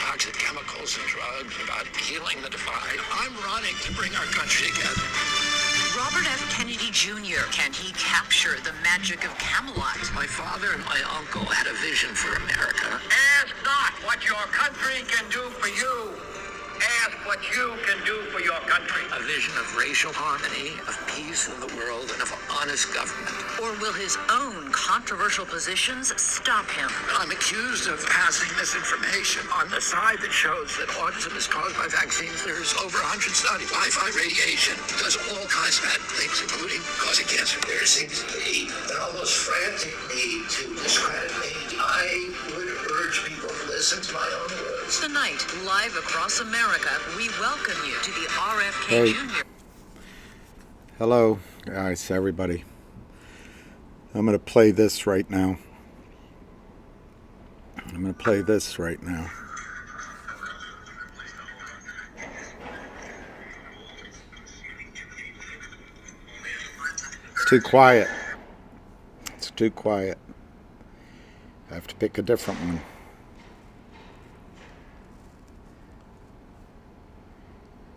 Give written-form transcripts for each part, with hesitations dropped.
toxic chemicals and drugs, about healing the divide. I'm running to bring our country together. Robert F. Kennedy Jr., can he capture the magic of Camelot? My father and my uncle had a vision for America. Ask not what your country can do for you. Ask what you can do for your country. A vision of racial harmony, of peace in the world, and of honest government. Or will his own controversial positions stop him? I'm accused of passing misinformation on the side that shows that autism is caused by vaccines. There's over 100 studies. Wi-Fi radiation does all kinds of bad things, including causing cancer. There seems to be an almost frantic need to discredit me. I would urge people to listen to my own words. Tonight, live across America, we welcome you to the RFK Jr. Hello, guys, everybody. I'm going to play this right now. It's too quiet. I have to pick a different one.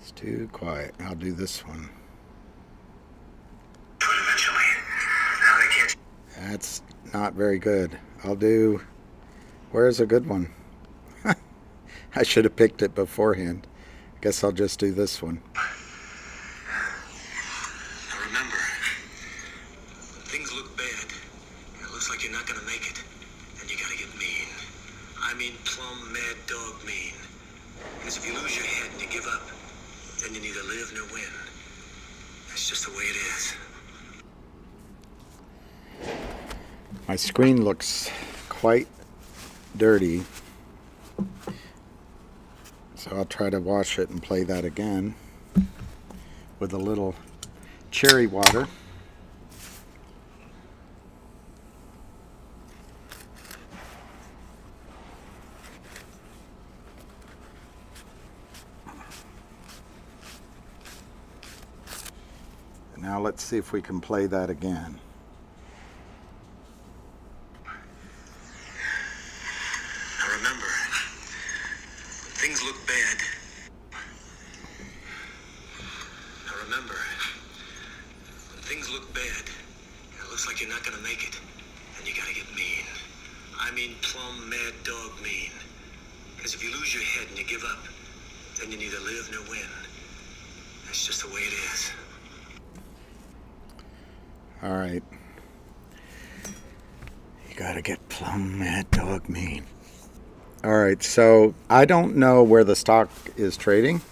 It's too quiet. I'll do this one. That's not very good. I'll do... Where's a good one? I should have picked it beforehand. I guess I'll just do this one. Now remember, when things look bad, it looks like you're not gonna make it, and you gotta get mean. I mean plumb mad dog mean. Because if you lose your head and you give up, then you neither live nor win. That's just the way it is. My screen looks quite dirty, so I'll try to wash it and play that again with a little cherry water. Now let's see if we can play that again. Now remember, when things look bad. Now remember, when things look bad, it looks like you're not gonna make it, and you gotta get mean. I mean plumb mad dog mean. Because if you lose your head and you give up, then you neither live nor win. That's just the way it is. All right. You gotta get plumb mad dog mean. All right, so I don't know where the stock is trading,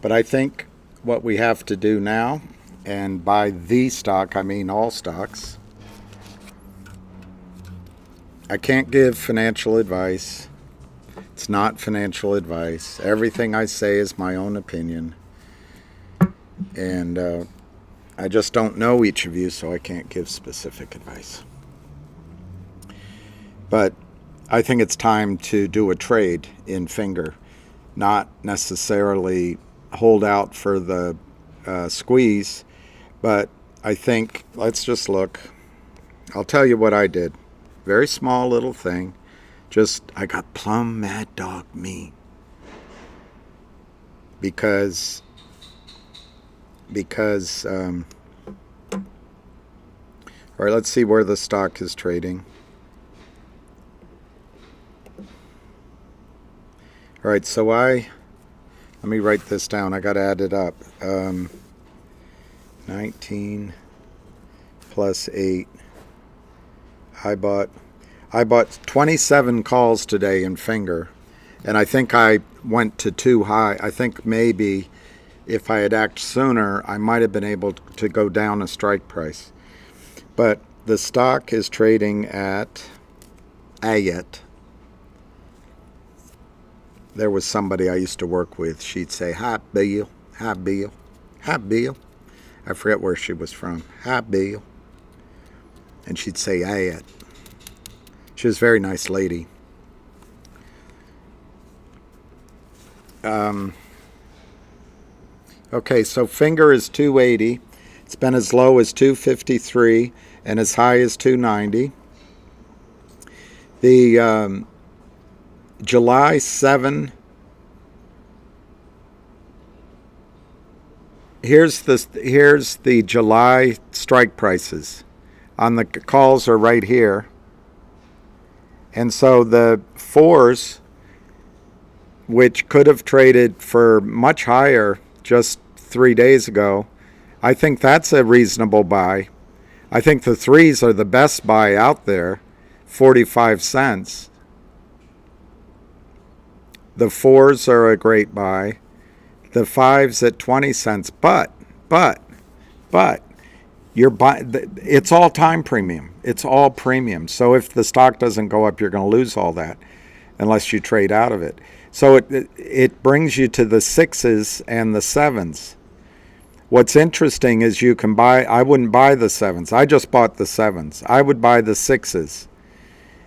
but I think what we have to do now, and by the stock, I mean all stocks. I can't give financial advice. It's not financial advice. Everything I say is my own opinion. And I just don't know each of you, so I can't give specific advice. But I think it's time to do a trade in Finger, not necessarily hold out for the squeeze, but I think, let's just look. I'll tell you what I did. Very small little thing. Just, I got plumb mad dog mean. Because all right, let's see where the stock is trading. All right, so let me write this down. I got to add it up. 19 plus 8. I bought 27 calls today in Finger, and I think I went to too high. I think maybe if I had acted sooner, I might have been able to go down a strike price. But the stock is trading at Ayet. There was somebody I used to work with. She'd say, "Hi, Bill. Hi, Bill. Hi, Bill." I forget where she was from. "Hi, Bill." And she'd say, "Ayet." She was a very nice lady. Okay, so Finger is 280. It's been as low as 253 and as high as 290. July 7. Here's the July strike prices. On the calls are right here. And so the fours, which could have traded for much higher just 3 days ago, I think that's a reasonable buy. I think the threes are the best buy out there, 45 cents. The fours are a great buy. The fives at 20 cents. But you're buying. It's all time premium. It's all premium. So if the stock doesn't go up, you're going to lose all that, unless you trade out of it. So it brings you to the sixes and the sevens. What's interesting is you can buy. I wouldn't buy the sevens. I just bought the sevens. I would buy the sixes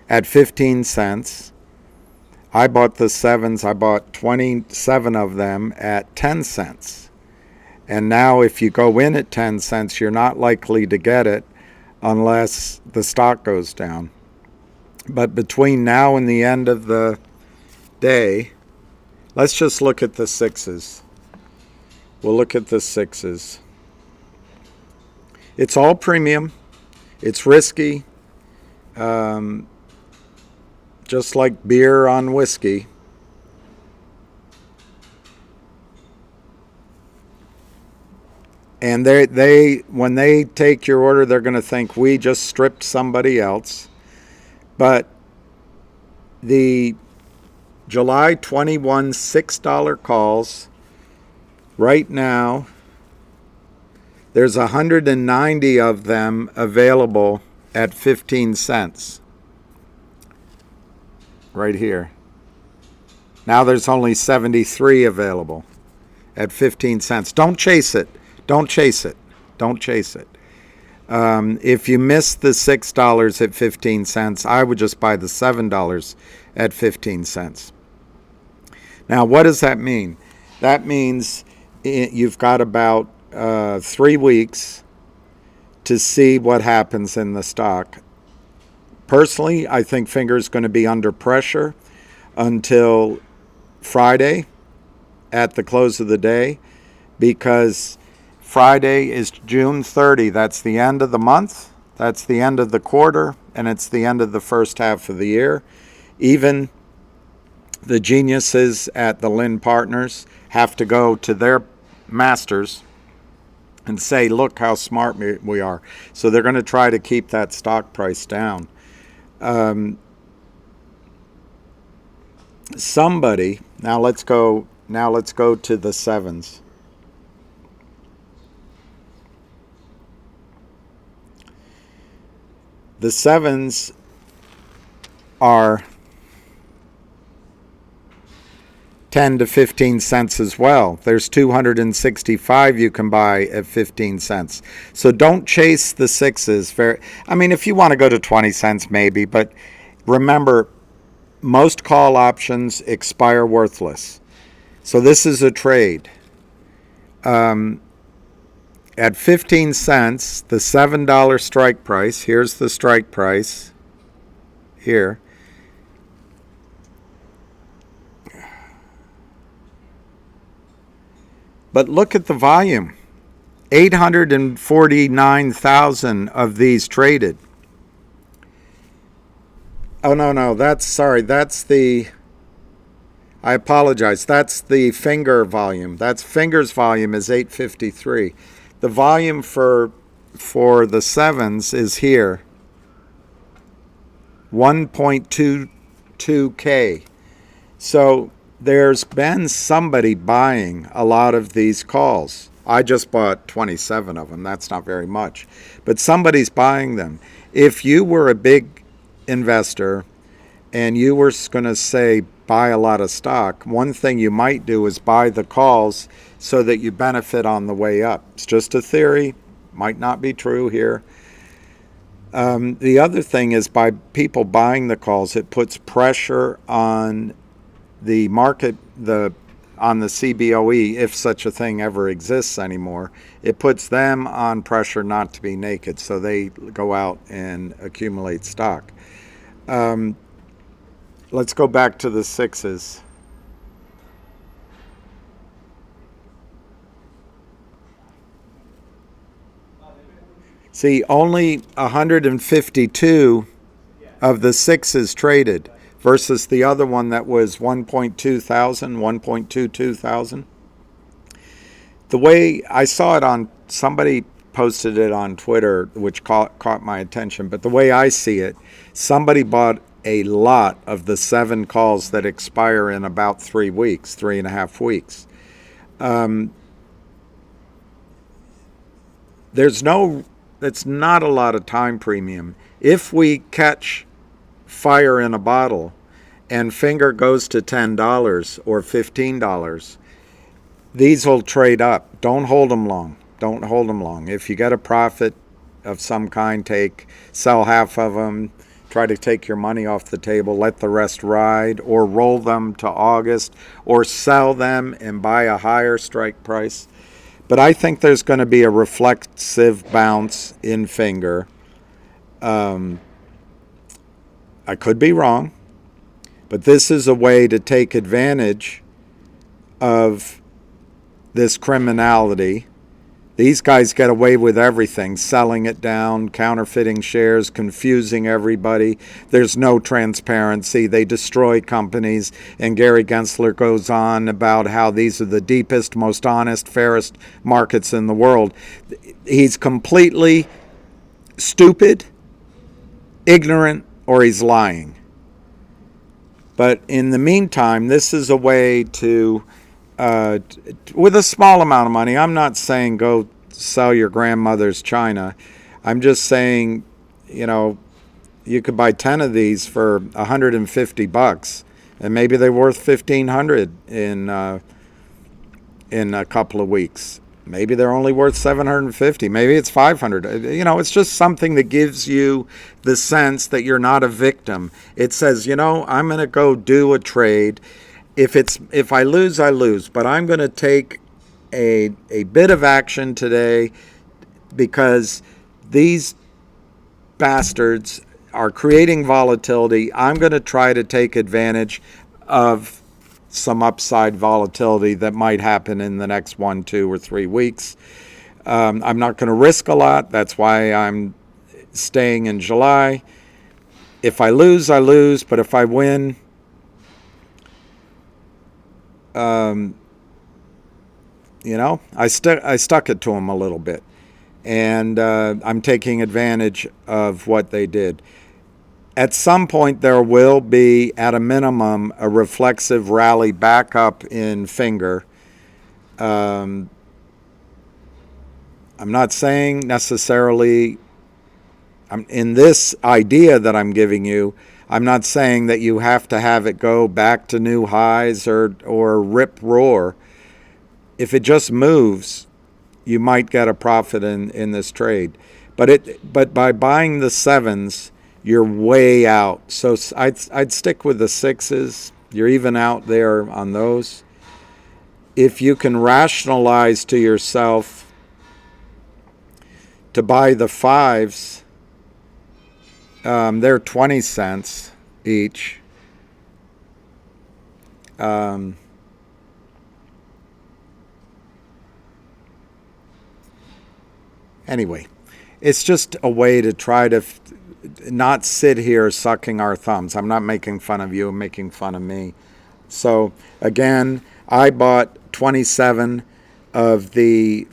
at 15 cents. I bought the sevens. I bought 27 of them at 10 cents. And now if you go in at 10 cents, you're not likely to get it unless the stock goes down. But between now and the end of the day, let's just look at the sixes. We'll look at the sixes. It's all premium. It's risky. Just like beer on whiskey. And they when they take your order, they're going to think we just stripped somebody else. But the July 21 $6 calls, right now, there's 190 of them available at 15 cents. Right here. Now there's only 73 available at 15 cents. Don't chase it. Don't chase it. Don't chase it. If you miss the $6 at 15 cents, I would just buy the $7 at 15 cents. Now, what does that mean? That means you've got about 3 weeks to see what happens in the stock. Personally, I think Finger is going to be under pressure until Friday at the close of the day, because Friday is June 30. That's the end of the month. That's the end of the quarter, and it's the end of the first half of the year. Even the geniuses at the Lynn Partners have to go to their masters and say, look how smart we are. So they're going to try to keep that stock price down. Somebody, now let's go to the sevens. The sevens are 10 to 15 cents as well. There's 265 you can buy at 15 cents. So don't chase the sixes. If you want to go to 20 cents maybe, but remember, most call options expire worthless. So this is a trade. At 15 cents, the $7 strike price, here's the strike price, here. But look at the volume. 849,000 of these traded. Oh, no, that's the, I apologize, that's the Finger volume. Finger's volume is 853. The volume for the sevens is here, 1.22K. So there's been somebody buying a lot of these calls. I just bought 27 of them. That's not very much. But somebody's buying them. If you were a big investor and you were going to say buy a lot of stock, one thing you might do is buy the calls so that you benefit on the way up. It's just a theory. Might not be true here. The other thing is, by people buying the calls, it puts pressure on the market, on the CBOE, if such a thing ever exists anymore. It puts them on pressure not to be naked, so they go out and accumulate stock. let's go back to the sixes. See, only 152 of the sixes traded versus the other one that was 1.2 thousand, 1.22 thousand. The way I saw it on, somebody posted it on Twitter, which caught my attention, but the way I see it, somebody bought a lot of the 7 calls that expire in about 3 weeks, 3.5 weeks. It's not a lot of time premium. If we catch fire in a bottle and Finger goes to $10 or $15, these will trade up. Don't hold them long. Don't hold them long. If you get a profit of some kind, sell half of them, try to take your money off the table, let the rest ride, or roll them to August, or sell them and buy a higher strike price. But I think there's going to be a reflexive bounce in Finger. I could be wrong, but this is a way to take advantage of this criminality. These guys get away with everything, selling it down, counterfeiting shares, confusing everybody. There's no transparency. They destroy companies. And Gary Gensler goes on about how these are the deepest, most honest, fairest markets in the world. He's completely stupid, ignorant, or he's lying. But in the meantime, this is a way to, with a small amount of money, I'm not saying go sell your grandmother's china. I'm just saying, you could buy 10 of these for $150, and maybe they're worth $1,500 in a couple of weeks. Maybe they're only worth $750. Maybe it's $500. It's just something that gives you the sense that you're not a victim. It says, I'm going to go do a trade. If I lose, I lose. But I'm going to take a bit of action today because these bastards are creating volatility. I'm going to try to take advantage of some upside volatility that might happen in the next 1, 2, or 3 weeks. I'm not going to risk a lot. That's why I'm staying in July. If I lose, I lose. But if I win, I stuck it to them a little bit. And I'm taking advantage of what they did. At some point, there will be, at a minimum, a reflexive rally back up in Finger. I'm not saying necessarily, in this idea that I'm giving you, I'm not saying that you have to have it go back to new highs or rip roar. If it just moves, you might get a profit in this trade. But by buying the 7s, you're way out. So I'd stick with the 6s. You're even out there on those. If you can rationalize to yourself to buy the 5s, they're 20 cents each. Anyway, it's just a way to try to not sit here sucking our thumbs. I'm not making fun of you, I'm making fun of me. So again, I bought 27 of the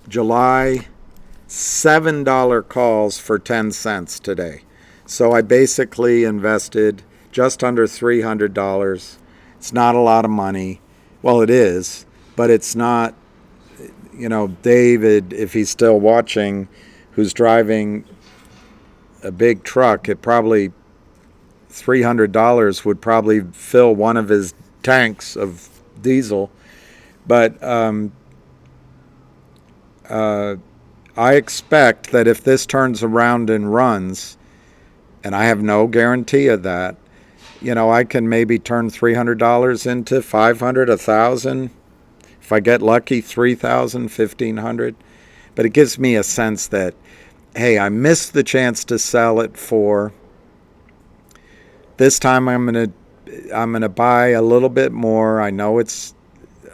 July $7 calls for 10 cents today. So I basically invested just under $300. It's not a lot of money. Well, it is, but it's not, David, if he's still watching, who's driving a big truck, it probably $300 would probably fill one of his tanks of diesel. But I expect that if this turns around and runs, and I have no guarantee of that, I can maybe turn $300 into $500, $1,000. If I get lucky, $3,000, $1,500. But it gives me a sense that, hey, I missed the chance to sell it for This time I'm gonna buy a little bit more. I know it's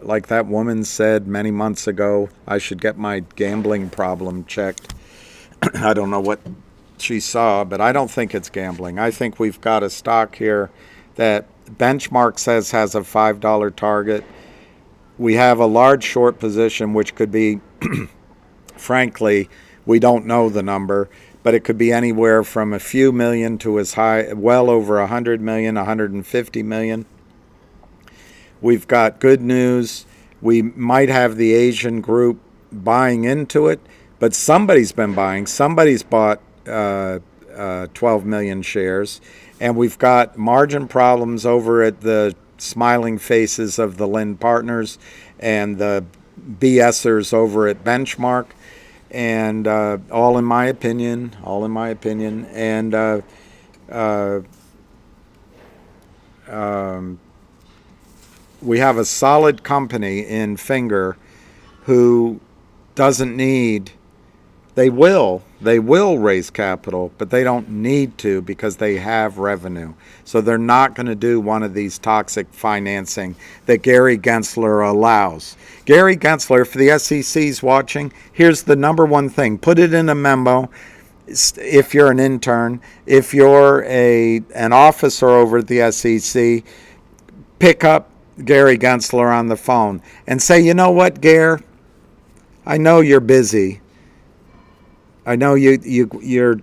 like that woman said many months ago, I should get my gambling problem checked. I don't know what she saw, but I don't think it's gambling. I think we've got a stock here that Benchmark says has a $5 target. We have a large short position, which could be, frankly, we don't know the number, but it could be anywhere from a few million to as high, well over 100 million, 150 million. We've got good news. We might have the Asian group buying into it, but somebody's been buying. Somebody's bought 12 million shares, and we've got margin problems over at the smiling faces of the Lind partners and the BSers over at Benchmark, and all in my opinion, and we have a solid company in Finger who doesn't need, they will raise capital, but they don't need to because they have revenue. So they're not going to do one of these toxic financing that Gary Gensler allows. Gary Gensler, for the SEC's watching, here's the number one thing. Put it in a memo. If you're an intern, if you're an officer over at the SEC, pick up Gary Gensler on the phone and say, you know what, Gare, I know you're busy. I know you're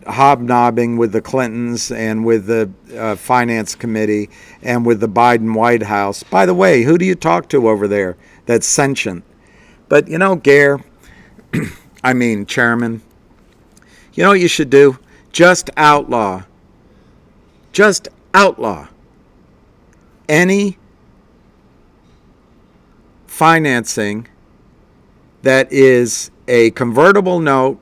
hobnobbing with the Clintons and with the Finance Committee and with the Biden White House. By the way, who do you talk to over there that's sentient? But you know, Gare, Chairman, you know what you should do? Just outlaw any financing that is a convertible note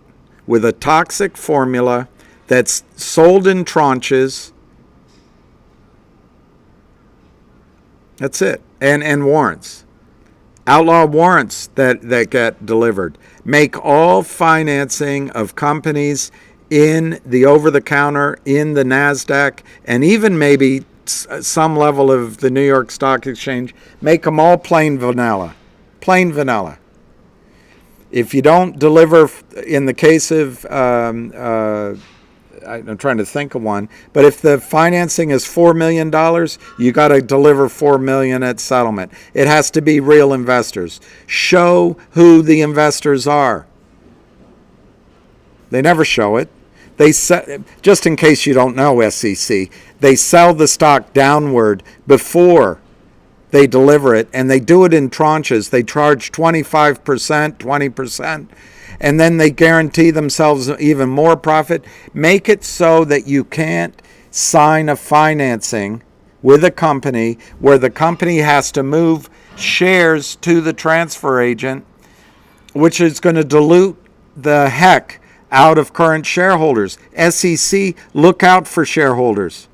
with a toxic formula that's sold in tranches. That's it. And warrants. Outlaw warrants that get delivered. Make all financing of companies in the over-the-counter, in the NASDAQ, and even maybe some level of the New York Stock Exchange, make them all plain vanilla. Plain vanilla. If you don't deliver, in the case of, I'm trying to think of one, but if the financing is $4 million, you got to deliver $4 million at settlement. It has to be real investors. Show who the investors are. They never show it. Just in case you don't know, SEC, they sell the stock downward before they deliver it, and they do it in tranches. They charge 25%, 20%, and then they guarantee themselves even more profit. Make it so that you can't sign a financing with a company where the company has to move shares to the transfer agent, which is going to dilute the heck out of current shareholders. SEC, look out for shareholders.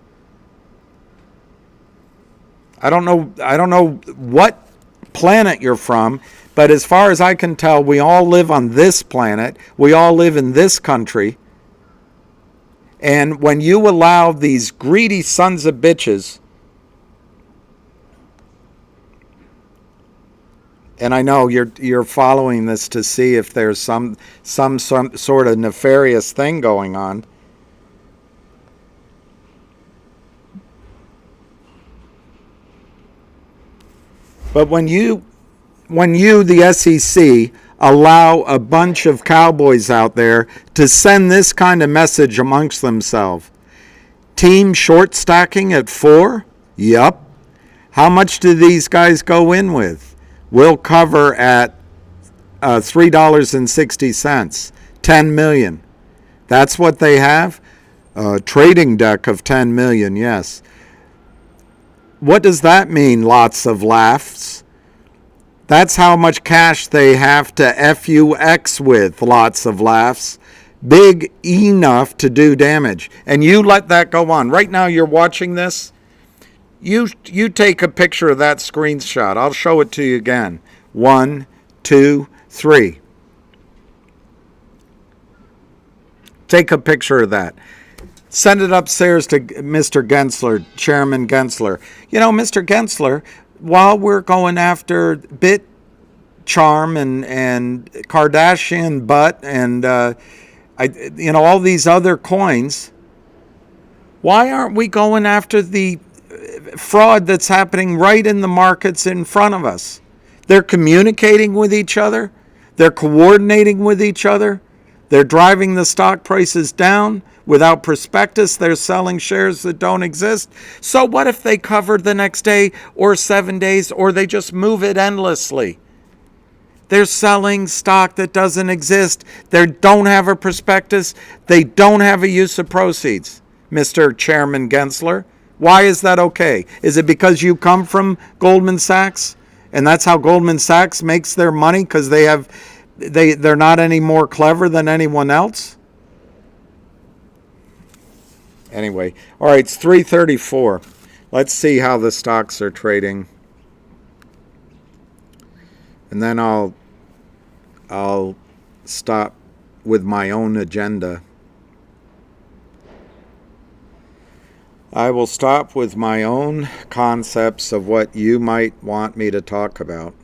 I don't know what planet you're from, but as far as I can tell, we all live on this planet. We all live in this country. And when you allow these greedy sons of bitches, and I know you're following this to see if there's some sort of nefarious thing going on. But when you, the SEC, allow a bunch of cowboys out there to send this kind of message amongst themselves, team short stacking at 4? Yup. How much do these guys go in with? We'll cover at $3.60, 10 million. That's what they have? A trading deck of 10 million, yes. What does that mean, lots of laughs? That's how much cash they have to FUX with, lots of laughs. Big enough to do damage. And you let that go on. Right now you're watching this. You take a picture of that screenshot. I'll show it to you again. 1, 2, 3. Take a picture of that. Send it upstairs to Mr. Gensler, Chairman Gensler. You know, Mr. Gensler, while we're going after Bit Charm and Kardashian Butt and all these other coins, why aren't we going after the fraud that's happening right in the markets in front of us? They're communicating with each other. They're coordinating with each other. They're driving the stock prices down. Without prospectus, they're selling shares that don't exist. So what if they cover the next day or 7 days, or they just move it endlessly? They're selling stock that doesn't exist. They don't have a prospectus. They don't have a use of proceeds, Mr. Chairman Gensler. Why is that okay? Is it because you come from Goldman Sachs? And that's how Goldman Sachs makes their money, because they're not any more clever than anyone else? Anyway, all right, it's 3:34. Let's see how the stocks are trading. And then I'll stop with my own agenda. I will stop with my own concepts of what you might want me to talk about.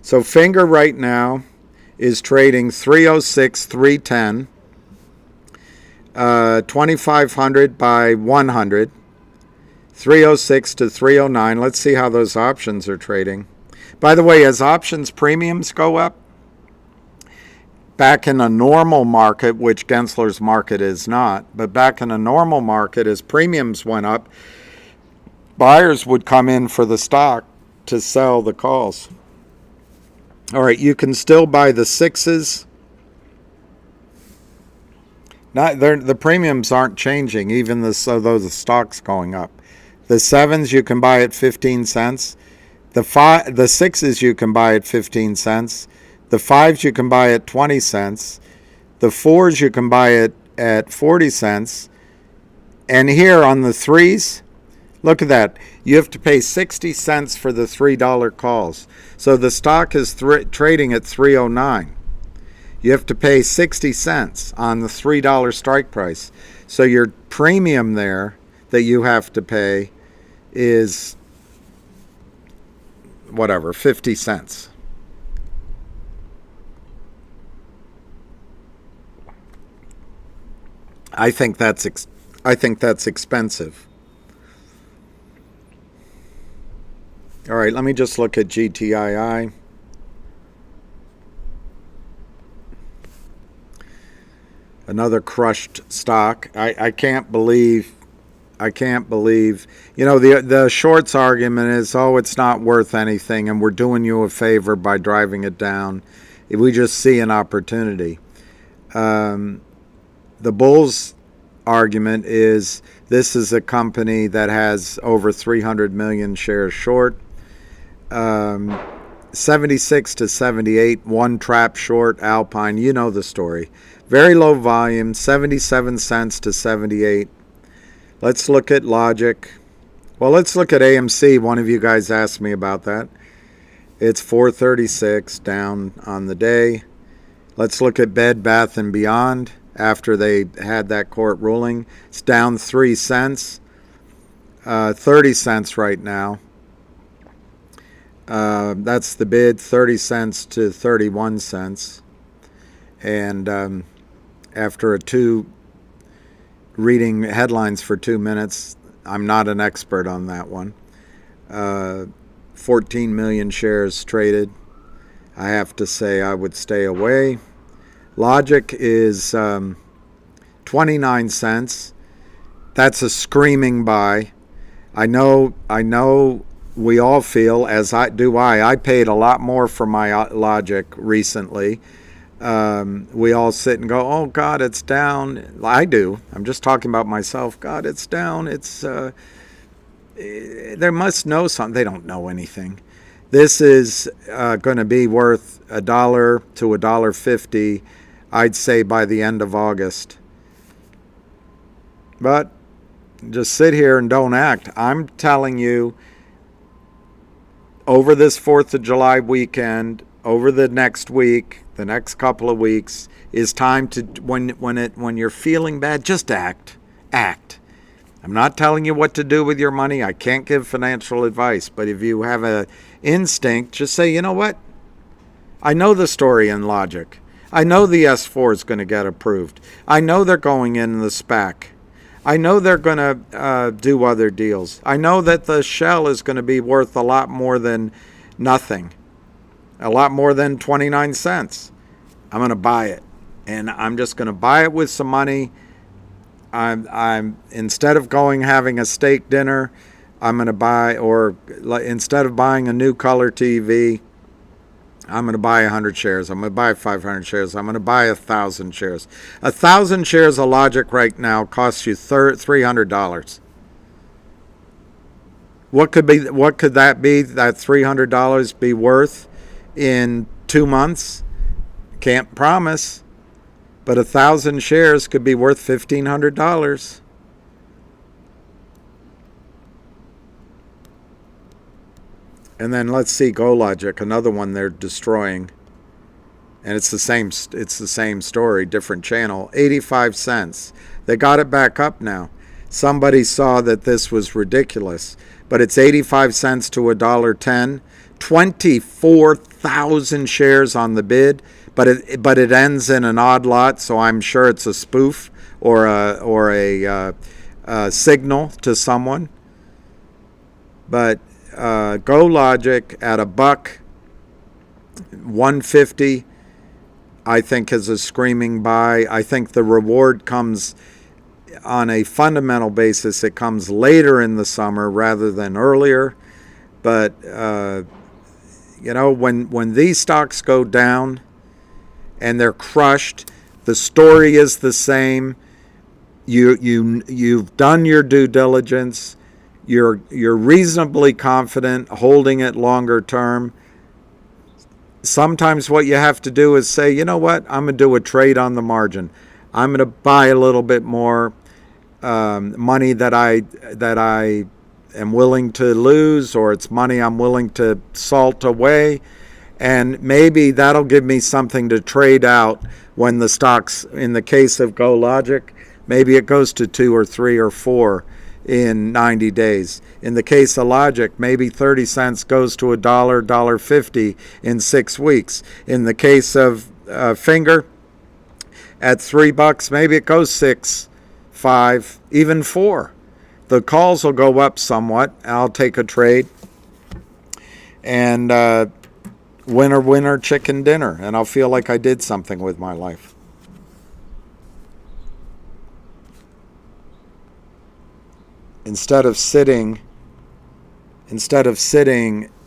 So Finger right now is trading 306, 310, 2,500 by 100, 306 to 309. Let's see how those options are trading. By the way, as options premiums go up, back in a normal market, which Gensler's market is not, but back in a normal market, as premiums went up, buyers would come in for the stock to sell the calls. All right, you can still buy the sixes. The premiums aren't changing, even though the stock's going up. The sevens you can buy at 15 cents. The sixes you can buy at 15 cents. The fives you can buy at 20 cents. The fours you can buy at 40 cents. And here on the threes, look at that. You have to pay 60 cents for the $3 calls. So the stock is trading at 309. You have to pay 60 cents on the $3 strike price. So your premium there that you have to pay is whatever, 50 cents. I think that's expensive. All right, let me just look at GTII. Another crushed stock. I can't believe, the shorts argument is, it's not worth anything and we're doing you a favor by driving it down. We just see an opportunity. The bulls argument is, this is a company that has over 300 million shares short. 76 to 78, one trap short, Alpine, you know the story. Very low volume, 77 cents to 78. Let's look at Logic. Well, let's look at AMC. One of you guys asked me about that. It's 436 down on the day. Let's look at Bed Bath & Beyond after they had that court ruling. It's down 3 cents, 30 cents right now. That's the bid, 30 cents to 31 cents. And after reading headlines for 2 minutes, I'm not an expert on that one. 14 million shares traded. I have to say I would stay away. Logic is 29 cents. That's a screaming buy. I know we all feel, as I paid a lot more for my Logic recently. We all sit and go, oh God, it's down. I do. I'm just talking about myself. God, it's down. It's they must know something. They don't know anything. This is going to be worth $1 to $1.50, I'd say, by the end of August. But just sit here and don't act. I'm telling you, over this 4th of July weekend, over the next week, the next couple of weeks, is time to, when you're feeling bad, just act. Act. I'm not telling you what to do with your money. I can't give financial advice. But if you have an instinct, just say, you know what? I know the story and logic. I know the S4 is going to get approved. I know they're going in the SPAC. I know they're going to do other deals. I know that the shell is going to be worth a lot more than nothing. A lot more than 29 cents. I'm going to buy it. And I'm just going to buy it with some money. I'm instead of having a steak dinner, I'm going to buy, or instead of buying a new color TV, I'm going to buy 100 shares. I'm going to buy 500 shares. I'm going to buy 1,000 shares. 1,000 shares of Logic right now costs you $300. What could that be? That $300 be worth in 2 months? Can't promise. But 1,000 shares could be worth $1,500. And then let's see, GoLogic, another one they're destroying, and it's the same story, different channel. 85 cents. They got it back up now. Somebody saw that this was ridiculous, but it's 85 cents to $1.10. 24,000 shares on the bid. But it ends in an odd lot, so I'm sure it's a spoof or a signal to someone. But GoLogic at $1.50, I think is a screaming buy. I think the reward comes on a fundamental basis. It comes later in the summer rather than earlier. But when these stocks go down and they're crushed, the story is the same. You've done your due diligence. You're reasonably confident holding it longer term. Sometimes what you have to do is say, you know what, I'm going to do a trade on the margin. I'm going to buy a little bit more money that I am willing to lose, or it's money I'm willing to salt away. And maybe that'll give me something to trade out when the stocks, in the case of GoLogic, maybe it goes to 2 or 3 or 4 in 90 days. In the case of Logic, maybe 30 cents goes to $1, $1.50 in 6 weeks. In the case of Finger, at $3, maybe it goes 6, 5, even 4. The calls will go up somewhat. I'll take a trade. And winner, winner, chicken dinner. And I'll feel like I did something with my life. Instead of sitting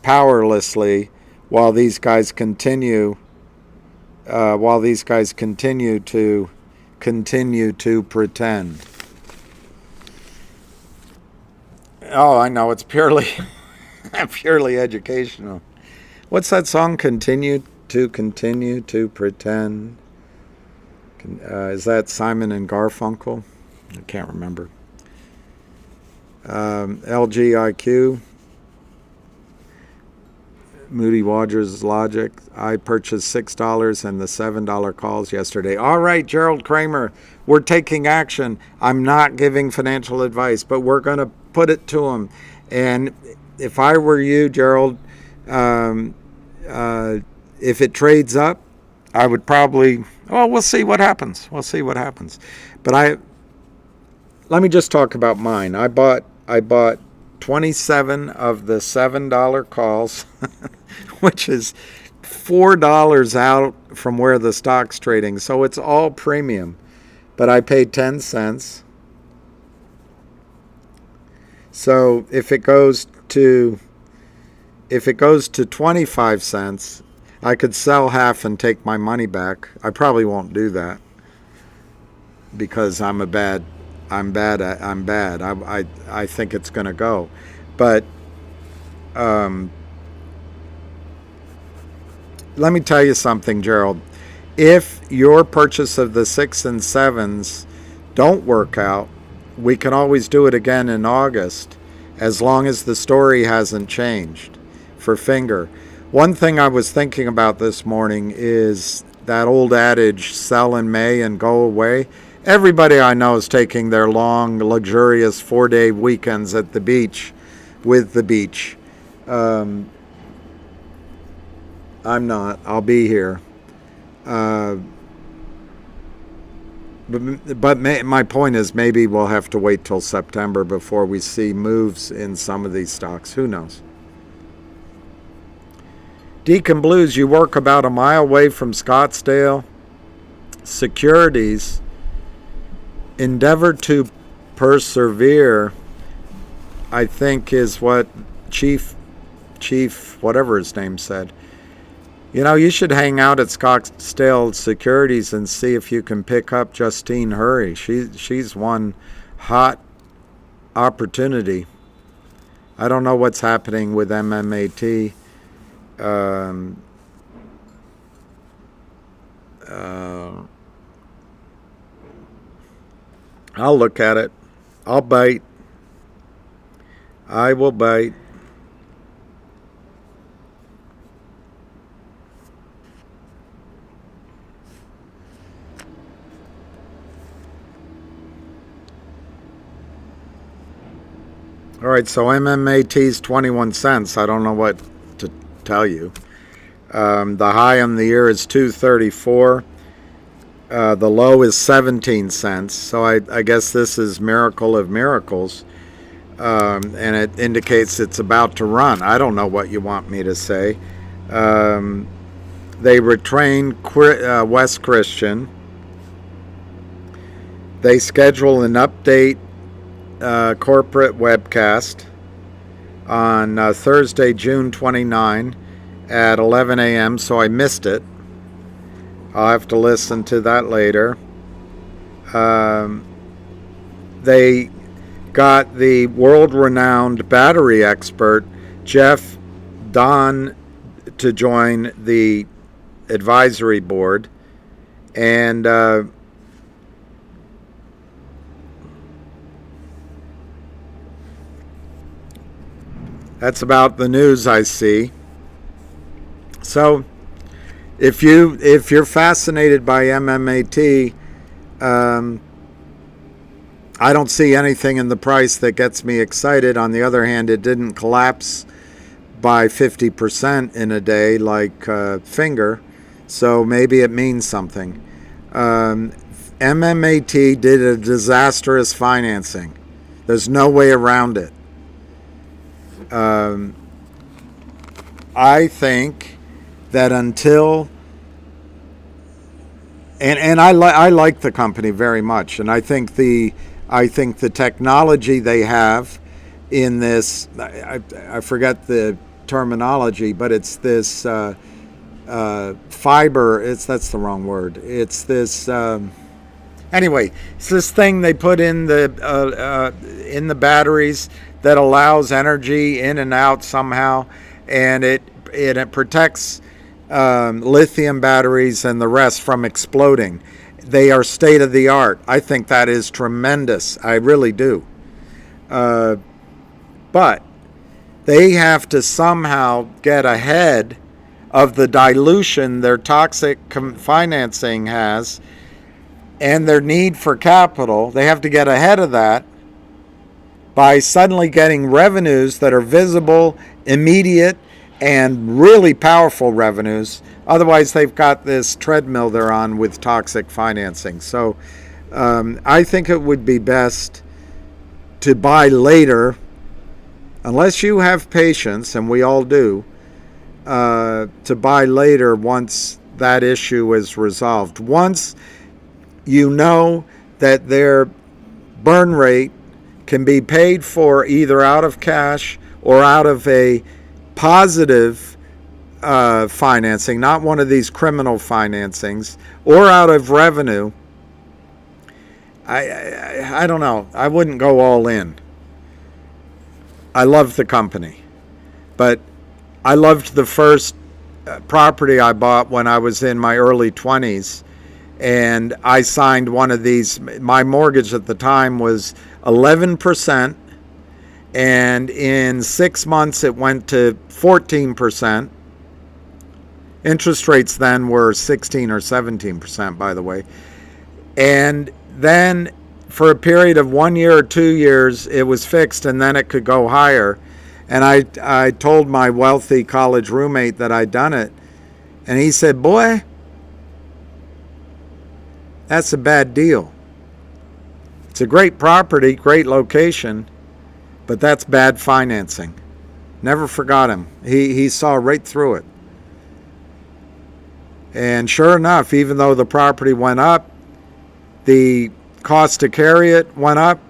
powerlessly while these guys continue to pretend. Oh, I know, it's purely educational. What's that song? Continue to pretend. Is that Simon and Garfunkel? I can't remember. LGIQ, Moody Rogers Logic. I purchased $6 and the $7 calls yesterday. All right, Gerald Kramer, we're taking action. I'm not giving financial advice, but we're going to put it to him. And if I were you, Gerald, if it trades up, I would probably, we'll see what happens. But let me just talk about mine. I bought 27 of the $7 calls, which is $4 out from where the stock's trading. So it's all premium. But I paid 10 cents. So if it goes to 25 cents, I could sell half and take my money back. I probably won't do that because I'm bad. I think it's going to go. But let me tell you something, Gerald. If your purchase of the 6 and 7s don't work out, we can always do it again in August, as long as the story hasn't changed for Finger. One thing I was thinking about this morning is that old adage, sell in May and go away. Everybody I know is taking their long, luxurious 4-day weekends at the beach with the beach. I'm not. I'll be here. But my point is maybe we'll have to wait till September before we see moves in some of these stocks. Who knows? Deacon Blues, you work about a mile away from Scottsdale. Securities, endeavor to persevere, I think is what Chief, whatever his name said. You know, you should hang out at Scottsdale Securities and see if you can pick up Justine Hurry. She's one hot opportunity. I don't know what's happening with MMAT. I'll look at it. I'll bite. I will bite. All right, so MMAT's 21 cents. I don't know what to tell you. The high on the year is 234. The low is 17 cents. So I guess this is miracle of miracles. And it indicates it's about to run. I don't know what you want me to say. They retrained Wes Christian. They schedule an update corporate webcast on Thursday, June 29 at 11 a.m., so I missed it. I'll have to listen to that later. They got the world-renowned battery expert Jeff Don to join the advisory board, and that's about the news I see. So if you're fascinated by MMAT, I don't see anything in the price that gets me excited. On the other hand, it didn't collapse by 50% in a day like Finger, so maybe it means something. MMAT did a disastrous financing. There's no way around it. I think that until and I like the company very much, and I think the technology they have in this, I forget the terminology, but it's this fiber. That's the wrong word. It's this anyway. It's this thing they put in the batteries that allows energy in and out somehow, and it protects lithium batteries and the rest from exploding. They are state of the art. I think that is tremendous. I really do. But they have to somehow get ahead of the dilution their toxic financing has and their need for capital. They have to get ahead of that by suddenly getting revenues that are visible, immediate, and really powerful revenues. Otherwise, they've got this treadmill they're on with toxic financing. So I think it would be best to buy later, unless you have patience, and we all do, to buy later once that issue is resolved. Once you know that their burn rate can be paid for either out of cash or out of a positive financing, not one of these criminal financings, or out of revenue, I don't know. I wouldn't go all in. I love the company, but I loved the first property I bought when I was in my early 20s, and I signed one of these. My mortgage at the time was 11%, and in 6 months it went to 14%. Interest rates then were 16 or 17%, by the way. And then for a period of 1 year or 2 years, it was fixed, and then it could go higher. And I told my wealthy college roommate that I'd done it, and he said, boy, that's a bad deal. It's a great property, great location, but that's bad financing. Never forgot him. He saw right through it. And sure enough, even though the property went up, the cost to carry it went up,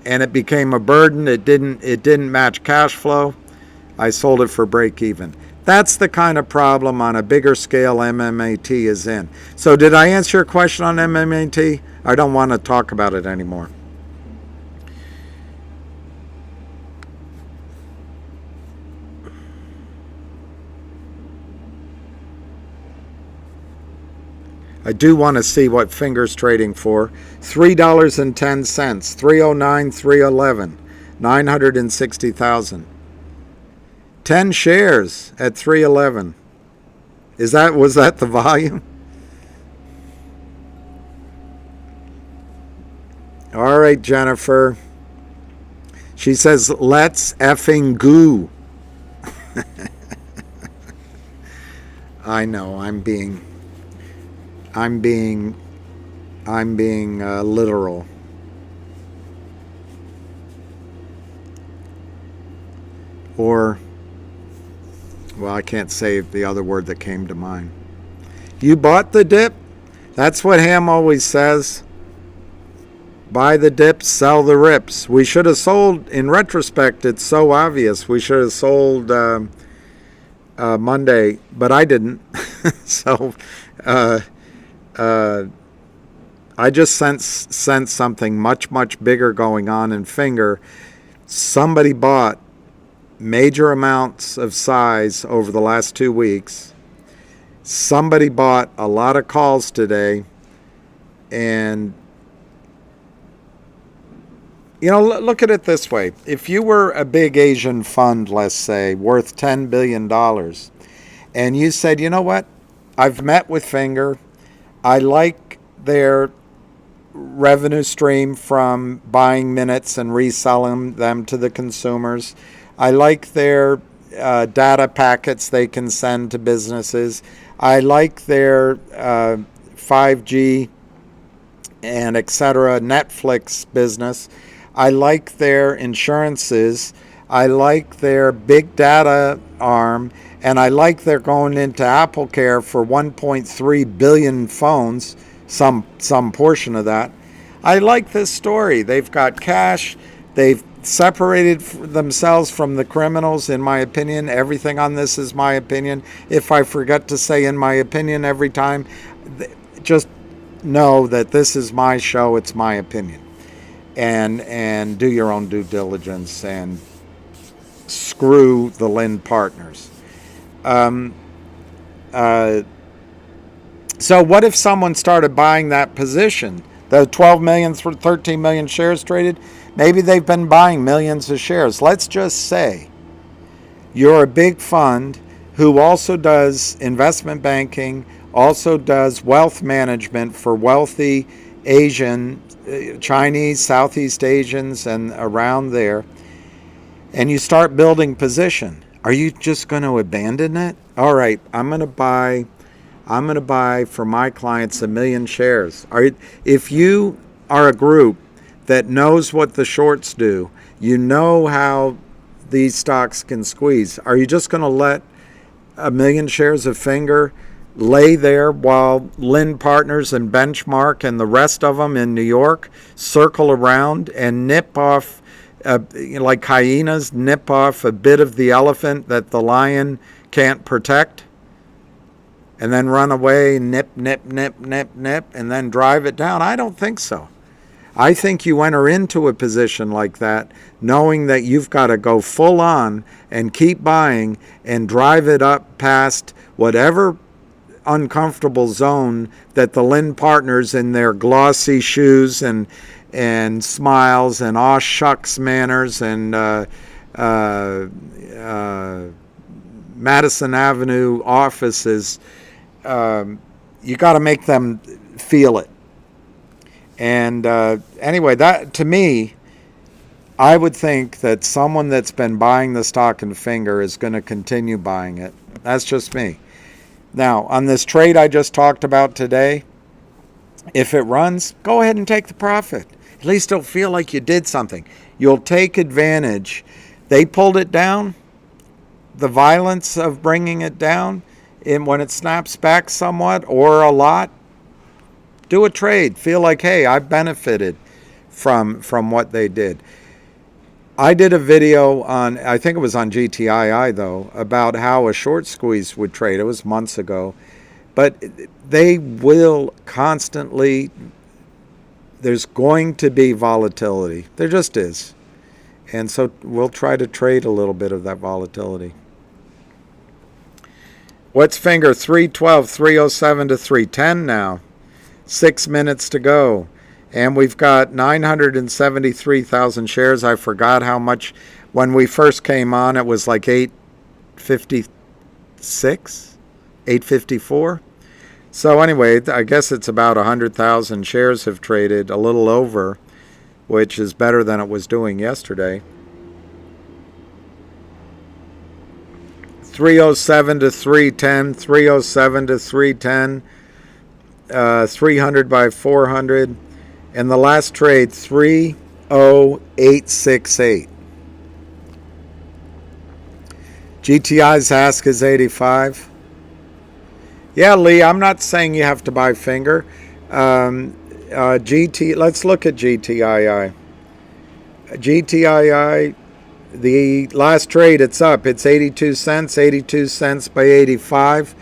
and it became a burden. It didn't match cash flow. I sold it for break even. That's the kind of problem on a bigger scale MMAT is in. So did I answer your question on MMAT? I don't want to talk about it anymore. I do want to see what Finger's trading for. $3.10, 309, 311, 960,000. 10 shares at 311. Was that the volume? All right, Jennifer. She says, let's effing go. I know, I'm being literal. Or, well, I can't say the other word that came to mind. You bought the dip? That's what Ham always says. Buy the dips, sell the rips. We should have sold, in retrospect, it's so obvious. We should have sold Monday, but I didn't. So, I just sense something much bigger going on in Finger. Somebody bought major amounts of size over the last 2 weeks. Somebody bought a lot of calls today, and look at it this way. If you were a big Asian fund, let's say, worth $10 billion, and you said, you know what, I've met with Finger, I like their revenue stream from buying minutes and reselling them to the consumers. I like their data packets they can send to businesses. I like their 5G and etc. Netflix business. I like their insurances. I like their big data arm. And I like they're going into AppleCare for 1.3 billion phones, some portion of that. I like this story. They've got cash. They've separated themselves from the criminals, in my opinion. Everything on this is my opinion. If I forget to say in my opinion every time, just know that this is my show. It's my opinion. And do your own due diligence and screw the Lynn partners. So what if someone started buying that position? The 12 million, 13 million shares traded, maybe they've been buying millions of shares. Let's just say you're a big fund who also does investment banking, also does wealth management for wealthy Asian, Chinese, Southeast Asians, and around there, and you start building position. Are you just going to abandon it? All right, I'm going to buy for my clients 1 million shares. If you are a group that knows what the shorts do, you know how these stocks can squeeze, are you just going to let 1 million shares of Finger lay there while Lynn Partners and Benchmark and the rest of them in New York circle around and nip off, like hyenas, nip off a bit of the elephant that the lion can't protect, and then run away, nip, and then drive it down? I don't think so. I think you enter into a position like that knowing that you've got to go full on and keep buying and drive it up past whatever uncomfortable zone that the Lynn Partners in their glossy shoes and smiles and aw shucks manners and Madison Avenue offices you got to make them feel it. And anyway, that to me, I would think that someone that's been buying the stock in finger is going to continue buying it. That's just me. Now, on this trade I just talked about today, if it runs, go ahead and take the profit. At least it'll feel like you did something. You'll take advantage. They pulled it down. The violence of bringing it down, and when it snaps back somewhat or a lot, do a trade. Feel like, hey, I benefited from what they did. I did a video on, I think it was on GTII though, about how a short squeeze would trade. It was months ago. But they will constantly, there's going to be volatility. There just is. And so we'll try to trade a little bit of that volatility. What's finger? 312, 307 to 310 now. 6 minutes to go. And we've got 973,000 shares. I forgot how much. When we first came on, it was like 856, 854. So anyway, I guess it's about 100,000 shares have traded, a little over, which is better than it was doing yesterday. 307 to 310, 307 to 310, 300 by 400. And the last trade, 30868. GTI's ask is 85. Yeah, Lee, I'm not saying you have to buy finger. Let's look at GTII. GTII, the last trade, it's up. It's 82 cents by 85.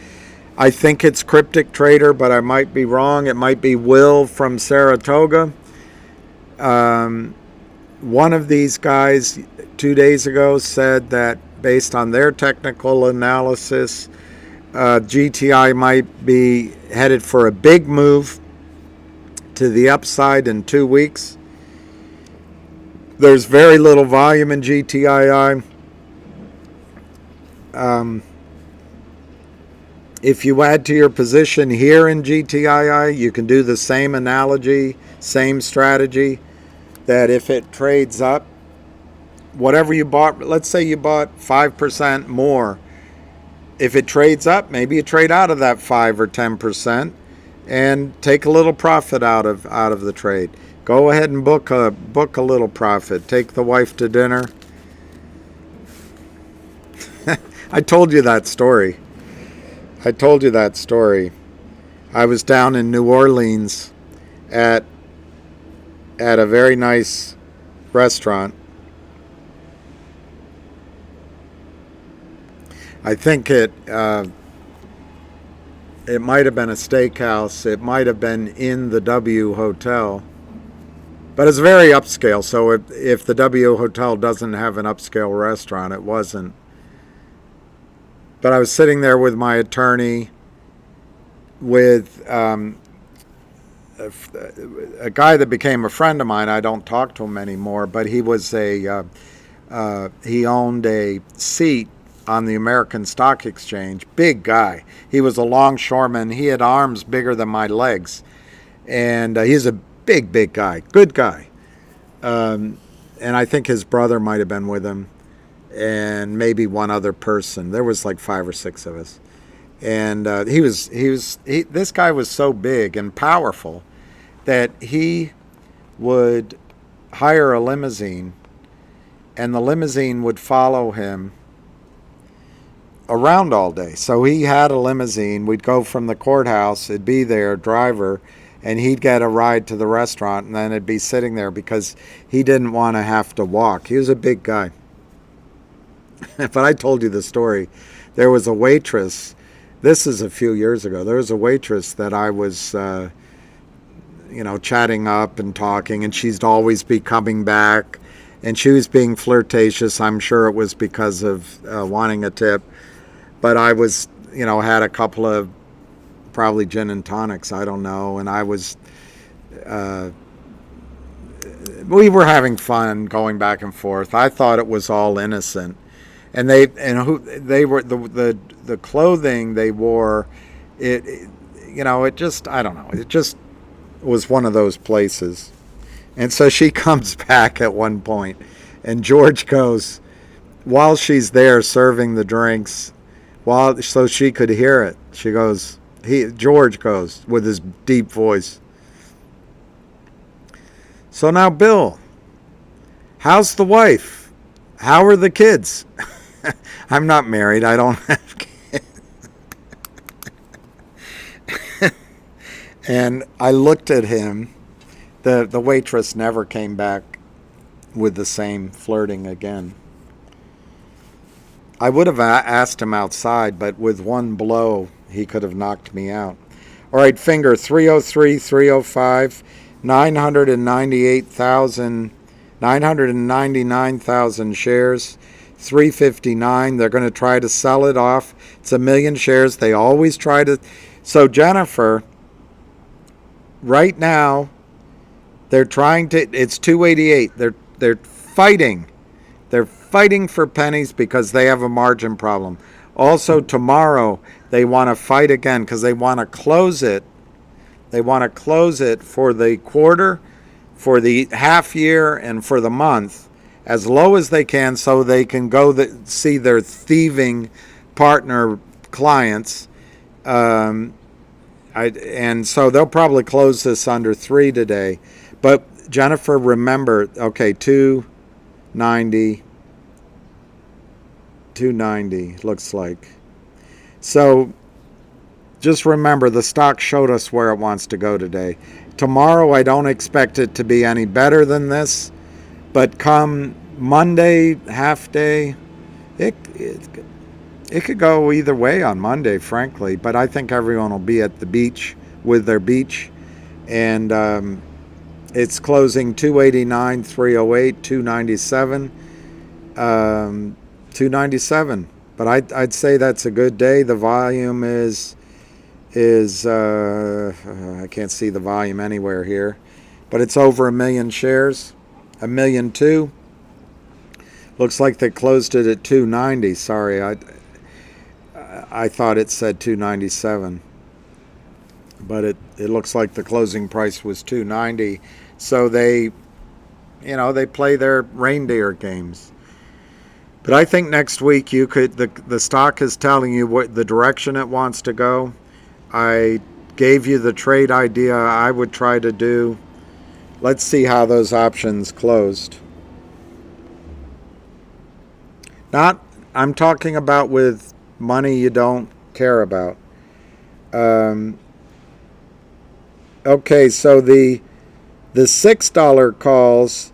I think it's Cryptic Trader, but I might be wrong. It might be Will from Saratoga. One of these guys 2 days ago said that based on their technical analysis, GTI might be headed for a big move to the upside in 2 weeks. There's very little volume in GTII. If you add to your position here in GTII, you can do the same analogy, same strategy, that if it trades up, whatever you bought, let's say you bought 5% more. If it trades up, maybe you trade out of that 5 or 10% and take a little profit out of the trade. Go ahead and book a little profit. Take the wife to dinner. I told you that story. I was down in New Orleans at a very nice restaurant. I think it might have been a steakhouse. It might have been in the W Hotel. But it's very upscale, so if the W Hotel doesn't have an upscale restaurant, it wasn't. But I was sitting there with my attorney, with a guy that became a friend of mine. I don't talk to him anymore, but he was he owned a seat on the American Stock Exchange. Big guy. He was a longshoreman. He had arms bigger than my legs. And he's a big guy. Good guy. And I think his brother might have been with him. And maybe one other person. There was like 5 or 6 of us. And this guy was so big and powerful that he would hire a limousine, and the limousine would follow him around all day. So he had a limousine. We'd go from the courthouse, it'd be there, driver, and he'd get a ride to the restaurant, and then it'd be sitting there because he didn't want to have to walk. He was a big guy. But I told you the story. There was a waitress, this is a few years ago, there was a waitress that I was chatting up and talking, and she'd always be coming back, and she was being flirtatious. I'm sure it was because of wanting a tip. But I was, had a couple of probably gin and tonics, I don't know, and I was, we were having fun going back and forth. I thought it was all innocent. And the clothing they wore, it just, I don't know. It just was one of those places. And so she comes back at one point, and George goes, while she's there serving the drinks, so she could hear it, George goes with his deep voice, "So now, Bill, how's the wife? How are the kids?" I'm not married. I don't have kids. And I looked at him. The waitress never came back with the same flirting again. I would have asked him outside, but with one blow, he could have knocked me out. All right, finger 303, 305, 999,000 shares, 359. They're going to try to sell it off. It's 1 million shares. They always try to. So Jennifer, right now, they're trying to. It's 288. They're fighting. They're fighting for pennies because they have a margin problem. Also, tomorrow, they want to fight again because they want to close it. They want to close it for the quarter, for the half year, and for the month as low as they can so they can go see their thieving partner clients. And so they'll probably close this under 3 today. But Jennifer, remember, okay, 290 looks like. So just remember, the stock showed us where it wants to go today. Tomorrow, I don't expect it to be any better than this, but come Monday, half day, it could go either way on Monday, frankly, but I think everyone will be at the beach with their beach, and it's closing 289, 308, 297, 297. But I'd say that's a good day. The volume is I can't see the volume anywhere here, but it's over 1 million shares, 1,000,002. Looks like they closed it at 290. Sorry, I thought it said 297, but it looks like the closing price was 290. So they play their reindeer games. But I think next week the stock is telling you what the direction it wants to go. I gave you the trade idea I would try to do. Let's see how those options closed. I'm talking about with money you don't care about. Okay, so the $6 calls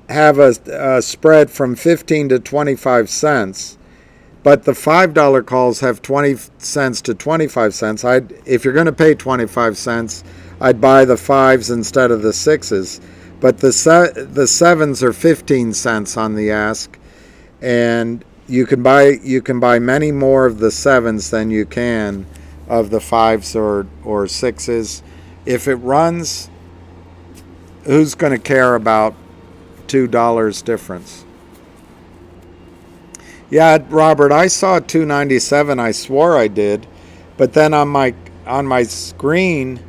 have a spread from 15 to 25 cents, but the $5 calls have 20 cents to 25 cents. If you're going to pay 25 cents, I'd buy the 5s instead of the 6s. But the 7s are 15 cents on the ask, and you can buy many more of the 7s than you can of the 5s or 6s. If it runs, who's going to care about $2 difference? Yeah, Robert, I saw 297. I swore I did, but then on my screen,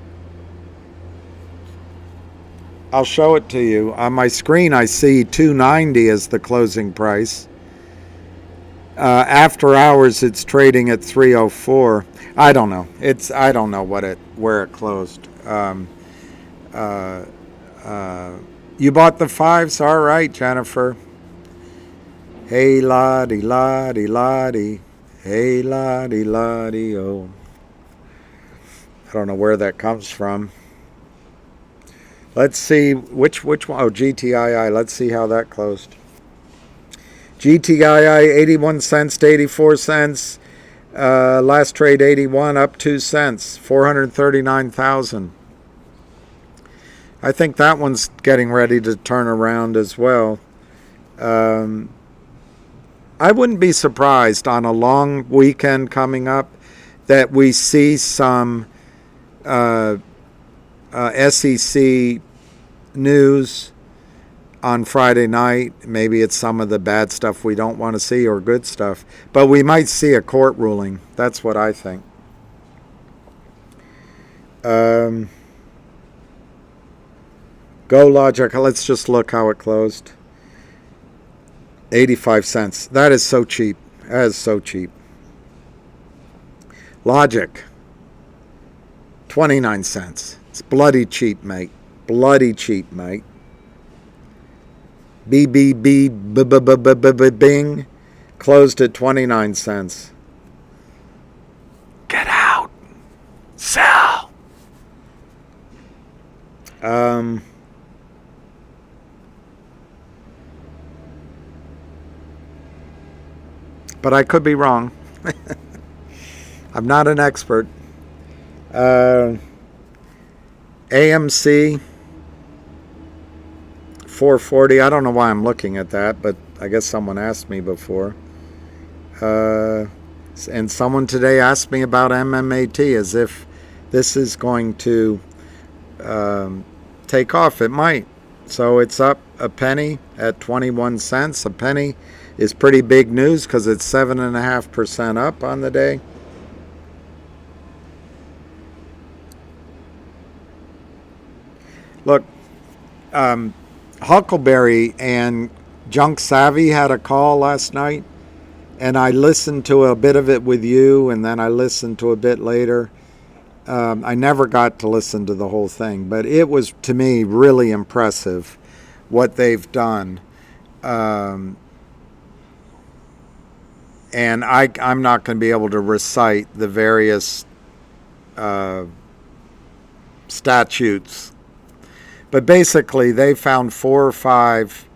I'll show it to you. On my screen, I see 290 as the closing price. After hours, it's trading at 304. I don't know. I don't know where it closed. You bought the 5s, all right, Jennifer. Hey lottie, lottie, lottie. Hey lottie, lottie, oh. I don't know where that comes from. Let's see which one. Oh, GTII. Let's see how that closed. GTII 81 cents to 84 cents. Last trade 81, up 2 cents. 439,000. I think that one's getting ready to turn around as well. I wouldn't be surprised on a long weekend coming up that we see some SEC news. on Friday night. Maybe it's some of the bad stuff we don't want to see or good stuff. But we might see a court ruling. That's what I think. Go Logic. Let's just look how it closed. 85 cents. That is so cheap. That is so cheap. Logic. 29 cents. It's bloody cheap, mate. Bloody cheap, mate. Bing. Closed at 29 cents. Get out. Sell. But I could be wrong. I'm not an expert. AMC 440. I don't know why I'm looking at that, but I guess someone asked me before. And someone today asked me about MMAT as if this is going to take off. It might. So it's up a penny at 21 cents. A penny is pretty big news because it's 7.5% up on the day. Look, Huckleberry and Junk Savvy had a call last night, and I listened to a bit of it with you, and then I listened to a bit later. I never got to listen to the whole thing, but it was, to me, really impressive what they've done. And I'm not going to be able to recite the various statutes. But basically, they found 4 or 5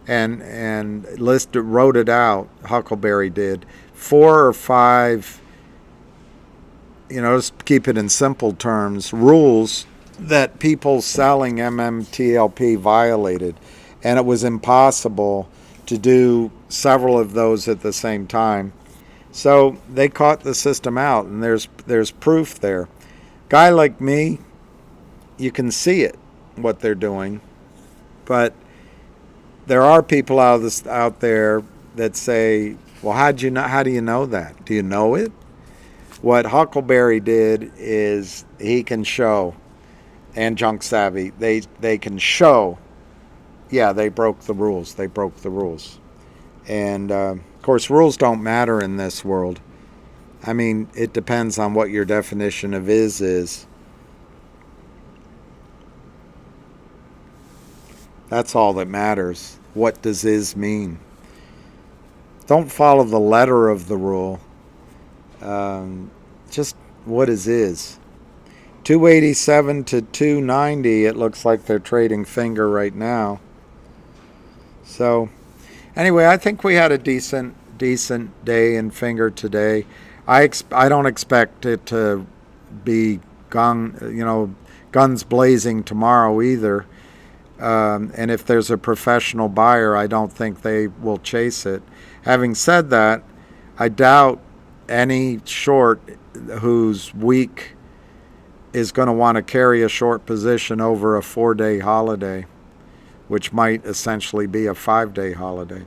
and wrote it out. Huckleberry did 4 or 5. Just keep it in simple terms. Rules that people selling MMTLP violated, and it was impossible to do several of those at the same time. So they caught the system out, and there's proof there. Guy like me, you can see it, what they're doing, but there are people out there that say, well, how do you know that? Do you know it? What Huckleberry did is he can show, and Junk Savvy, they can show, yeah, they broke the rules. They broke the rules. And, of course, rules don't matter in this world. I mean, it depends on what your definition of is. That's all that matters. What does is mean? Don't follow the letter of the rule. Just what is. 287 to 290, it looks like they're trading finger right now. So, anyway, I think we had a decent day in finger today. I don't expect it to be guns blazing tomorrow either. And if there's a professional buyer, I don't think they will chase it. Having said that, I doubt any short who's weak is going to want to carry a short position over a 4-day holiday, which might essentially be a 5-day holiday.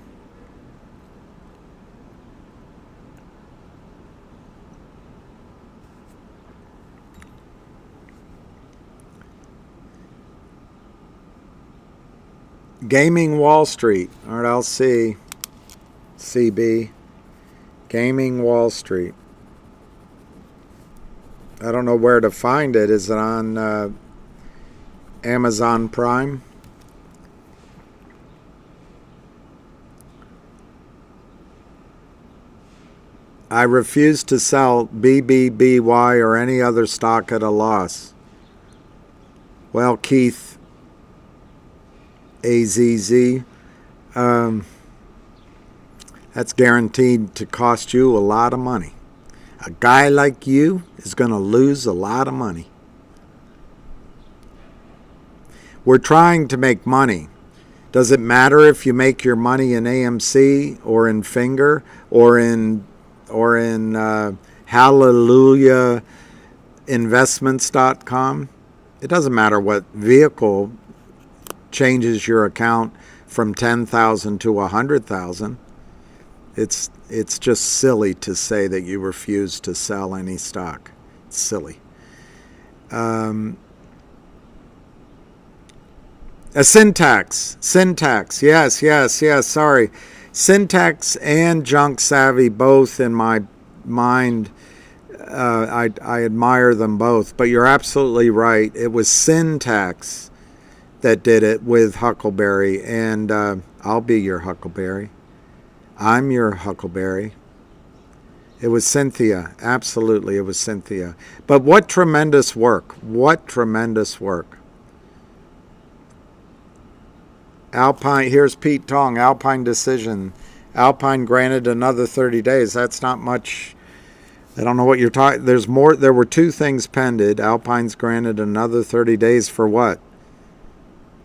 Gaming Wall Street, RLC, CB, Gaming Wall Street. I don't know where to find it. Is it on Amazon Prime? I refuse to sell BBBY or any other stock at a loss. Well, Keith AZZ, that's guaranteed to cost you a lot of money. A guy like you is going to lose a lot of money. We're trying to make money. Does it matter if you make your money in AMC or in Finger or in HallelujahInvestments.com? It doesn't matter what vehicle changes your account from 10,000 to 100,000. It's just silly to say that you refuse to sell any stock. It's silly. A syntax, yes, sorry. Syntax and Junk Savvy, both in my mind, I admire them both, but you're absolutely right. It was Syntax that did it with Huckleberry, and I'll be your Huckleberry. I'm your Huckleberry. It was Cynthia. Absolutely, it was Cynthia. But what tremendous work. What tremendous work. Alpine, here's Pete Tong, Alpine decision. Alpine granted another 30 days. That's not much. I don't know what you're talking. There's more. There were two things pended. Alpine's granted another 30 days for what?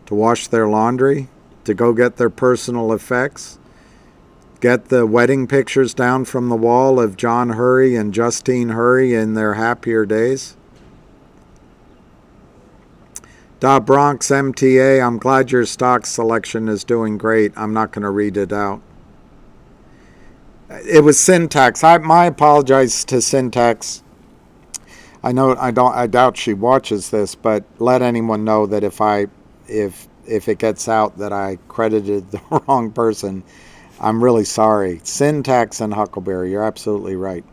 To wash their laundry? To go get their personal effects? Get the wedding pictures down from the wall of John Hurry and Justine Hurry in their happier days? Da Bronx MTA, I'm glad your stock selection is doing great. I'm not going to read it out. It was Syntax. My apologies to Syntax. I doubt she watches this, but let anyone know that if it gets out that I credited the wrong person, I'm really sorry. Syntax and Huckleberry, you're absolutely right.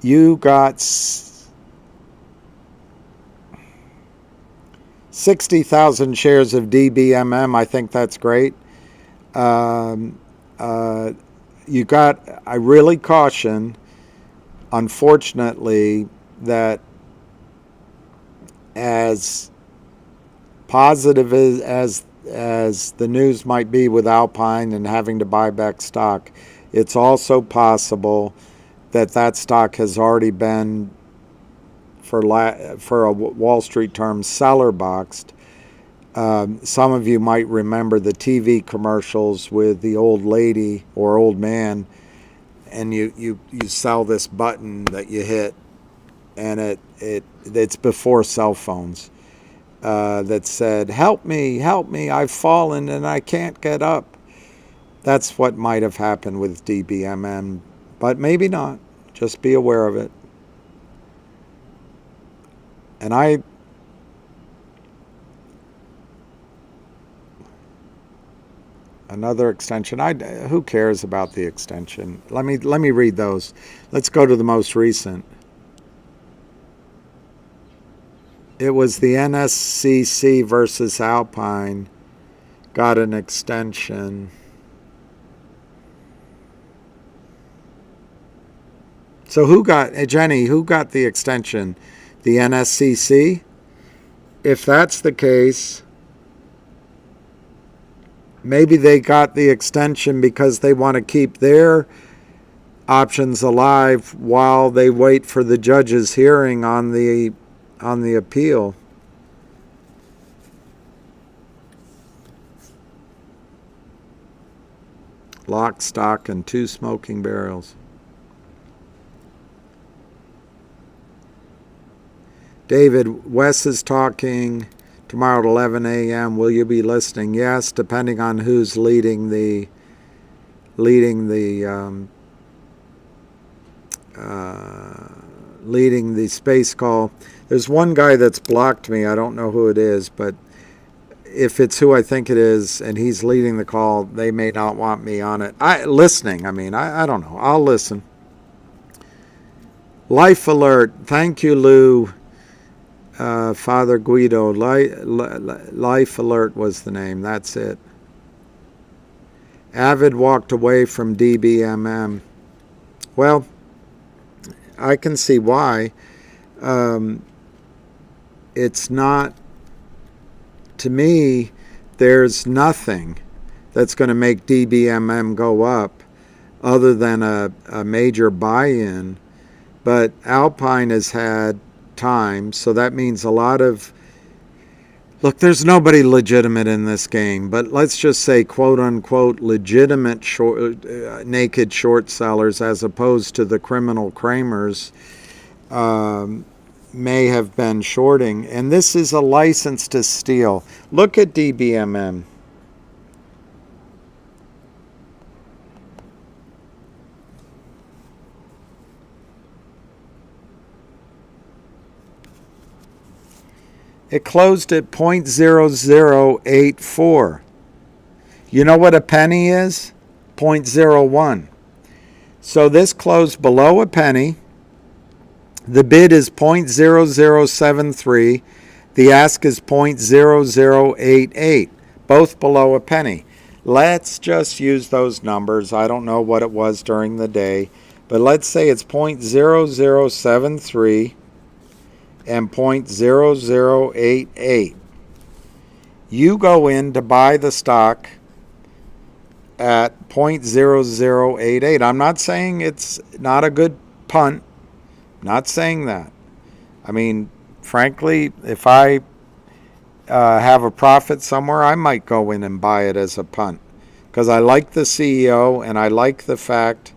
You got 60,000 shares of DBMM. I think that's great. I really caution, unfortunately, that as positive as the news might be with Alpine and having to buy back stock, it's also possible that stock has already been, for a Wall Street term, seller boxed. Some of you might remember the TV commercials with the old lady or old man, and you sell this button that you hit, and it's before cell phones, that said, help me, I've fallen and I can't get up. That's what might have happened with DBMM, but maybe not. Just be aware of it. And another extension. Who cares about the extension? Let me read those. Let's go to the most recent. It was the NSCC versus Alpine. Got an extension. So Jenny, who got the extension? The NSCC? If that's the case, maybe they got the extension because they want to keep their options alive while they wait for the judge's hearing on the appeal. Lock, stock, and 2 smoking barrels. David, Wes is talking tomorrow at 11 a.m. Will you be listening? Yes, depending on who's leading the space call. There's one guy that's blocked me. I don't know who it is, but if it's who I think it is and he's leading the call, they may not want me on it. I don't know. I'll listen. Life Alert. Thank you, Lou. Father Guido. Life Alert was the name. That's it. Avid walked away from DBMM. Well, I can see why. It's not, to me, there's nothing that's going to make DBMM go up other than a major buy-in. But Alpine has had time, so that means a lot of, look, there's nobody legitimate in this game, but let's just say quote-unquote legitimate naked short sellers as opposed to the criminal Kramers may have been shorting, and this is a license to steal. Look at DBMM. It closed at 0.0084. You know what a penny is? 0.01. So this closed below a penny. The bid is 0.0073. The ask is 0.0088. Both below a penny. Let's just use those numbers. I don't know what it was during the day, but let's say it's 0.0073 and 0.0088. You go in to buy the stock at 0.0088. I'm not saying it's not a good punt. Not saying that. I mean, frankly, if I have a profit somewhere, I might go in and buy it as a punt because I like the CEO and I like the fact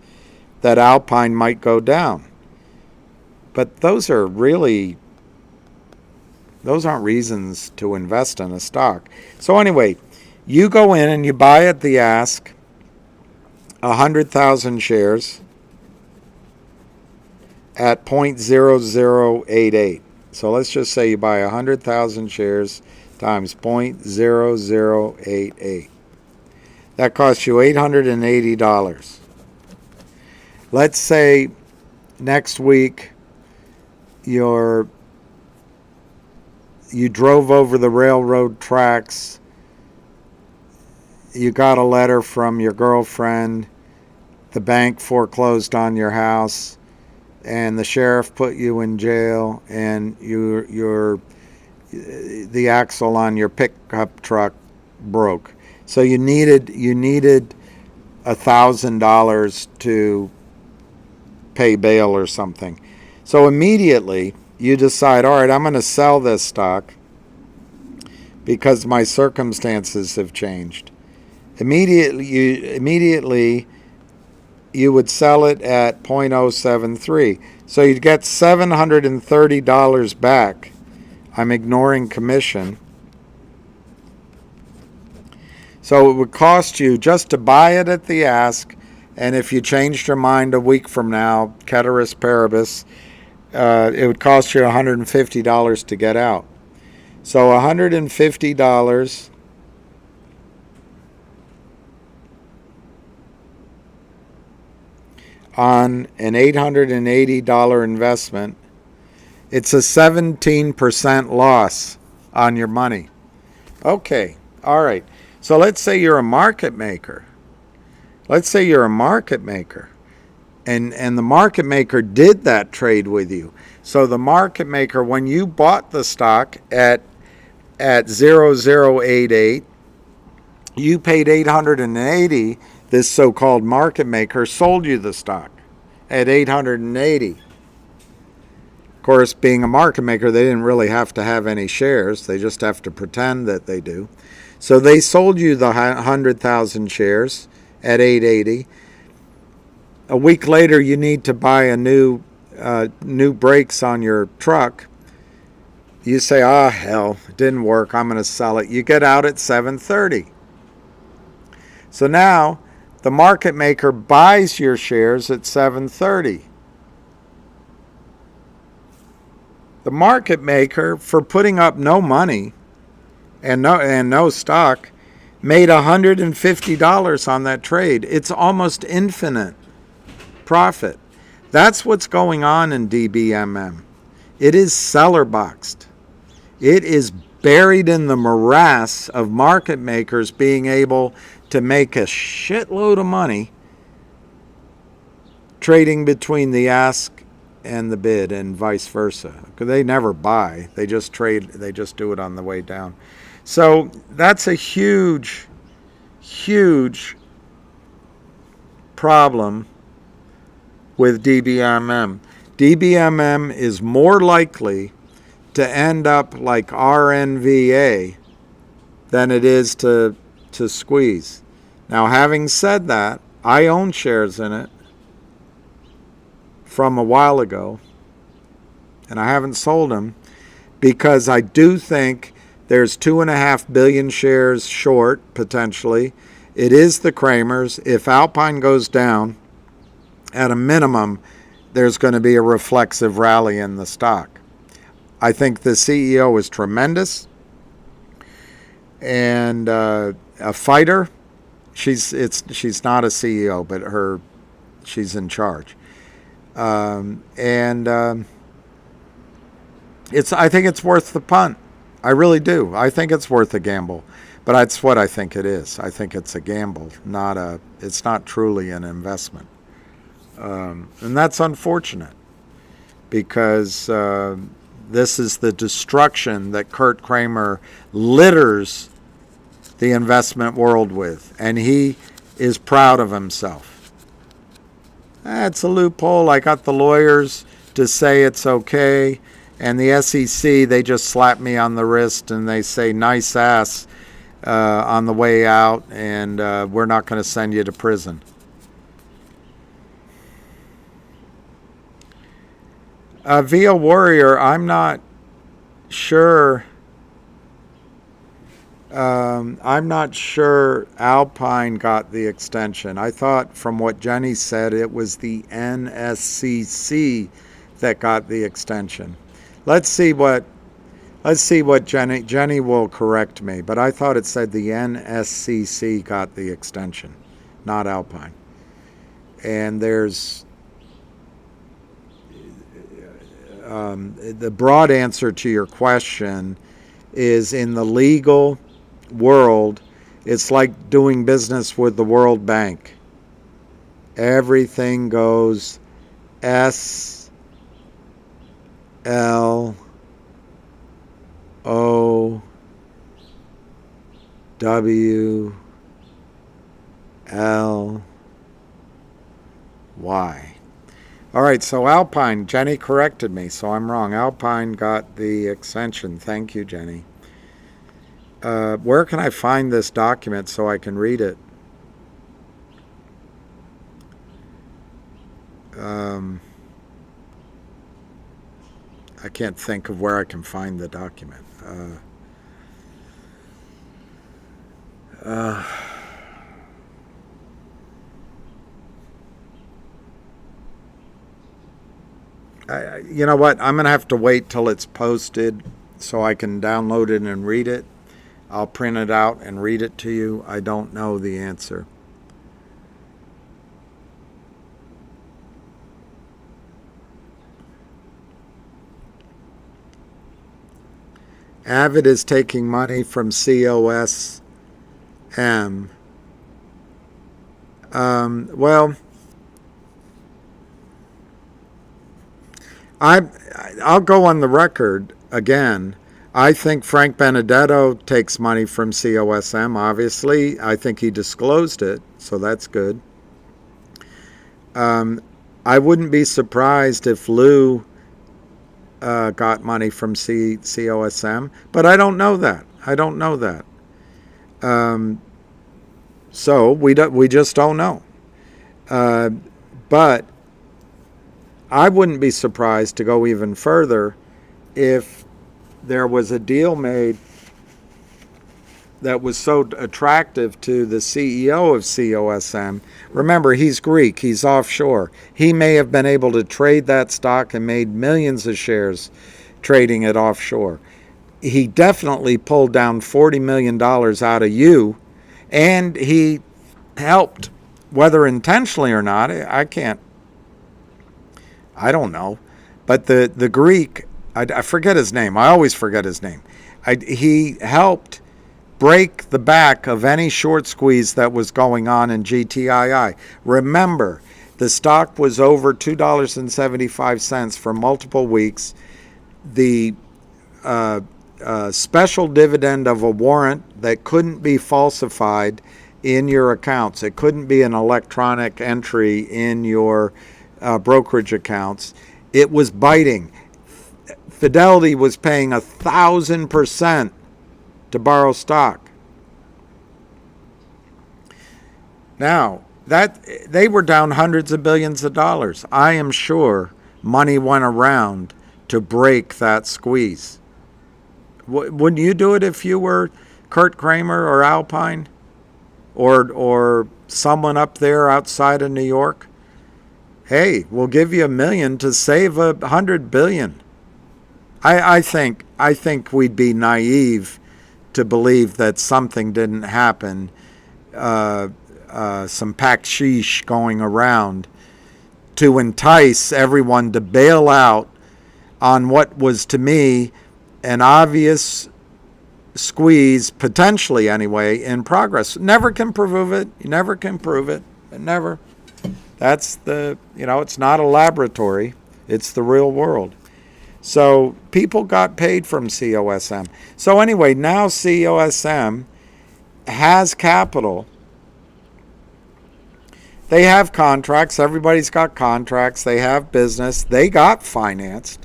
that Alpine might go down. But those aren't reasons to invest in a stock. So anyway, you go in and you buy at the ask 100,000 shares at 0.0088. So let's just say you buy 100,000 shares times 0.0088. That costs you $880. Let's say next week you drove over the railroad tracks, you got a letter from your girlfriend, the bank foreclosed on your house, and the sheriff put you in jail, and the axle on your pickup truck broke. So you needed $1,000 to pay bail or something. So immediately you decide, all right, I'm going to sell this stock because my circumstances have changed. Immediately you would sell it at 0.073. So you'd get $730 back. I'm ignoring commission. So it would cost you just to buy it at the ask, and if you changed your mind a week from now, ceteris paribus, it would cost you $150 to get out. So $150 on an $880 investment, it's a 17% loss on your money. Okay, all right. So let's say you're a market maker. And the market maker did that trade with you. So the market maker, when you bought the stock at 0088, you paid $880. This so-called market maker sold you the stock at $880. Of course, being a market maker, they didn't really have to have any shares. They just have to pretend that they do. So they sold you the 100,000 shares at $880. A week later, you need to buy a new brakes on your truck. You say, hell, it didn't work. I'm going to sell it. You get out at $730. So now the market maker buys your shares at $730. The market maker, for putting up no money and no stock, made $150 on that trade. It's almost infinite profit. That's what's going on in DBMM. It is seller boxed. It is buried in the morass of market makers being able to make a shitload of money trading between the ask and the bid and vice versa. Because they never buy. They just trade. They just do it on the way down. So that's a huge, huge problem with DBMM. DBMM is more likely to end up like RNVA than it is to squeeze. Now, having said that, I own shares in it from a while ago, and I haven't sold them because I do think there's 2.5 billion shares short, potentially. It is the Kramers. If Alpine goes down, at a minimum, there's going to be a reflexive rally in the stock. I think the CEO is tremendous and a fighter. She's not a CEO, but she's in charge. I think it's worth the punt. I really do. I think it's worth a gamble. But that's what I think it is. I think it's a gamble, it's not truly an investment. And that's unfortunate because this is the destruction that Kurt Kramer litters the investment world with. And he is proud of himself. It's a loophole. I got the lawyers to say it's okay. And the SEC, they just slap me on the wrist and they say, nice ass on the way out, and we're not going to send you to prison. Via Warrior, I'm not sure. I'm not sure Alpine got the extension. I thought from what Jenny said, it was the NSCC that got the extension. Let's see what Jenny will correct me, but I thought it said the NSCC got the extension, not Alpine. And there's the broad answer to your question is in the legal world, it's like doing business with the World Bank. Everything goes SLOWLY. All right, so Alpine, Jenny corrected me, so I'm wrong. Alpine got the extension. Thank you, Jenny. Where can I find this document so I can read it? I can't think of where I can find the document. You know what? I'm going to have to wait till it's posted so I can download it and read it. I'll print it out and read it to you. I don't know the answer. Avid is taking money from COSM. Well, I'll go on the record again. I think Frank Benedetto takes money from COSM, obviously. I think he disclosed it, so that's good. I wouldn't be surprised if Lou got money from COSM, but I don't know that. So we just don't know. But I wouldn't be surprised to go even further if there was a deal made that was so attractive to the CEO of COSM. Remember, he's Greek, he's offshore. He may have been able to trade that stock and made millions of shares trading it offshore. He definitely pulled down $40 million out of you, and he helped, whether intentionally or not, I don't know. But the Greek, I forget his name. I always forget his name. He helped break the back of any short squeeze that was going on in GTII. Remember, the stock was over $2.75 for multiple weeks. The special dividend of a warrant that couldn't be falsified in your accounts. It couldn't be an electronic entry in your brokerage accounts. It was biting. Fidelity was paying 1,000% to borrow stock. Now, that they were down hundreds of billions of dollars. I am sure money went around to break that squeeze. Wouldn't you do it if you were Kurt Kramer or Alpine or someone up there outside of New York? Hey, we'll give you $1 million to save $100 billion. I think we'd be naive to believe that something didn't happen, some backsheesh going around to entice everyone to bail out on what was to me an obvious squeeze, potentially anyway, in progress. Never can prove it. You never can prove it. Never. That's it's not a laboratory. It's the real world. So people got paid from COSM. So anyway, now COSM has capital. They have contracts. Everybody's got contracts. They have business. They got financed.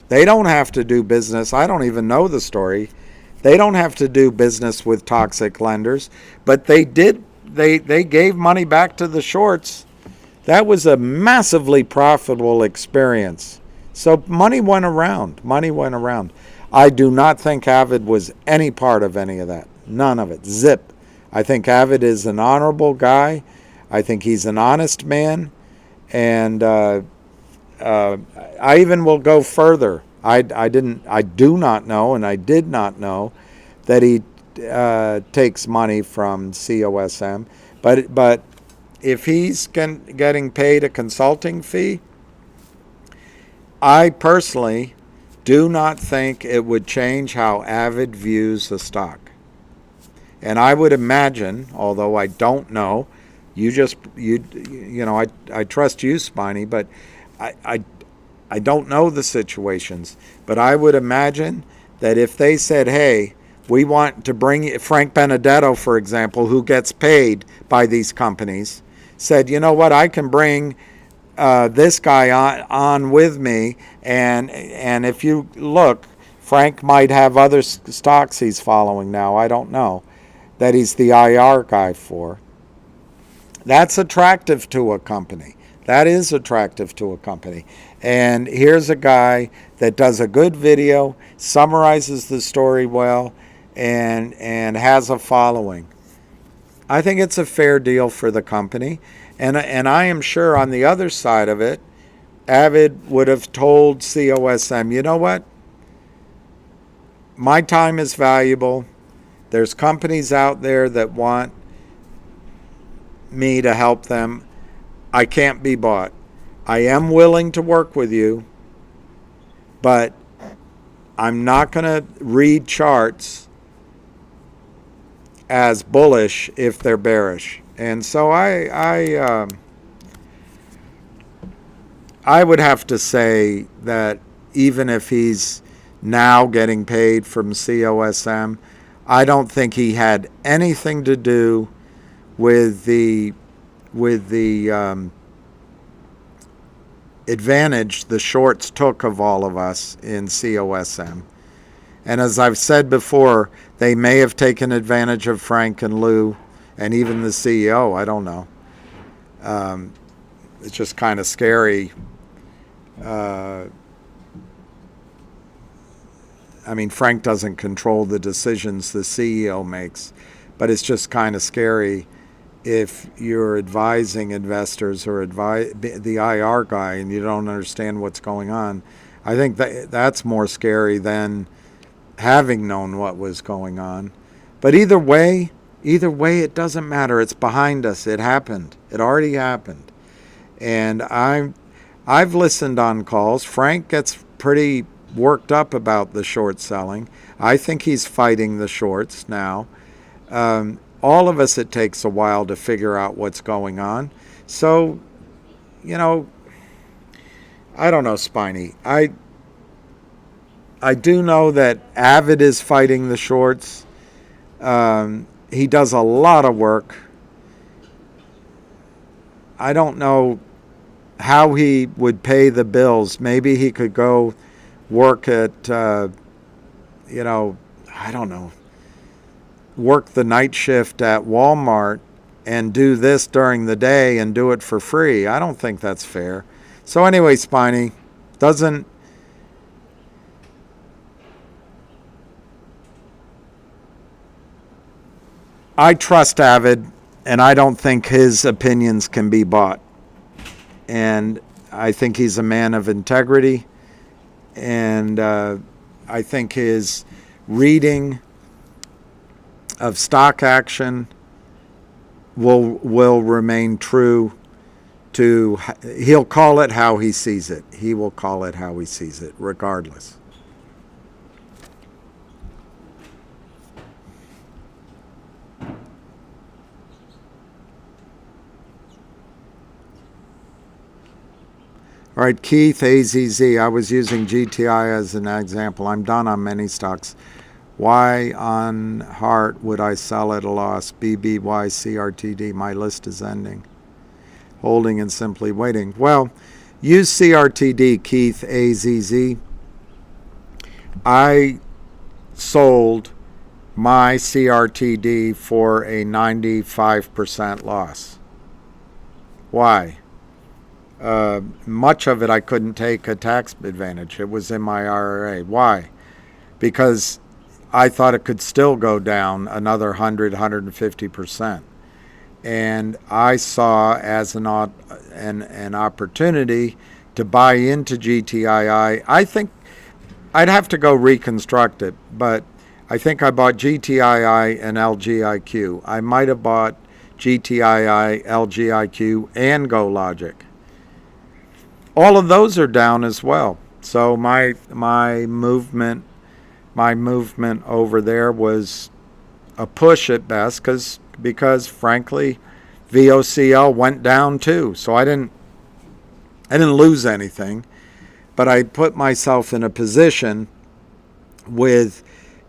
They don't have to do business. I don't even know the story. They don't have to do business with toxic lenders, but they did. They gave money back to the shorts. That was a massively profitable experience. So money went around. Money went around. I do not think Avid was any part of any of that. None of it. Zip. I think Avid is an honorable guy. I think he's an honest man. And I even will go further. I do not know, and I did not know that he takes money from COSM. But if he's getting paid a consulting fee, I personally do not think it would change how Avid views the stock. And I would imagine, although I don't know, I trust you, Spiny, but I don't know the situations. But I would imagine that if they said, hey, we want to bring Frank Benedetto, for example, who gets paid by these companies, said, you know what, I can bring this guy on with me, and if you look, Frank might have other stocks he's following now, I don't know, that he's the IR guy for. That's attractive to a company. That is attractive to a company. And here's a guy that does a good video, summarizes the story well, and has a following. I think it's a fair deal for the company. And I am sure on the other side of it, Avid would have told COSM, you know what? My time is valuable. There's companies out there that want me to help them. I can't be bought. I am willing to work with you, but I'm not going to read charts as bullish if they're bearish. And so I would have to say that even if he's now getting paid from COSM, I don't think he had anything to do with the advantage the shorts took of all of us in COSM. And as I've said before, they may have taken advantage of Frank and Lou and even the CEO. I don't know. It's just kind of scary. Frank doesn't control the decisions the CEO makes, but it's just kind of scary if you're advising investors or the IR guy and you don't understand what's going on. I think that's more scary than having known what was going on. But either way, it doesn't matter. It's behind us. It happened. It already happened. And I've listened on calls. Frank gets pretty worked up about the short selling. I think he's fighting the shorts now. All of us, it takes a while to figure out what's going on. So, I don't know, Spiny. I do know that Avid is fighting the shorts. He does a lot of work. I don't know how he would pay the bills. Maybe he could go work at, I don't know, work the night shift at Walmart and do this during the day and do it for free. I don't think that's fair. So anyway, Spiny, I trust Avid, and I don't think his opinions can be bought. And I think he's a man of integrity, and I think his reading of stock action will remain true to, he'll call it how he sees it. He will call it how he sees it, regardless. All right, Keith, AZZ. I was using GTI as an example. I'm done on many stocks. Why on heart would I sell at a loss? BBY, CRTD. My list is ending. Holding and simply waiting. Well, use CRTD, Keith, AZZ. I sold my CRTD for a 95% loss. Why? Much of it I couldn't take a tax advantage. It was in my IRA. Why? Because I thought it could still go down another 100, 150%. And I saw as an opportunity to buy into GTII. I think I'd have to go reconstruct it, but I think I bought GTII and LGIQ. I might have bought GTII, LGIQ, and GoLogic. All of those are down as well. So my movement over there was a push at best because frankly VOCL went down too. So I didn't lose anything, but I put myself in a position with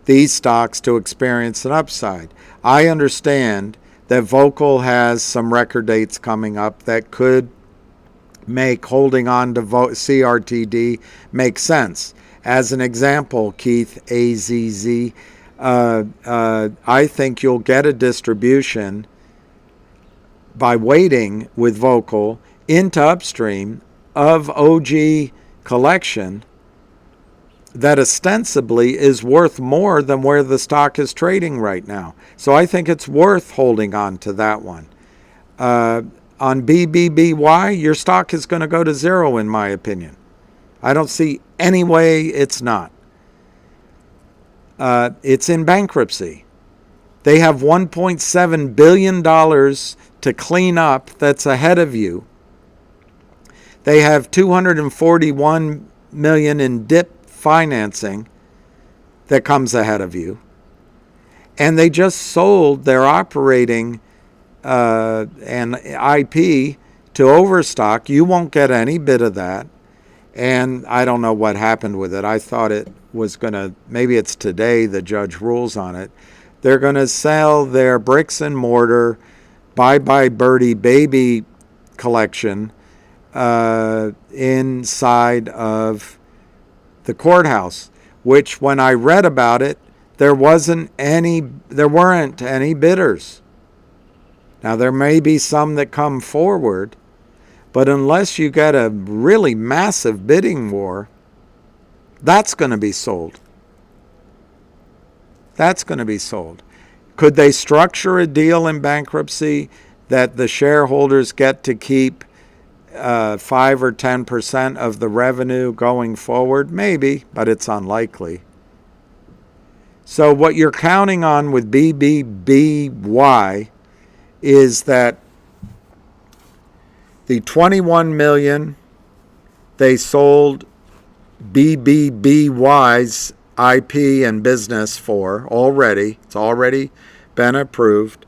these stocks to experience an upside. I understand that Vocal has some record dates coming up that could make holding on to CRTD make sense. As an example, Keith, AZZ, I think you'll get a distribution by waiting with Vocal into upstream of OG collection that ostensibly is worth more than where the stock is trading right now. So I think it's worth holding on to that one. On BBBY, your stock is going to go to zero, in my opinion. I don't see any way it's not. It's in bankruptcy. They have $1.7 billion to clean up that's ahead of you. They have $241 million in DIP financing that comes ahead of you. And they just sold their operating and IP to Overstock. You won't get any bit of that. And I don't know what happened with it. I thought it was going to, maybe it's today the judge rules on it. They're going to sell their bricks and mortar Bye Bye Birdie baby collection inside of the courthouse, which when I read about it, there weren't any bidders. Now, there may be some that come forward, but unless you get a really massive bidding war, that's going to be sold. That's going to be sold. Could they structure a deal in bankruptcy that the shareholders get to keep 5 or 10% of the revenue going forward? Maybe, but it's unlikely. So what you're counting on with BBBY is that the $21 million they sold BBBY's IP and business for already, it's already been approved,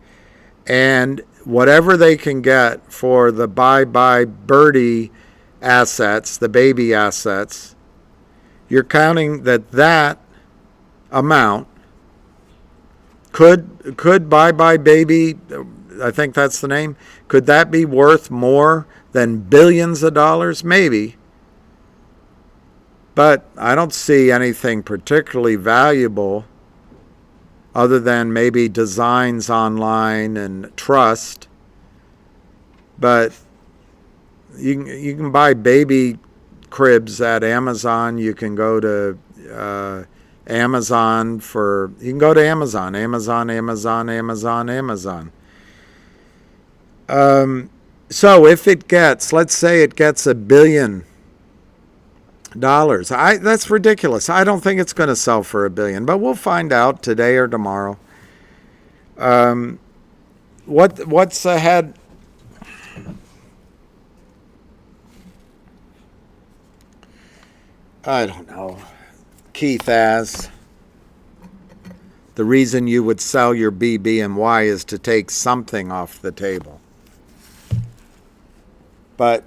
and whatever they can get for the Bye Bye Birdie assets, the baby assets, you're counting that amount could Bye Bye Baby, I think that's the name, could that be worth more than billions of dollars? Maybe. But I don't see anything particularly valuable other than maybe designs online and trust. But you can buy baby cribs at Amazon. You can go to Amazon you can go to Amazon. So if it gets, let's say it gets $1 billion That's ridiculous. I don't think it's going to sell for $1 billion, but we'll find out today or tomorrow. What's ahead? I don't know. Keith asks, the reason you would sell your BB&Y is to take something off the table. But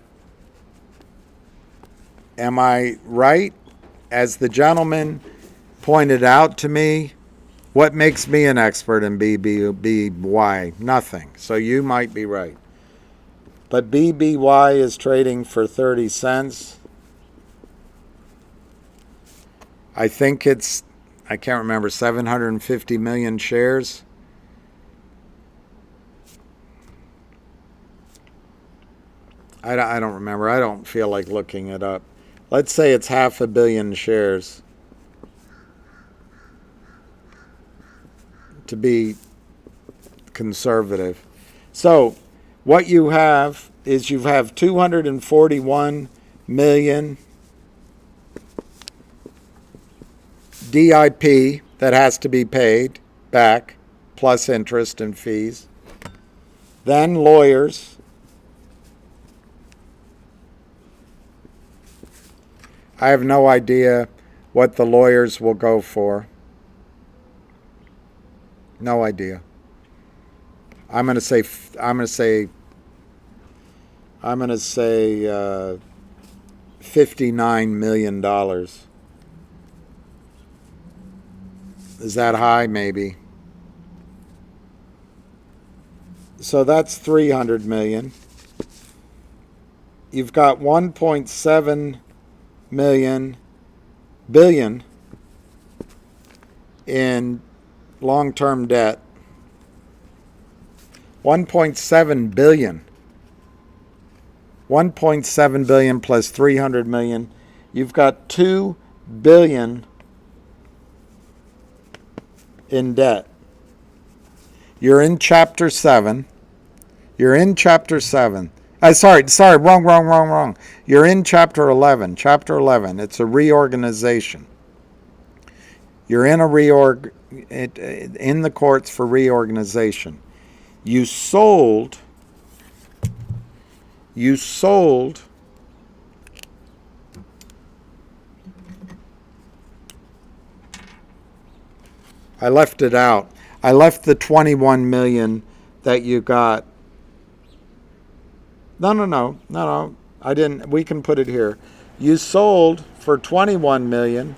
am I right? As the gentleman pointed out to me, what makes me an expert in BBY? Nothing. So you might be right. But BBY is trading for 30 cents. I think it's, I can't remember, 750 million shares. I don't remember. I don't feel like looking it up. Let's say it's 500 million shares. To be conservative. So what you have is you have 241 million DIP that has to be paid back, plus interest and fees. Then lawyers. I have no idea what the lawyers will go for. No idea. I'm going to say $59 million. Is that high? Maybe. So that's 300 million. You've got 1.7 billion in long-term debt. 1.7 billion. 1.7 billion plus 300 million. You've got 2 billion in debt. You're in chapter 7. You're in chapter 7. Sorry, wrong. You're in chapter 11. Chapter 11, it's a reorganization. You're in a in the courts for reorganization. You sold I left it out. I left the 21 million that you got. No. I didn't. We can put it here. You sold for 21 million.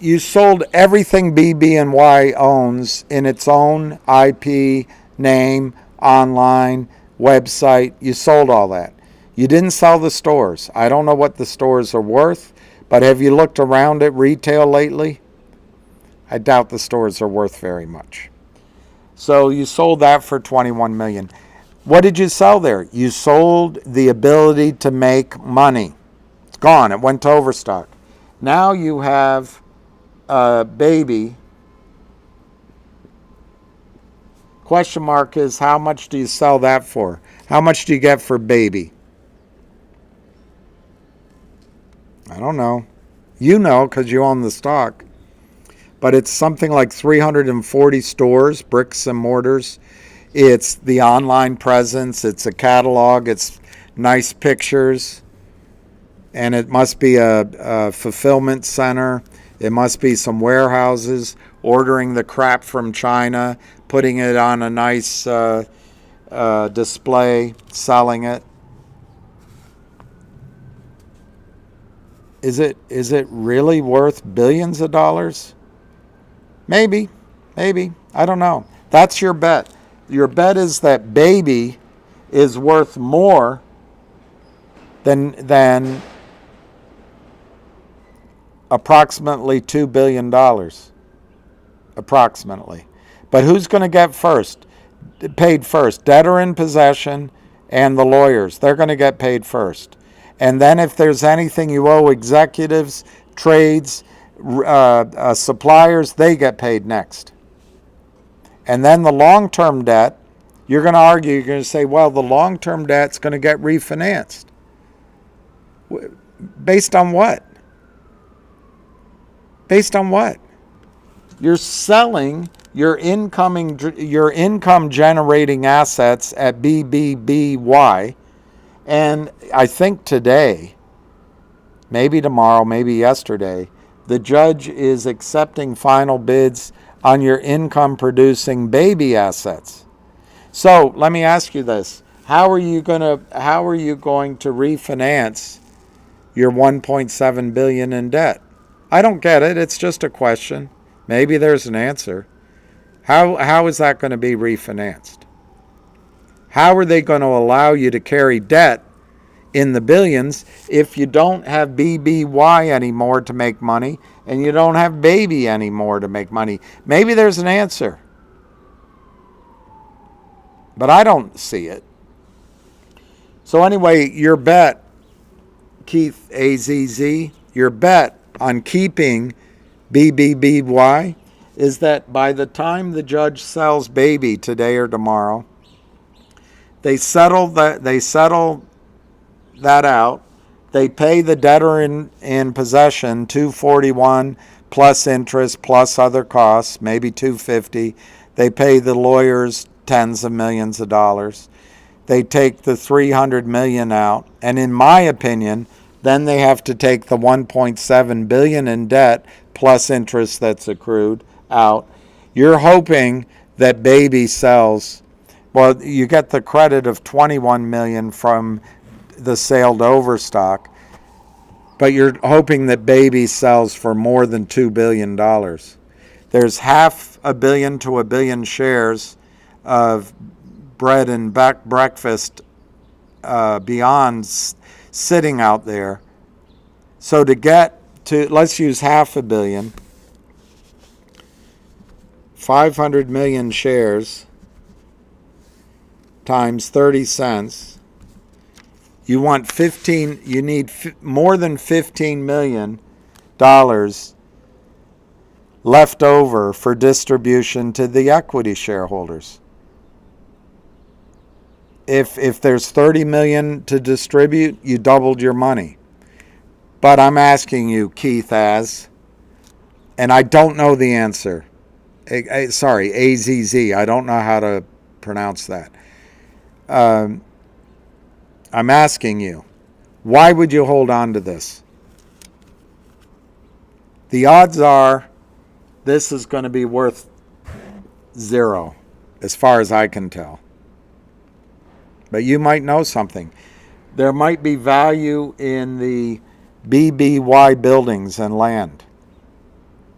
You sold everything BB&Y owns in its own IP, name, online, website. You sold all that. You didn't sell the stores. I don't know what the stores are worth, but have you looked around at retail lately? I doubt the stores are worth very much. So you sold that for 21 million. What did you sell there? You sold the ability to make money. It's gone. It went to Overstock. Now you have baby. Question mark is, how much do you sell that for? How much do you get for baby? I don't know. You know, because you own the stock. But it's something like 340 stores, bricks and mortars. It's the online presence. It's a catalog. It's nice pictures. And it must be a fulfillment center. It must be some warehouses ordering the crap from China, putting it on a nice display, selling it. Is it really worth billions of dollars? Maybe. I don't know. That's your bet. Your bet is that baby is worth more than approximately $2 billion. Approximately. But who's going to get paid first? Debtor in possession and the lawyers. They're going to get paid first. And then if there's anything you owe executives, trades, suppliers, they get paid next. And then the long-term debt, You're going to argue, you're going to say, well, the long-term debt's going to get refinanced. Based on what? Based on what? You're selling your income generating assets at BBBY, and I think today, maybe tomorrow, maybe yesterday, the judge is accepting final bids on your income producing baby assets. So let me ask you this: how are you going to refinance your 1.7 billion in debt? I don't get it. It's just a question. Maybe there's an answer. How is that going to be refinanced? How are they going to allow you to carry debt in the billions if you don't have BBY anymore to make money and you don't have baby anymore to make money? Maybe there's an answer, but I don't see it. So anyway, your bet, Keith AZZ, your bet on keeping BBBY is that by the time the judge sells baby today or tomorrow, they settle that out. They pay the debtor in possession $241 plus interest plus other costs, maybe $250. They pay the lawyers tens of millions of dollars. They take the $300 million out, and in my opinion, then they have to take the $1.7 billion in debt plus interest that's accrued out. You're hoping that baby sells. Well, you get the credit of $21 million from the sale to Overstock, but you're hoping that baby sells for more than $2 billion. There's $500 million to $1 billion shares of bread and breakfast beyond sitting out there. So to get to, let's use $500 million, 500 million shares times 30 cents. You need more than $15 million left over for distribution to the equity shareholders. If there's 30 million to distribute, you doubled your money. But I'm asking you, Keith, and I don't know the answer. Sorry, AZZ. I don't know how to pronounce that. I'm asking you, why would you hold on to this? The odds are this is going to be worth zero, as far as I can tell. But you might know something. There might be value in the BBY buildings and land.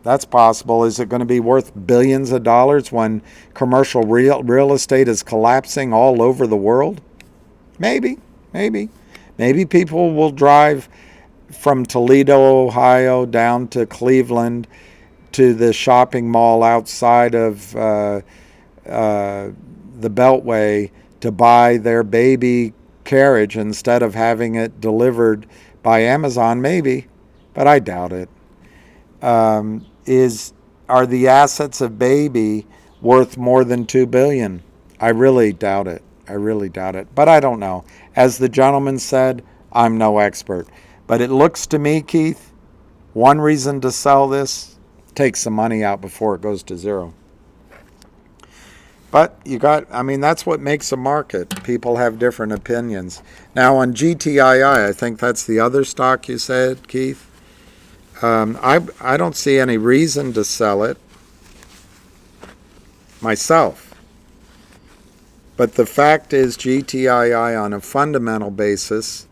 That's possible. Is it going to be worth billions of dollars when commercial real estate is collapsing all over the world? Maybe. Maybe people will drive from Toledo, Ohio, down to Cleveland to the shopping mall outside of the Beltway to buy their baby carriage instead of having it delivered by Amazon. Maybe, but I doubt it. Are the assets of baby worth more than $2 billion? I really doubt it. But I don't know. As the gentleman said, I'm no expert. But it looks to me, Keith, one reason to sell this, take some money out before it goes to zero. But that's what makes a market. People have different opinions. Now on GTII, I think that's the other stock you said, Keith. I don't see any reason to sell it myself. But the fact is GTII on a fundamental basis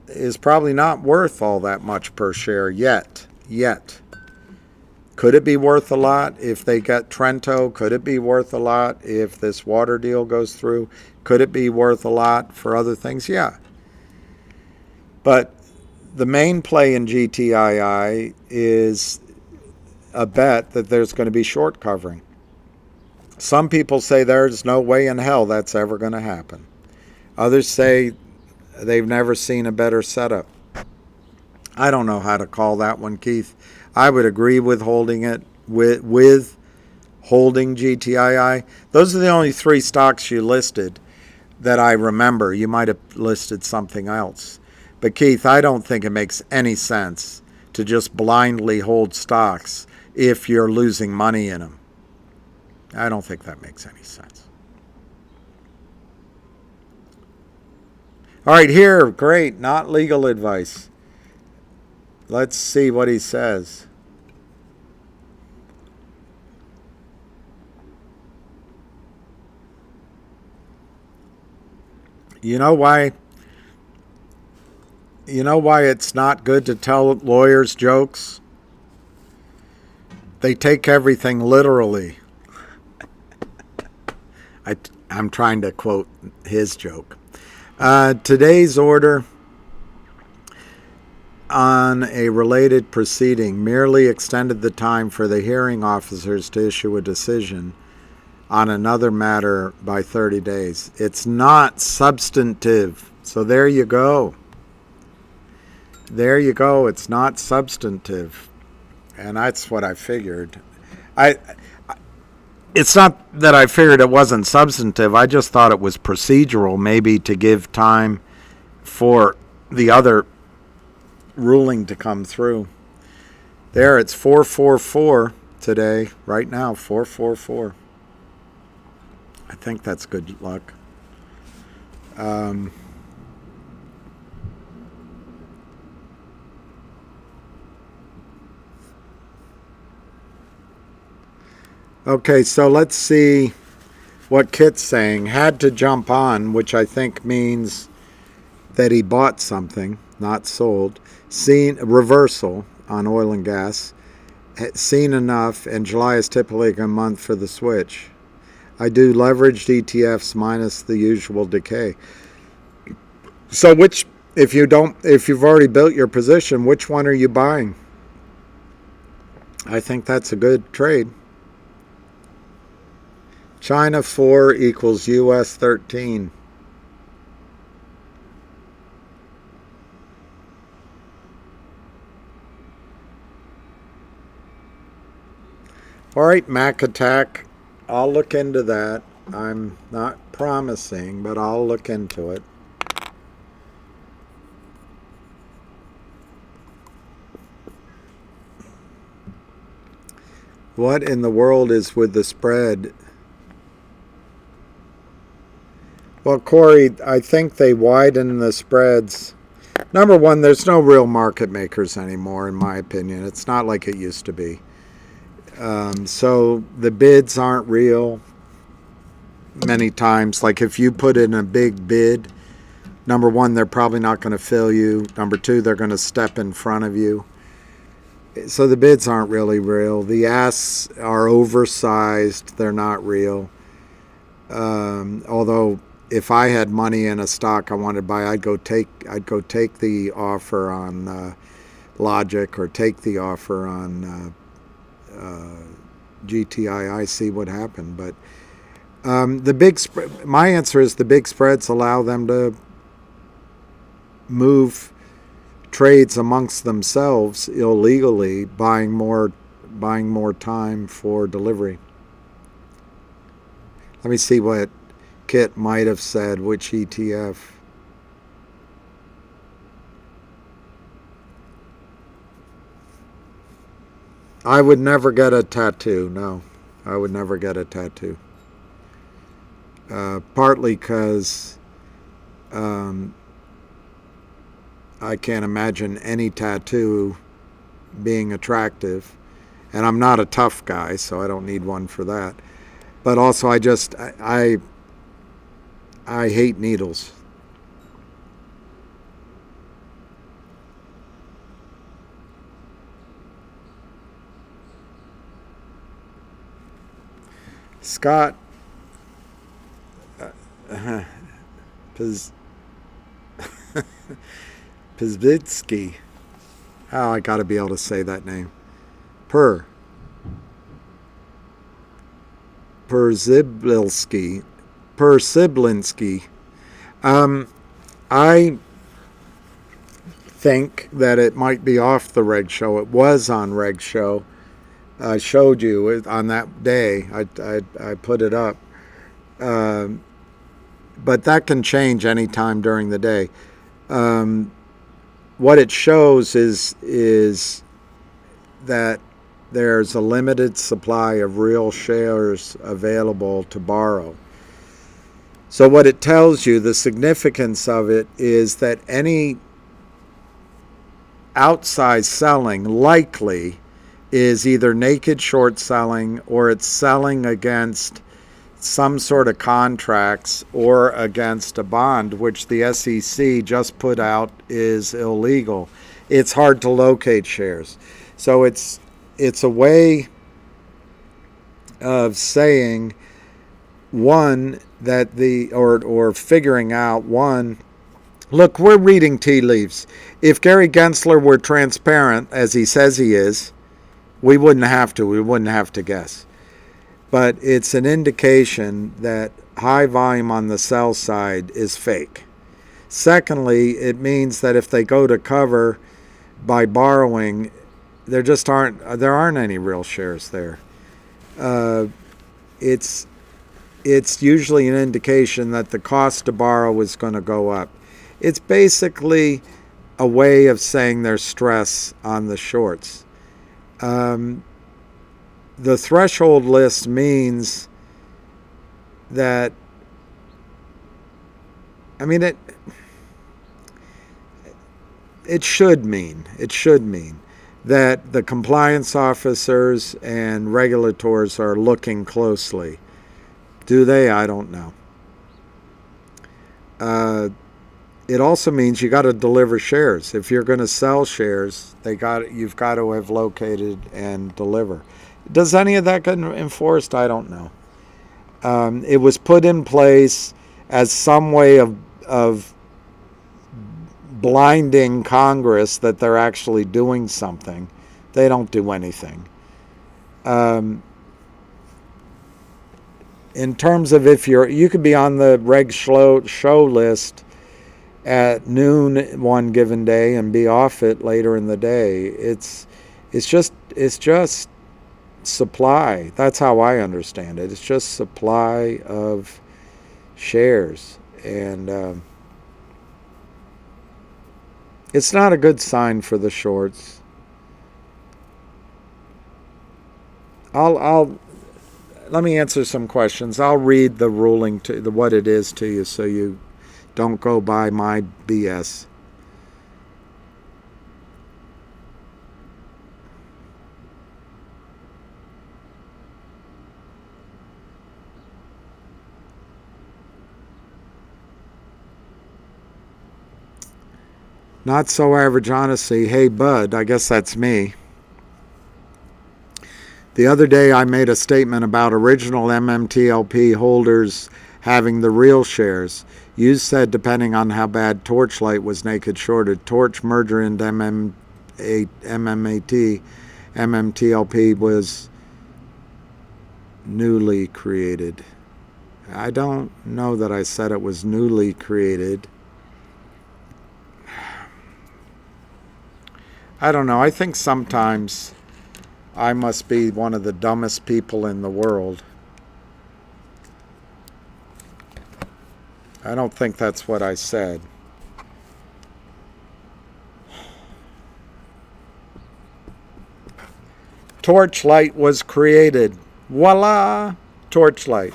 is probably not worth all that much per share yet. Could it be worth a lot if they get Trento? Could it be worth a lot if this water deal goes through? Could it be worth a lot for other things? Yeah. But the main play in GTII is a bet that there's going to be short covering. Some people say there's no way in hell that's ever going to happen. Others say they've never seen a better setup. I don't know how to call that one, Keith. I would agree with holding it, with holding GTII. Those are the only 3 stocks you listed that I remember. You might have listed something else. But Keith, I don't think it makes any sense to just blindly hold stocks if you're losing money in them. I don't think that makes any sense. All right, here, great, not legal advice. Let's see what he says. You know why it's not good to tell lawyers jokes? They take everything literally. I'm trying to quote his joke. Today's order on a related proceeding merely extended the time for the hearing officers to issue a decision on another matter by 30 days. It's not substantive. So there you go. There you go. It's not substantive. And that's what I figured. It's not that I figured it wasn't substantive. I just thought it was procedural, maybe to give time for the other ruling to come through. There, it's 444 today, right now, 444. I think that's good luck. Okay, so let's see what Kit's saying. Had to jump on, which I think means that he bought something, not sold. Seen reversal on oil and gas. Seen enough, and July is typically a month for the switch. I do leveraged ETFs minus the usual decay. So if you've already built your position, which one are you buying? I think that's a good trade. China 4 equals US 13. All right, Mac Attack. I'll look into that. I'm not promising, but I'll look into it. What in the world is with the spread? Well, Corey, I think they widen the spreads. Number one, there's no real market makers anymore, in my opinion. It's not like it used to be. So the bids aren't real many times. Like if you put in a big bid, number one, they're probably not going to fill you. Number two, they're going to step in front of you. So the bids aren't really real. The asks are oversized. They're not real. Although if I had money in a stock I wanted to buy, I'd go take the offer on Logic or take the offer on GTII, see what happened. But my answer is the big spreads allow them to move trades amongst themselves illegally, buying more time for delivery. Let me see what Kit might have said, which ETF. I would never get a tattoo. No, I would never get a tattoo. Partly because I can't imagine any tattoo being attractive. And I'm not a tough guy, so I don't need one for that. But also I hate needles. Scott Pizbitsky. Oh, I got to be able to say that name. Persiblinski. I think that it might be off the reg show. It was on reg show. I showed you on that day. I put it up. But that can change anytime during the day. What it shows is that there's a limited supply of real shares available to borrow. So what it tells you, the significance of it, is that any outsized selling likely is either naked short selling or it's selling against some sort of contracts or against a bond, which the SEC just put out is illegal. It's hard to locate shares. So it's a way of saying, one, that or figuring out, one, look, we're reading tea leaves. If Gary Gensler were transparent, as he says he is, we wouldn't have to guess. But it's an indication that high volume on the sell side is fake. Secondly, it means that if they go to cover by borrowing, there aren't any real shares there. It's usually an indication that the cost to borrow is going to go up. It's basically a way of saying there's stress on the shorts. The threshold list means that, it should mean that the compliance officers and regulators are looking closely. Do they? I don't know. It also means you got to deliver shares. If you're going to sell shares, you've got to have located and deliver. Does any of that get enforced? I don't know. It was put in place as some way of blinding Congress that they're actually doing something. They don't do anything. In terms of you could be on the reg show list at noon one given day and be off it later in the day. It's just supply. That's how I understand it. It's just supply of shares, and it's not a good sign for the shorts. Let me answer some questions. I'll read the ruling what it is to you, so you don't go by my BS. Not so average honesty. Hey, bud, I guess that's me. The other day I made a statement about original MMTLP holders having the real shares. You said depending on how bad Torchlight was naked shorted. Torch merger into MMTLP was newly created. I don't know that I said it was newly created. I don't know. I think sometimes I must be one of the dumbest people in the world. I don't think that's what I said. Torchlight was created. Voila! Torchlight.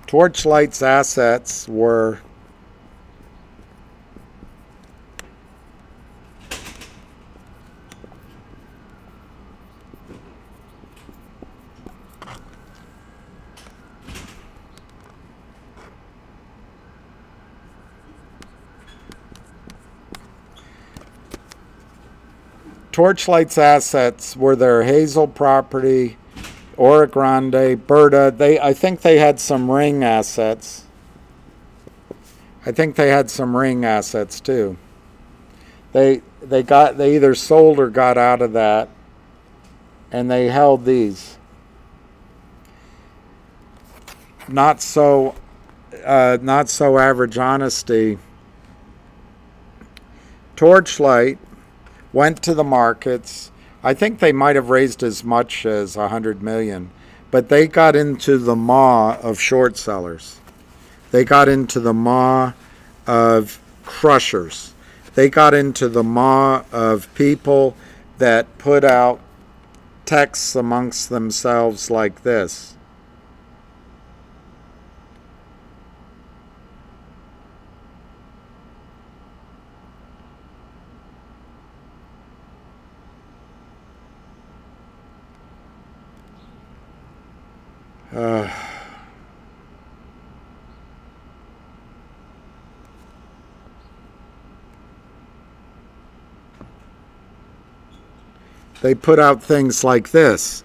Torchlight's assets were Torchlight's assets were their Hazel property, Ora Grande, Berta. I think they had some ring assets. I think they had some ring assets too. They either sold or got out of that, and they held these. Not so average honesty. Torchlight went to the markets, I think they might have raised as much as 100 million, but they got into the maw of short sellers. They got into the maw of crushers. They got into the maw of people that put out texts amongst themselves like this. They put out things like this.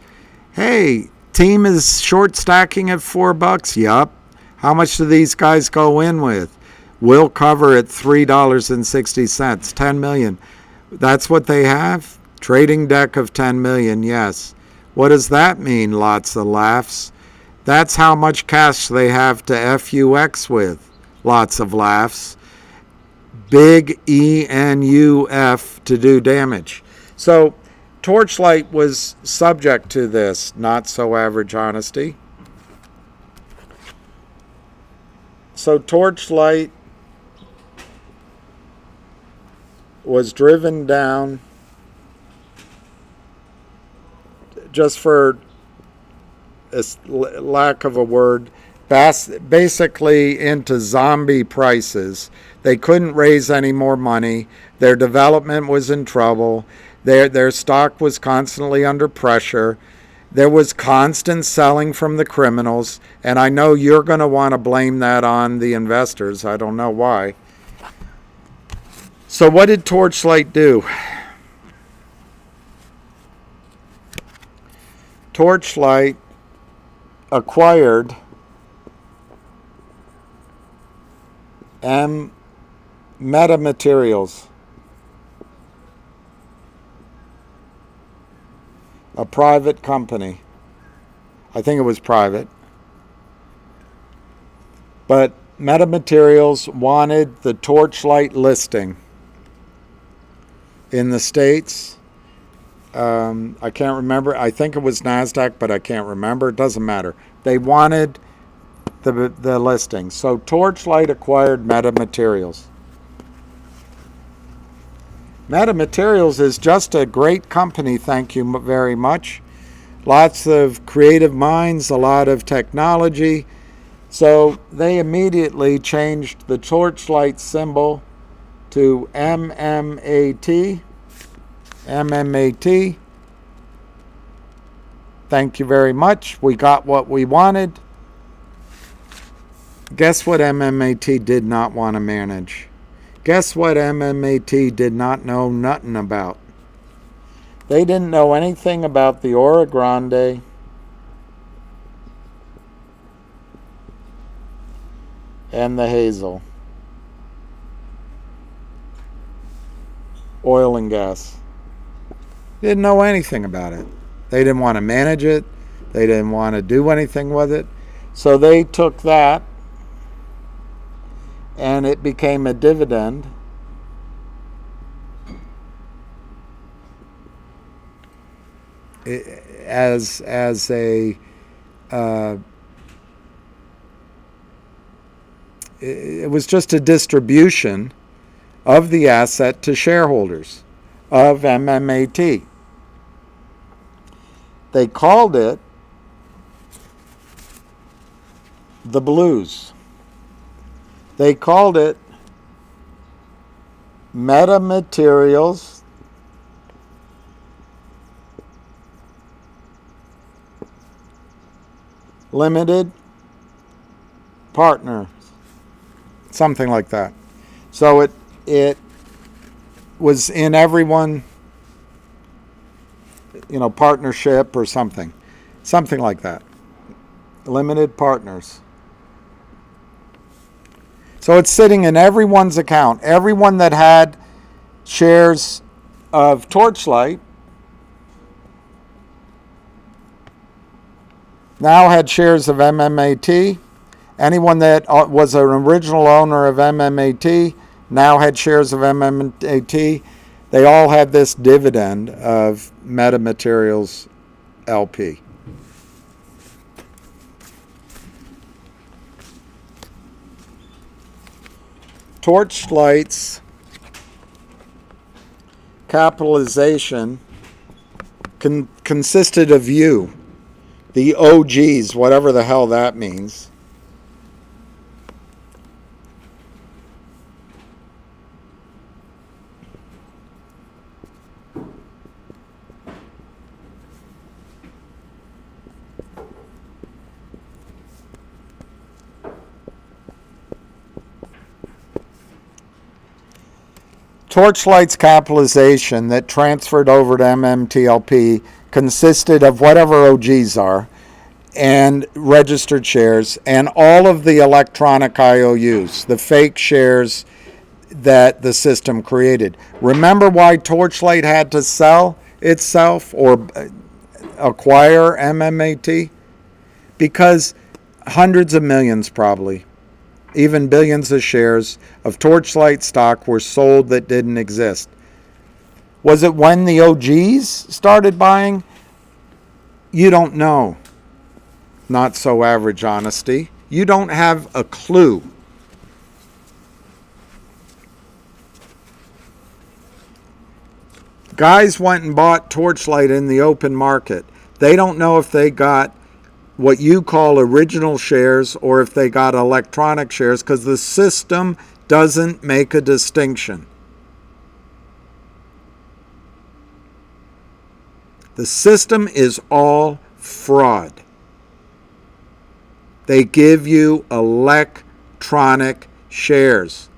Hey, team is short stacking at $4. Yup. How much do these guys go in with? We'll cover at $3.60. 10 million. That's what they have? Trading deck of 10 million, yes. What does that mean? Lots of laughs. That's how much cash they have to FUX with. Lots of laughs. Big ENUF to do damage. So Torchlight was subject to this not so average honesty. So Torchlight was driven down, just for a lack of a word, basically into zombie prices. They couldn't raise any more money. Their development was in trouble. Their stock was constantly under pressure. There was constant selling from the criminals, and I know you're going to want to blame that on the investors. I don't know why. So what did Torchlight do? Torchlight acquired Metamaterials, a private company. I think it was private. But Metamaterials wanted the Torchlight listing in the States. I can't remember. I think it was NASDAQ, but I can't remember. It doesn't matter. They wanted the listing. So Torchlight acquired Metamaterials. Metamaterials is just a great company, thank you very much. Lots of creative minds, a lot of technology. So they immediately changed the Torchlight symbol to MMAT. MMAT. Thank you very much. We got what we wanted. Guess what MMAT did not want to manage? Guess what MMAT did not know nothing about? They didn't know anything about the Ora Grande and the Hazel. Oil and gas. Didn't know anything about it. They didn't want to manage it. They didn't want to do anything with it. So they took that and it became a dividend. As a it was just a distribution of the asset to shareholders of MMAT. They called it the Blues. They called it Metamaterials Limited Partners, something like that. So it was in everyone, partnership or something like that. Limited Partners. So it's sitting in everyone's account. Everyone that had shares of Torchlight now had shares of MMAT. Anyone that was an original owner of MMAT now had shares of MMAT. they all have this dividend of Metamaterials LP. Torchlight's capitalization consisted of you, the OGs, whatever the hell that means. Torchlight's capitalization that transferred over to MMTLP consisted of whatever OGs are and registered shares and all of the electronic IOUs, the fake shares that the system created. Remember why Torchlight had to sell itself or acquire MMAT? Because hundreds of millions, probably even billions of shares of Torchlight stock were sold that didn't exist. Was it when the OGs started buying? You don't know. Not so average honesty. You don't have a clue. Guys went and bought Torchlight in the open market. They don't know if they got what you call original shares or if they got electronic shares, because the system doesn't make a distinction. The system is all fraud. They give you electronic shares.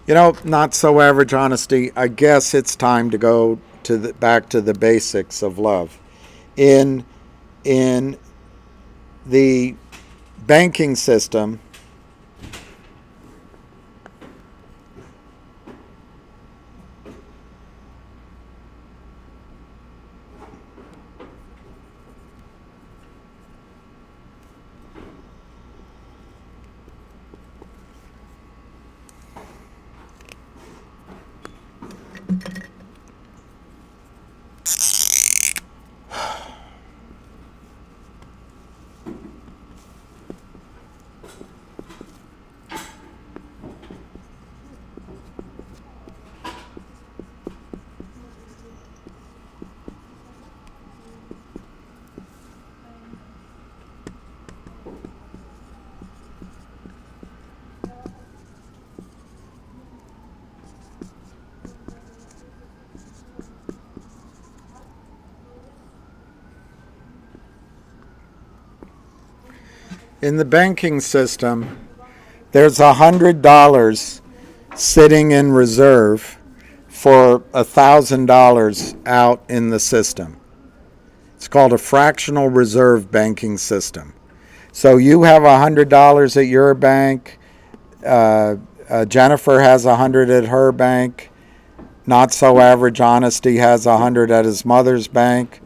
You know, not so average honesty. I guess it's time to go to back to the basics of love. In the banking system, in the banking system, there's $100 sitting in reserve for $1,000 out in the system. It's called a fractional reserve banking system. So you have $100 at your bank. Jennifer has $100 at her bank. Not so average honesty has $100 at his mother's bank.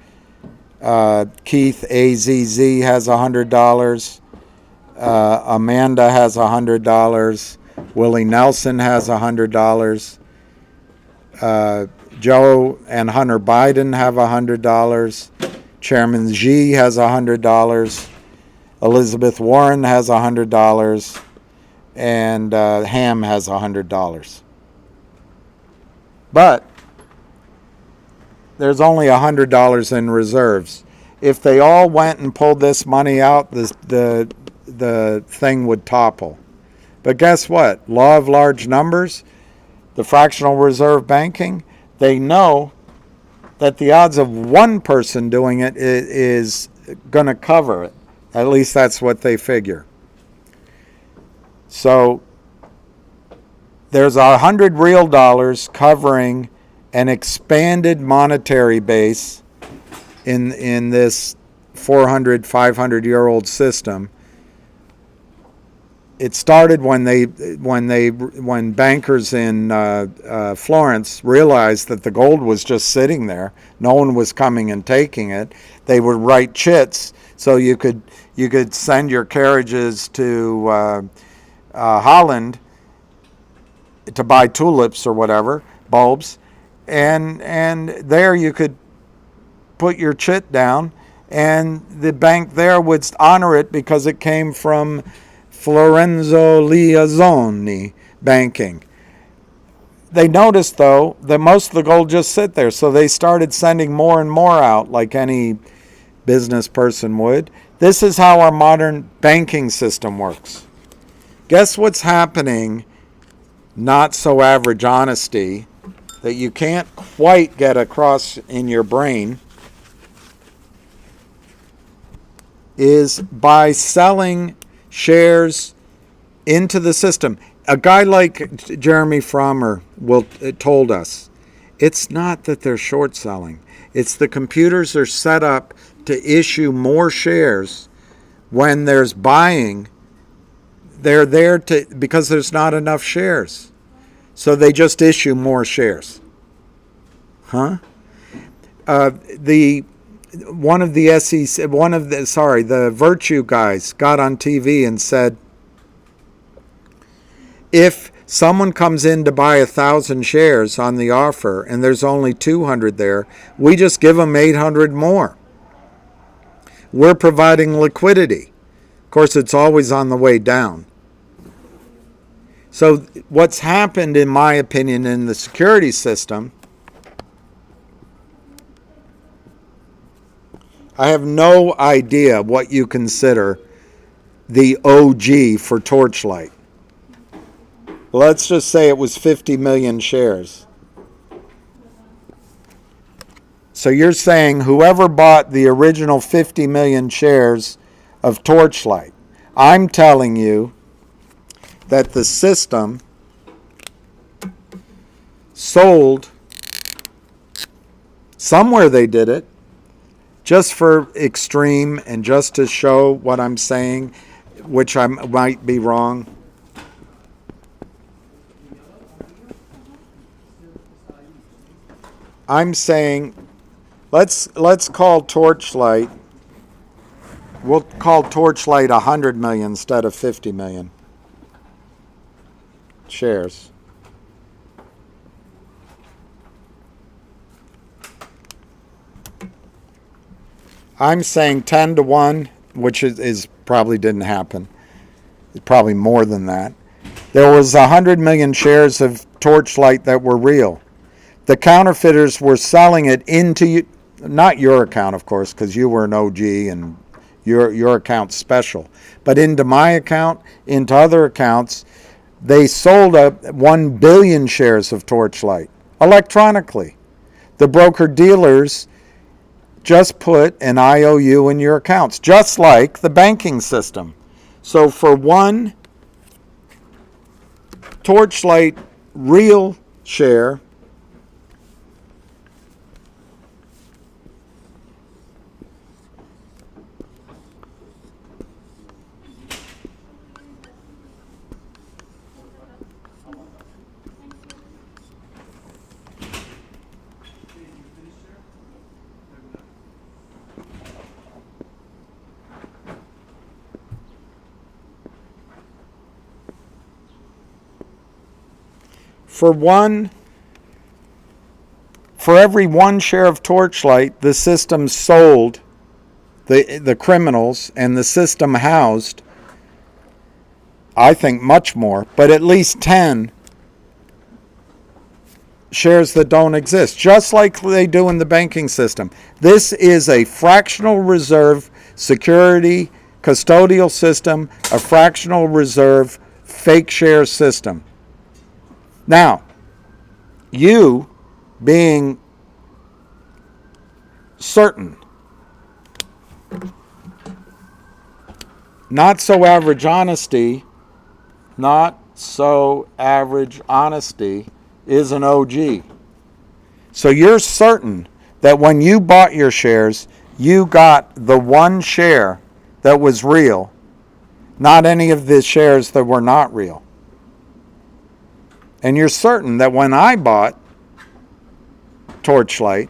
Keith AZZ has $100. Amanda has $100. Willie Nelson has $100. Joe and Hunter Biden have $100. Chairman Xi has $100. Elizabeth Warren has $100. And Ham has $100. But there's only $100 in reserves. If they all went and pulled this money out, the thing would topple. But guess what? Law of large numbers, the fractional reserve banking, they know that the odds of one person doing it is going to cover it. At least that's what they figure. So there's $100 real dollars covering an expanded monetary base in this 400, 500-year-old system. It started when bankers in Florence realized that the gold was just sitting there. No one was coming and taking it. They would write chits so you could send your carriages to Holland to buy tulips or whatever, bulbs, and there you could put your chit down, and the bank there would honor it because it came from Florenzo Liazzoni banking. They noticed, though, that most of the gold just sit there, so they started sending more and more out like any business person would. This is how our modern banking system works. Guess what's happening? Not so average honesty that you can't quite get across in your brain is by selling shares into the system. A guy like Jeremy Frommer told us, it's not that they're short selling. It's the computers are set up to issue more shares when there's buying. They're there because there's not enough shares. So they just issue more shares. The Virtue guys got on TV and said, if someone comes in to buy 1,000 shares on the offer and there's only 200 there, we just give them 800 more. We're providing liquidity. Of course, it's always on the way down. So what's happened, in my opinion, in the security system, I have no idea what you consider the OG for Torchlight. Let's just say it was 50 million shares. So you're saying whoever bought the original 50 million shares of Torchlight, I'm telling you that the system sold, somewhere they did it, just for extreme and just to show what I'm saying, which I might be wrong. I'm saying, let's call Torchlight, we'll call Torchlight 100 million instead of 50 million shares. I'm saying 10 to 1, which is probably didn't happen. It's probably more than that. There was 100 million shares of Torchlight that were real. The counterfeiters were selling it into, not your account, of course, because you were an OG and your account's special, but into my account, into other accounts, they sold up 1 billion shares of Torchlight electronically. The broker-dealers just put an IOU in your accounts, just like the banking system. So for one Torchlight real share, for every 1 share of Torchlight, the system sold, the criminals and the system housed, I think much more, but at least 10 shares that don't exist, just like they do in the banking system. This is a fractional reserve security custodial system, a fractional reserve fake share system. Now, you being certain, not so average honesty is an OG. So you're certain that when you bought your shares, you got the 1 share that was real, not any of the shares that were not real. And you're certain that when I bought Torchlight,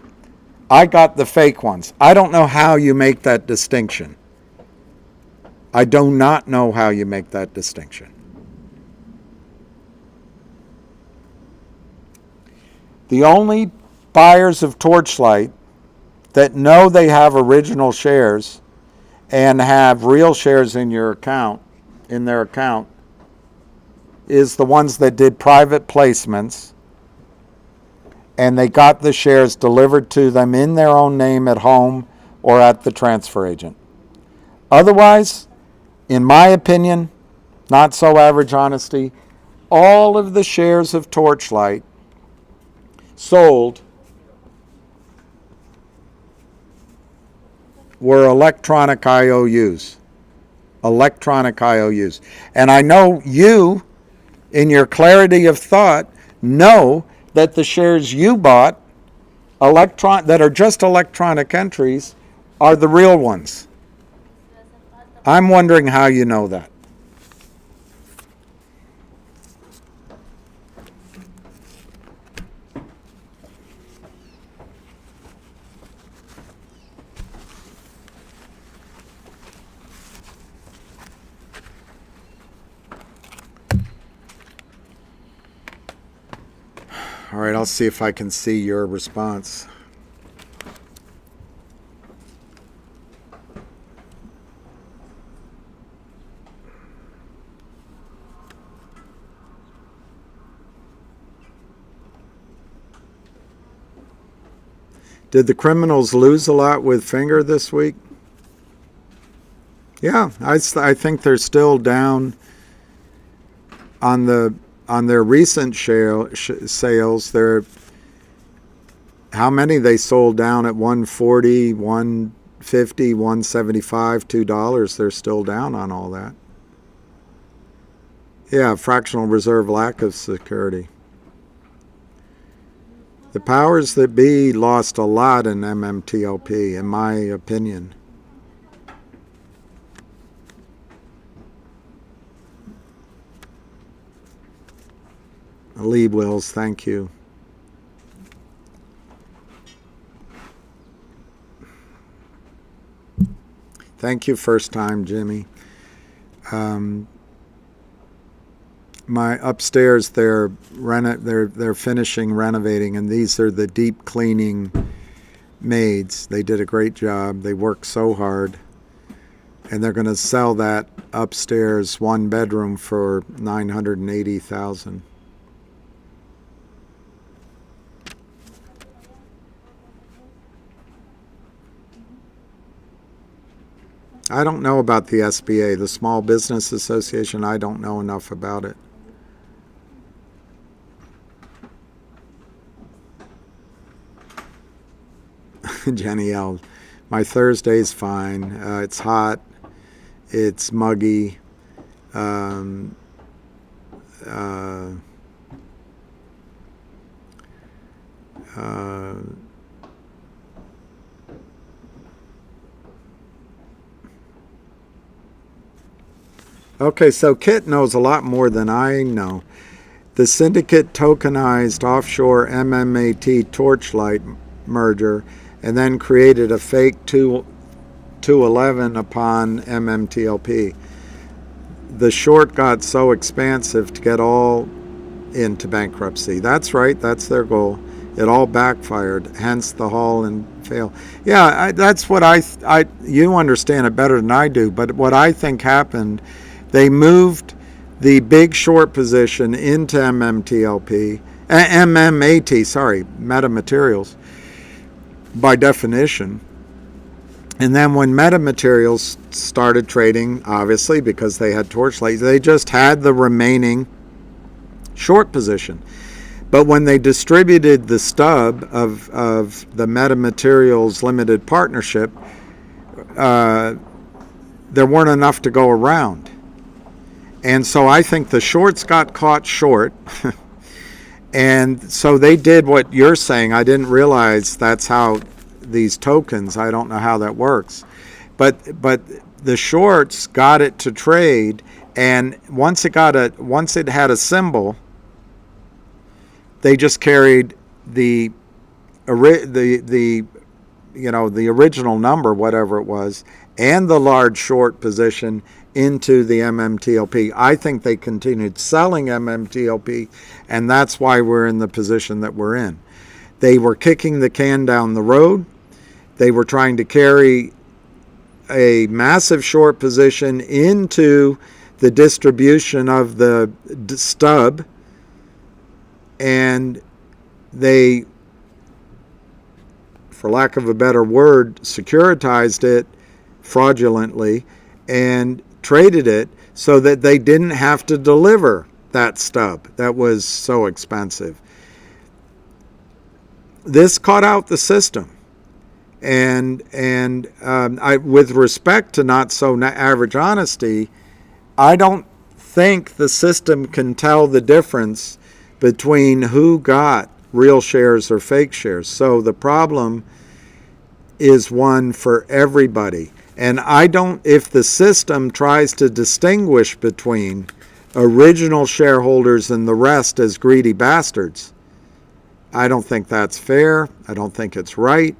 I got the fake ones. I don't know how you make that distinction. I do not know how you make that distinction. The only buyers of Torchlight that know they have original shares and have real shares in their account, is the ones that did private placements and they got the shares delivered to them in their own name at home or at the transfer agent. Otherwise, in my opinion, not so average honesty, all of the shares of Torchlight sold were electronic IOUs. Electronic IOUs. And I know you, in your clarity of thought, know that the shares you bought that are just electronic entries are the real ones. I'm wondering how you know that. All right, I'll see if I can see your response. Did the criminals lose a lot with Finger this week? Yeah, I think they're still down on their recent sales. They're how many they sold down at 140, 150, 175, $2. They're still down on all that. Yeah, fractional reserve lack of security. The powers that be lost a lot in MMTLP, in my opinion. Lee Wills, thank you. Thank you, first time, Jimmy. My upstairs, they're finishing renovating, and these are the deep cleaning maids. They did a great job. They worked so hard, and they're going to sell that upstairs one bedroom for $980,000. I don't know about the SBA, the Small Business Association. I don't know enough about it. Jenny L. My Thursday's fine. It's hot. It's muggy. Okay, so Kit knows a lot more than I know. The syndicate tokenized offshore MMAT Torchlight merger and then created a fake 211 upon MMTLP. The short got so expansive to get all into bankruptcy. That's right, that's their goal. It all backfired, hence the haul and fail. Yeah, that's what you understand it better than I do, but what I think happened, they moved the big short position into MMTLP, metamaterials, by definition. And then when metamaterials started trading, obviously, because they had Torchlight, they just had the remaining short position. But when they distributed the stub of the metamaterials limited partnership, there weren't enough to go around. And so I think the shorts got caught short. And so they did what you're saying. I didn't realize that's how these tokens, I don't know how that works. But the shorts got it to trade, and once it had a symbol, they just carried the original number, whatever it was, and the large short position into the MMTLP. I think they continued selling MMTLP, and that's why we're in the position that we're in. They were kicking the can down the road. They were trying to carry a massive short position into the distribution of the stub, and they, for lack of a better word, securitized it fraudulently and traded it so that they didn't have to deliver that stub that was so expensive. This caught out the system. And with respect to not so average honesty, I don't think the system can tell the difference between who got real shares or fake shares. So the problem is one for everybody. And if the system tries to distinguish between original shareholders and the rest as greedy bastards, I don't think that's fair. I don't think it's right.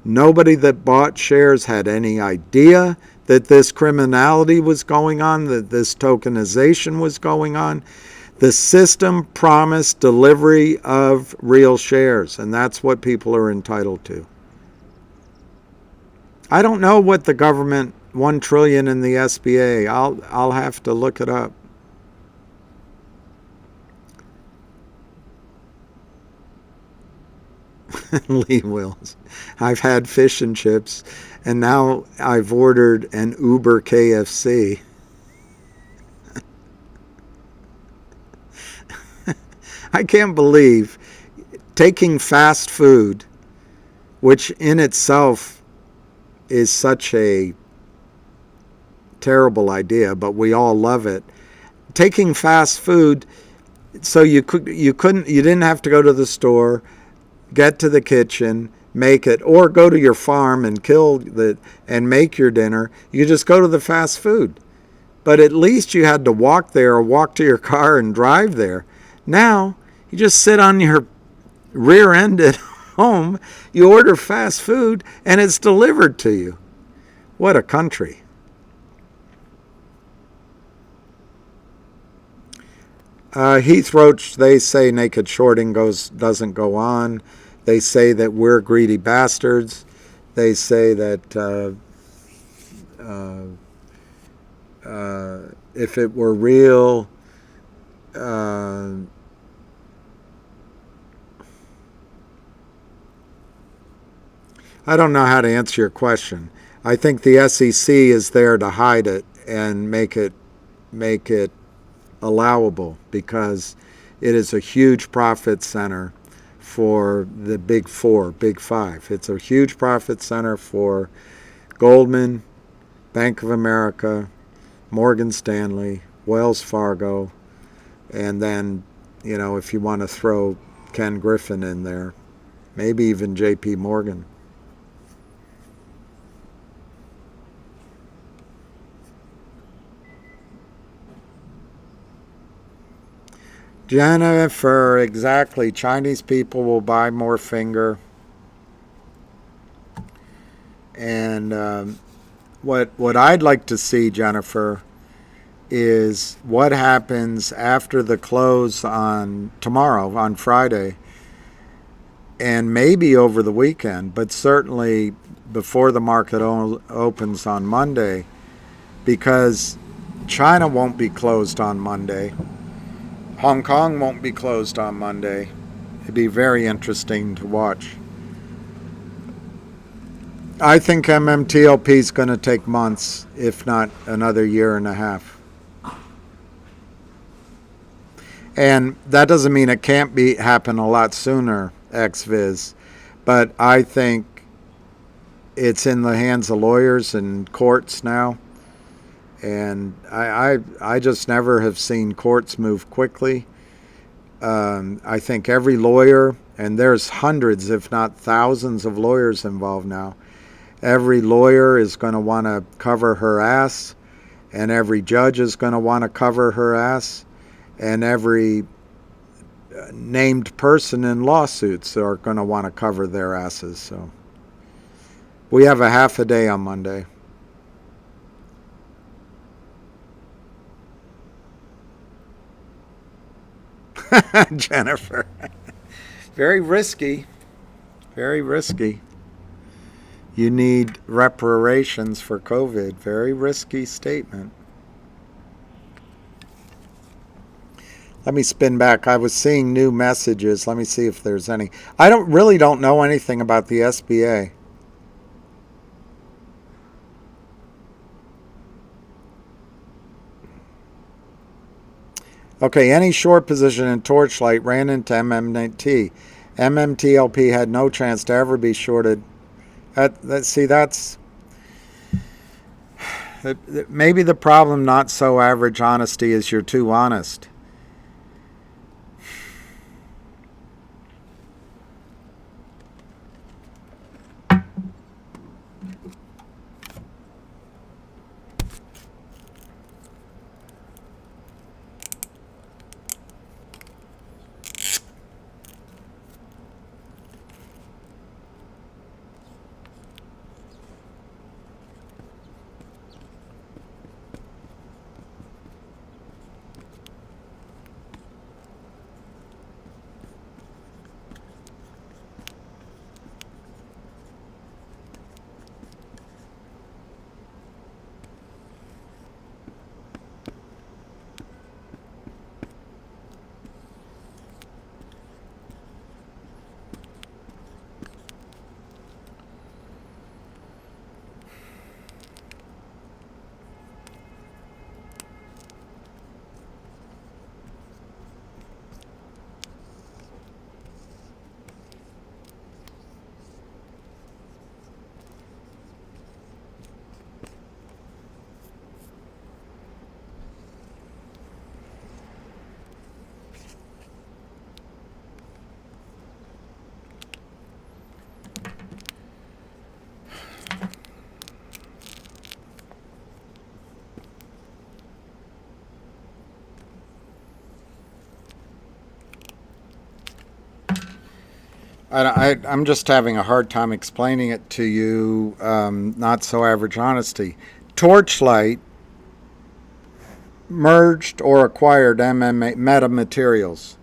Nobody that bought shares had any idea that this criminality was going on, that this tokenization was going on. The system promised delivery of real shares, and that's what people are entitled to. I don't know what the government, $1 trillion in the SBA, I'll have to look it up. Lee Wills. I've had fish and chips, and now I've ordered an Uber KFC. I can't believe taking fast food, which in itself is such a terrible idea, but we all love it. Taking fast food, so you didn't have to go to the store, get to the kitchen, make it, or go to your farm and and make your dinner. You just go to the fast food. But at least you had to walk there or walk to your car and drive there. Now, you just sit on your rear end at home, you order fast food, and it's delivered to you. What a country. Heath Roach, they say naked shorting doesn't go on. They say that we're greedy bastards. They say that if it were real, I don't know how to answer your question. I think the SEC is there to hide it and make it allowable, because it is a huge profit center for the big four, big five. It's a huge profit center for Goldman, Bank of America, Morgan Stanley, Wells Fargo, and then, if you want to throw Ken Griffin in there, maybe even JP Morgan. Jennifer, exactly. Chinese people will buy more finger. And what I'd like to see, Jennifer, is what happens after the close on tomorrow, on Friday, and maybe over the weekend, but certainly before the market opens on Monday, because China won't be closed on Monday. Hong Kong won't be closed on Monday. It'd be very interesting to watch. I think MMTLP is going to take months, if not another year and a half. And that doesn't mean it can't happen a lot sooner, XViz, but I think it's in the hands of lawyers and courts now. And I just never have seen courts move quickly. I think every lawyer, and there's hundreds, if not thousands of lawyers involved now, every lawyer is going to want to cover her ass, and every judge is going to want to cover her ass, and every named person in lawsuits are going to want to cover their asses. So we have a half a day on Monday. Jennifer. Very risky. Very risky. You need reparations for COVID. Very risky statement. Let me spin back. I was seeing new messages. Let me see if there's any. I don't know anything about the SBA. Okay, any short position in Torchlight ran into MMT. MMTLP had no chance to ever be shorted. That's maybe the problem. Not so average honesty is you're too honest. I'm just having a hard time explaining it to you. Not so average honesty. Torchlight merged or acquired Metamaterials.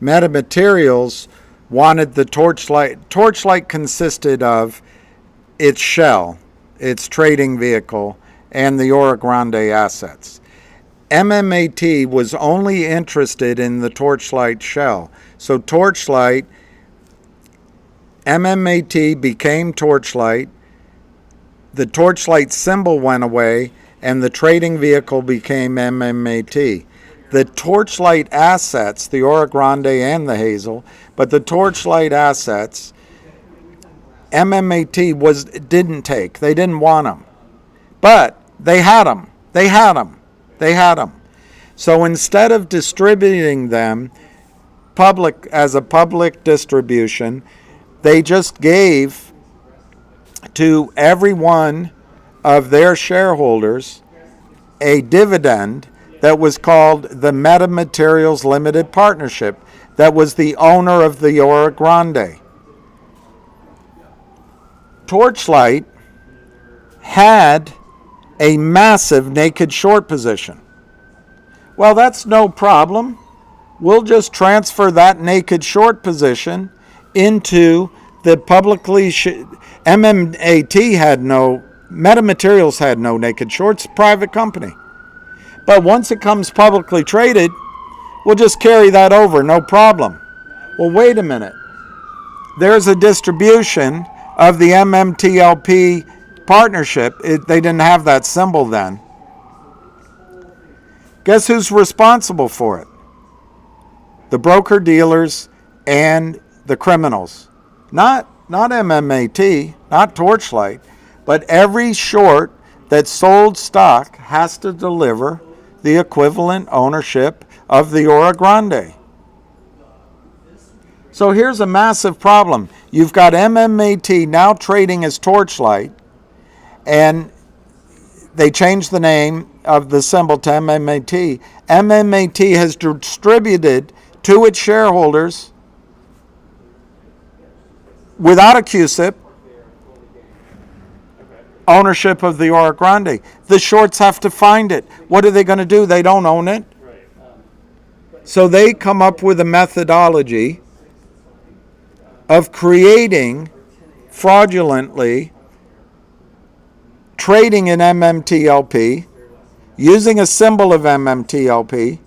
Metamaterials wanted the Torchlight. Torchlight consisted of its shell, its trading vehicle, and the Oro Grande assets. MMAT was only interested in the Torchlight shell. So Torchlight, MMAT became Torchlight, the Torchlight symbol went away, and the trading vehicle became MMAT. The Torchlight assets, the Oro Grande and the Hazel, but the Torchlight assets, MMAT didn't take. They didn't want them. But they had them. They had them. So instead of distributing them as a public distribution, they just gave to every one of their shareholders a dividend that was called the Metamaterials Limited Partnership, that was the owner of the Oro Grande. Torchlight had a massive naked short position. Well, that's no problem. We'll just transfer that naked short position into the publicly Metamaterials had no naked shorts, private company. But once it comes publicly traded, we'll just carry that over, no problem. Well, wait a minute. There's a distribution of the MMTLP partnership. They didn't have that symbol then. Guess who's responsible for it? The broker-dealers and the criminals. Not MMAT, not Torchlight, but every short that sold stock has to deliver the equivalent ownership of the Oro Grande. So here's a massive problem. You've got MMAT now trading as Torchlight, and they changed the name of the symbol to MMAT. MMAT has distributed to its shareholders without a QSIP ownership of the Oro Grande. The shorts have to find it. What are they going to do? They don't own it. So they come up with a methodology of creating fraudulently, trading in MMTLP, using a symbol of MMTLP,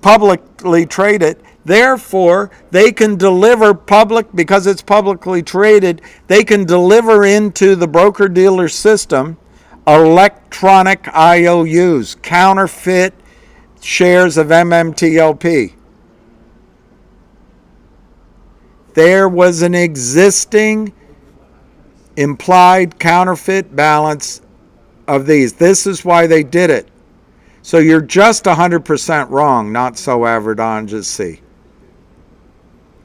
publicly trade it. Therefore, they can deliver because it's publicly traded, they can deliver into the broker-dealer system electronic IOUs, counterfeit shares of MMTLP. There was an existing implied counterfeit balance of these. This is why they did it. So you're just 100% wrong, not so average C.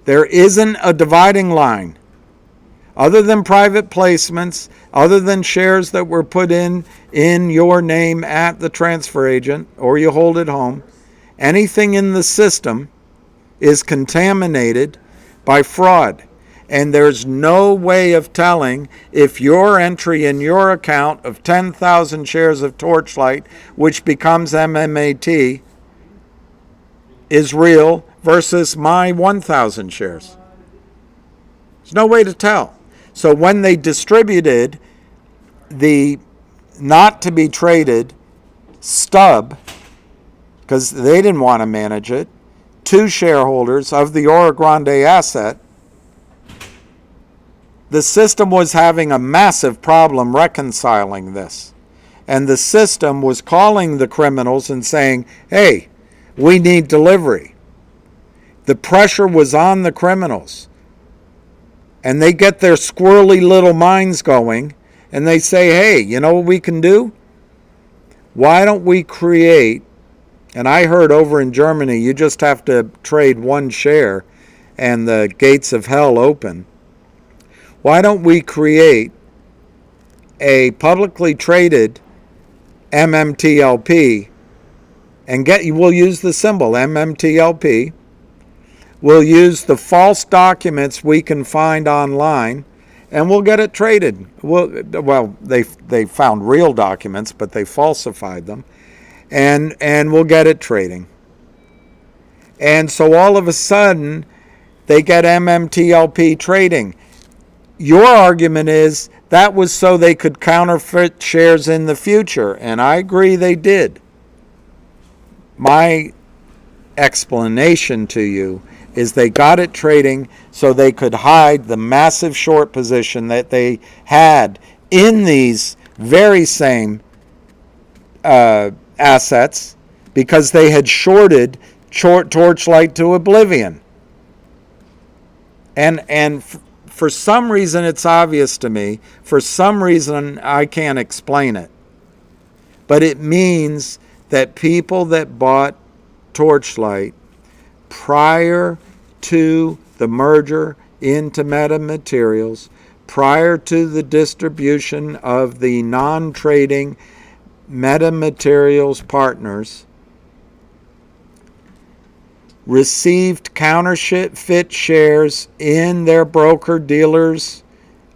There isn't a dividing line. Other than private placements, other than shares that were put in your name at the transfer agent, or you hold it home, anything in the system is contaminated by fraud. And there's no way of telling if your entry in your account of 10,000 shares of Torchlight, which becomes MMAT, is real versus my 1,000 shares. There's no way to tell. So when they distributed the not to be traded stub, because they didn't want to manage it, to shareholders of the Oro Grande asset, the system was having a massive problem reconciling this. And the system was calling the criminals and saying, hey, we need delivery. The pressure was on the criminals. And they get their squirrely little minds going and they say, hey, you know what we can do? Why don't we create, and I heard over in Germany, you just have to trade one share and the gates of hell open. Why don't we create a publicly traded MMTLP and we'll use the symbol MMTLP. We'll use the false documents we can find online and we'll get it traded. Well, they found real documents, but they falsified them. And we'll get it trading. And so all of a sudden, they get MMTLP trading. Your argument is that was so they could counterfeit shares in the future, and I agree they did. My explanation to you is they got it trading so they could hide the massive short position that they had in these very same assets because they had shorted Torchlight to oblivion. And for some reason, it's obvious to me. For some reason, I can't explain it. But it means that people that bought Torchlight prior to the merger into Metamaterials, prior to the distribution of the non-trading Metamaterials partners, received counterfeit shares in their broker-dealers'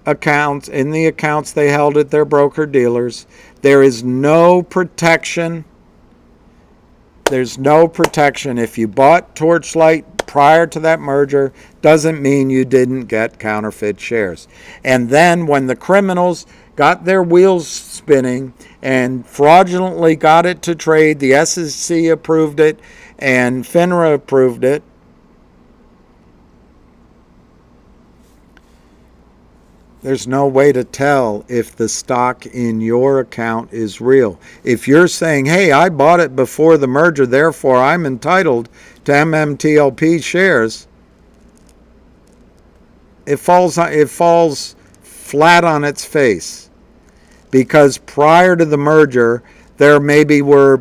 accounts, in the accounts they held at their broker-dealers. There is no protection. There's no protection. If you bought Torchlight prior to that merger, doesn't mean you didn't get counterfeit shares. And then when the criminals got their wheels spinning and fraudulently got it to trade, the SEC approved it, and FINRA approved it. There's no way to tell if the stock in your account is real. If you're saying, hey, I bought it before the merger, therefore I'm entitled to MMTLP shares, it falls flat on its face. Because prior to the merger, there maybe were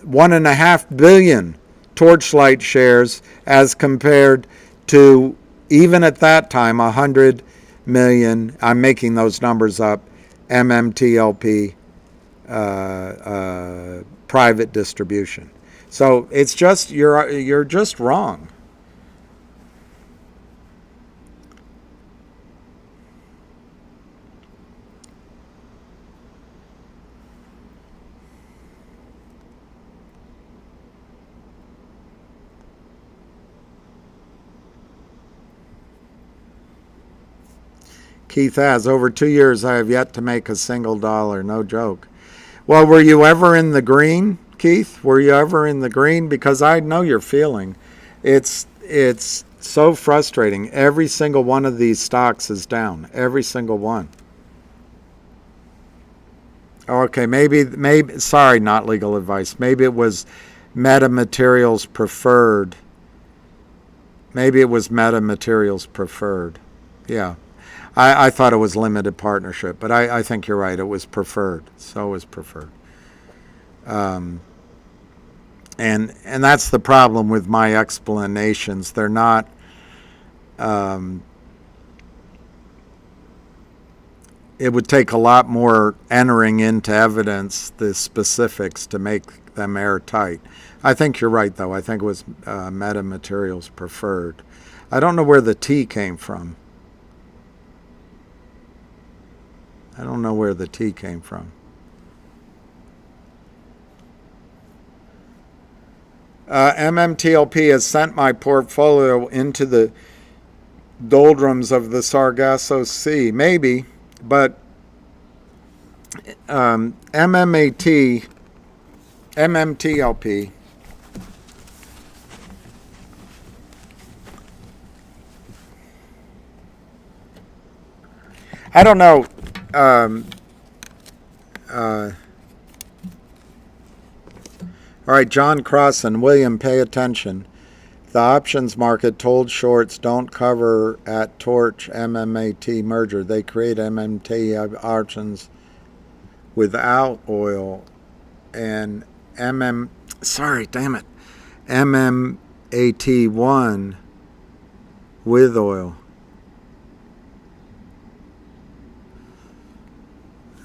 1.5 billion Torchlight shares as compared to, even at that time, 100 million, I'm making those numbers up, MMTLP private distribution. So it's just, you're just wrong. Keith has. Over 2 years, I have yet to make a single dollar. No joke. Well, were you ever in the green, Keith? Were you ever in the green? Because I know your feeling. It's so frustrating. Every single one of these stocks is down. Every single one. Okay, maybe. Sorry, not legal advice. Maybe it was Metamaterials Preferred. Maybe it was Metamaterials Preferred. Yeah. I thought it was limited partnership, but I think you're right. It was preferred. So it was preferred. And that's the problem with my explanations. They're not. It would take a lot more entering into evidence the specifics to make them airtight. I think you're right, though. I think it was Metamaterials Preferred. I don't know where the T came from. I don't know where the T came from. MMTLP has sent my portfolio into the doldrums of the Sargasso Sea. Maybe, but MMTLP. I don't know. All right, John Cross and William, pay attention. The options market told shorts don't cover at Torch MMAT merger. They create MMT options without oil and MMAT1 with oil.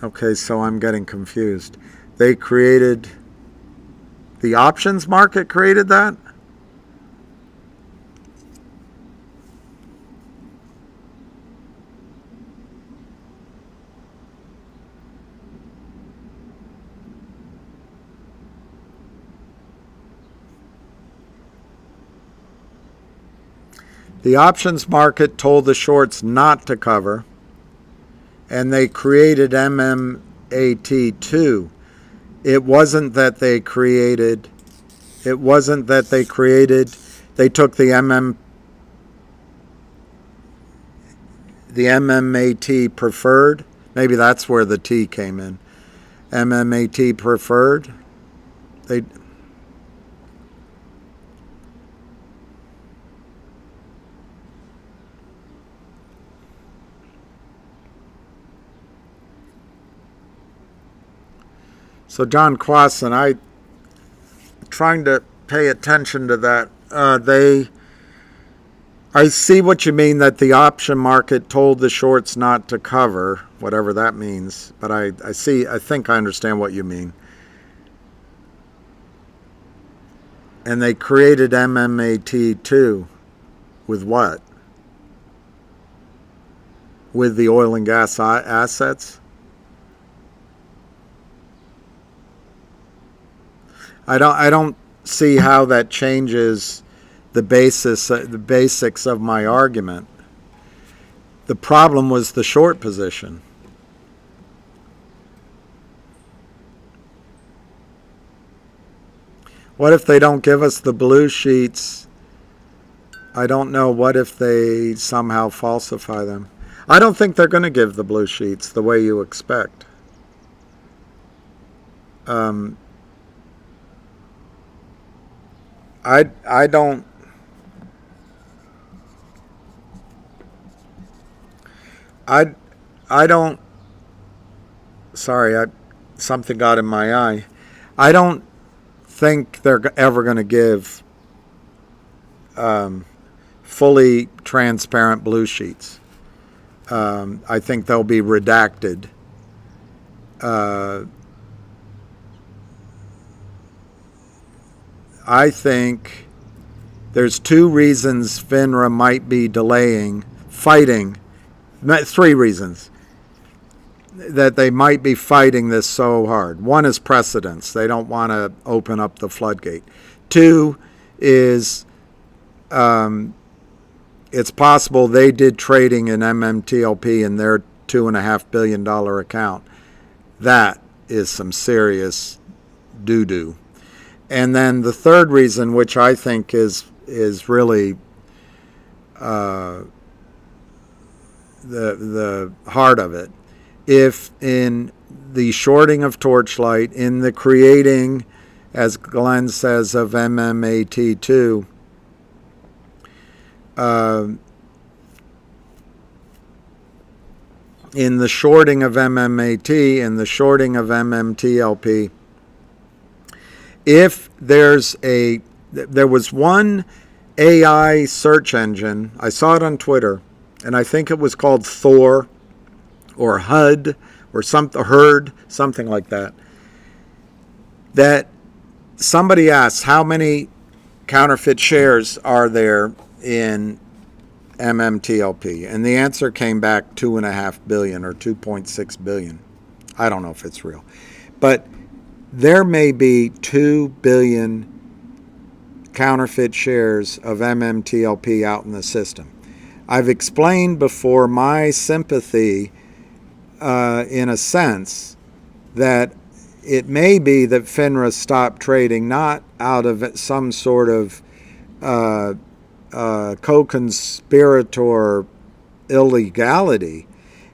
Okay, so I'm getting confused. They created, the options market created that? The options market told the shorts not to cover, and they created MMAT2. It wasn't that they created, they took the MMAT preferred. Maybe that's where the T came in. MMAT preferred. So John Quassen, I trying to pay attention to that. I see what you mean, that the option market told the shorts not to cover, whatever that means. But I think I understand what you mean. And they created MMAT2 with what? With the oil and gas assets? I don't see how that changes the basics of my argument. The problem was the short position. What if they don't give us the blue sheets? I don't know. What if they somehow falsify them? I don't think they're going to give the blue sheets the way you expect. I don't. Sorry, something got in my eye. I don't think they're ever going to give fully transparent blue sheets. I think they'll be redacted. I think there's two reasons FINRA might be fighting, 3 reasons that they might be fighting this so hard. One is precedence. They don't want to open up the floodgate. 2 is it's possible they did trading in MMTLP in their $2.5 billion account. That is some serious doo-doo. And then the third reason, which I think is really the heart of it, if in the shorting of Torchlight, in the creating, as Glenn says, of MMAT2, in the shorting of MMAT, in the shorting of MMTLP, if there was one AI search engine, I saw it on Twitter, and I think it was called Thor or HUD or Herd, something like that, that somebody asked how many counterfeit shares are there in MMTLP, and the answer came back 2.5 billion or 2.6 billion. I don't know if it's real, but there may be 2 billion counterfeit shares of MMTLP out in the system. I've explained before my sympathy, in a sense, that it may be that FINRA stopped trading not out of some sort of co-conspirator illegality.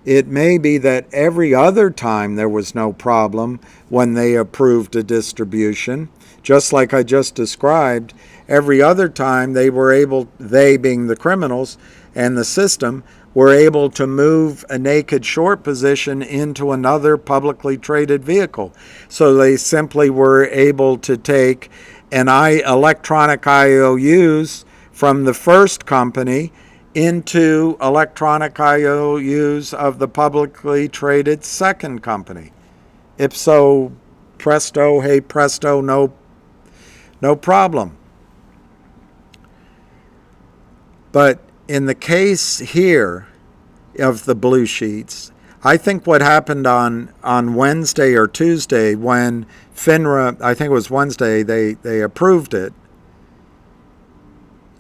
It may be that every other time there was no problem when they approved a distribution, just like I just described. Every other time they were able, they being the criminals and the system, were able to move a naked short position into another publicly traded vehicle. So they simply were able to take electronic IOUs from the first company into electronic IOUs of the publicly traded second company. Ipso presto, hey presto, no problem. But in the case here of the blue sheets, I think what happened on Wednesday or Tuesday when FINRA, I think it was Wednesday, they approved it,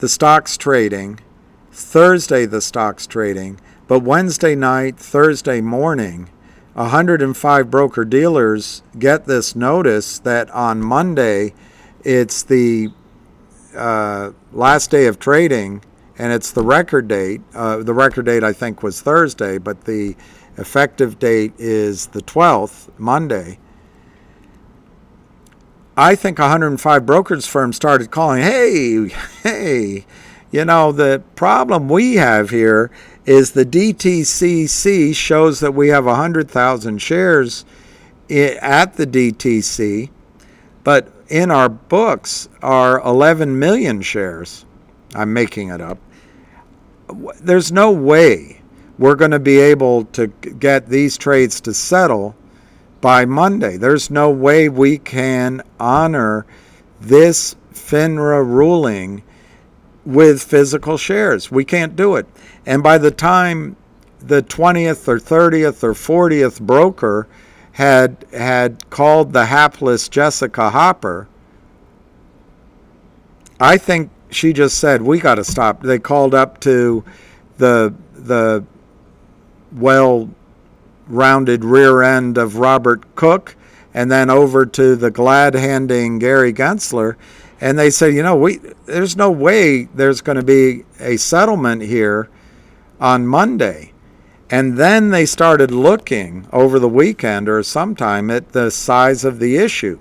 the stock's trading, Thursday the stock's trading, but Wednesday night, Thursday morning, 105 broker-dealers get this notice that on Monday it's the last day of trading, and it's the record date. The record date, I think, was Thursday, but the effective date is the 12th, Monday. I think 105 brokerage firms started calling, hey, you know, the problem we have here is the DTCC shows that we have 100,000 shares at the DTC, but in our books are 11 million shares. I'm making it up. There's no way we're going to be able to get these trades to settle by Monday. There's no way we can honor this FINRA ruling with physical shares. We can't do it. And by the time the 20th or 30th or 40th broker had called the hapless Jessica Hopper, I think she just said, we got to stop. They called up to the well-rounded rear end of Robert Cook and then over to the glad-handing Gary Gensler, and they said, you know, there's no way there's going to be a settlement here on Monday. And then they started looking over the weekend or sometime at the size of the issue.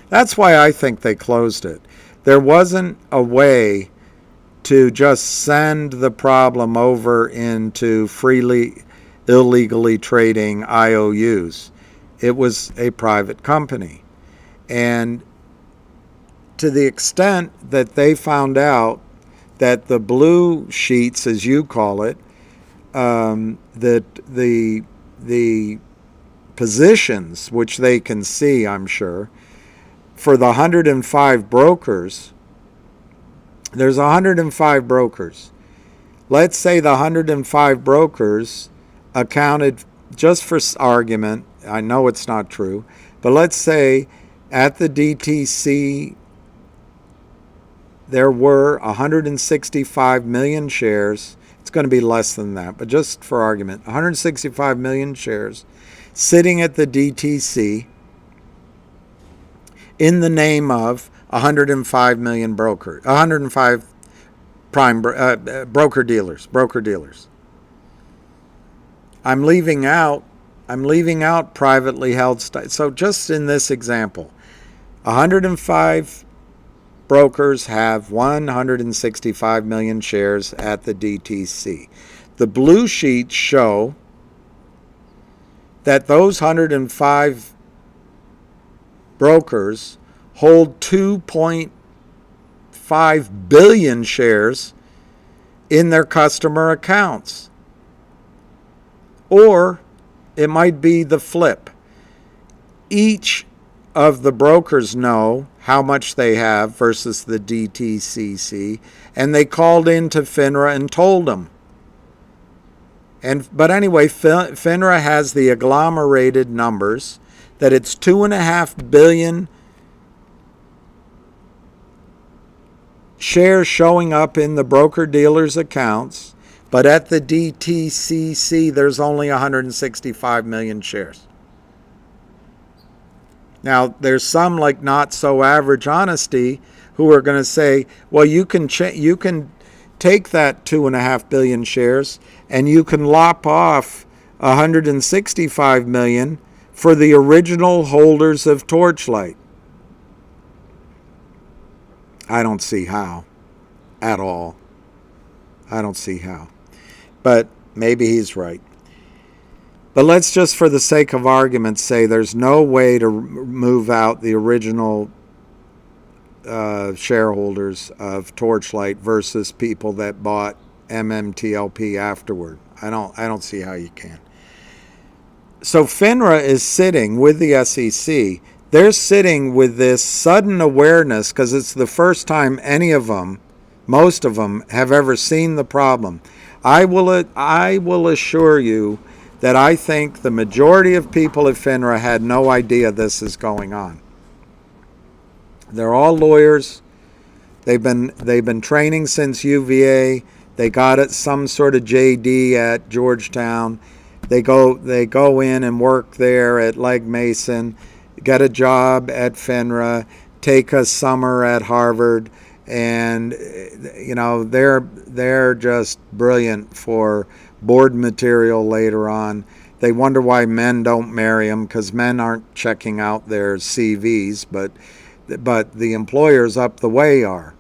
That's why I think they closed it. There wasn't a way to just send the problem over into freely, illegally trading IOUs. It was a private company. And to the extent that they found out that the blue sheets, as you call it, that the positions, which they can see, I'm sure, for the 105 brokers, there's 105 brokers. Let's say the 105 brokers accounted, just for argument, I know it's not true, but let's say at the DTC there were 165 million shares. It's going to be less than that, but just for argument, 165 million shares sitting at the DTC in the name of 105 million 105 prime broker dealers. I'm leaving out privately held so just in this example, 105 brokers have 165 million shares at the DTC. The blue sheets show that those 105 brokers hold 2.5 billion shares in their customer accounts. Or it might be the flip. Each of the brokers know how much they have versus the DTCC, and they called into FINRA and told them. But anyway, FINRA has the agglomerated numbers that it's 2.5 billion shares showing up in the broker dealers' accounts, but at the DTCC there's only 165 million shares. Now, there's some like not so average honesty who are going to say, well, you can take that 2.5 billion shares and you can lop off 165 million for the original holders of Torchlight. I don't see how at all. I don't see how. But maybe he's right. But let's just, for the sake of argument, say there's no way to move out the original shareholders of Torchlight versus people that bought MMTLP afterward. I don't see how you can. So FINRA is sitting with the SEC. They're sitting with this sudden awareness because it's the first time any of them, most of them, have ever seen the problem. I will assure you that I think the majority of people at FINRA had no idea this is going on. They're all lawyers. They've been training since UVA. They got it some sort of JD at Georgetown. They go in and work there at Legg Mason, get a job at FINRA, take a summer at Harvard, and they're just brilliant for board material later on. They wonder why men don't marry them because men aren't checking out their CVs, but the employers up the way are.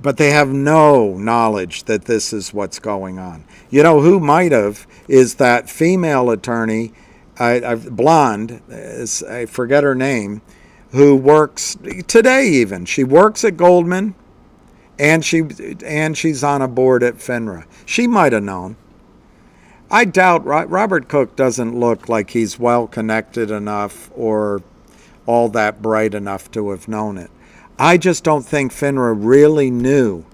But they have no knowledge that this is what's going on. You know who might have is that female attorney, blonde, I forget her name, who works today even. She works at Goldman, and she's on a board at FINRA. She might have known. I doubt Robert Cook doesn't look like he's well connected enough or all that bright enough to have known it. I just don't think FINRA really knew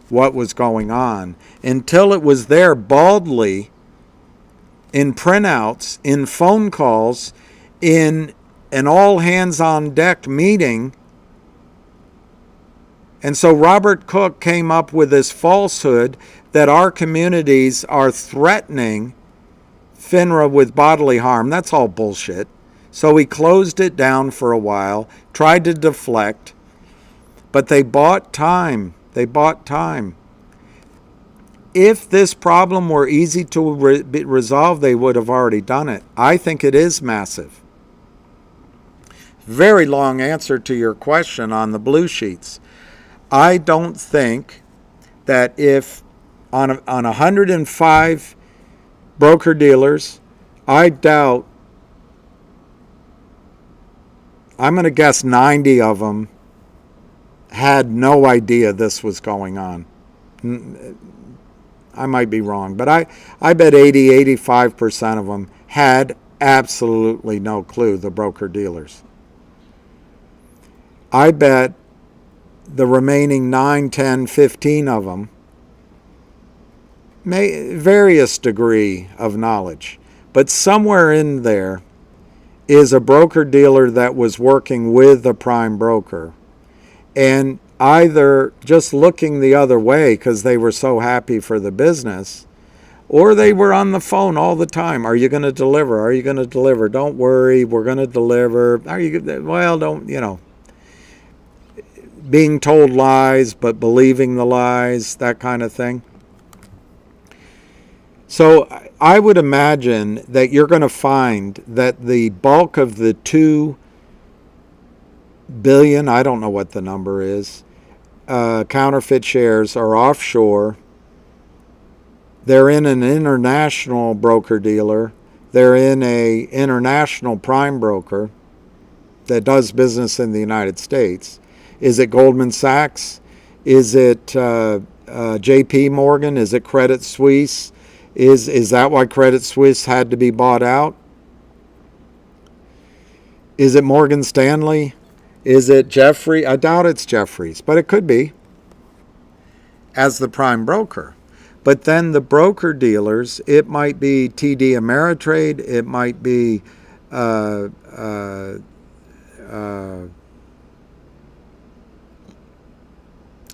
what was going on until it was there baldly in printouts, in phone calls, in an all-hands-on-deck meeting. And so Robert Cook came up with this falsehood that our communities are threatening FINRA with bodily harm. That's all bullshit. So he closed it down for a while, tried to deflect, but they bought time. If this problem were easy to resolve, they would have already done it. I think it is massive. Very long answer to your question on the blue sheets. I don't think that if on 105 broker dealers, I doubt, I'm going to guess 90 of them had no idea this was going on. I might be wrong, but I bet 85% of them had absolutely no clue, the broker dealers. I bet the remaining 9, 10, 15 of them various degree of knowledge, but somewhere in there is a broker-dealer that was working with a prime broker and either just looking the other way because they were so happy for the business, or they were on the phone all the time. Are you going to deliver? Are you going to deliver? Don't worry, we're going to deliver. Are you? Well, don't, being told lies but believing the lies, that kind of thing. So I would imagine that you're going to find that the bulk of the 2 billion, I don't know what the number is, counterfeit shares are offshore. They're in an international broker-dealer. They're in a international prime broker that does business in the United States. Is it Goldman Sachs? Is it JP Morgan? Is it Credit Suisse? Is that why Credit Suisse had to be bought out? Is it Morgan Stanley? Is it Jeffrey? I doubt it's Jeffries, but it could be, as the prime broker. But then the broker dealers, it might be TD Ameritrade, it might be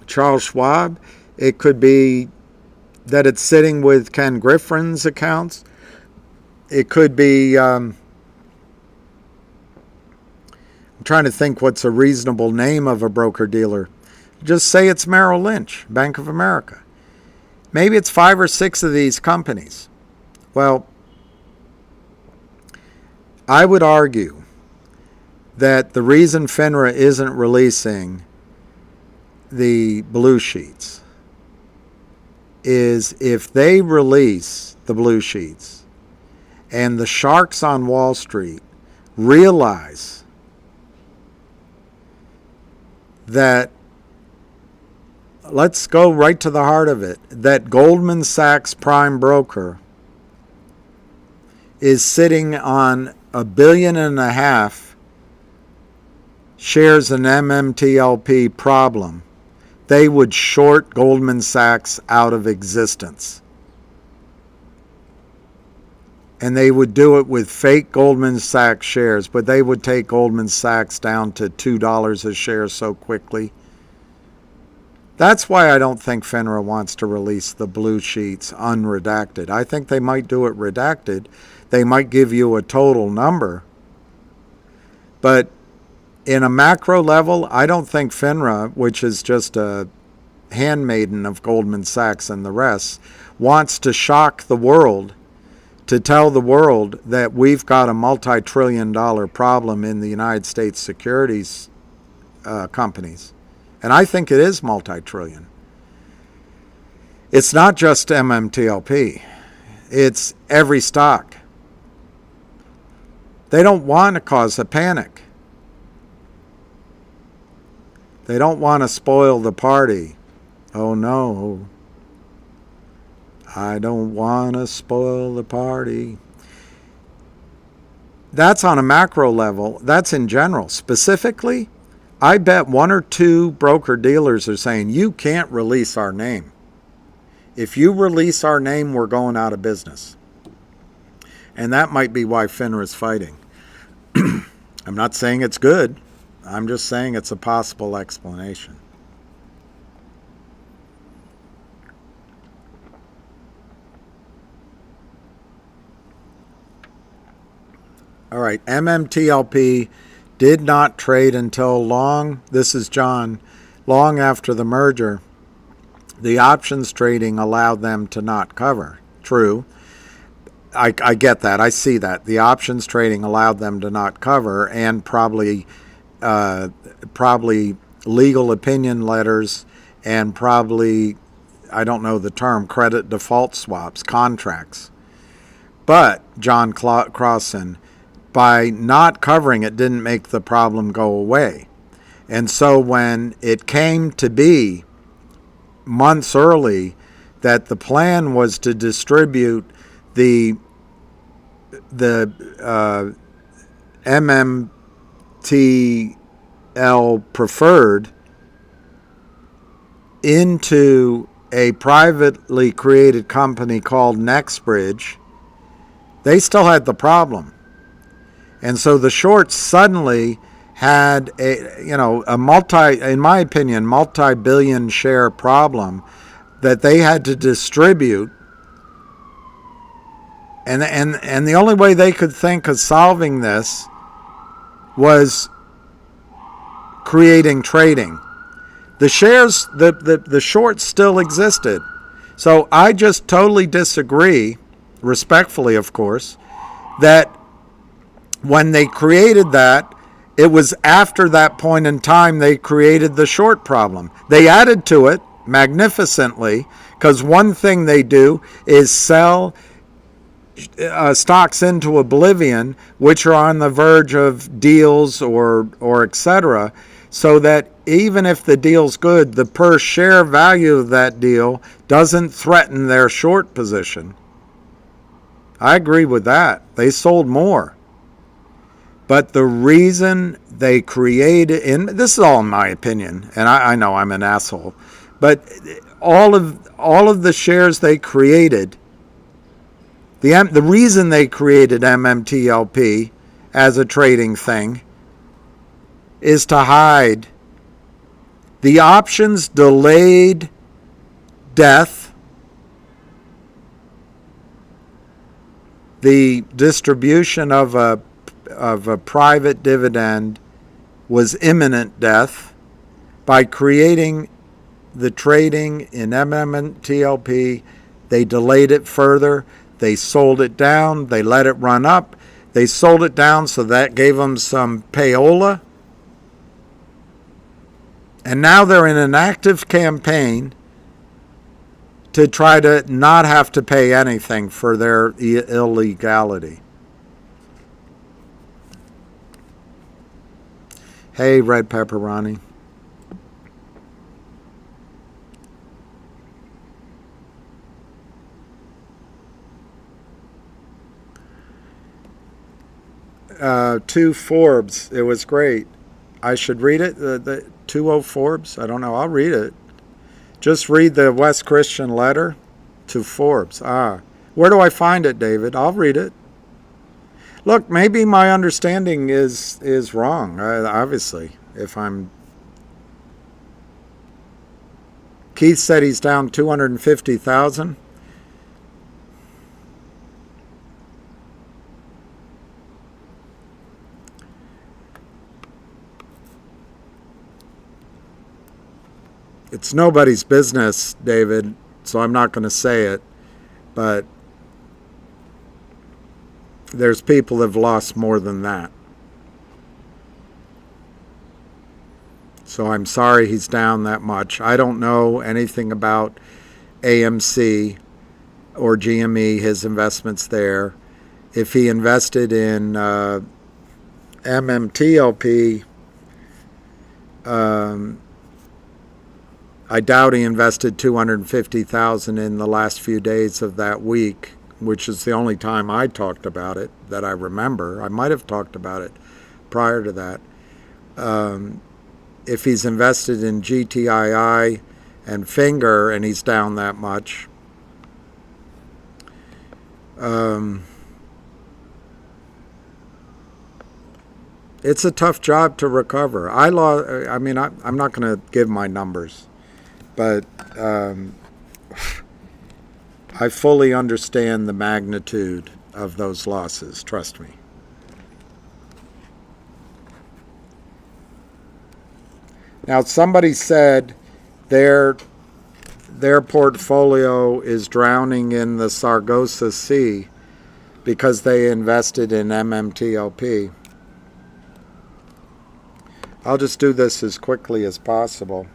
Charles Schwab, it could be that it's sitting with Ken Griffin's accounts. It could be, I'm trying to think what's a reasonable name of a broker-dealer. Just say it's Merrill Lynch, Bank of America. Maybe it's 5 or 6 of these companies. Well, I would argue that the reason FINRA isn't releasing the blue sheets is if they release the blue sheets and the sharks on Wall Street realize that, let's go right to the heart of it, that Goldman Sachs prime broker is sitting on $1.5 billion shares in MMTLP problem, they would short Goldman Sachs out of existence. And they would do it with fake Goldman Sachs shares, but they would take Goldman Sachs down to $2 a share so quickly. That's why I don't think FINRA wants to release the blue sheets unredacted. I think they might do it redacted. They might give you a total number. But in a macro level, I don't think FINRA, which is just a handmaiden of Goldman Sachs and the rest, wants to shock the world, to tell the world that we've got a multi-trillion-dollar problem in the United States securities companies. And I think it is multi-trillion. It's not just MMTLP. It's every stock. They don't want to cause a panic. They don't want to spoil the party. Oh no, I don't want to spoil the party. That's on a macro level. That's in general. Specifically, I bet 1 or 2 broker-dealers are saying, you can't release our name. If you release our name, we're going out of business. And that might be why FINRA is fighting. I'm not saying it's good. I'm just saying it's a possible explanation. All right, MMTLP did not trade until long, this is John, long after the merger. The options trading allowed them to not cover. True. I get that. I see that. The options trading allowed them to not cover, and probably legal opinion letters, and probably, I don't know the term, credit default swaps, contracts. But, John Crossan, by not covering it didn't make the problem go away. And so when it came to be months early that the plan was to distribute the MMTL preferred into a privately created company called NextBridge, they still had the problem. And so the shorts suddenly had in my opinion, multi-billion share problem that they had to distribute. And the only way they could think of solving this was creating trading. The shares, the shorts still existed. So I just totally disagree, respectfully, of course, that when they created that, it was after that point in time they created the short problem. They added to it magnificently, because one thing they do is sell stocks into oblivion, which are on the verge of deals or etc., so that even if the deal's good, the per share value of that deal doesn't threaten their short position. I agree with that. They sold more. But the reason they created, and this is all in my opinion, and I know I'm an asshole, but all of the shares they created, the reason they created MMTLP as a trading thing is to hide the options delayed death, the distribution of a private dividend was imminent death. By creating the trading in MMTLP, they delayed it further. They sold it down. They let it run up. They sold it down, so that gave them some payola. And now they're in an active campaign to try to not have to pay anything for their illegality. Hey, Red Pepperoni. To Forbes. It was great. I should read it. The 20 Forbes. I don't know. I'll read it. Just read the West Christian letter to Forbes. Where do I find it, David? I'll read it. Look, maybe my understanding is wrong. Obviously, if I'm. Keith said he's down 250,000. It's nobody's business, David, so I'm not going to say it, but there's people that have lost more than that. So I'm sorry he's down that much. I don't know anything about AMC or GME, his investments there. If he invested in MMTLP, I doubt he invested 250,000 in the last few days of that week, which is the only time I talked about it that I remember. I might have talked about it prior to that. If he's invested in GTII and FNGR and he's down that much, it's a tough job to recover. I'm not going to give my numbers, but I fully understand the magnitude of those losses. Trust me. Now, somebody said their portfolio is drowning in the Sargasso Sea because they invested in MMTLP. I'll just do this as quickly as possible.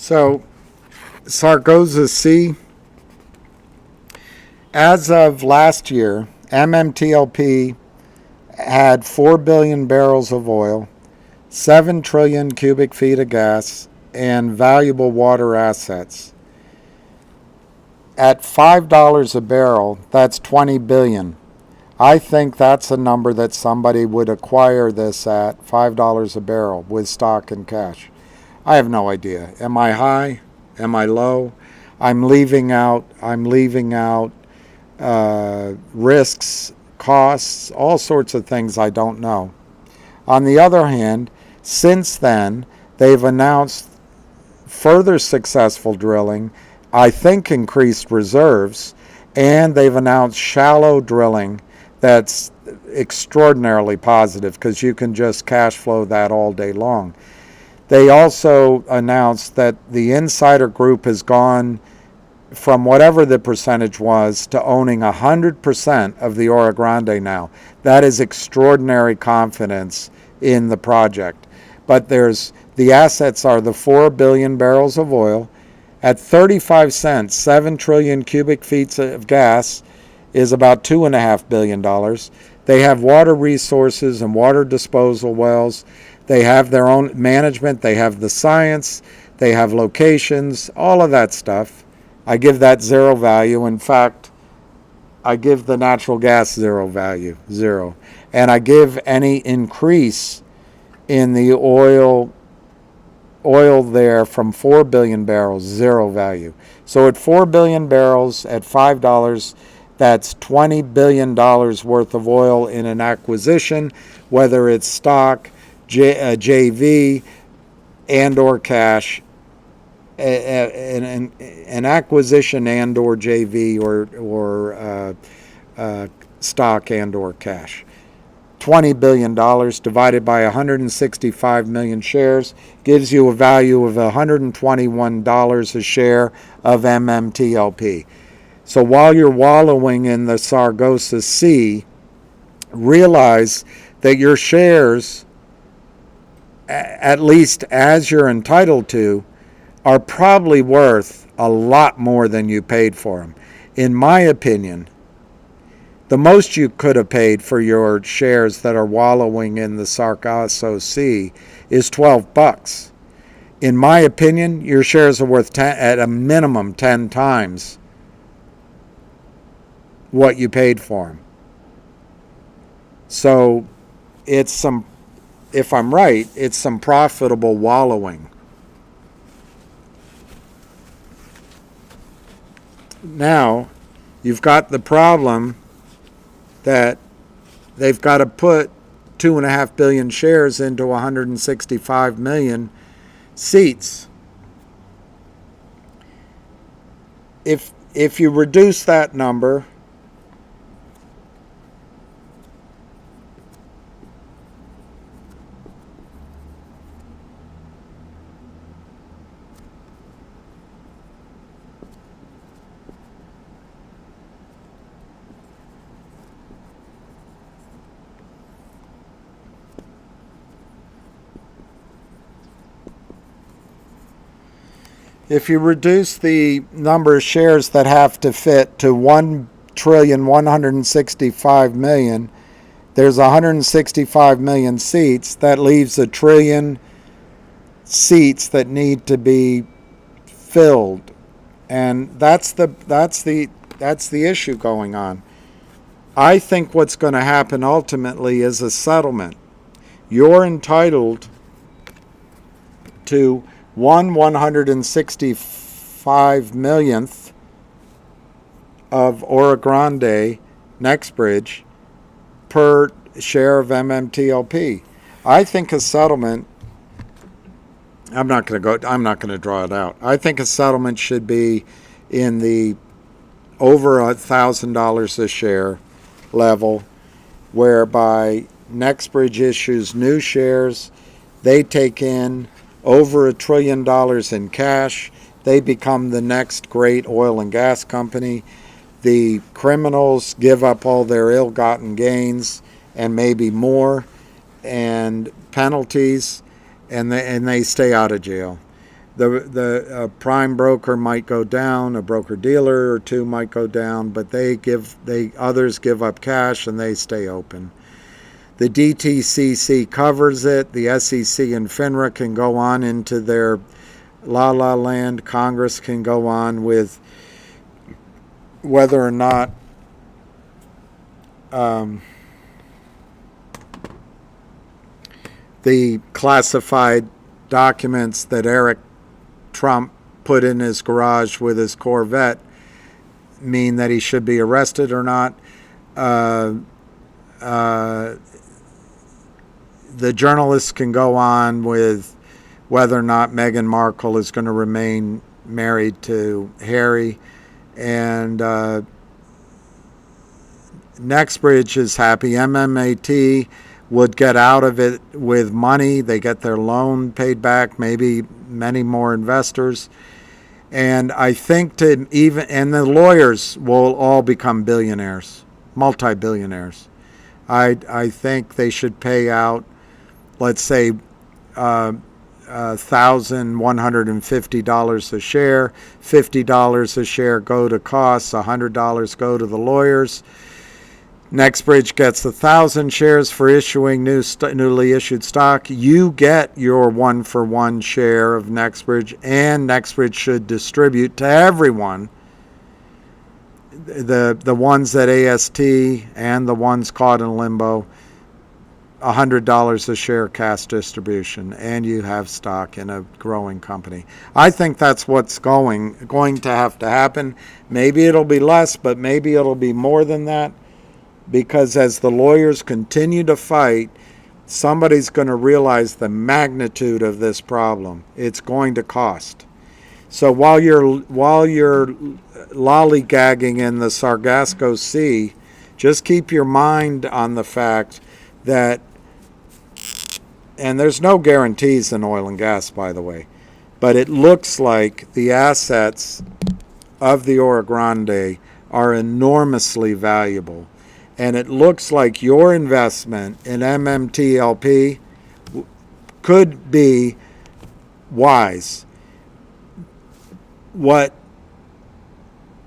So, Sargasso Sea, as of last year, MMTLP had 4 billion barrels of oil, 7 trillion cubic feet of gas, and valuable water assets. At $5 a barrel, that's 20 billion. I think that's a number that somebody would acquire this at, $5 a barrel with stock and cash. I have no idea. Am I high? Am I low? I'm leaving out risks, costs, all sorts of things I don't know. On the other hand, since then, they've announced further successful drilling, I think increased reserves, and they've announced shallow drilling that's extraordinarily positive because you can just cash flow that all day long. They also announced that the insider group has gone from whatever the percentage was to owning 100% of the Oro Grande now. That is extraordinary confidence in the project. But the assets are the 4 billion barrels of oil. At 35 cents, 7 trillion cubic feet of gas is about $2.5 billion. They have water resources and water disposal wells. They have their own management. They have the science. They have locations, all of that stuff. I give that zero value. In fact, I give the natural gas zero value, zero. And I give any increase in the oil there from 4 billion barrels, zero value. So at 4 billion barrels at $5, that's $20 billion worth of oil in an acquisition, whether it's stock, JV, and or cash, an acquisition and or JV or stock and or cash. $20 billion divided by 165 million shares gives you a value of $121 a share of MMTLP. So while you're wallowing in the Sargasso Sea, realize that your shares, at least as you're entitled to, are probably worth a lot more than you paid for them. In my opinion, the most you could have paid for your shares that are wallowing in the Sargasso Sea is $12. In my opinion, your shares are worth at a minimum 10 times what you paid for them. So if I'm right, it's some profitable wallowing. Now, you've got the problem that they've got to put 2.5 billion shares into 165 million seats. If you reduce that number, the number of shares that have to fit to 1,165,000,000, there's 165 million seats. That leaves 1 trillion seats that need to be filled, and that's the issue going on. I think what's going to happen ultimately is a settlement. You're entitled to 1/165 millionth of Oro Grande Nextbridge per share of MMTLP. I think a settlement, I'm not going to draw it out. I think a settlement should be in the over $1,000 a share level, whereby Nextbridge issues new shares. They take in over $1 trillion in cash. They become the next great oil and gas company. The criminals give up all their ill-gotten gains and maybe more and penalties, and they stay out of jail. The prime broker might go down, a broker dealer or two might go down, but others give up cash and they stay open. The DTCC covers it. The SEC and FINRA can go on into their la-la land. Congress can go on with whether or not the classified documents that Eric Trump put in his garage with his Corvette mean that he should be arrested or not. The journalists can go on with whether or not Meghan Markle is going to remain married to Harry. And Nextbridge is happy. MMAT would get out of it with money. They get their loan paid back, maybe many more investors. And I think and the lawyers will all become billionaires, multi-billionaires. I think they should pay out, let's say, $1,150 a share, $50 a share go to costs, $100 go to the lawyers. Nextbridge gets 1,000 shares for issuing newly issued stock. You get your 1-for-1 share of Nextbridge, and Nextbridge should distribute to everyone, the ones at AST and the ones caught in limbo, $100 a share cash distribution, and you have stock in a growing company. I think that's what's going to have to happen. Maybe it'll be less, but maybe it'll be more than that. Because as the lawyers continue to fight, somebody's going to realize the magnitude of this problem. It's going to cost. So while you're lollygagging in the Sargasso Sea, just keep your mind on the fact that, and there's no guarantees in oil and gas, by the way, but it looks like the assets of the Oro Grande are enormously valuable. And it looks like your investment in MMTLP could be wise. What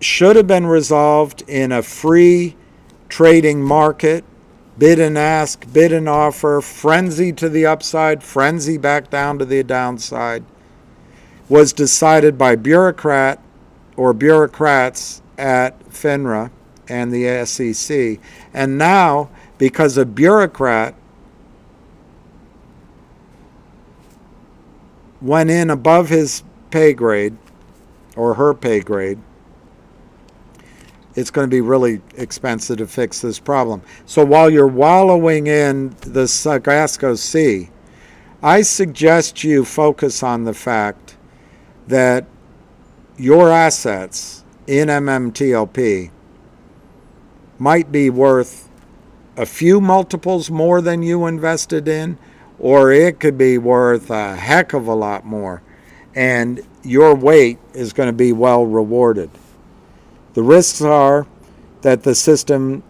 should have been resolved in a free trading market, bid and ask, bid and offer, frenzy to the upside, frenzy back down to the downside, was decided by bureaucrats at FINRA and the SEC. And now, because a bureaucrat went in above his pay grade, or her pay grade, it's going to be really expensive to fix this problem. So while you're wallowing in the Sargasso Sea, I suggest you focus on the fact that your assets in MMTLP might be worth a few multiples more than you invested in, or it could be worth a heck of a lot more. And your wait is going to be well rewarded. The risks are that the system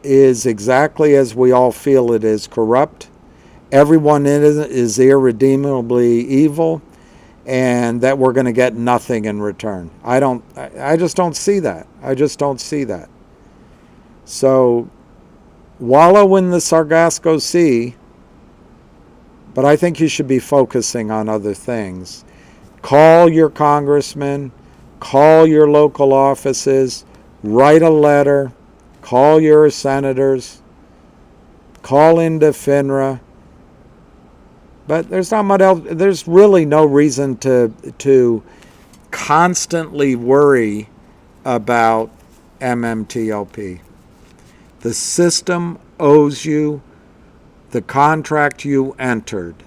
is exactly as we all feel it is, corrupt. Everyone in it is irredeemably evil, and that we're going to get nothing in return. I just don't see that. I just don't see that. So wallow in the Sargasso Sea, but I think you should be focusing on other things. Call your congressman, call your local offices, write a letter, call your senators, call into FINRA. But there's not much else. There's really no reason to constantly worry about MMTLP. The system owes you the contract you entered,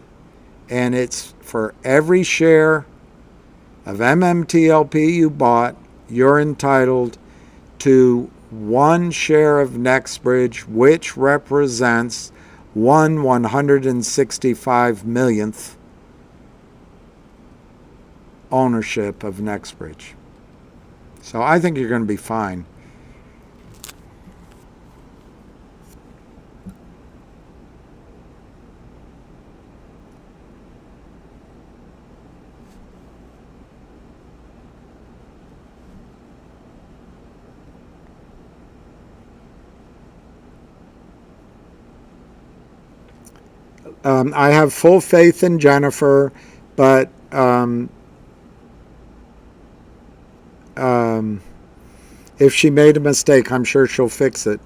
and it's for every share of MMTLP you bought, you're entitled to 1 share of Nextbridge, which represents 1/165 millionth ownership of Nextbridge. So I think you're going to be fine. I have full faith in Jennifer, but if she made a mistake, I'm sure she'll fix it.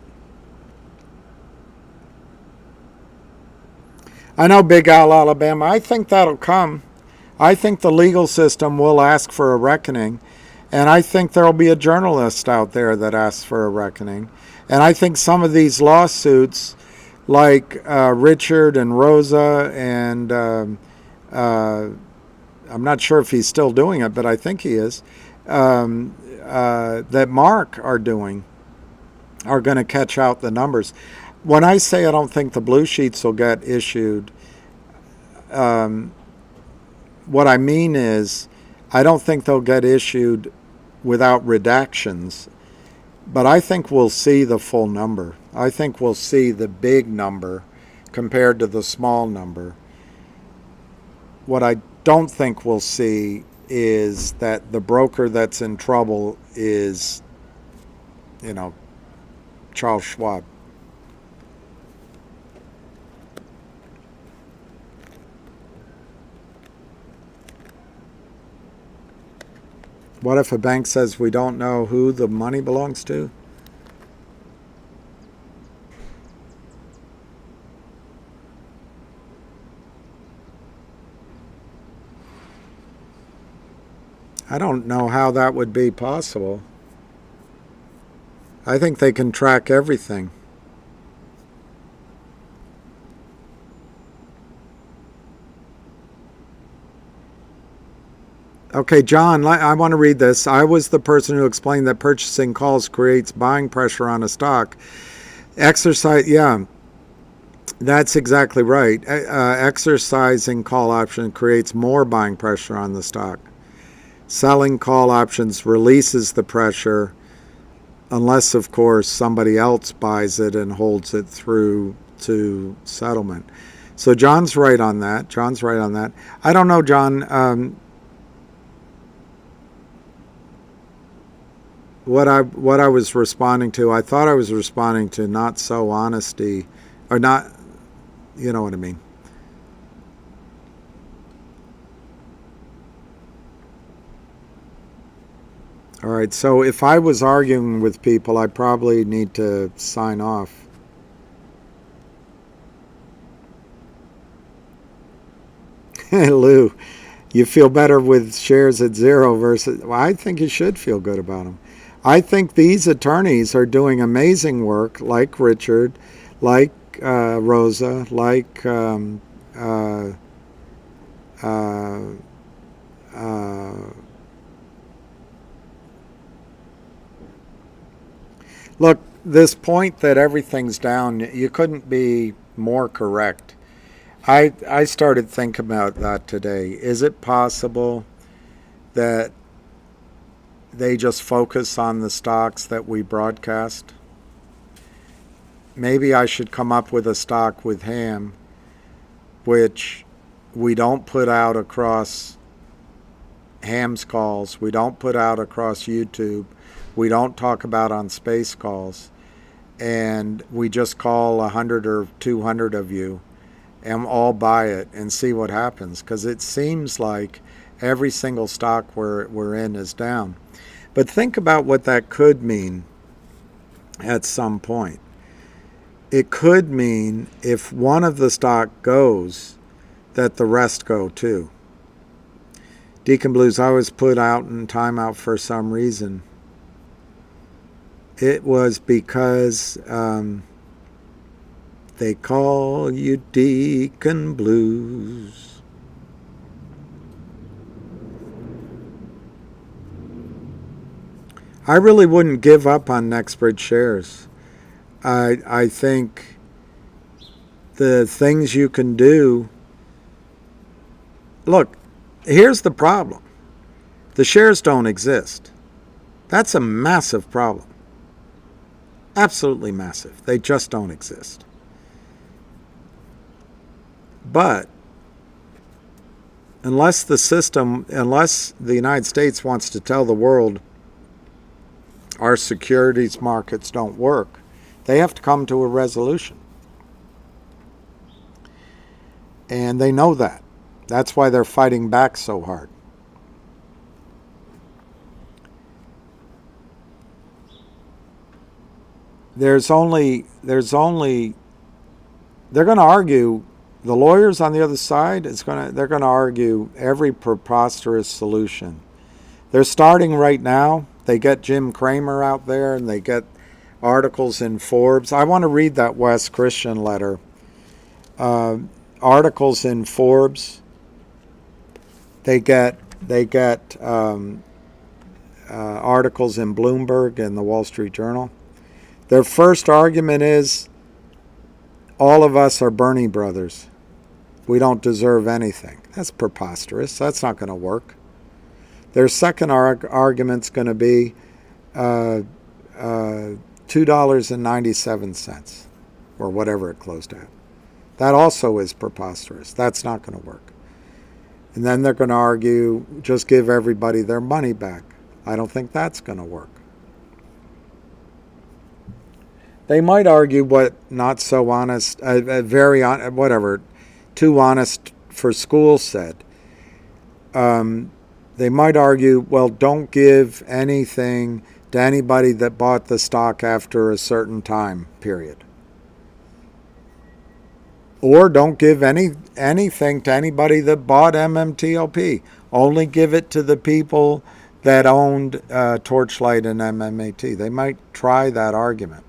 I know, Big Al, Alabama. I think that'll come. I think the legal system will ask for a reckoning. And I think there'll be a journalist out there that asks for a reckoning. And I think some of these lawsuits, like Richard and Rosa, and I'm not sure if he's still doing it, but I think he is, that Mark are doing, are going to catch out the numbers. When I say I don't think the blue sheets will get issued, what I mean is I don't think they'll get issued without redactions, but I think we'll see the full number. I think we'll see the big number compared to the small number. What I don't think we'll see is that the broker that's in trouble is, Charles Schwab. What if a bank says we don't know who the money belongs to? I don't know how that would be possible. I think they can track everything. Okay, John, I want to read this. I was the person who explained that purchasing calls creates buying pressure on a stock. Yeah, that's exactly right. Exercising call option creates more buying pressure on the stock. Selling call options releases the pressure, unless, of course, somebody else buys it and holds it through to settlement. So John's right on that. I don't know, John. What I was responding to, I thought I was responding to not so honesty, or not, you know what I mean. All right, so if I was arguing with people, I probably need to sign off. Lou, you feel better with shares at zero versus, well, I think you should feel good about them. I think these attorneys are doing amazing work, like Richard, like Rosa, like look, this point that everything's down, you couldn't be more correct. I started thinking about that today. Is it possible that they just focus on the stocks that we broadcast? Maybe I should come up with a stock with ham, which we don't put out across Ham's calls, we don't put out across YouTube, we don't talk about on space calls, and we just call 100 or 200 of you and all buy it and see what happens, because it seems like every single stock we're in is down. But think about what that could mean at some point. It could mean if one of the stock goes, that the rest go too. Deacon Blues, I was put out in timeout for some reason. It was because they call you Deacon Blues. I really wouldn't give up on NextBridge shares. I think the things you can do. Look, here's the problem. The shares don't exist. That's a massive problem. Absolutely massive. They just don't exist. But unless the United States wants to tell the world our securities markets don't work, they have to come to a resolution. And they know that. That's why they're fighting back so hard. There's only they're going to argue, the lawyers on the other side they're going to argue every preposterous solution. They're starting right now. They get Jim Cramer out there and they get articles in Forbes. I want to read that Wes Christian letter. Articles in Forbes. They get articles in Bloomberg and the Wall Street Journal. Their first argument is, all of us are Bernie brothers. We don't deserve anything. That's preposterous. That's not going to work. Their second argument's going to be $2.97 or whatever it closed at. That also is preposterous. That's not going to work. And then they're going to argue, just give everybody their money back. I don't think that's going to work. They might argue what not so honest, very honest, whatever, too honest for school said. They might argue, well, don't give anything to anybody that bought the stock after a certain time period. Or don't give anything to anybody that bought MMTLP. Only give it to the people that owned Torchlight and MMAT. They might try that argument.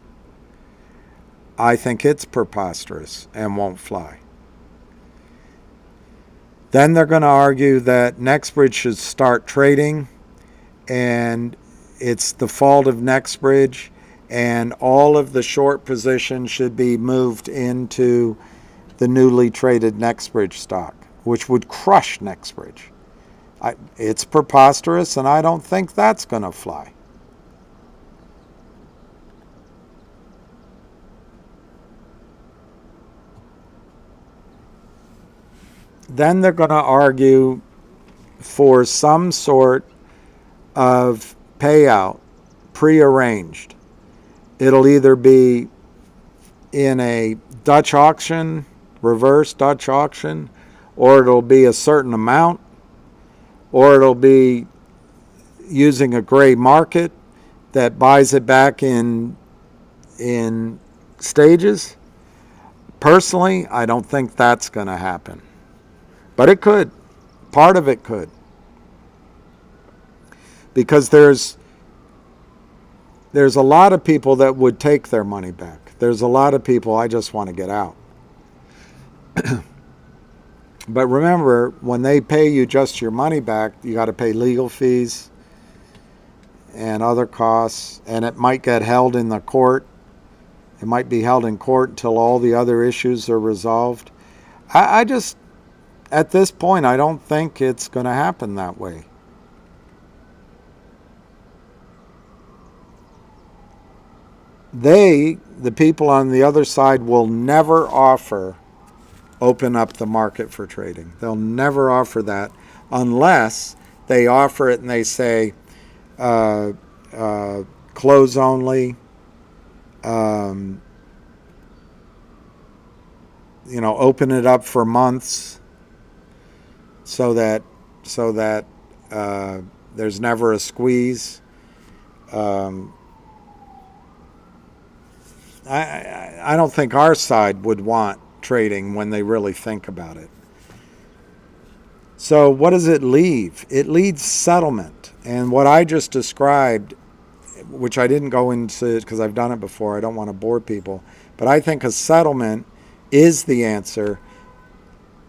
I think it's preposterous and won't fly. Then they're going to argue that NextBridge should start trading and it's the fault of NextBridge and all of the short positions should be moved into the newly traded NextBridge stock, which would crush NextBridge. It's preposterous and I don't think that's going to fly. Then they're going to argue for some sort of payout prearranged. It'll either be in a Dutch auction, reverse Dutch auction, or it'll be a certain amount, or it'll be using a gray market that buys it back in stages. Personally, I don't think that's going to happen. But it could. Part of it could. Because there's a lot of people that would take their money back. There's a lot of people, I just want to get out. But remember, when they pay you just your money back, you got to pay legal fees and other costs, and it might get held in the court. It might be held in court until all the other issues are resolved. I just, at this point, I don't think it's going to happen that way. The people on the other side, will never open up the market for trading. They'll never offer that unless they offer it and they say close only, open it up for months so that there's never a squeeze. I don't think our side would want trading when they really think about it. So what does it leave? It leaves settlement. And what I just described, which I didn't go into because I've done it before, I don't want to bore people, but I think a settlement is the answer,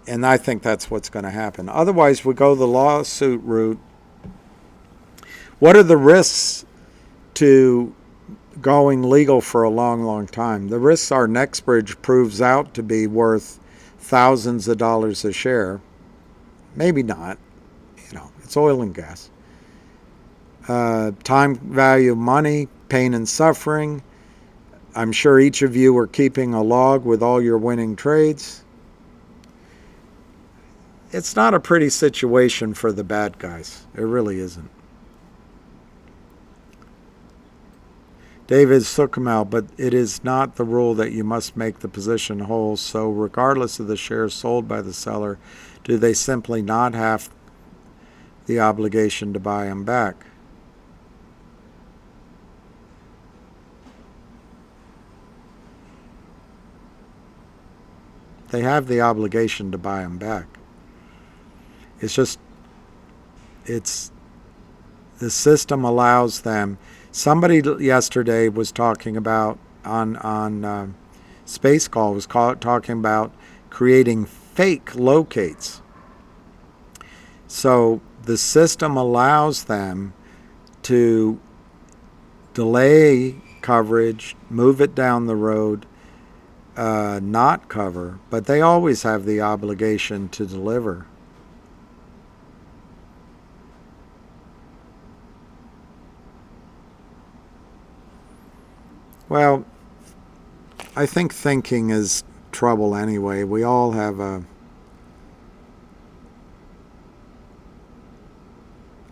and I think that's what's going to happen. Otherwise, we go the lawsuit route. What are the risks to going legal for a long, long time? The risks are NextBridge proves out to be worth thousands of dollars a share. Maybe not. It's oil and gas. Time value of money, pain and suffering. I'm sure each of you are keeping a log with all your winning trades. It's not a pretty situation for the bad guys. It really isn't. David Sukamal, but it is not the rule that you must make the position whole. So regardless of the shares sold by the seller, do they simply not have the obligation to buy them back? They have the obligation to buy them back. It's just, the system allows them. Somebody yesterday was talking about on Space Call was talking about creating fake locates. So the system allows them to delay coverage, move it down the road, not cover, but they always have the obligation to deliver. Well, I think thinking is trouble anyway. We all have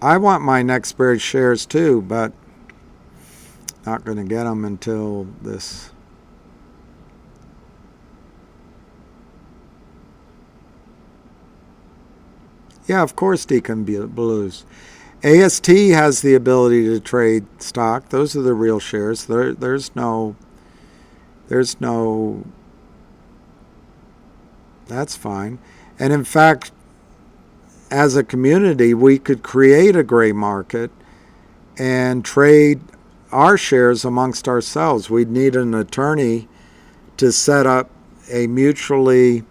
I want my next Spirit shares too, but not going to get them until this. Yeah, of course, Deacon Blues. AST has the ability to trade stock. Those are the real shares. There's no. That's fine. And in fact, as a community, we could create a gray market and trade our shares amongst ourselves. We'd need an attorney to set up a mutually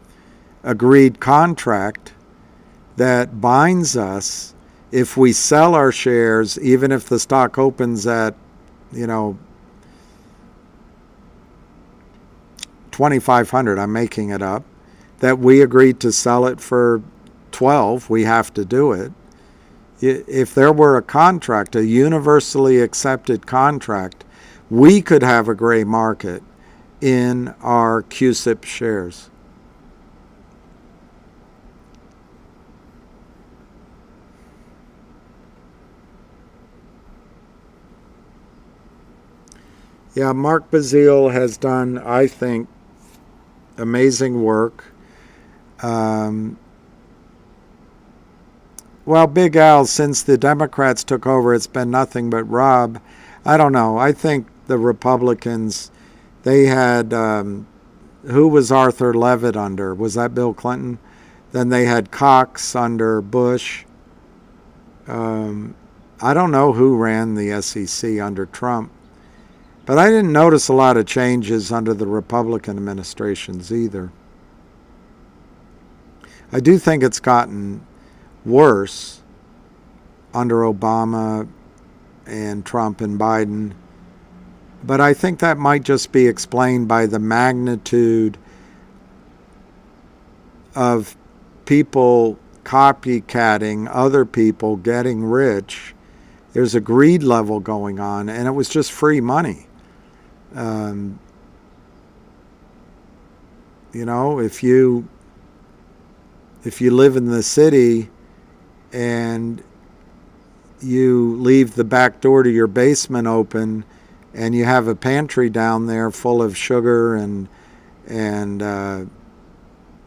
agreed contract that binds us if we sell our shares, even if the stock opens at, 2,500, I'm making it up, that we agreed to sell it for 12, we have to do it. If there were a contract, a universally accepted contract, we could have a gray market in our QSIP shares. Yeah, Mark Bazile has done, I think, amazing work. Well, Big Al, since the Democrats took over, it's been nothing but Rob. I don't know. I think the Republicans, they had, who was Arthur Levitt under? Was that Bill Clinton? Then they had Cox under Bush. I don't know who ran the SEC under Trump. But I didn't notice a lot of changes under the Republican administrations either. I do think it's gotten worse under Obama and Trump and Biden. But I think that might just be explained by the magnitude of people copycatting other people getting rich. There's a greed level going on, and it was just free money. If you live in the city and you leave the back door to your basement open and you have a pantry down there full of sugar and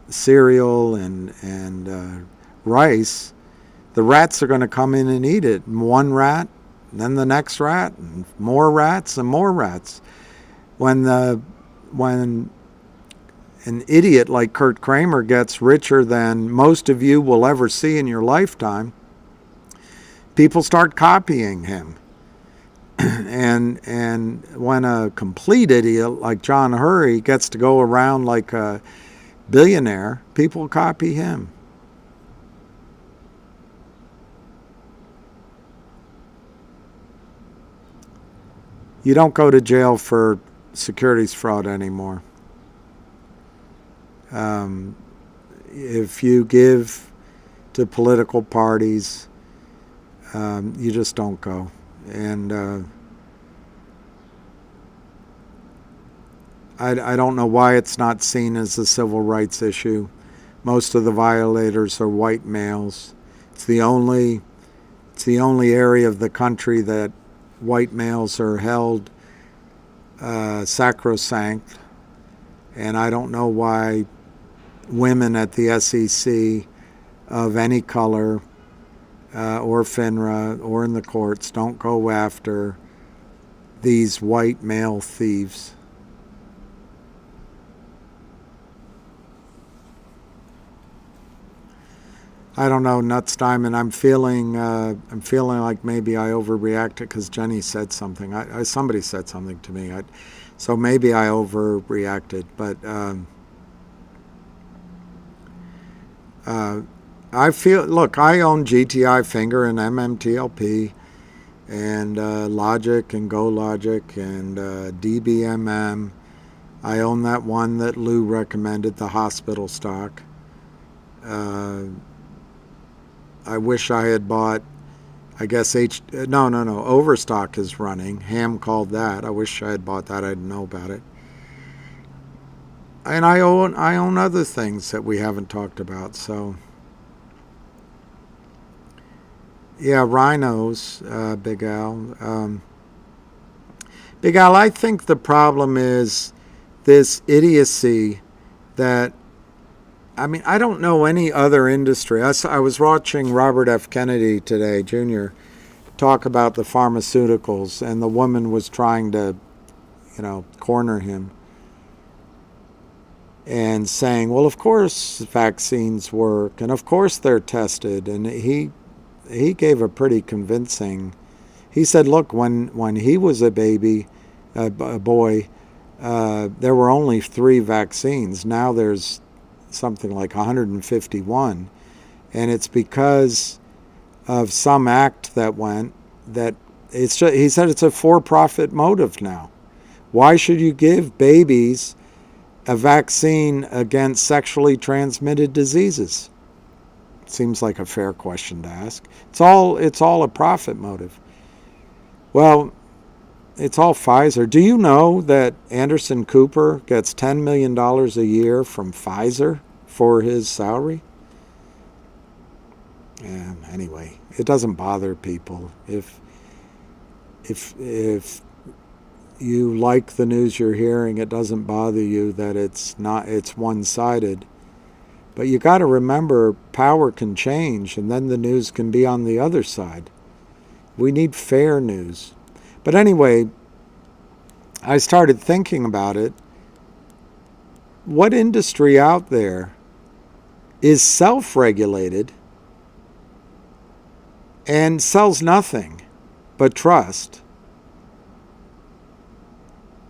cereal and rice, the rats are going to come in and eat it. And one rat, and then the next rat, and more rats and more rats. When an idiot like Kurt Kramer gets richer than most of you will ever see in your lifetime, people start copying him. and when a complete idiot like John Hurry gets to go around like a billionaire, people copy him. You don't go to jail for securities fraud anymore. If you give to political parties, you just don't go. And I don't know why it's not seen as a civil rights issue. Most of the violators are white males. It's the only area of the country that white males are held sacrosanct, and I don't know why women at the SEC of any color or FINRA or in the courts don't go after these white male thieves. I don't know, Nuts Diamond. I'm feeling like maybe I overreacted because Jenny said something. Somebody said something to me. So maybe I overreacted. But I feel. Look, I own GTII Finger and MMTLP, and Logic and Go Logic and DBMM. I own that one that Lou recommended, the hospital stock. I wish I had bought, I guess Overstock is running. Ham called that. I wish I had bought that. I didn't know about it. And I own other things that we haven't talked about. So, yeah, rhinos, Big Al. Big Al, I think the problem is this idiocy that, I mean, I don't know any other industry. I was watching Robert F. Kennedy today, Jr., talk about the pharmaceuticals, and the woman was trying to, corner him and saying, well, of course vaccines work, and of course they're tested. And he gave a pretty convincing, he said, look, when he was a baby, a boy, there were only 3 vaccines. Now there's something like 151, and it's because of some act that went that it's just, he said it's a for-profit motive now. Why should you give babies a vaccine against sexually transmitted diseases? Seems like a fair question to ask. It's all a profit motive. Well, it's all Pfizer. Do you know that Anderson Cooper gets $10 million a year from Pfizer for his salary? Yeah, anyway, it doesn't bother people. If you like the news you're hearing, it doesn't bother you that it's one-sided. But you got to remember, power can change, and then the news can be on the other side. We need fair news. But anyway, I started thinking about it. What industry out there is self-regulated and sells nothing but trust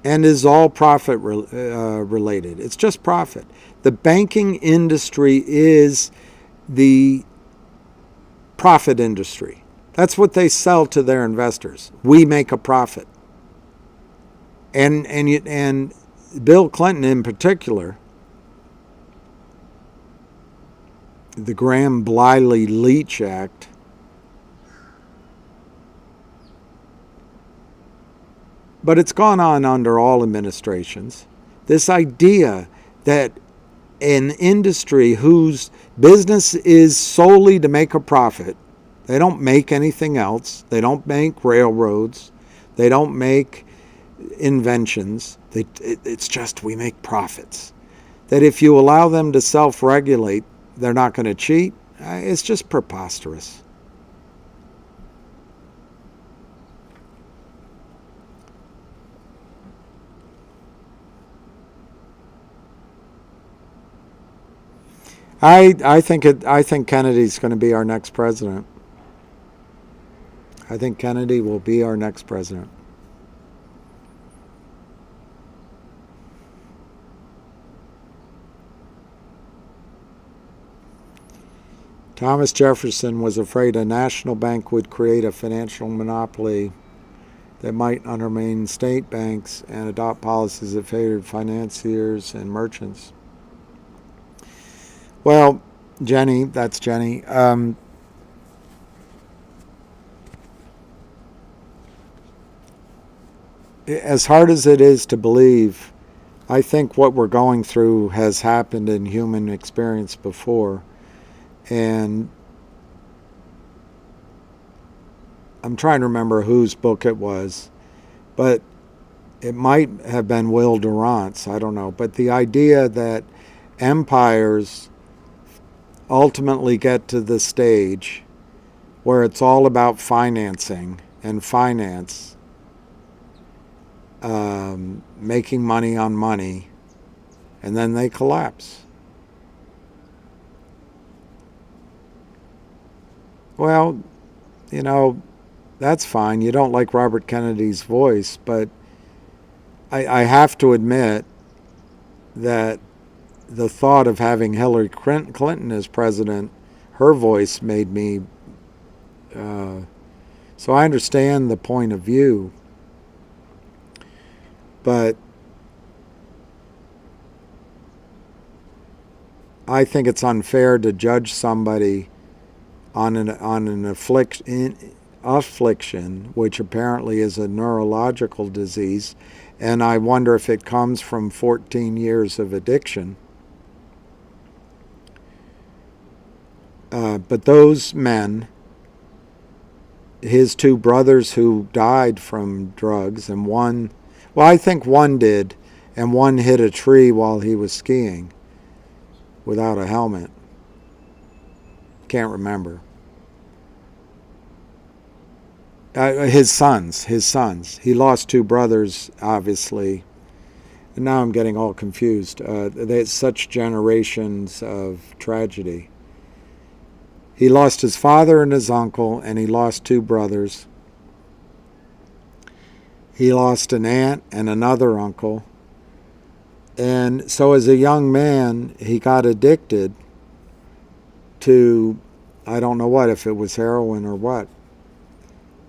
and is all profit related? It's just profit. The banking industry is the profit industry. That's what they sell to their investors. We make a profit. And Bill Clinton in particular, the Graham-Bliley-Leach Act, but it's gone on under all administrations. This idea that an industry whose business is solely to make a profit, they don't make anything else. They don't make railroads. They don't make inventions. It's just we make profits. That if you allow them to self-regulate, they're not going to cheat. It's just preposterous. I think Kennedy's going to be our next president. I think Kennedy will be our next president. Thomas Jefferson was afraid a national bank would create a financial monopoly that might undermine state banks and adopt policies that favored financiers and merchants. Well, Jenny, that's Jenny. As hard as it is to believe, I think what we're going through has happened in human experience before. And I'm trying to remember whose book it was, but it might have been Will Durant's, I don't know, but the idea that empires ultimately get to the stage where it's all about financing and finance, making money on money, and then they collapse. Well, you know, that's fine. You don't like Robert Kennedy's voice, but I have to admit that the thought of having Hillary Clinton as president, her voice made me... so I understand the point of view, but I think it's unfair to judge somebody on an affliction, which apparently is a neurological disease, and I wonder if it comes from 14 years of addiction. But those men, his two brothers who died from drugs, and one, well, I think one did, and one hit a tree while he was skiing without a helmet. Can't remember. His sons. He lost two brothers, obviously. And now I'm getting all confused. There's such generations of tragedy. He lost his father and his uncle, and he lost two brothers. He lost an aunt and another uncle. And so as a young man, he got addicted to, I don't know what, if it was heroin or what.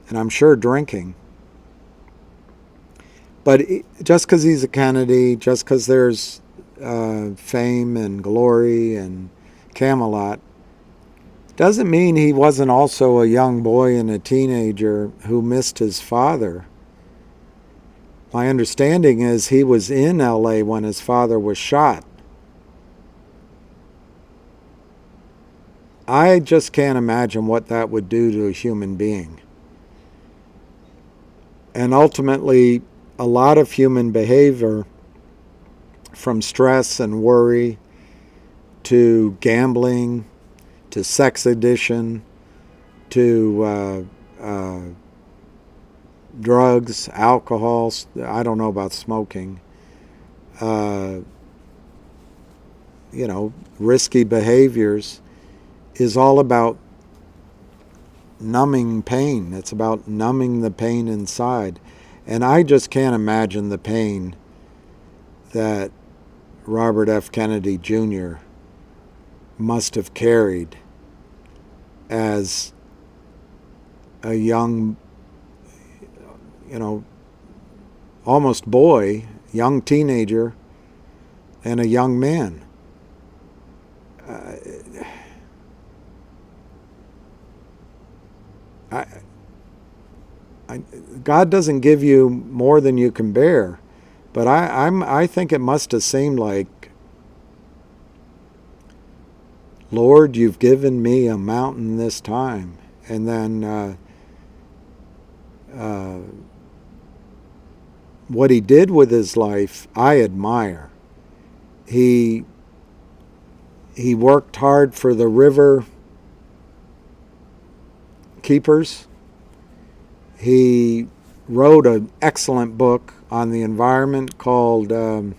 And I'm sure drinking. But just because he's a Kennedy, just because there's fame and glory and Camelot, doesn't mean he wasn't also a young boy and a teenager who missed his father. My understanding is he was in LA when his father was shot. I just can't imagine what that would do to a human being. And ultimately, a lot of human behavior, from stress and worry to gambling to sex addiction to drugs, alcohol, I don't know about smoking, risky behaviors, is all about numbing pain. It's about numbing the pain inside. And I just can't imagine the pain that Robert F. Kennedy Jr. must have carried as a young, almost boy, young teenager, and a young man. God doesn't give you more than you can bear, but I think it must have seemed like, Lord, you've given me a mountain this time, and then what he did with his life, I admire. He worked hard for the river keepers. He wrote an excellent book on the environment called I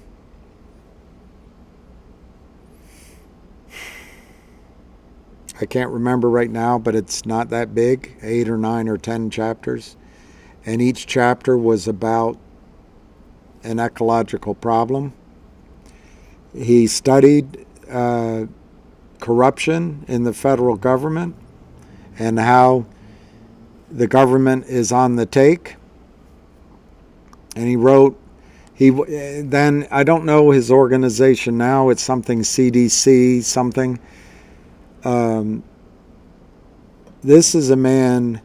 can't remember right now, but it's not that big, 8 or 9 or 10 chapters. And each chapter was about an ecological problem. He studied corruption in the federal government and how the government is on the take. And he wrote, then, I don't know his organization now, it's something CDC, something. This is a man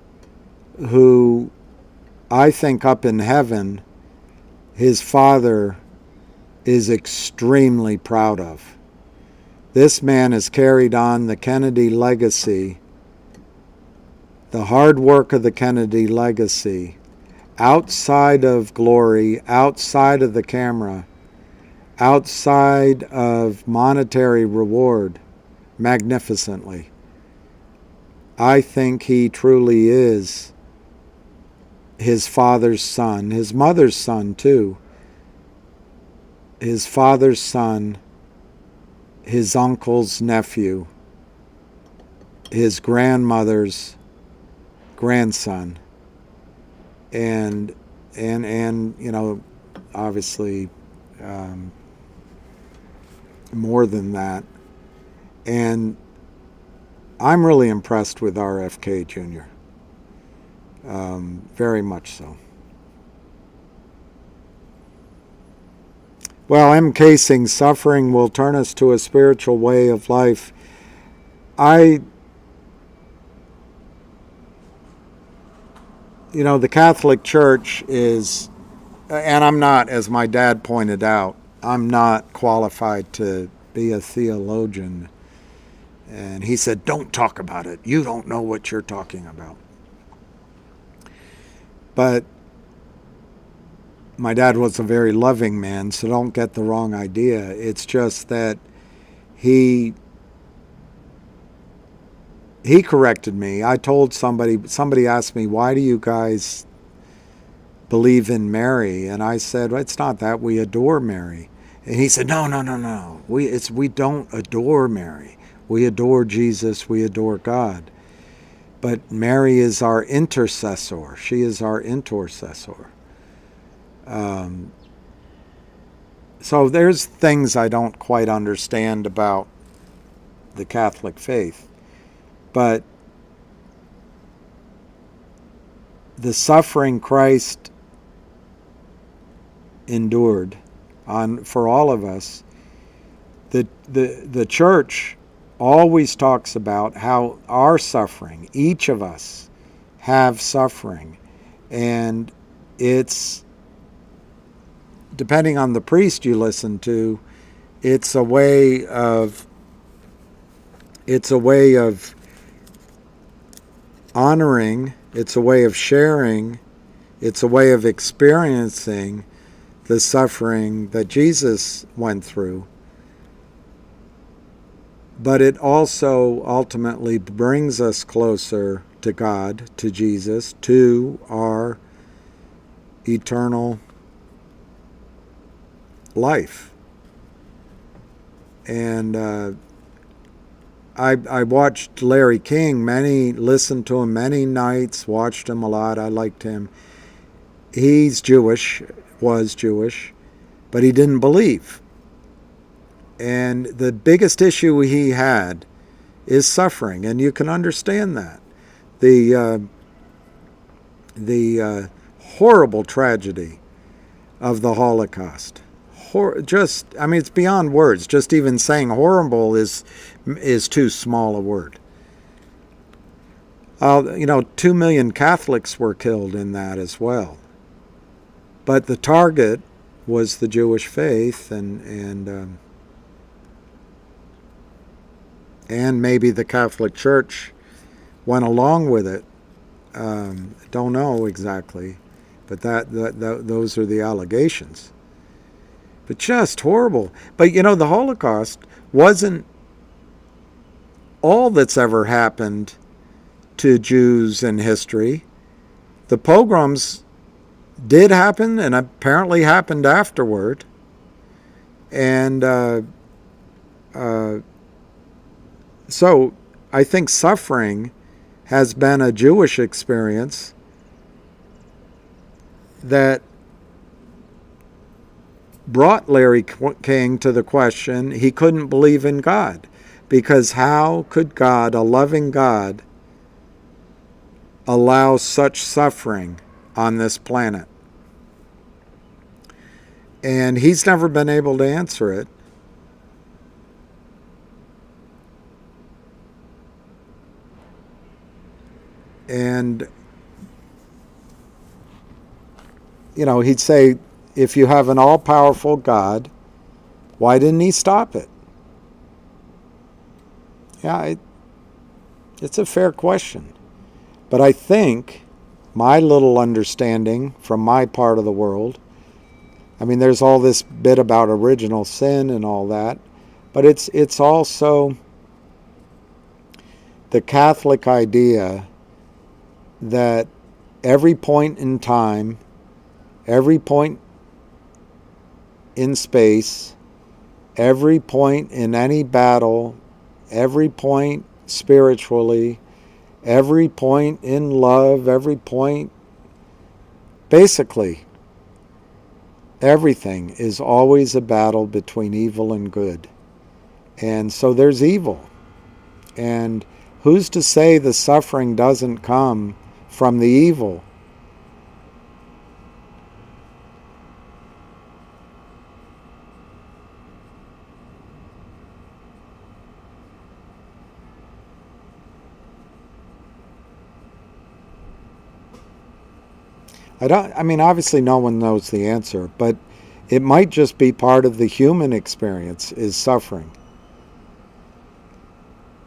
who I think up in heaven, his father is extremely proud of. This man has carried on the Kennedy legacy, the hard work of the Kennedy legacy, outside of glory, outside of the camera, outside of monetary reward, magnificently. I think he truly is his father's son, his mother's son too, his father's son, his uncle's nephew, his grandmother's grandson, and you know, obviously more than that. And I'm really impressed with RFK Jr. Very much so. Well, M. Casing, suffering will turn us to a spiritual way of life. The Catholic Church is, and I'm not, as my dad pointed out, I'm not qualified to be a theologian. And he said, don't talk about it. You don't know what you're talking about. But my dad was a very loving man, so don't get the wrong idea. It's just that he corrected me. I told somebody asked me, why do you guys believe in Mary? And I said, well, it's not that, we adore Mary. And he said, no. We don't adore Mary. We adore Jesus, we adore God. But Mary is our intercessor. She is our intercessor. So there's things I don't quite understand about the Catholic faith. But the suffering Christ endured for all of us, the church always talks about how our suffering, each of us have suffering, and it's, depending on the priest you listen to, it's a way of honoring, it's a way of sharing, it's a way of experiencing the suffering that Jesus went through. But it also ultimately brings us closer to God, to Jesus, to our eternal life. And I watched Larry King, listened to him many nights, watched him a lot. I liked him. He's Jewish, was Jewish, but he didn't believe. And the biggest issue he had is suffering, and you can understand that. The horrible tragedy of the Holocaust. It's beyond words. Just even saying horrible is too small a word. 2 million Catholics were killed in that as well. But the target was the Jewish faith, and maybe the Catholic Church went along with it. Don't know exactly, but those are the allegations. But just horrible. But the Holocaust wasn't all that's ever happened to Jews in history. The pogroms did happen, and apparently happened afterward. And so I think suffering has been a Jewish experience that brought Larry King to the question, he couldn't believe in God. Because how could God, a loving God, allow such suffering on this planet? And he's never been able to answer it. And, he'd say, if you have an all-powerful God, why didn't he stop it? Yeah, it's a fair question. But I think my little understanding from my part of the world. I mean, there's all this bit about original sin and all that, but it's also the Catholic idea that every point in time, every point in space, every point in any battle, every point spiritually, every point in love, every point, basically, everything is always a battle between evil and good. And so there's evil. And who's to say the suffering doesn't come from the evil? I mean, obviously no one knows the answer, but it might just be part of the human experience is suffering.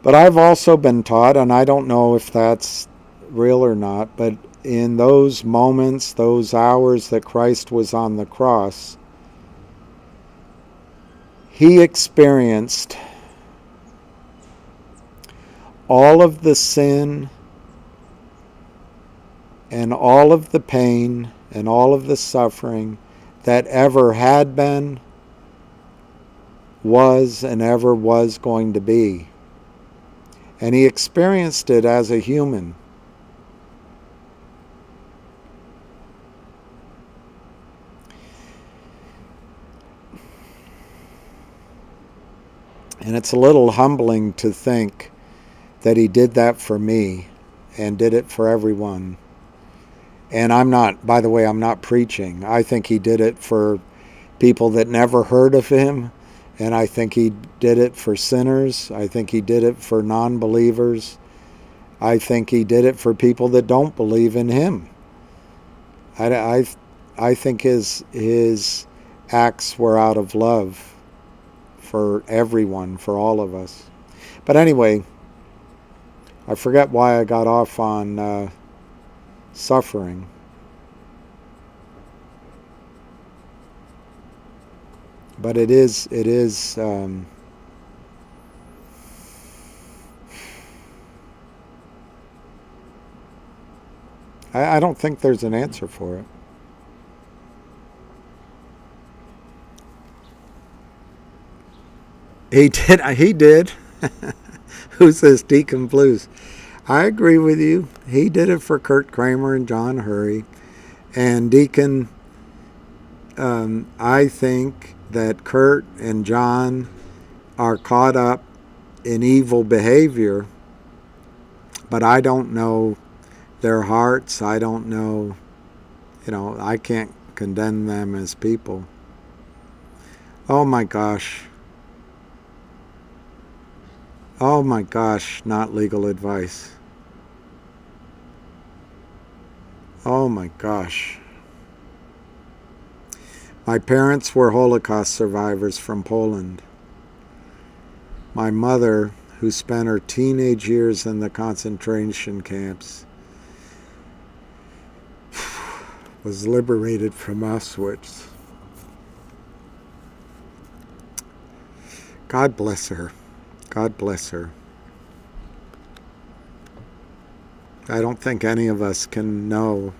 But I've also been taught, and I don't know if that's real or not, but in those moments, those hours that Christ was on the cross, he experienced all of the sin and all of the pain and all of the suffering that ever had been, was, and ever was going to be. And he experienced it as a human. And it's a little humbling to think that he did that for me and did it for everyone. And I'm not, by the way, I'm not preaching. I think he did it for people that never heard of him. And I think he did it for sinners. I think he did it for non-believers. I think he did it for people that don't believe in him. I think his acts were out of love for everyone, for all of us. But anyway, I forget why I got off on suffering. But it is I don't think there's an answer for it. He did. Who says Deacon Blues? I agree with you. He did it for Kurt Kramer and John Hurry. And Deacon, I think that Kurt and John are caught up in evil behavior, but I don't know their hearts. I don't know, I can't condemn them as people. Oh my gosh. Oh my gosh, not legal advice. Oh my gosh. My parents were Holocaust survivors from Poland. My mother, who spent her teenage years in the concentration camps, was liberated from Auschwitz. God bless her. God bless her. I don't think any of us can know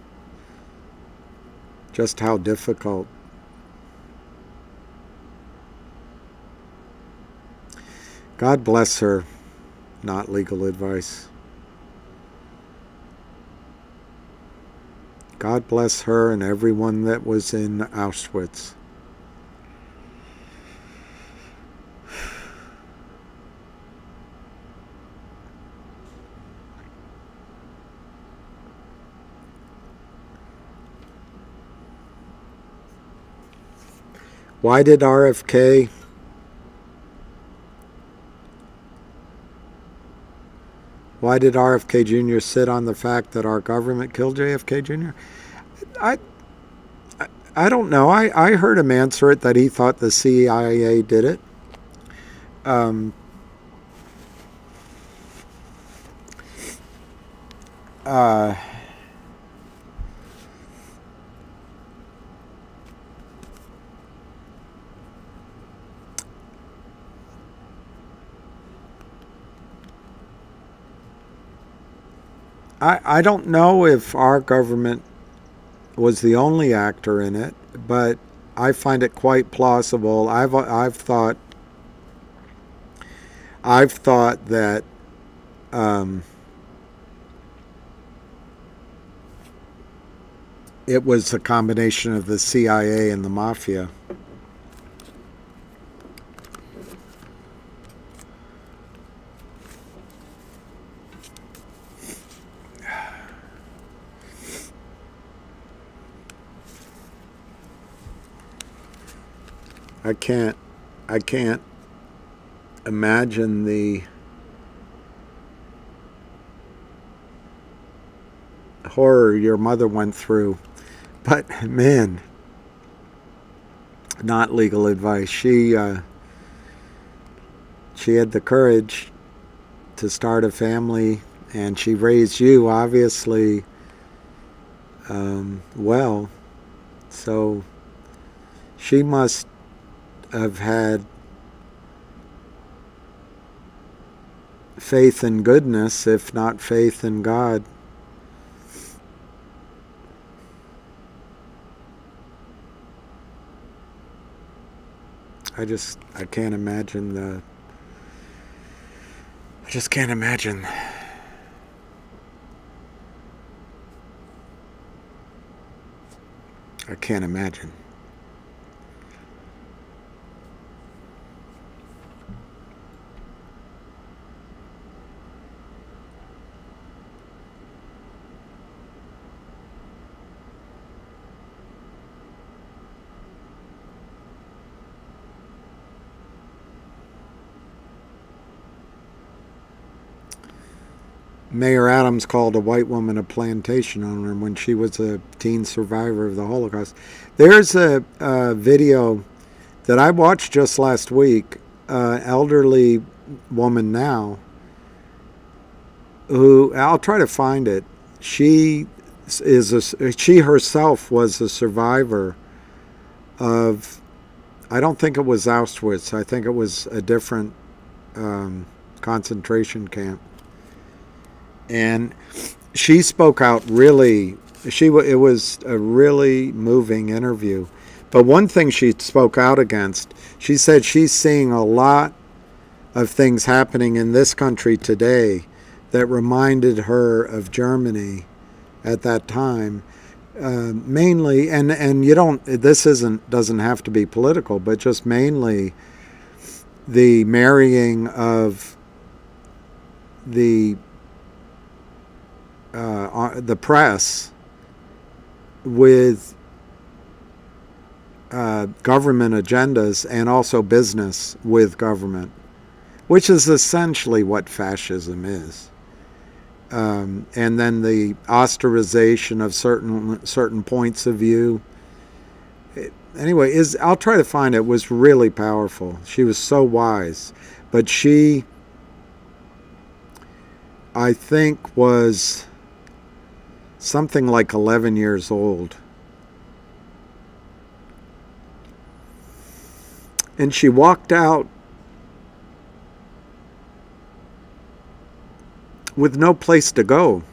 just how difficult. God bless her, not legal advice. God bless her and everyone that was in Auschwitz. Why did RFK Jr. sit on the fact that our government killed JFK Jr.? I don't know. I heard him answer it that he thought the CIA did it. I don't know if our government was the only actor in it, but I find it quite plausible. I've thought that it was a combination of the CIA and the mafia. I can't imagine the horror your mother went through. But man, not legal advice. She had the courage to start a family, and she raised you obviously well. So she must have had faith in goodness, if not faith in God. I can't imagine I just can't imagine. I can't imagine. Mayor Adams called a white woman a plantation owner when she was a teen survivor of the Holocaust. There's a video that I watched just last week, elderly woman now, who, I'll try to find it. She herself was a survivor of, I don't think it was Auschwitz, I think it was a different concentration camp. And she spoke out really, it was a really moving interview. But one thing she spoke out against, she said she's seeing a lot of things happening in this country today that reminded her of Germany at that time. Mainly, and you don't, this doesn't have to be political, but just mainly the marrying of the press with government agendas, and also business with government, which is essentially what fascism is. And then the ostracization of certain points of view. Anyway, I'll try to find it. It was really powerful. She was so wise, but she, I think, was something like 11 years old. And she walked out with no place to go.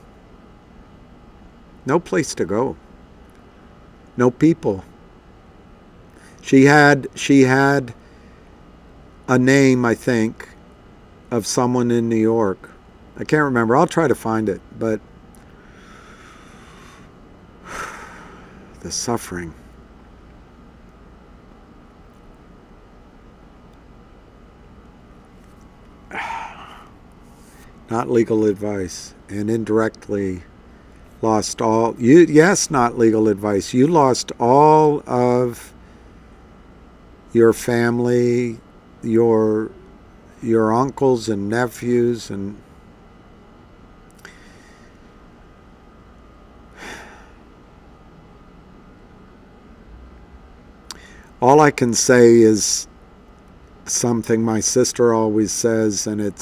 No place to go. No people. She had a name, I think, of someone in New York. I can't remember. I'll try to find it, but the suffering. Not legal advice, and indirectly lost all. Yes, not legal advice. You lost all of your family, your uncles and nephews, and all I can say is something my sister always says, and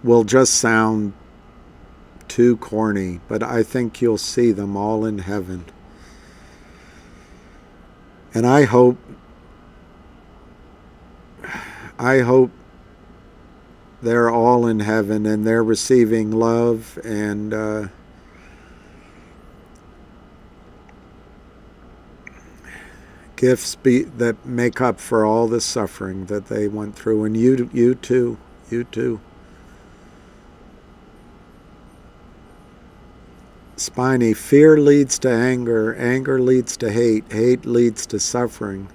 will just sound too corny, but I think you'll see them all in heaven. And I hope they're all in heaven and they're receiving love and that make up for all the suffering that they went through, and you too. Spiny, fear leads to anger, anger leads to hate, hate leads to suffering.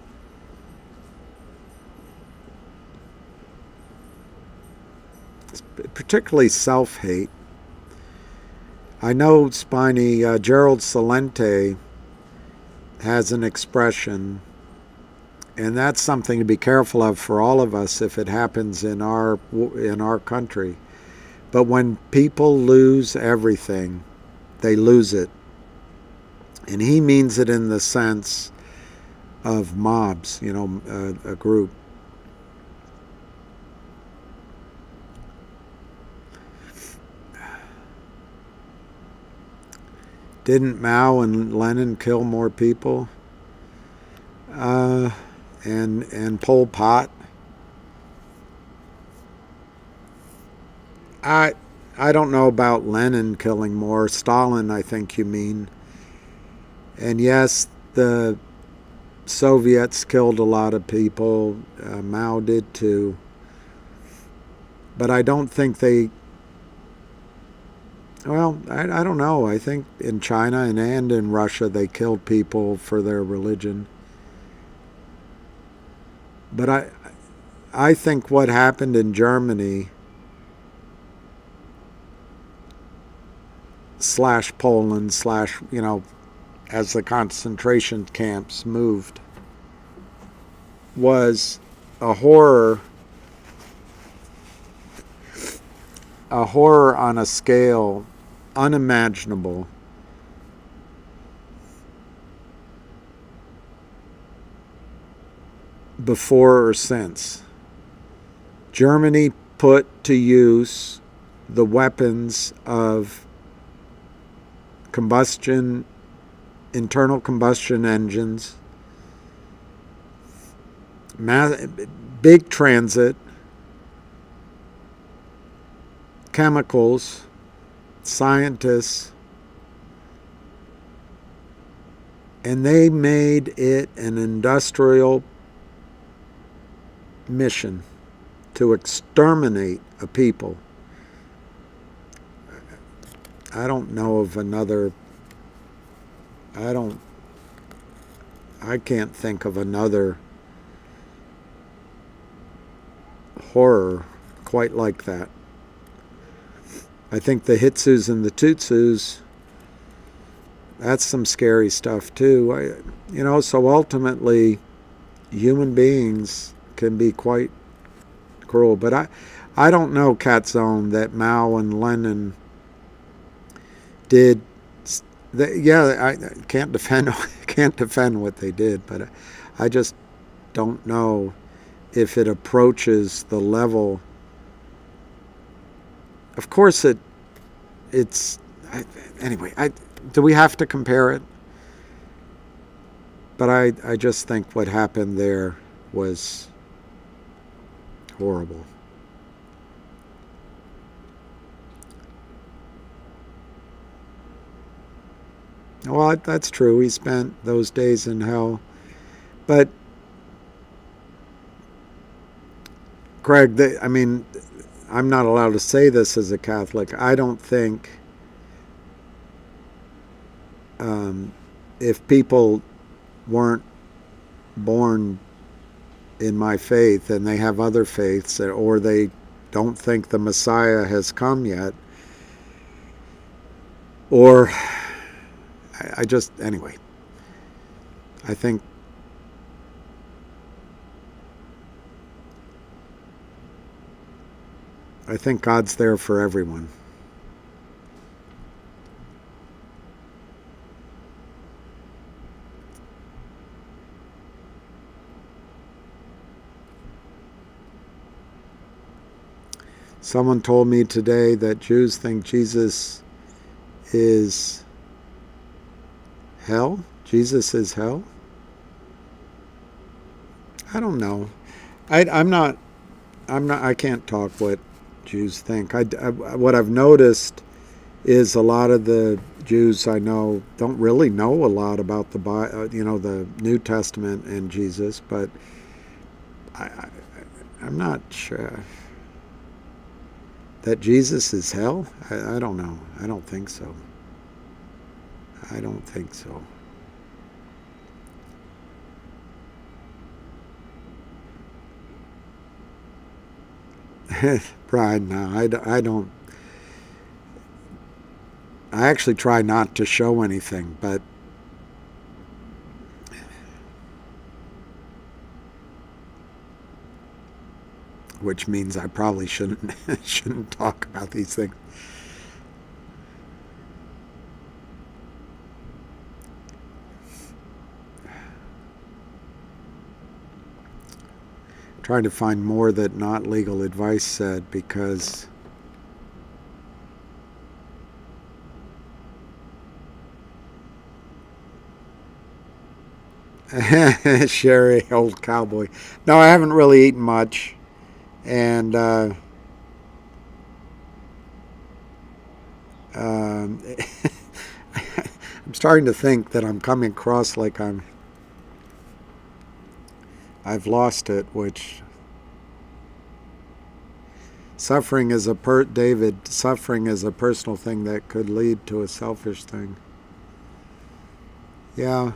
Particularly self-hate. I know, Spiny, Gerald Celente has an expression, and that's something to be careful of for all of us if it happens in our country. But when people lose everything, they lose it. And he means it in the sense of mobs, a group. Didn't Mao and Lenin kill more people? And Pol Pot? I don't know about Lenin killing more. Stalin, I think you mean. And yes, the Soviets killed a lot of people. Mao did too. But I don't think they... Well, I don't know. I think in China and in Russia they killed people for their religion. But I think what happened in Germany / Poland / as the concentration camps moved, was a horror on a scale unimaginable. Before or since. Germany put to use the weapons of internal combustion engines, big transit, chemicals, scientists, and they made it an industrial mission to exterminate a people. I don't know of another... I can't think of another horror quite like that. I think the Hitsus and the Tutsus, that's some scary stuff too. So ultimately, human beings can be quite cruel. But I don't know, Catzone, that Mao and Lenin did. I can't defend what they did, but I just don't know if it approaches the level. Of course it's anyway, do we have to compare it? But I just think what happened there was horrible. Well, that's true. He spent those days in hell. But, Craig, I'm not allowed to say this as a Catholic. I don't think if people weren't born in my faith and they have other faiths, or they don't think the Messiah has come yet, or anyway, I think God's there for everyone. Someone told me today that Jews think Jesus is hell. Jesus is hell. I don't know. I can't talk what Jews think. What I've noticed is a lot of the Jews I know don't really know a lot about the New Testament and Jesus, but I'm not sure that Jesus is hell. I don't know. I don't think so. I don't think so. Pride, no, I don't. I actually try not to show anything, but which means I probably shouldn't talk about these things. Trying to find more that Not Legal Advice said, because Sherry, old cowboy. No, I haven't really eaten much, and I'm starting to think that I'm coming across like I've lost it, which suffering is David, suffering is a personal thing that could lead to a selfish thing. Yeah.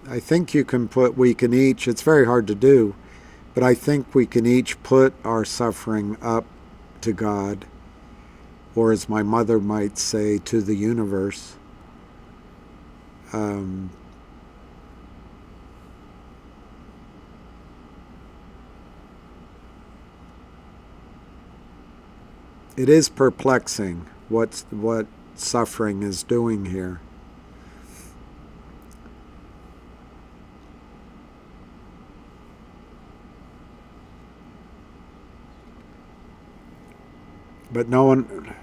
I think we can each, it's very hard to do, but I think we can each put our suffering up to God, or as my mother might say, to the universe. It is perplexing what suffering is doing here. But no one...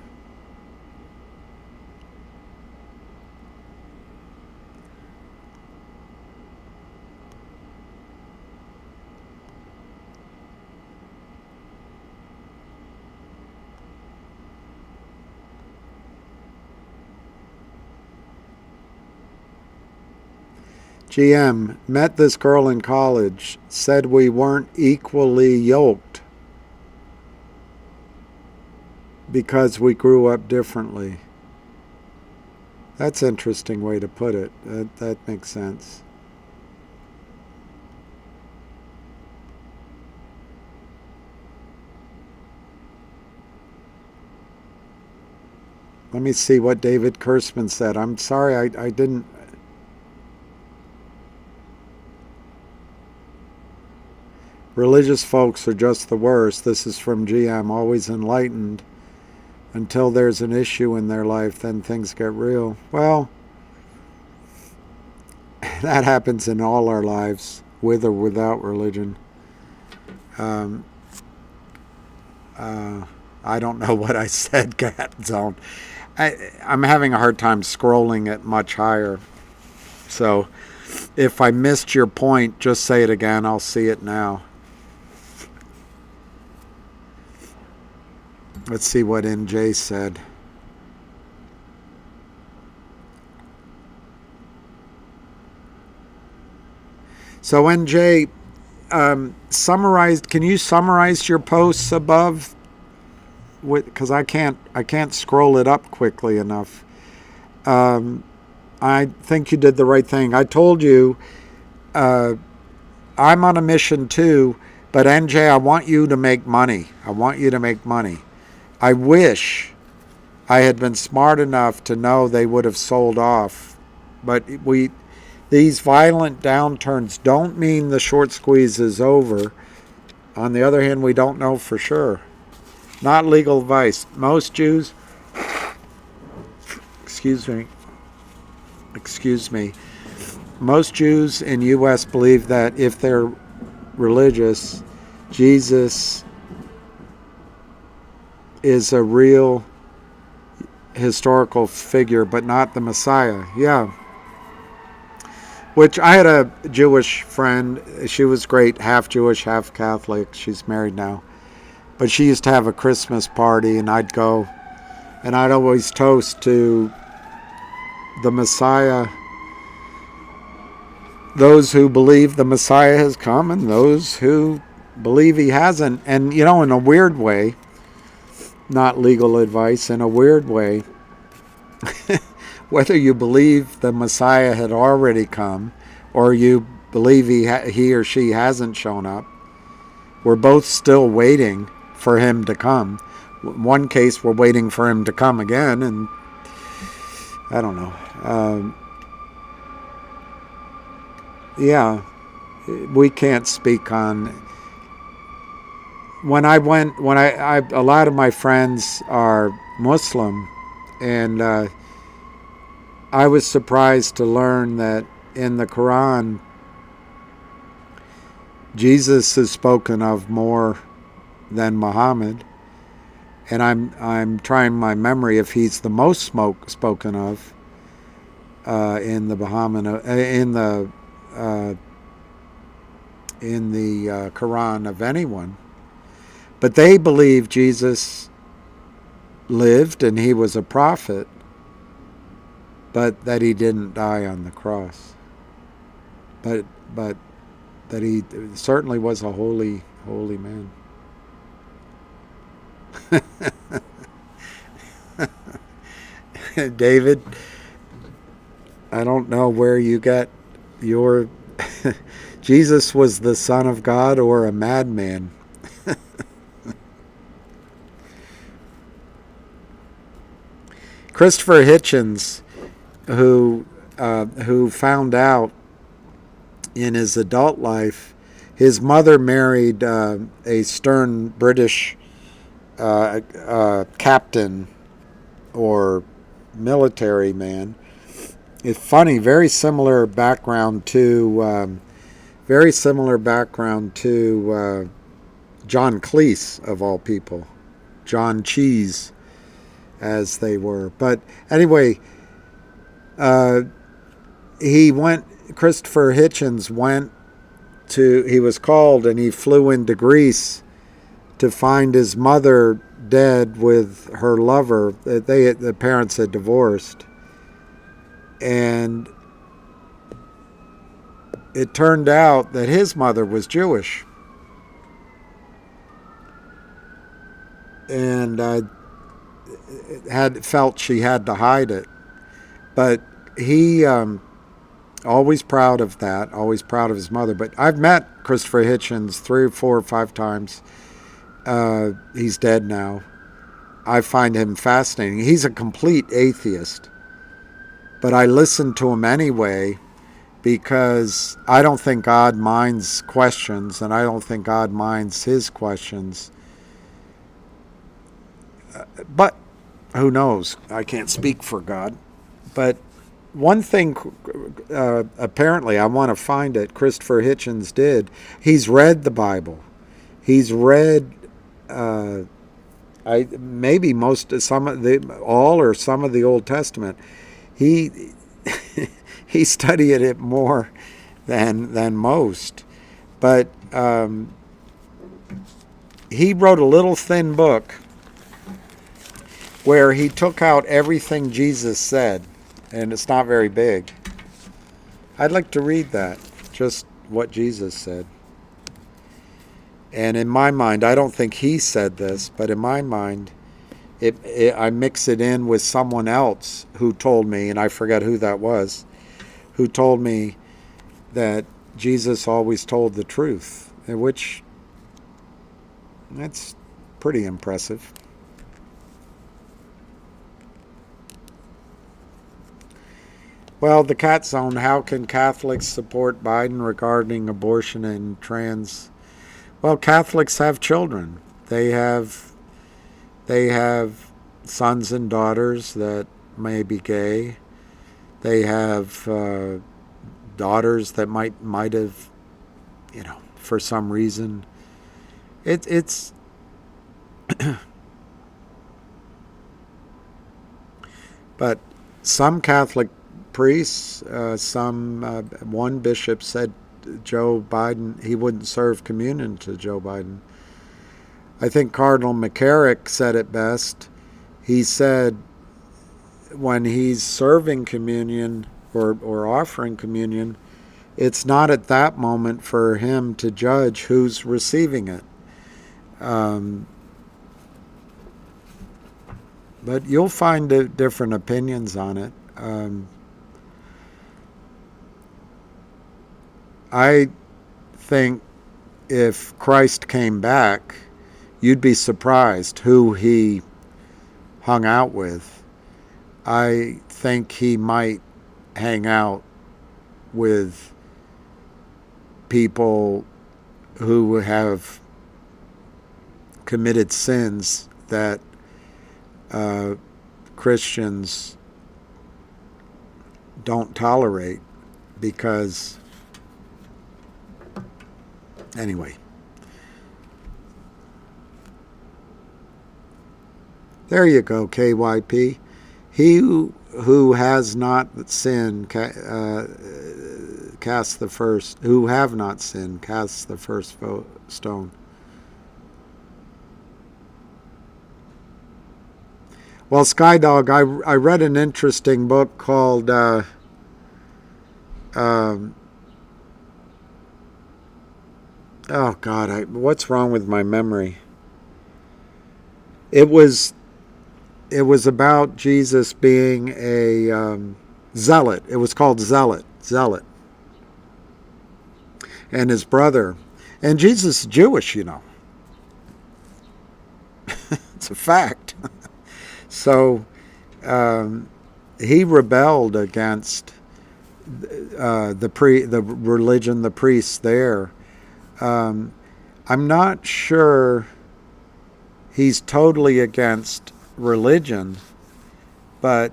GM, met this girl in college, said we weren't equally yoked because we grew up differently. That's an interesting way to put it. That makes sense. Let me see what David Kurtzman said. I'm sorry, I didn't... Religious folks are just the worst. This is from GM, always enlightened. Until there's an issue in their life, then things get real. Well, that happens in all our lives, with or without religion. I don't know what I said, Cat Zone. I'm having a hard time scrolling it much higher. So if I missed your point, just say it again. I'll see it now. Let's see what NJ said. So NJ, can you summarize your posts above? Because I can't scroll it up quickly enough. I think you did the right thing. I told you I'm on a mission too, but NJ, I want you to make money. I want you to make money. I wish I had been smart enough to know they would have sold off. But these violent downturns don't mean the short squeeze is over. On the other hand, we don't know for sure. Not legal advice. Most Jews, excuse me, most Jews in U.S. believe that if they're religious, Jesus is a real historical figure, but not the Messiah. Yeah. Which I had a Jewish friend. She was great, half Jewish, half Catholic. She's married now. But she used to have a Christmas party, and I'd go, and I'd always toast to the Messiah, those who believe the Messiah has come and those who believe he hasn't. And, in a weird way, not legal advice, in a weird way, whether you believe the Messiah had already come or you believe he or she hasn't shown up, we're both still waiting for him to come. In one case, we're waiting for him to come again, and I don't know. Yeah, we can't speak on. When I a lot of my friends are Muslim, and I was surprised to learn that in the Quran, Jesus is spoken of more than Muhammad, and I'm trying my memory if he's the most spoken of in the Quran of anyone. But they believe Jesus lived and he was a prophet, but that he didn't die on the cross. But that he certainly was a holy man. David, I don't know where you got your Jesus was the Son of God or a madman. Christopher Hitchens, who found out in his adult life, his mother married a stern British captain or military man. It's funny, very similar background to John Cleese, of all people, John Cheese, as they were. But anyway, Christopher Hitchens he was called and he flew into Greece to find his mother dead with her lover. The parents had divorced. And it turned out that his mother was Jewish. And had felt she had to hide it. But he always proud of that, always proud of his mother. But I've met Christopher Hitchens 3 or 4 or 5 times. He's dead now. I find him fascinating. He's a complete atheist. But I listen to him anyway because I don't think God minds questions, and I don't think God minds his questions. But who knows? I can't speak for God. But one thing, apparently, I want to find it, Christopher Hitchens did. He's read the Bible. He's read maybe all or some of the Old Testament. He he studied it more than most, but he wrote a little thin book where he took out everything Jesus said, and it's not very big. I'd like to read that, just what Jesus said. And in my mind, I don't think he said this, but in my mind, I mix it in with someone else who told me, and I forget who that was, who told me that Jesus always told the truth, which that's pretty impressive. Well, the Cat Zone, how can Catholics support Biden regarding abortion and trans? Well, Catholics have children. They have sons and daughters that may be gay. They have daughters that might have, for some reason. It's but some Catholic priests. One bishop said Joe Biden, he wouldn't serve communion to Joe Biden. I think Cardinal McCarrick said it best. He said when he's serving communion or offering communion, it's not at that moment for him to judge who's receiving it. But you'll find different opinions on it. I think if Christ came back, you'd be surprised who he hung out with. I think he might hang out with people who have committed sins that Christians don't tolerate, because anyway. There you go, KYP. He who has not sinned cast the first. Who have not sinned casts the first stone. Well, Skydog, I read an interesting book called oh God, what's wrong with my memory? It was about Jesus being a zealot. It was called Zealot, and his brother. And Jesus is Jewish, you know. It's a fact. So he rebelled against the religion, the priests there. I'm not sure he's totally against religion, but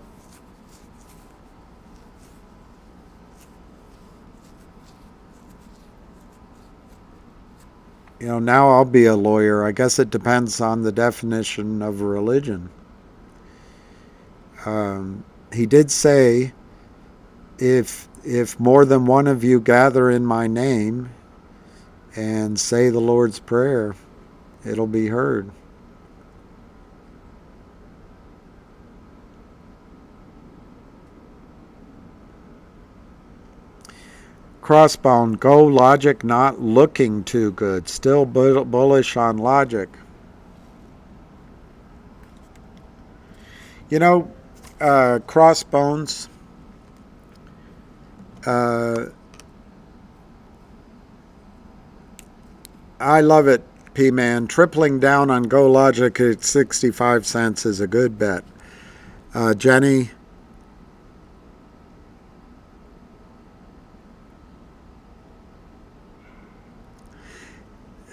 now I'll be a lawyer. I guess it depends on the definition of religion. He did say, if more than one of you gather in my name and say the Lord's Prayer, it'll be heard. Crossbone, go logic not looking too good. Still bullish on logic. Crossbones, I love it, P-Man. Tripling down on Go Logic at 65 cents is a good bet. Jenny,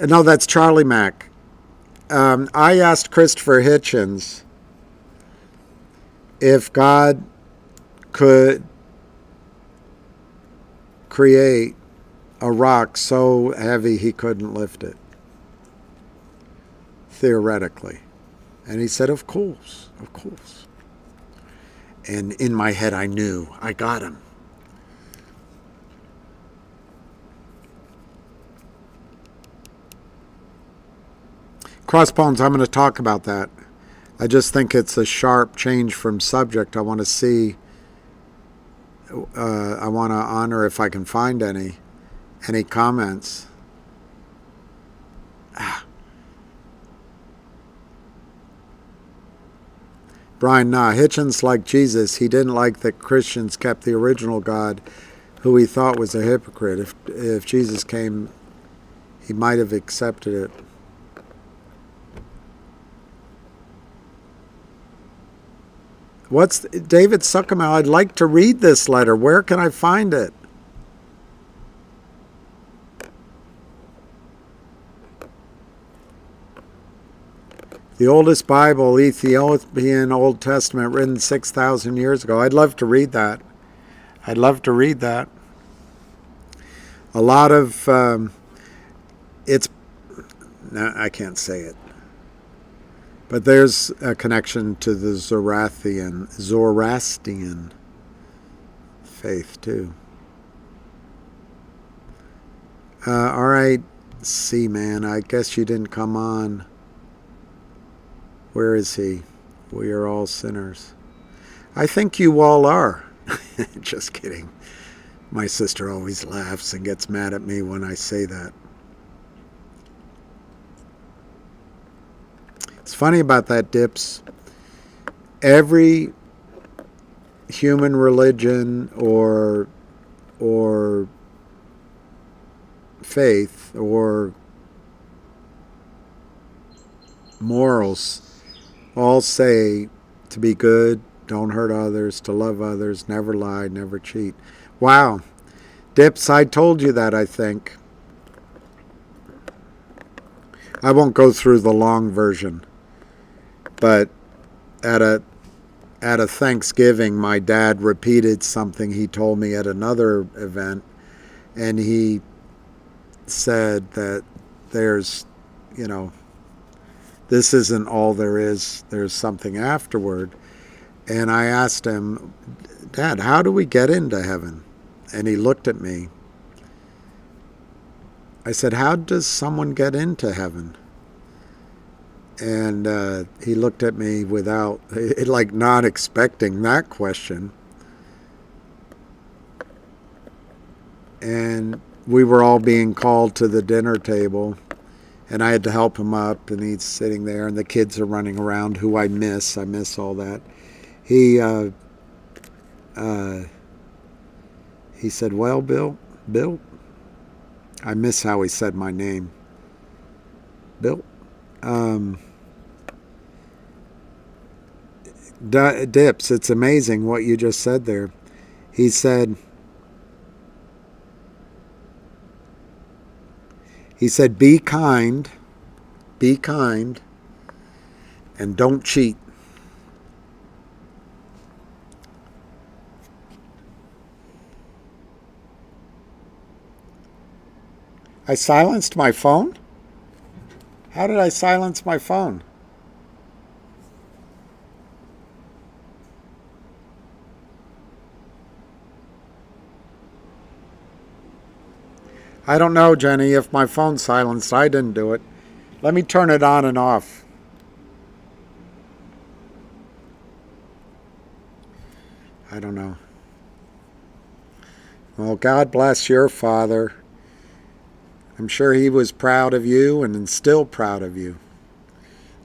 no, that's Charlie Mack. I asked Christopher Hitchens if God could create a rock so heavy he couldn't lift it, theoretically. And he said, of course. And in my head, I knew. I got him. Crossbones, I'm going to talk about that. I just think it's a sharp change from subject. I want to see, I want to honor if I can find any comments. Brian, Hitchens liked Jesus. He didn't like that Christians kept the original God, who he thought was a hypocrite. If Jesus came, he might have accepted it. What's David Suckamal? I'd like to read this letter. Where can I find it? The oldest Bible, Ethiopian Old Testament, written 6,000 years ago. I'd love to read that. A lot of it's. No, I can't say it. But there's a connection to the Zoroastrian faith too. All right, C man, I guess you didn't come on. Where is he? We are all sinners. I think you all are. Just kidding. My sister always laughs and gets mad at me when I say that. It's funny about that, Dips. Every human religion or faith or morals all say to be good, don't hurt others, to love others, never lie, never cheat. Wow. Dips, I told you that, I think. I won't go through the long version, but at a Thanksgiving, my dad repeated something he told me at another event, and he said that there's, this isn't all there is, there's something afterward. And I asked him, Dad, how do we get into heaven? And he looked at me. I said, how does someone get into heaven? And he looked at me without, like not expecting that question. And we were all being called to the dinner table, and I had to help him up, and he's sitting there, and the kids are running around, who I miss all that. He said, well, Bill, I miss how he said my name. Bill, Dips, it's amazing what you just said there. He said, be kind, and don't cheat. I silenced my phone? How did I silence my phone? I don't know, Jenny, if my phone's silenced. I didn't do it. Let me turn it on and off. I don't know. Well, God bless your father. I'm sure he was proud of you and is still proud of you,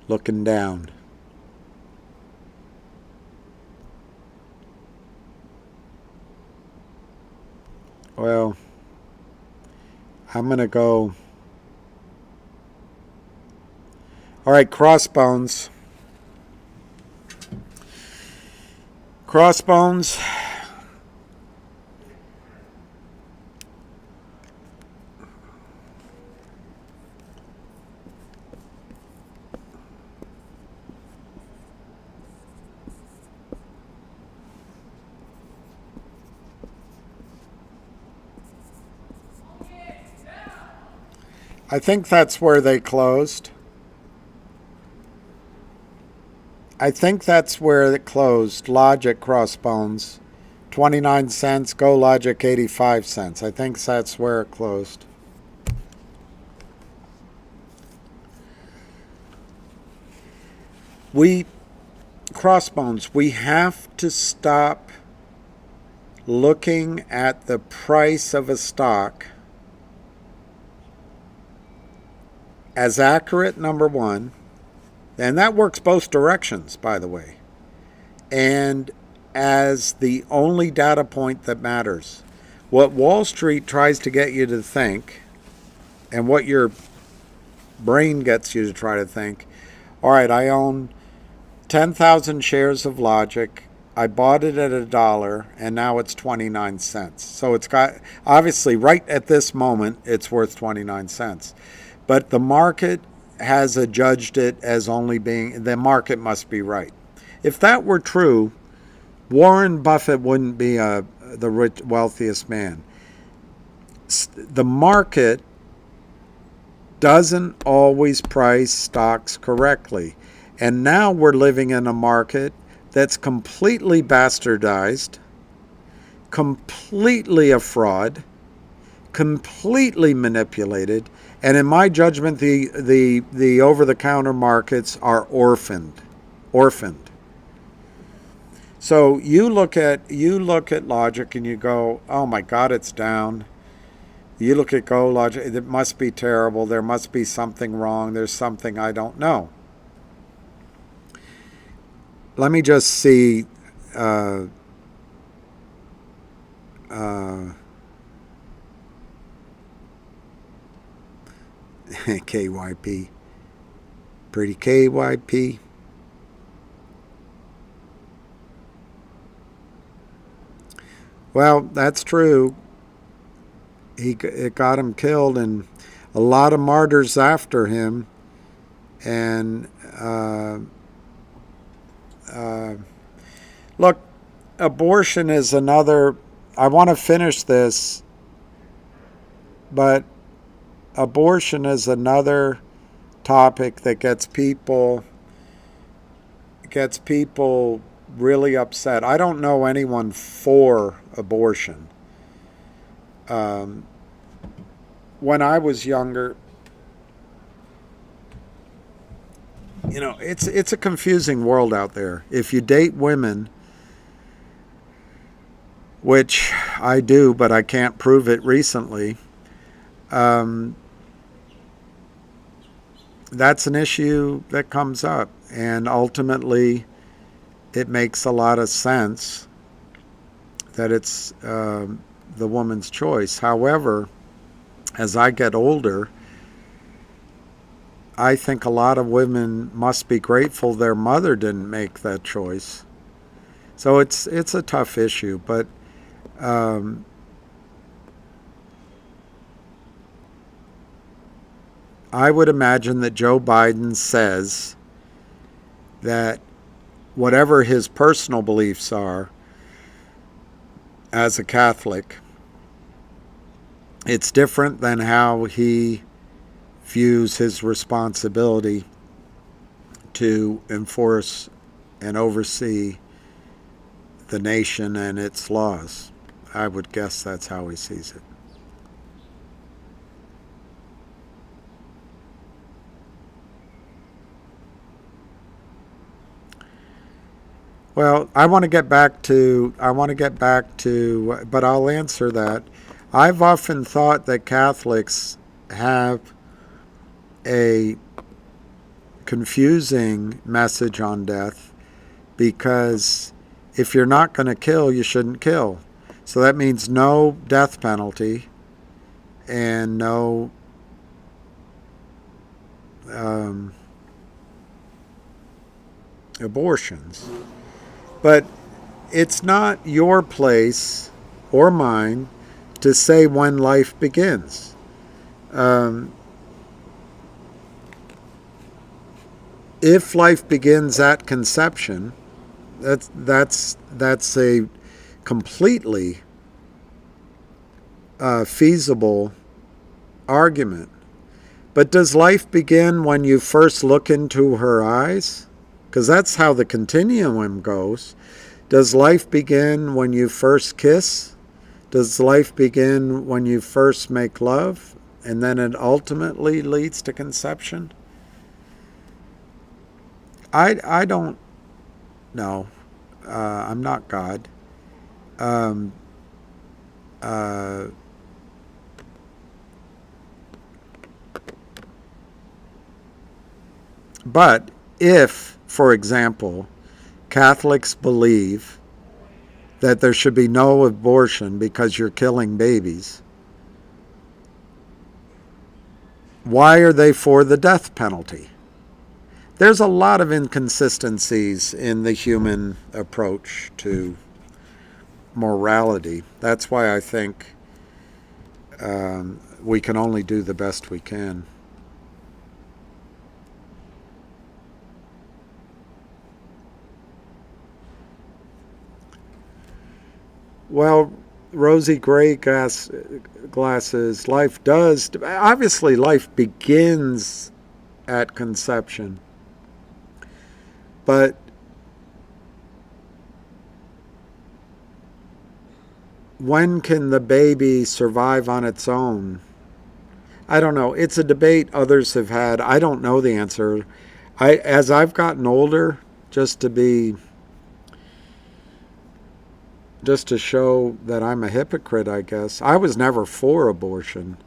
looking down. Well, I'm going to go. All right, Crossbones. Crossbones. I think that's where they closed. I think that's where it closed. Logic Crossbones, 29 cents. Go Logic, 85 cents. I think that's where it closed. Crossbones, we have to stop looking at the price of a stock as accurate, number one, and that works both directions, by the way, and as the only data point that matters. What Wall Street tries to get you to think, and what your brain gets you to try to think, all right, I own 10,000 shares of Logic. I bought it at $1, and now it's 29 cents. So it's got, obviously, right at this moment, it's worth 29 cents. But the market has adjudged it as only being, the market must be right. If that were true, Warren Buffett wouldn't be the wealthiest man. The market doesn't always price stocks correctly. And now we're living in a market that's completely bastardized, completely a fraud, completely manipulated, and in my judgment, the over-the-counter markets are orphaned. So you look at Logic and you go, oh my God, it's down. You look at Go Logic, it must be terrible. There must be something wrong. There's something I don't know. Let me just see. KYP. Pretty KYP. Well, that's true. It got him killed, and a lot of martyrs after him. And look, abortion is another. I want to finish this, but abortion is another topic that gets people really upset. I don't know anyone for abortion. When I was younger, it's a confusing world out there. If you date women, which I do, but I can't prove it recently, that's an issue that comes up, and ultimately it makes a lot of sense that it's the woman's choice. However, as I get older, I think a lot of women must be grateful their mother didn't make that choice. So it's a tough issue, but I would imagine that Joe Biden says that whatever his personal beliefs are as a Catholic, it's different than how he views his responsibility to enforce and oversee the nation and its laws. I would guess that's how he sees it. Well, I want to get back to, but I'll answer that. I've often thought that Catholics have a confusing message on death, because if you're not going to kill, you shouldn't kill. So that means no death penalty and no abortions. But it's not your place or mine to say when life begins. If life begins at conception, that's a completely feasible argument. But does life begin when you first look into her eyes? Because that's how the continuum goes. Does life begin when you first kiss? Does life begin when you first make love, and then it ultimately leads to conception? I don't know. I'm not God. But if, for example, Catholics believe that there should be no abortion because you're killing babies, why are they for the death penalty? There's a lot of inconsistencies in the human approach to morality. That's why I think we can only do the best we can. Well, rosy gray glasses, life does, obviously life begins at conception. But when can the baby survive on its own? I don't know. It's a debate others have had. I don't know the answer. As I've gotten older, just to show that I'm a hypocrite, I guess. I was never for abortion,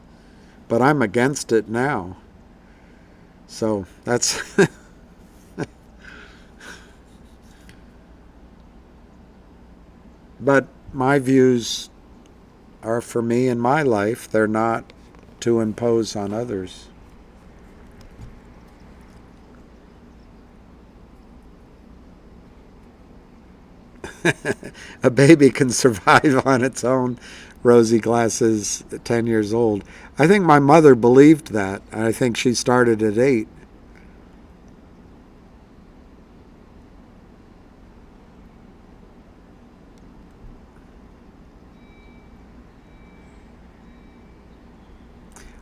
but I'm against it now. So that's but my views are for me in my life. They're not to impose on others. A baby can survive on its own. Rosie Glasses, 10 years old. I think my mother believed that. I think she started at 8.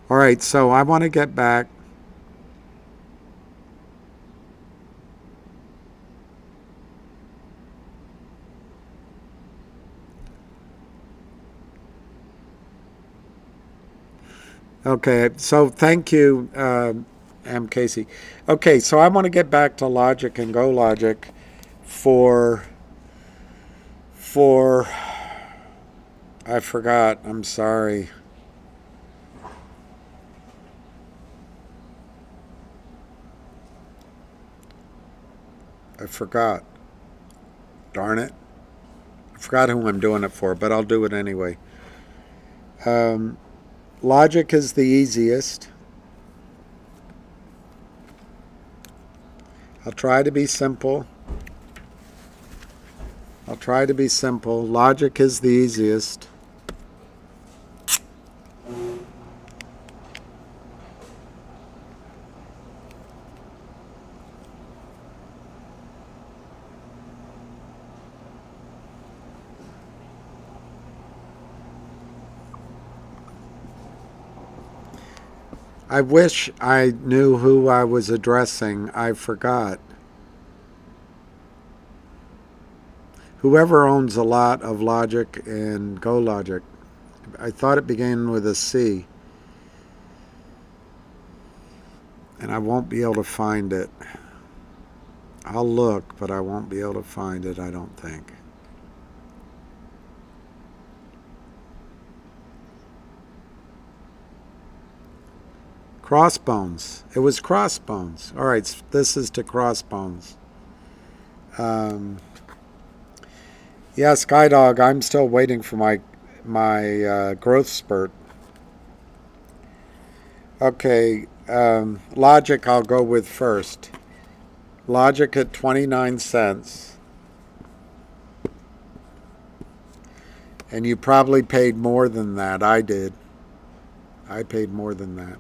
All right, so I want to get back. Okay, so thank you, M. Casey. Okay, so I want to get back to logic and go logic for I forgot. I'm sorry. I forgot. Darn it. I forgot who I'm doing it for, but I'll do it anyway. Logic is the easiest. I'll try to be simple. Logic is the easiest. I wish I knew who I was addressing. I forgot. Whoever owns a lot of logic and go logic. I thought it began with a C. And I won't be able to find it. I'll look, but I won't be able to find it, I don't think. Crossbones. It was Crossbones. All right, this is to Crossbones. Yeah, Skydog, I'm still waiting for my growth spurt. Okay, logic I'll go with first. Logic at 29 cents. And you probably paid more than that. I did. I paid more than that.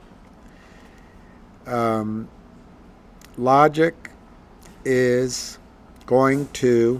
Logic is going to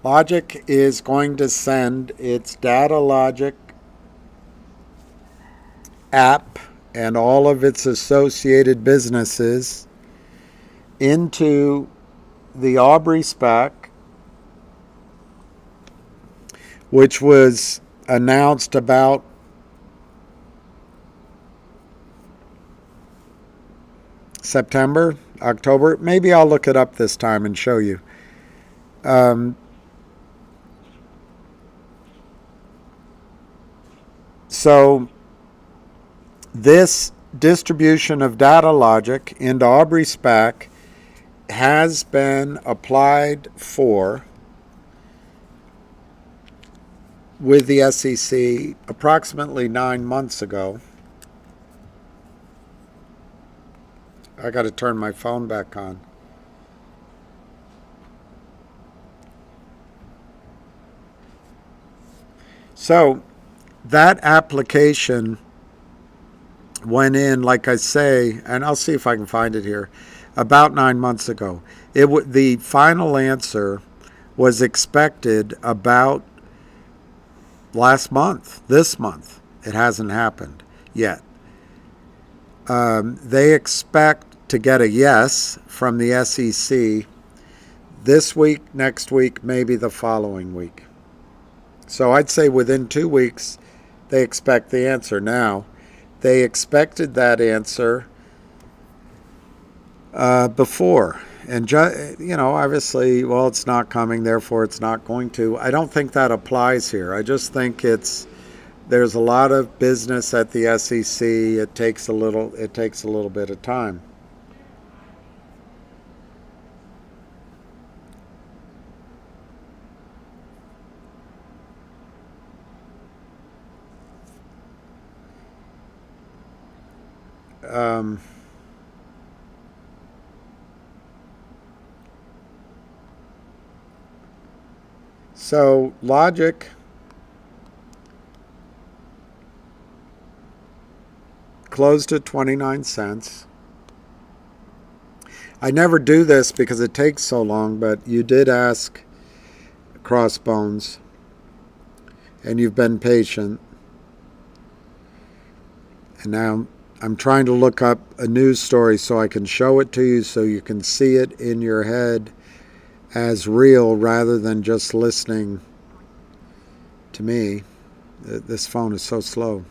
Logic is going to send its data logic app and all of its associated businesses into the Aubrey SPAC, which was announced about September, October. Maybe I'll look it up this time and show you. So this distribution of data logic into Aubrey SPAC has been applied for with the SEC approximately 9 months ago. I got to turn my phone back on. So that application went in, like I say, and I'll see if I can find it here, about 9 months ago. The final answer was expected about last month, this month. It hasn't happened yet. They expect to get a yes from the SEC this week, next week, maybe the following week. So I'd say within 2 weeks, they expect the answer. Now, they expected that answer before. And, obviously, well, it's not coming, therefore it's not going to. I don't think that applies here. I just think there's a lot of business at the SEC. It takes a little bit of time. So Logic closed at 29 cents. I never do this because it takes so long, but you did ask, Crossbones, and you've been patient. And now I'm trying to look up a news story so I can show it to you so you can see it in your head as real rather than just listening to me. This phone is so slow.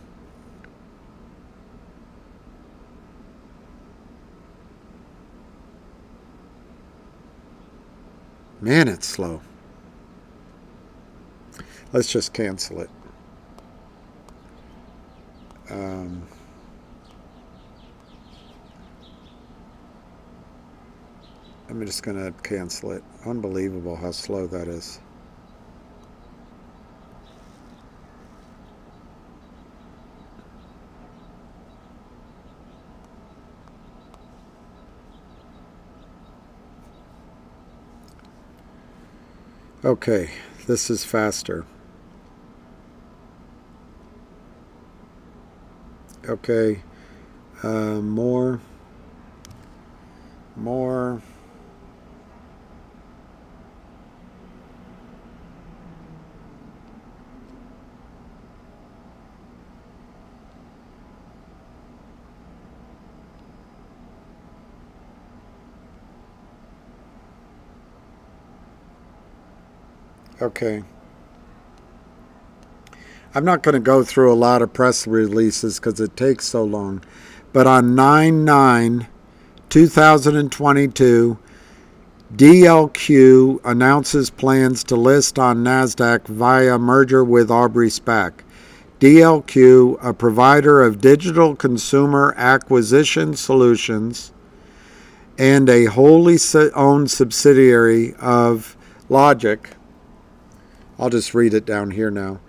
Man, it's slow. Let's just cancel it. I'm just going to cancel it. Unbelievable how slow that is. Okay, this is faster. Okay, more. Okay. I'm not going to go through a lot of press releases because it takes so long. But on 9/9/2022, DLQ announces plans to list on NASDAQ via merger with Aubrey SPAC. DLQ, a provider of digital consumer acquisition solutions and a wholly owned subsidiary of Logic. I'll just read it down here now.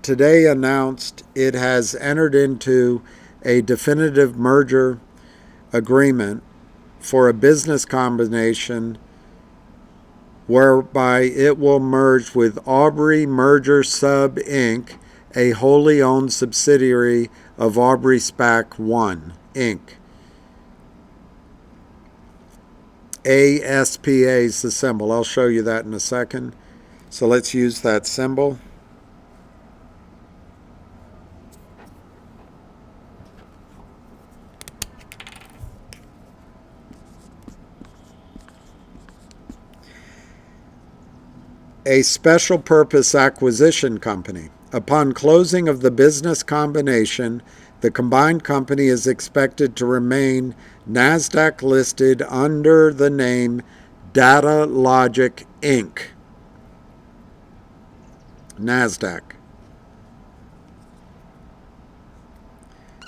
Today announced it has entered into a definitive merger agreement for a business combination whereby it will merge with Aubrey Merger Sub Inc., a wholly owned subsidiary of Aubrey SPAC 1 Inc. ASPA is the symbol. I'll show you that in a second. So let's use that symbol. A special purpose acquisition company. Upon closing of the business combination, the combined company is expected to remain NASDAQ listed under the name Data Logic Inc. NASDAQ.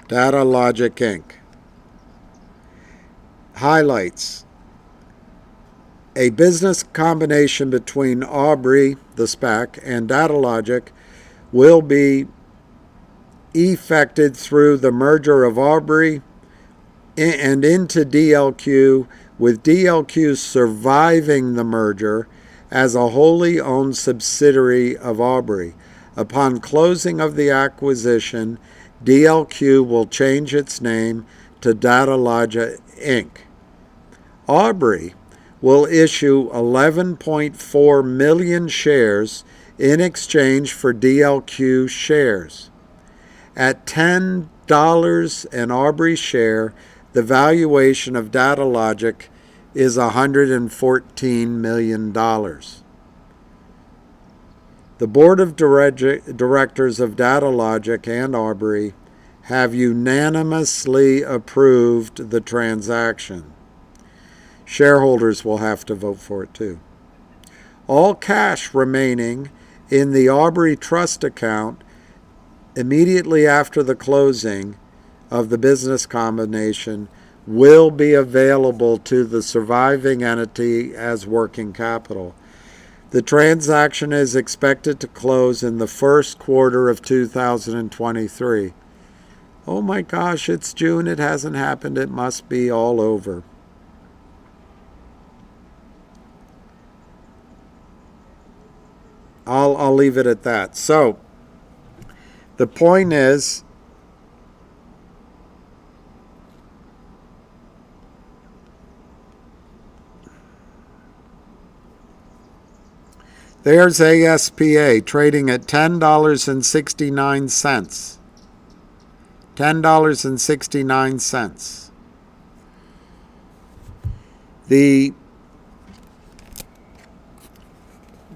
Data Logic Inc. Highlights. A business combination between Aubrey, the SPAC, and Data Logic will be effected through the merger of Aubrey and into DLQ, with DLQ surviving the merger as a wholly owned subsidiary of Aubrey. Upon closing of the acquisition, DLQ will change its name to Datalogic Inc. Aubrey will issue 11.4 million shares in exchange for DLQ shares. At $10 an Aubrey share, the valuation of Datalogic is $114 million. The board of directors of Datalogic and Aubrey have unanimously approved the transaction. Shareholders will have to vote for it too. All cash remaining in the Aubrey trust account immediately after the closing of the business combination will be available to the surviving entity as working capital. The transaction is expected to close in the first quarter of 2023. Oh my gosh, it's June. It hasn't happened. It must be all over. I'll leave it at that. So, the point is, there's ASPA trading at $10.69. $10.69. The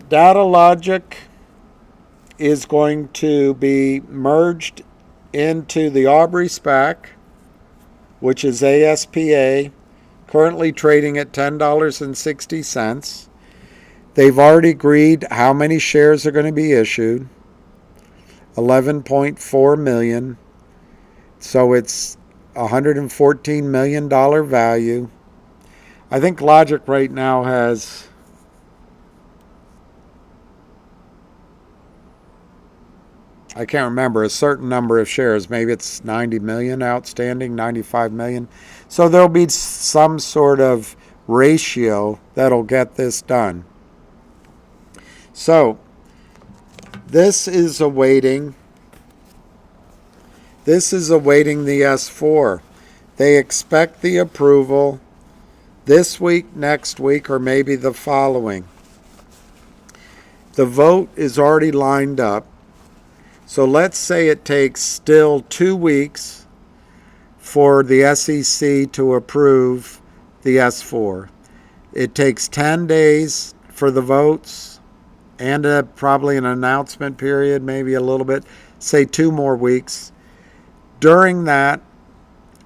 Datalogic is going to be merged into the Aubrey SPAC, which is ASPA, currently trading at $10.60. They've already agreed how many shares are going to be issued. 11.4 million. So it's $114 million value. I think Logic right now has I can't remember, a certain number of shares. Maybe it's 90 million outstanding, 95 million. So there'll be some sort of ratio that'll get this done. So this is awaiting the S4. They expect the approval this week, next week, or maybe the following. The vote is already lined up. So let's say it takes still 2 weeks for the SEC to approve the S4. It takes 10 days for the votes and probably an announcement period, maybe a little bit, say 2 more weeks. During that,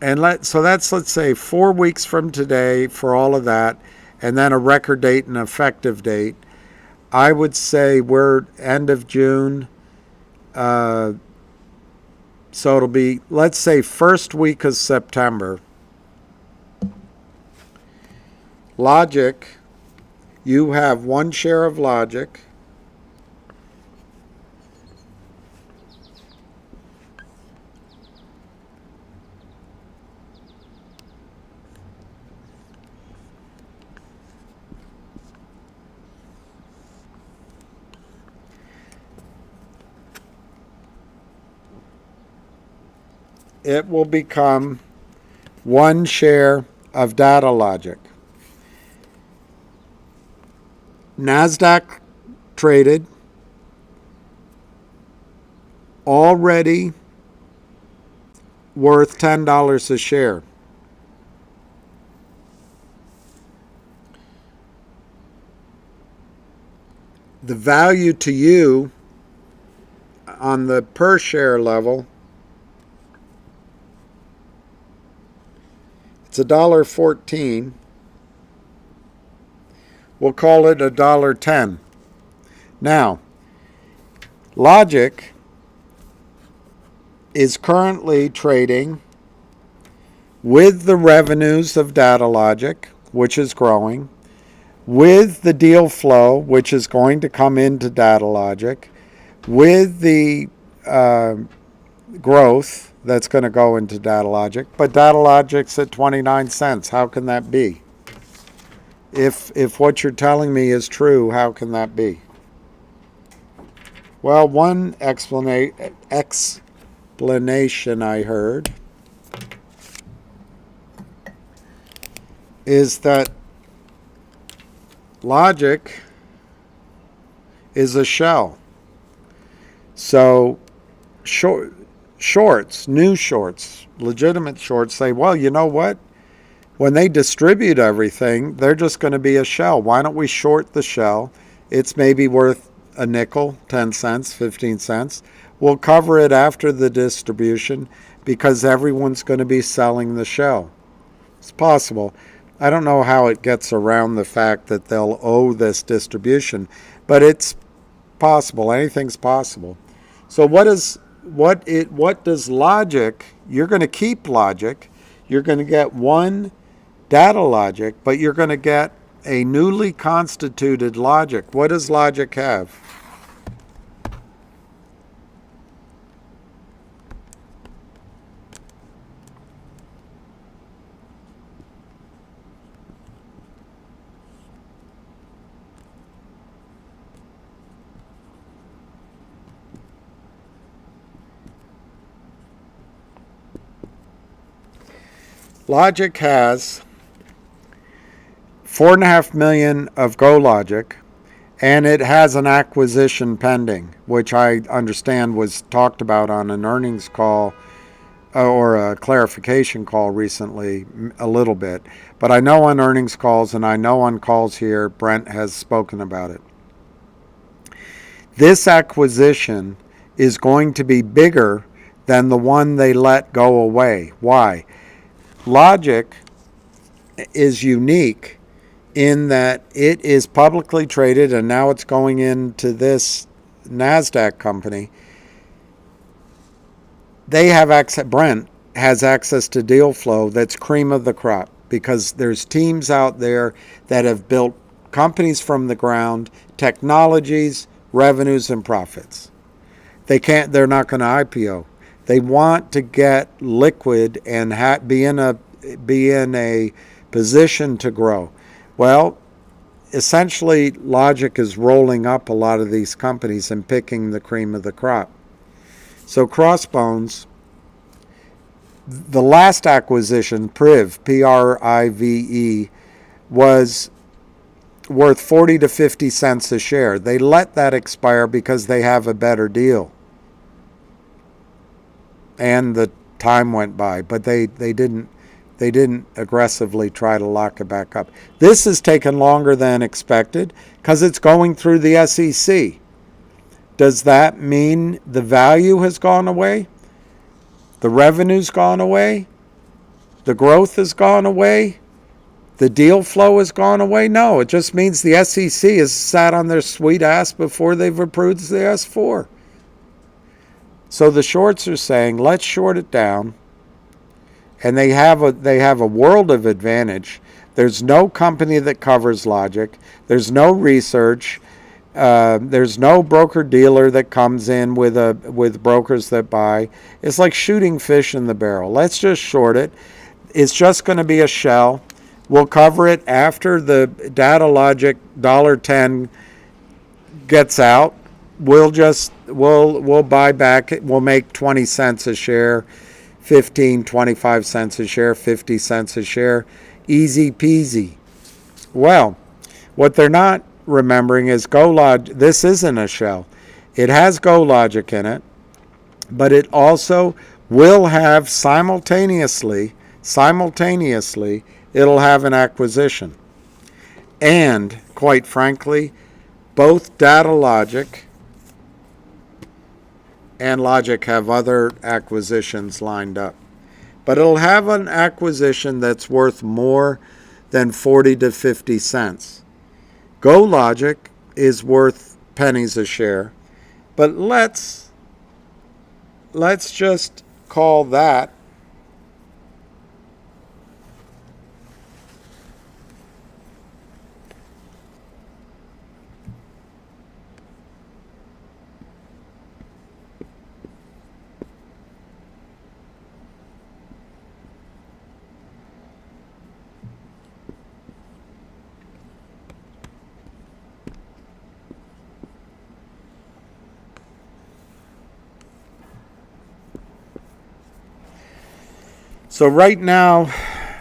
let's say 4 weeks from today for all of that, and then a record date and effective date. I would say we're end of June. So it'll be, let's say, first week of September. Logic, you have 1 share of Logic. It will become 1 share of Datalogic. NASDAQ traded, already worth $10 a share. The value to you on the per share level, it's $1.14. We'll call it $1.10. Now, Logic is currently trading with the revenues of Datalogic, which is growing, with the deal flow, which is going to come into Datalogic, with the growth that's going to go into Datalogic, but Datalogic's at 29 cents. How can that be? If what you're telling me is true, how can that be? Well, one explanation I heard is that logic is a shell. So shorts, new shorts, legitimate shorts say, well, you know what? When they distribute everything, they're just going to be a shell. Why don't we short the shell? It's maybe worth a nickel, 10 cents, 15 cents. We'll cover it after the distribution because everyone's going to be selling the shell. It's possible. I don't know how it gets around the fact that they'll owe this distribution, but it's possible. Anything's possible. So what does logic? You're going to keep logic. You're going to get one data logic, but you're going to get a newly constituted logic. What does logic have? Logic has 4.5 million of GoLogic, and it has an acquisition pending, which I understand was talked about on an earnings call or a clarification call recently a little bit. But I know on earnings calls and I know on calls here, Brent has spoken about it. This acquisition is going to be bigger than the one they let go away. Why? Logic is unique in that it is publicly traded and now it's going into this NASDAQ company. They have access, Brent has access to deal flow that's cream of the crop because there's teams out there that have built companies from the ground, technologies, revenues, and profits. They're not going to IPO. They want to get liquid and be in a position to grow. Well, essentially, logic is rolling up a lot of these companies and picking the cream of the crop. So Crossbones, the last acquisition, Priv, Prive, was worth 40 to 50 cents a share. They let that expire because they have a better deal. And the time went by, but they didn't aggressively try to lock it back up. This has taken longer than expected because it's going through the SEC. Does that mean the value has gone away? The revenue's gone away? The growth has gone away? The deal flow has gone away? No, it just means the SEC has sat on their sweet ass before they've approved the S4. So the shorts are saying, let's short it down. And they have a world of advantage. There's no company that covers logic. There's no research. There's no broker dealer that comes in with brokers that buy. It's like shooting fish in the barrel. Let's just short it. It's just going to be a shell. We'll cover it after the data logic $1.10 gets out. We'll buy back. We'll make 20 cents a share, 15, 25 cents a share, 50 cents a share. Easy peasy. Well, what they're not remembering is GoLogic. This isn't a shell. It has GoLogic in it, but it also will have simultaneously, it'll have an acquisition. And, quite frankly, both Data Logic and Logic have other acquisitions lined up. But it'll have an acquisition that's worth more than 40 to 50 cents. GoLogic is worth pennies a share. But let's just call that So right now,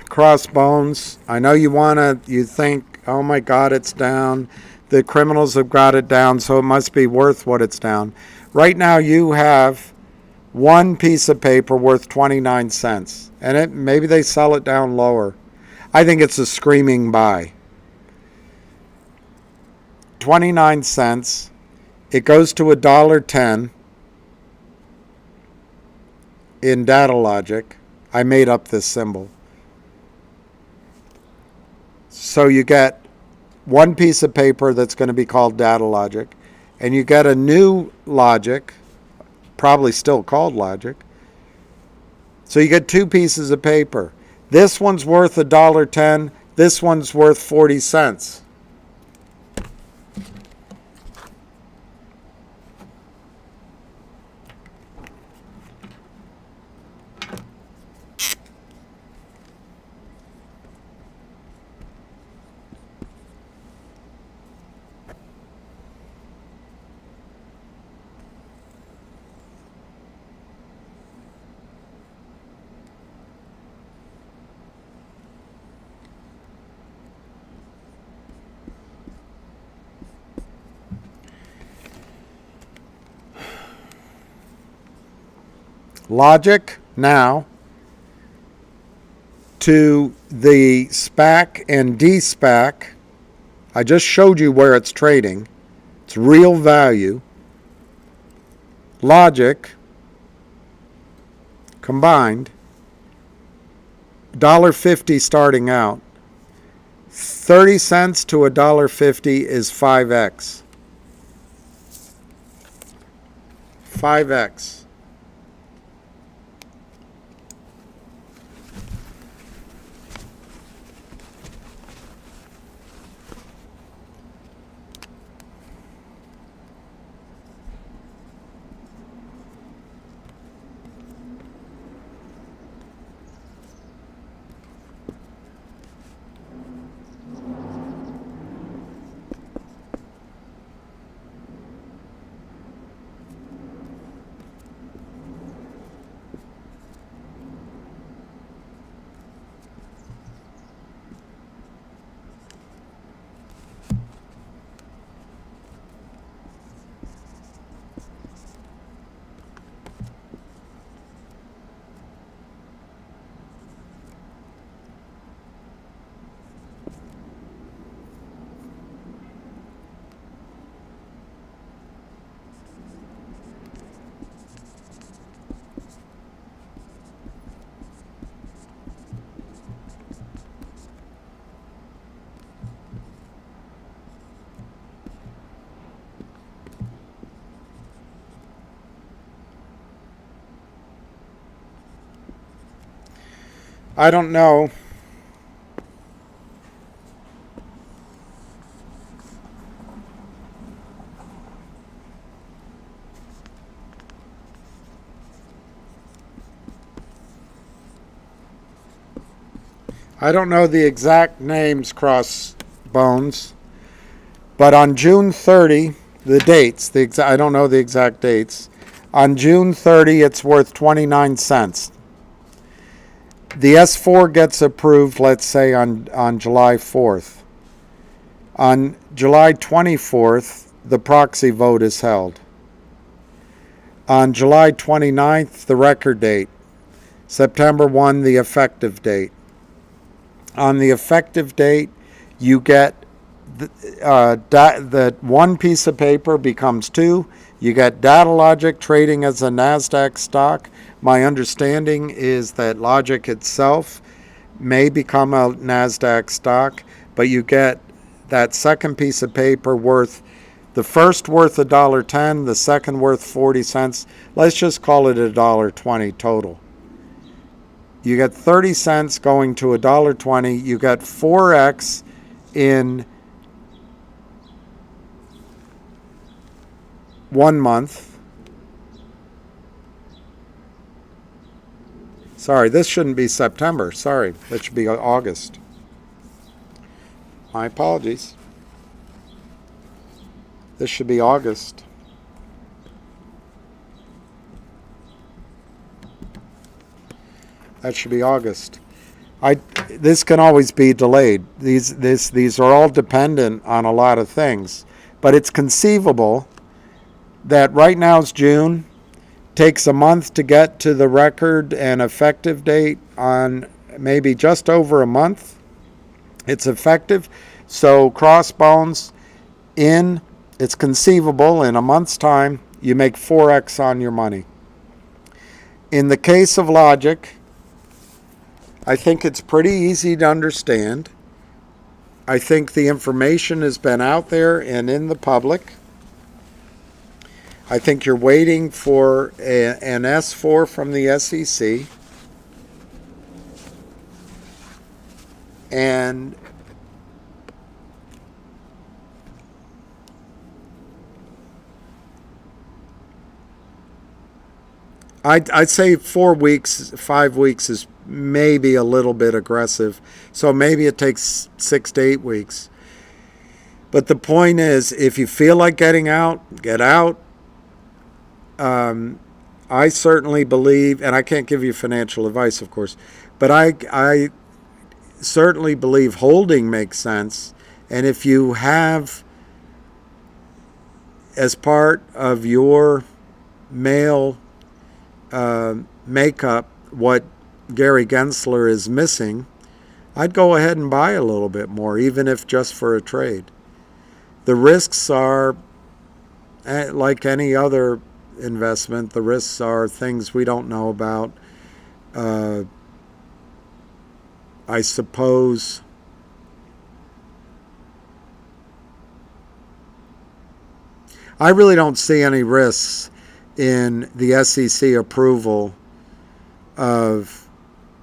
Crossbones, I know you think, oh my God, it's down. The criminals have got it down, so it must be worth what it's down. Right now you have one piece of paper worth 29 cents. And maybe they sell it down lower. I think it's a screaming buy. 29 cents. It goes to $1.10 in Data Logic. I made up this symbol. So you get one piece of paper that's going to be called Data Logic, and you get a new Logic, probably still called Logic. So you get two pieces of paper. This one's worth $1.10. This one's worth 40 cents. Logic now to the SPAC and de-SPAC. I just showed you where it's trading. It's real value. Logic combined, $1.50 starting out. 30 cents to $1.50 is 5x. 5x. I don't know. I don't know the exact names, Crossbones, but on June 30, the dates, I don't know the exact dates. On June 30, it's worth 29 cents. The S4 gets approved, let's say, on July 4th. On July 24th, the proxy vote is held. On July 29th, the record date. September 1, the effective date. On the effective date, you get the one piece of paper becomes two. You get Data Logic trading as a NASDAQ stock. My understanding is that Logic itself may become a NASDAQ stock, but you get that second piece of paper worth, the first worth $1.10, the second worth 40 cents. Let's just call it $1.20 total. You get 30 cents going to $1.20. You get 4x in 1 month. Sorry, this shouldn't be September. Sorry, that should be August. My apologies. This should be August. That should be August. This can always be delayed. These are all dependent on a lot of things. But it's conceivable that right now it's June, takes a month to get to the record and effective date on maybe just over a month. It's effective. So crossbones in, it's conceivable in a month's time, you make 4x on your money. In the case of Logic, I think it's pretty easy to understand. I think the information has been out there and in the public. I think you're waiting for an S4 from the SEC. And I'd say 4 weeks, 5 weeks is maybe a little bit aggressive. So maybe it takes 6 to 8 weeks. But the point is, if you feel like getting out, get out. I certainly believe, and I can't give you financial advice, of course, but I certainly believe holding makes sense. And if you have, as part of your male makeup, what Gary Gensler is missing, I'd go ahead and buy a little bit more, even if just for a trade. The risks are, like any other investment, the risks are things we don't know about. I suppose I really don't see any risks in the SEC approval of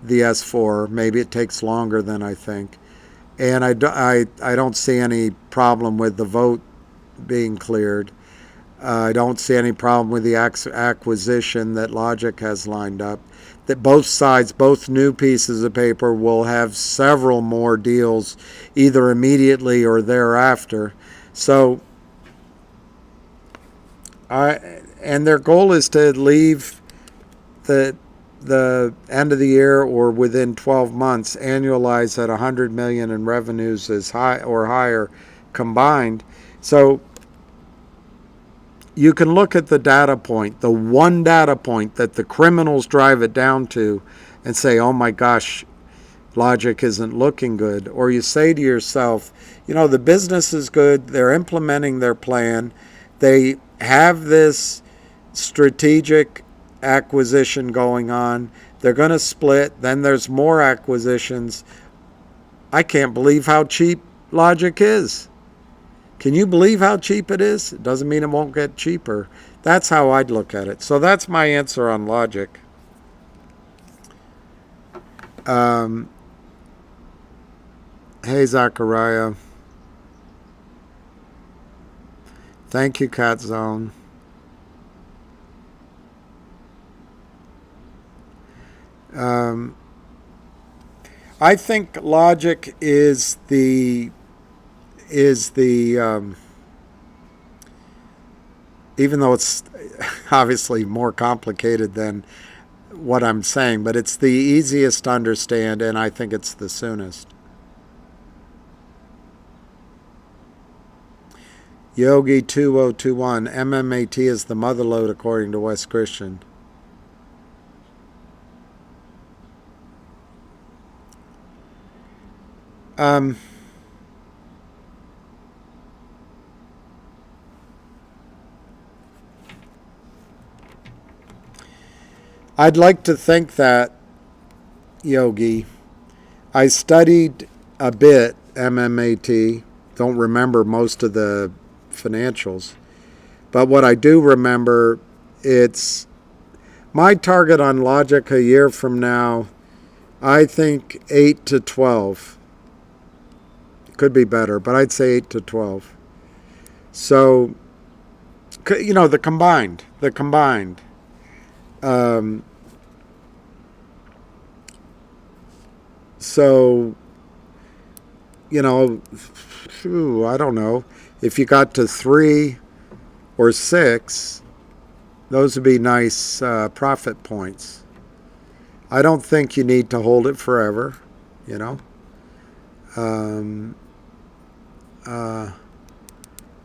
the S4. Maybe it takes longer than I think. And I don't see any problem with the vote being cleared. I don't see any problem with the acquisition that Logic has lined up. That both sides, both new pieces of paper, will have several more deals either immediately or thereafter. So, and their goal is to leave the end of the year or within 12 months annualize at 100 million in revenues as high or higher combined. So you can look at the data point, the one data point that the criminals drive it down to, and say, oh my gosh, Logic isn't looking good. Or you say to yourself, the business is good, they're implementing their plan, they have this strategic acquisition going on, they're going to split, then there's more acquisitions. I can't believe how cheap Logic is. Can you believe how cheap it is? It doesn't mean it won't get cheaper. That's how I'd look at it. So that's my answer on Logic. Hey, Zachariah. Thank you, Cat Zone. I think Logic is the even though it's obviously more complicated than what I'm saying, but it's the easiest to understand, and I think it's the soonest. Yogi 2021, MMAT is the motherlode according to West Christian. I'd like to think that, Yogi. I studied a bit MMAT, don't remember most of the financials, but what I do remember, it's my target on Logic a year from now, I think 8 to 12. Could be better, but I'd say 8 to 12. So, the combined. So, I don't know. If you got to 3 or 6, those would be nice profit points. I don't think you need to hold it forever, you know.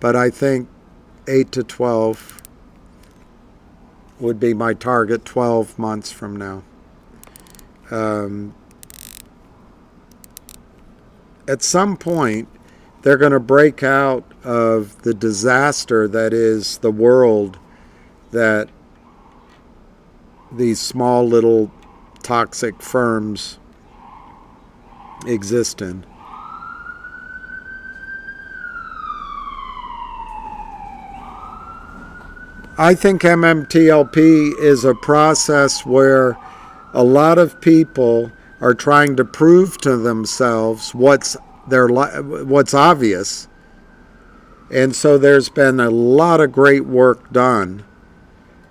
But I think 8 to 12 would be my target 12 months from now. At some point, they're going to break out of the disaster that is the world that these small little toxic firms exist in. I think MMTLP is a process where a lot of people are trying to prove to themselves what's obvious. And so there's been a lot of great work done,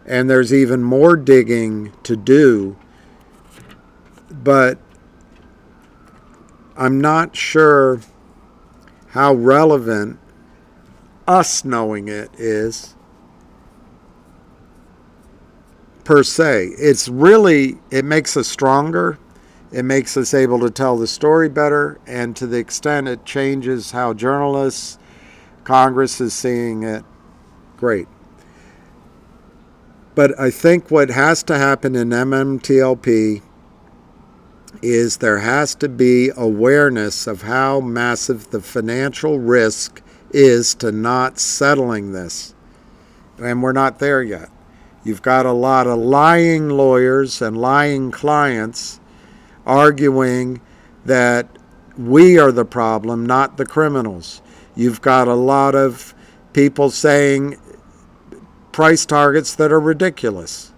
and there's even more digging to do. But I'm not sure how relevant us knowing it is per se. It makes us stronger. It makes us able to tell the story better, and to the extent it changes how journalists, Congress is seeing it, great. But I think what has to happen in MMTLP is there has to be awareness of how massive the financial risk is to not settling this. And we're not there yet. You've got a lot of lying lawyers and lying clients arguing that we are the problem, not the criminals. You've got a lot of people saying price targets that are ridiculous.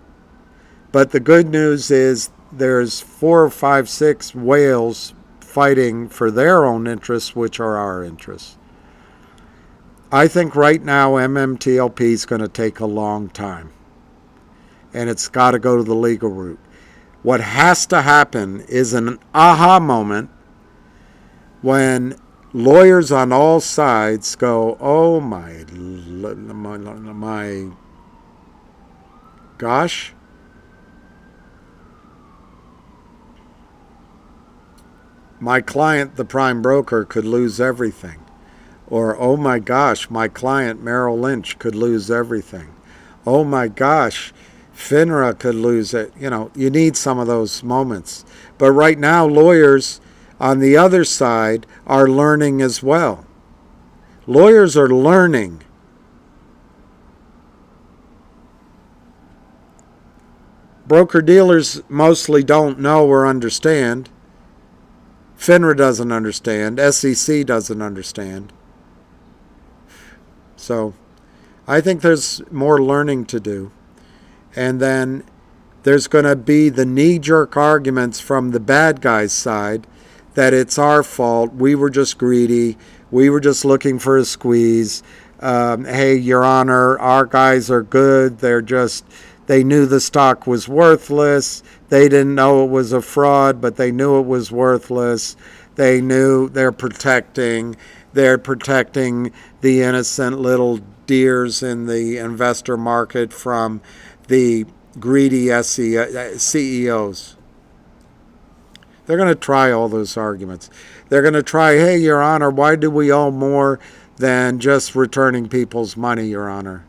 But the good news is there's 4 or 5, 6 whales fighting for their own interests, which are our interests. I think right now MMTLP is going to take a long time. And it's got to go to the legal route. What has to happen is an aha moment when lawyers on all sides go, oh my gosh. My client, the prime broker, could lose everything. Or, oh my gosh, my client, Merrill Lynch, could lose everything. Oh my gosh, FINRA could lose it. You need some of those moments. But right now, lawyers on the other side are learning as well. Lawyers are learning. Broker-dealers mostly don't know or understand. FINRA doesn't understand. SEC doesn't understand. So I think there's more learning to do. And then there's going to be the knee-jerk arguments from the bad guys' side that it's our fault. We were just greedy. We were just looking for a squeeze. Hey, Your Honor, our guys are good. They knew the stock was worthless. They didn't know it was a fraud, but they knew it was worthless. They knew they're protecting the innocent little deers in the investor market from the greedy CEOs. They're going to try all those arguments. They're going to try, hey, Your Honor, why do we owe more than just returning people's money, Your Honor?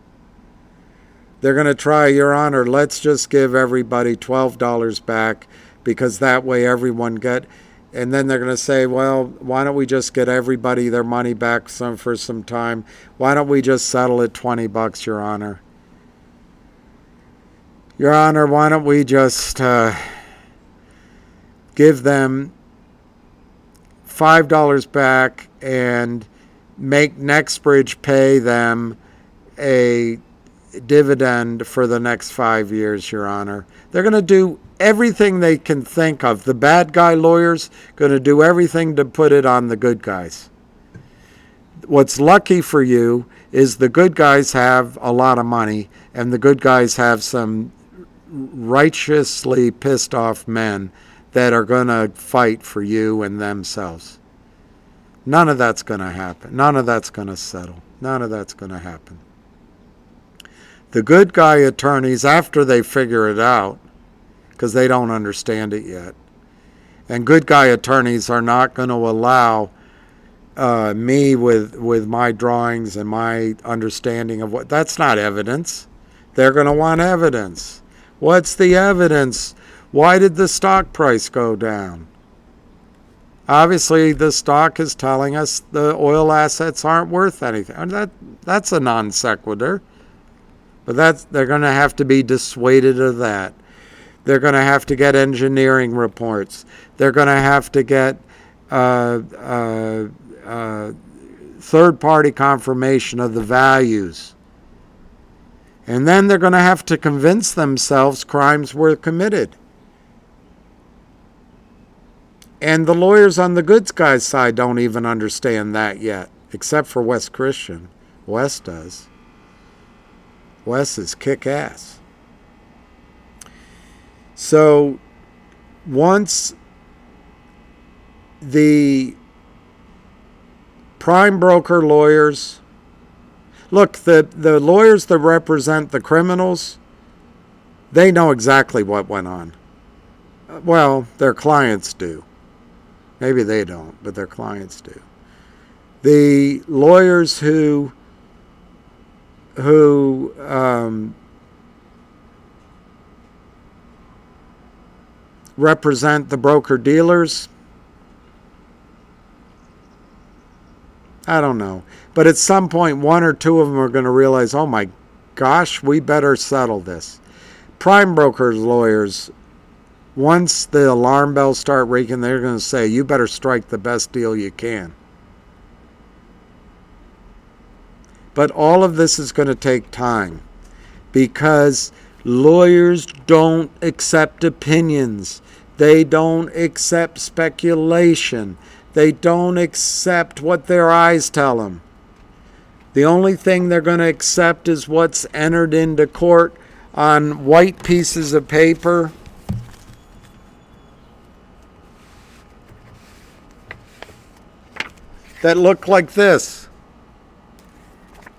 They're going to try, Your Honor, let's just give everybody $12 back because that way everyone get. And then they're going to say, well, why don't we just get everybody their money back for some time? Why don't we just settle at $20, Your Honor? Your Honor, why don't we just give them $5 back and make NextBridge pay them a dividend for the next 5 years, Your Honor? They're going to do everything they can think of. The bad guy lawyers going to do everything to put it on the good guys. What's lucky for you is the good guys have a lot of money, and the good guys have some righteously pissed off men that are going to fight for you and themselves. None of that's going to happen. None of that's going to settle. None of that's going to happen. The good guy attorneys, after they figure it out, because they don't understand it yet. And good guy attorneys are not going to allow me with my drawings and my understanding of what, that's not evidence. They're going to want evidence. What's the evidence? Why did the stock price go down? Obviously, the stock is telling us the oil assets aren't worth anything. And that's a non sequitur. But they're going to have to be dissuaded of that. They're going to have to get engineering reports. They're going to have to get third-party confirmation of the values. And then they're going to have to convince themselves crimes were committed. And the lawyers on the good guy's side don't even understand that yet, except for Wes Christian. Wes does. Wes is kick-ass. So once the prime broker lawyers, look, the lawyers that represent the criminals, they know exactly what went on. Well, their clients do. Maybe they don't, but their clients do. The lawyers who represent the broker-dealers, I don't know. But at some point, one or two of them are going to realize, oh my gosh, we better settle this. Prime brokers lawyers, once the alarm bells start ringing, they're going to say, you better strike the best deal you can. But all of this is going to take time because lawyers don't accept opinions. They don't accept speculation. They don't accept what their eyes tell them. The only thing they're going to accept is what's entered into court on white pieces of paper. That look like this.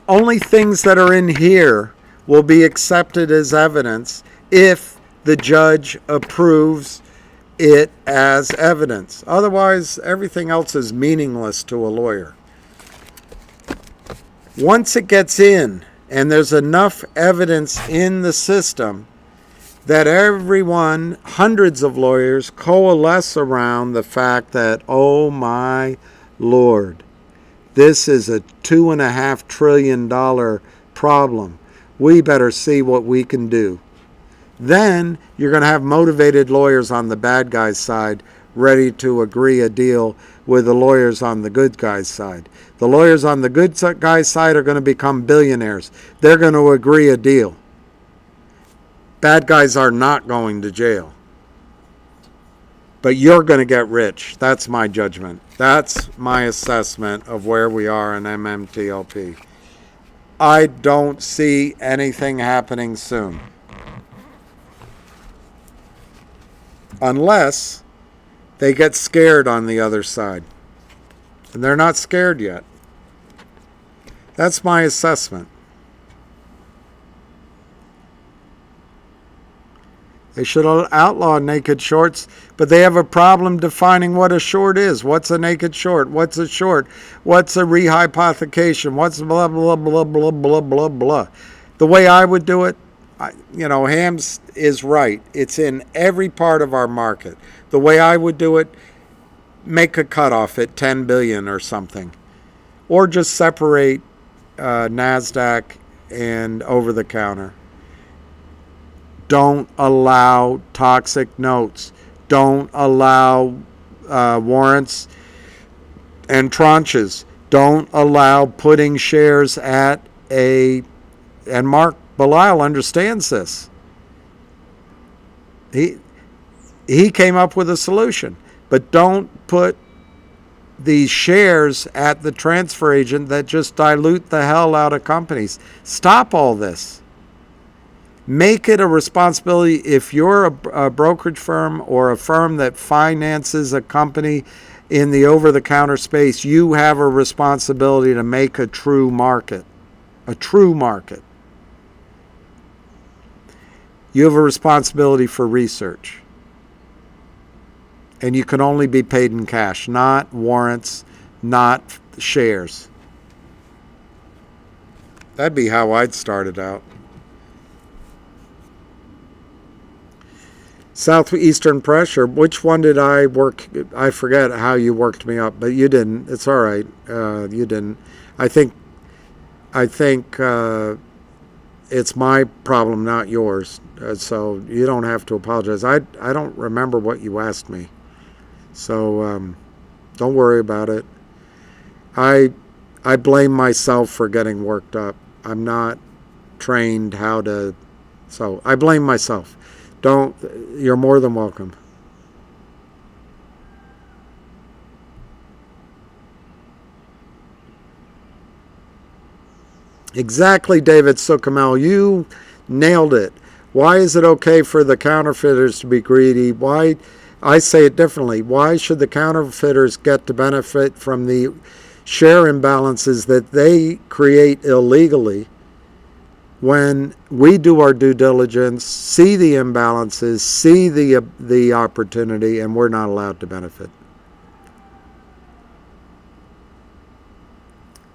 Only things that are in here will be accepted as evidence if the judge approves it as evidence. Otherwise, everything else is meaningless to a lawyer. Once it gets in, and there's enough evidence in the system that everyone, hundreds of lawyers, coalesce around the fact that, oh my Lord, this is a $2.5 trillion problem. We better see what we can do. Then you're going to have motivated lawyers on the bad guy's side ready to agree a deal with the lawyers on the good guy's side. The lawyers on the good guy's side are going to become billionaires. They're going to agree a deal. Bad guys are not going to jail. But you're going to get rich. That's my judgment. That's my assessment of where we are in MMTLP. I don't see anything happening soon. Unless they get scared on the other side. And they're not scared yet. That's my assessment. They should outlaw naked shorts, but they have a problem defining what a short is. What's a naked short? What's a short? What's a rehypothecation? What's blah, blah, blah, blah, blah, blah, blah. The way I would do it, Hams is right. It's in every part of our market. The way I would do it, make a cutoff at 10 billion or something. Or just separate NASDAQ and over-the-counter. Don't allow toxic notes. Don't allow warrants and tranches. Don't allow putting shares at and Mark Belisle understands this. He came up with a solution. But don't put these shares at the transfer agent that just dilute the hell out of companies. Stop all this. Make it a responsibility. If you're a brokerage firm or a firm that finances a company in the over-the-counter space, you have a responsibility to make a true market. A true market. You have a responsibility for research. And you can only be paid in cash, not warrants, not shares. That'd be how I'd start it out. Southeastern Pressure, which one did I work? I forget how you worked me up, but you didn't. It's all right. You didn't. I think it's my problem, not yours. So you don't have to apologize. I don't remember what you asked me. So don't worry about it. I blame myself for getting worked up. I'm not trained how to, so I blame myself. You're more than welcome. Exactly, David Sukamel. You nailed it. Why is it okay for the counterfeiters to be greedy? Why? I say it differently. Why should the counterfeiters get to benefit from the share imbalances that they create illegally when we do our due diligence, see the imbalances, see the opportunity, and we're not allowed to benefit?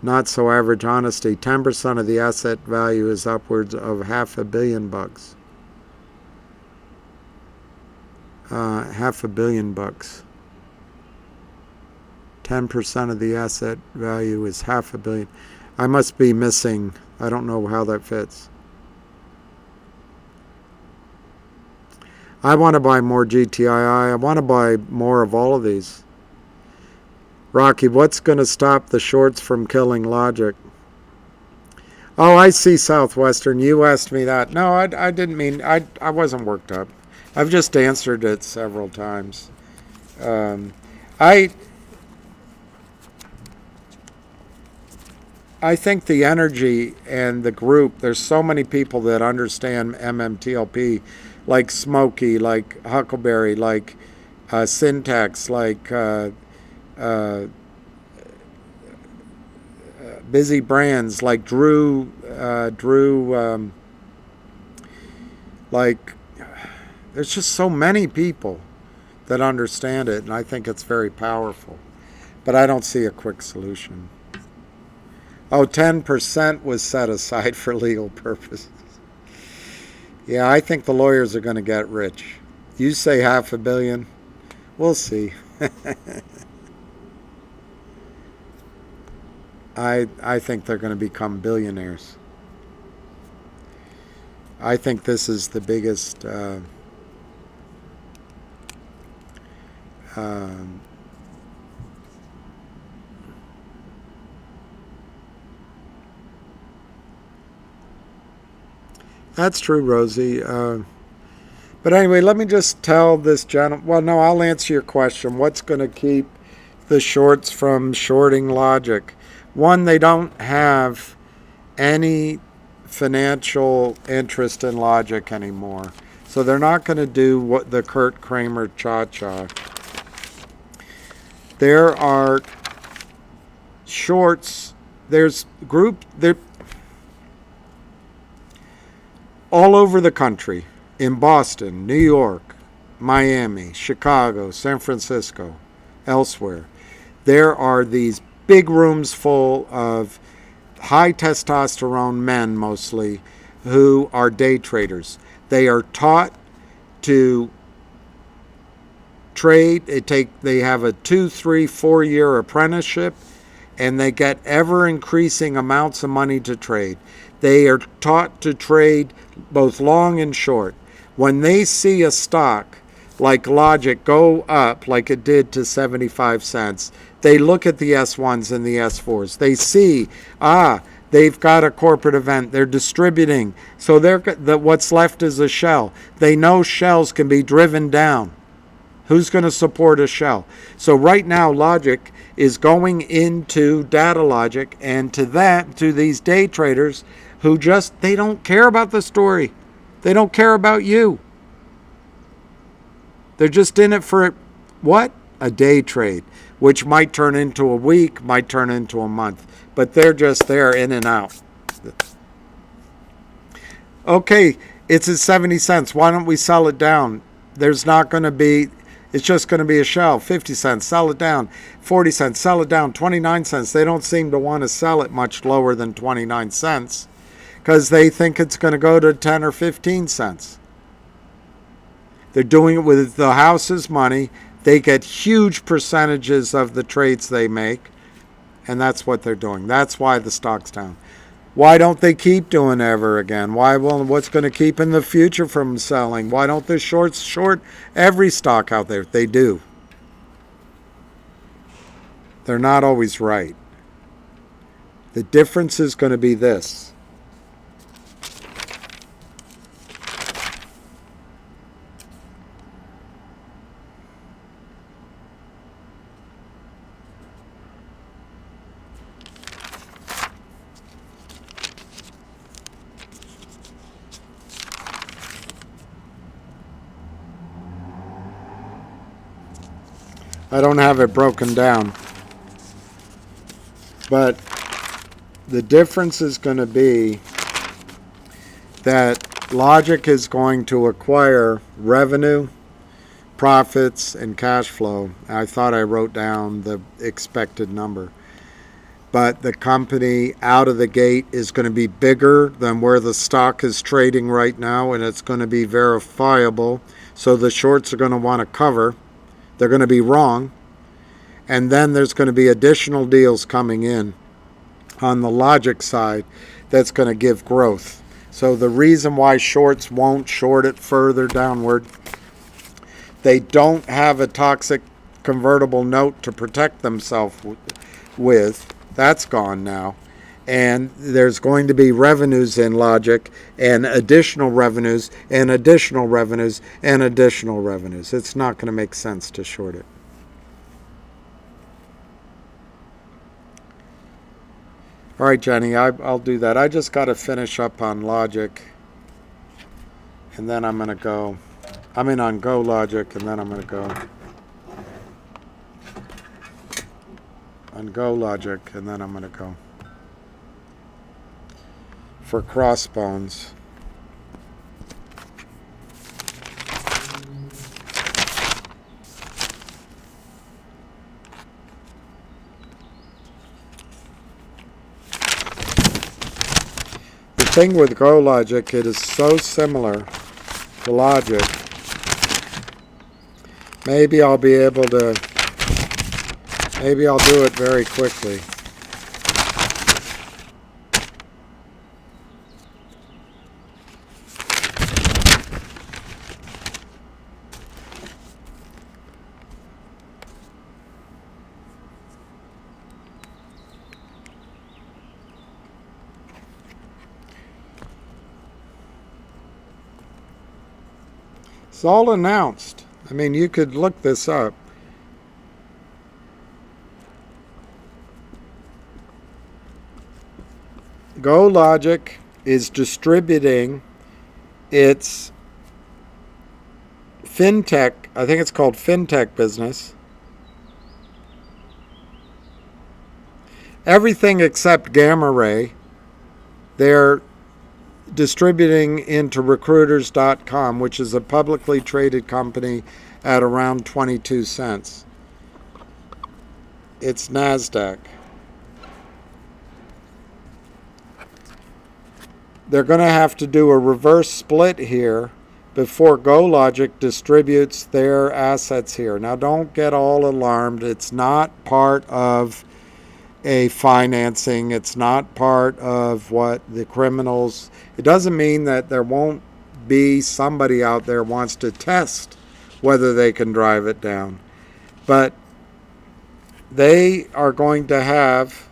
Not so average honesty. 10% of the asset value is upwards of $500 million. $500 million. 10% of the asset value is $500 million. I must be missing. I don't know how that fits. I want to buy more GTII. I want to buy more of all of these. Rocky, what's going to stop the shorts from killing logic? Oh, I see, Southwestern. You asked me that. No, I didn't mean, I wasn't worked up. I've just answered it several times. I think the energy and the group, there's so many people that understand MMTLP, like Smokey, like Huckleberry, like Syntax, like Busy Brands, like Drew, like there's just so many people that understand it, and I think it's very powerful. But I don't see a quick solution. Oh, 10% was set aside for legal purposes. Yeah, I think the lawyers are going to get rich. You say $500 million. We'll see. I think they're going to become billionaires. I think this is the biggest that's true, Rosie. But anyway, let me just tell this gentleman. Well, no, I'll answer your question. What's going to keep the shorts from shorting logic? One, they don't have any financial interest in logic anymore. So they're not going to do what the Kurt Kramer cha-cha. There are shorts. There's they're all over the country, in Boston, New York, Miami, Chicago, San Francisco, elsewhere. There are these big rooms full of high testosterone men, mostly, who are day traders. They are taught to trade. They have a 2, 3, 4 year apprenticeship, and they get ever increasing amounts of money to trade. They are taught to trade both long and short. When they see a stock like Logic go up like it did to 75 cents, they look at the S1s and the S4s. They see, they've got a corporate event. They're distributing. So what's left is a shell. They know shells can be driven down. Who's going to support a shell? So right now, Logic is going into data logic, and to these day traders who they don't care about the story. They don't care about you. They're just in it for what? A day trade, which might turn into a week, might turn into a month. But they're just there, in and out. Okay, It's at 70 cents. Why don't we sell it down? There's not going to be, it's just going to be a shell. 50 cents, sell it down. 40 cents, sell it down. 29 cents. They don't seem to want to sell it much lower than 29 cents because they think it's going to go to 10 or 15 cents. They're doing it with the house's money. They get huge percentages of the trades they make, and that's what they're doing. That's why the stock's down. Why don't they keep doing ever again? What's going to keep in the future from selling? Why don't the shorts short every stock out there? They do. They're not always right. The difference is going to be this. I don't have it broken down, but the difference is going to be that Logic is going to acquire revenue, profits, and cash flow. I thought I wrote down the expected number, but the company out of the gate is going to be bigger than where the stock is trading right now, and it's going to be verifiable, so the shorts are going to want to cover. They're going to be wrong. And then there's going to be additional deals coming in on the Logic side that's going to give growth. So the reason why shorts won't short it further downward, they don't have a toxic convertible note to protect themselves with. That's gone now. And there's going to be revenues in Logic and additional revenues and additional revenues and additional revenues. It's not going to make sense to short it. All right, Jenny, I'll do that. I just got to finish up on Logic, and then I'm going to go. I'm in on Go Logic, and then I'm going to go on Go Logic, and then I'm going to go for Crossbones. The thing with Go Logic, it is so similar to Logic. Maybe I'll be able to, maybe I'll do it very quickly. It's all announced. I mean, you could look this up. Go Logic is distributing its fintech, I think it's called fintech business. Everything except Gamma Ray, they're distributing into recruiters.com, which is a publicly traded company at around 22 cents. It's NASDAQ. They're going to have to do a reverse split here before Go Logic distributes their assets here. Now, don't get all alarmed. It's not part of a financing. It's not part of what the criminals. It doesn't mean that there won't be somebody out there wants to test whether they can drive it down. But they are going to have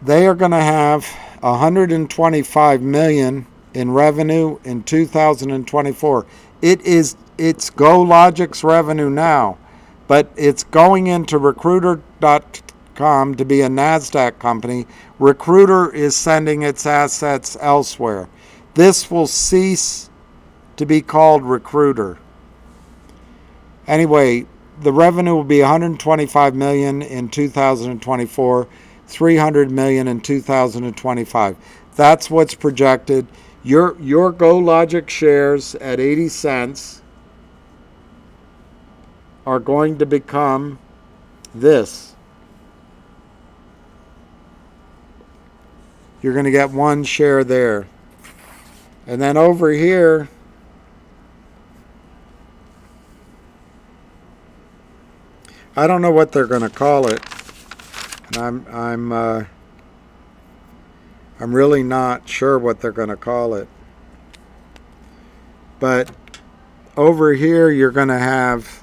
they are going to have 125 million in revenue in 2024. It is it's GoLogic's revenue now, but it's going into Recruiter.com to be a NASDAQ company. Recruiter is sending its assets elsewhere. This will cease to be called Recruiter. Anyway, the revenue will be $125 million in 2024, $300 million in 2025. That's what's projected. Your GoLogic shares at 80 cents are going to become this. You're going to get one share there. And then over here, I don't know what they're going to call it. And I'm really not sure what they're going to call it. But over here you're going to have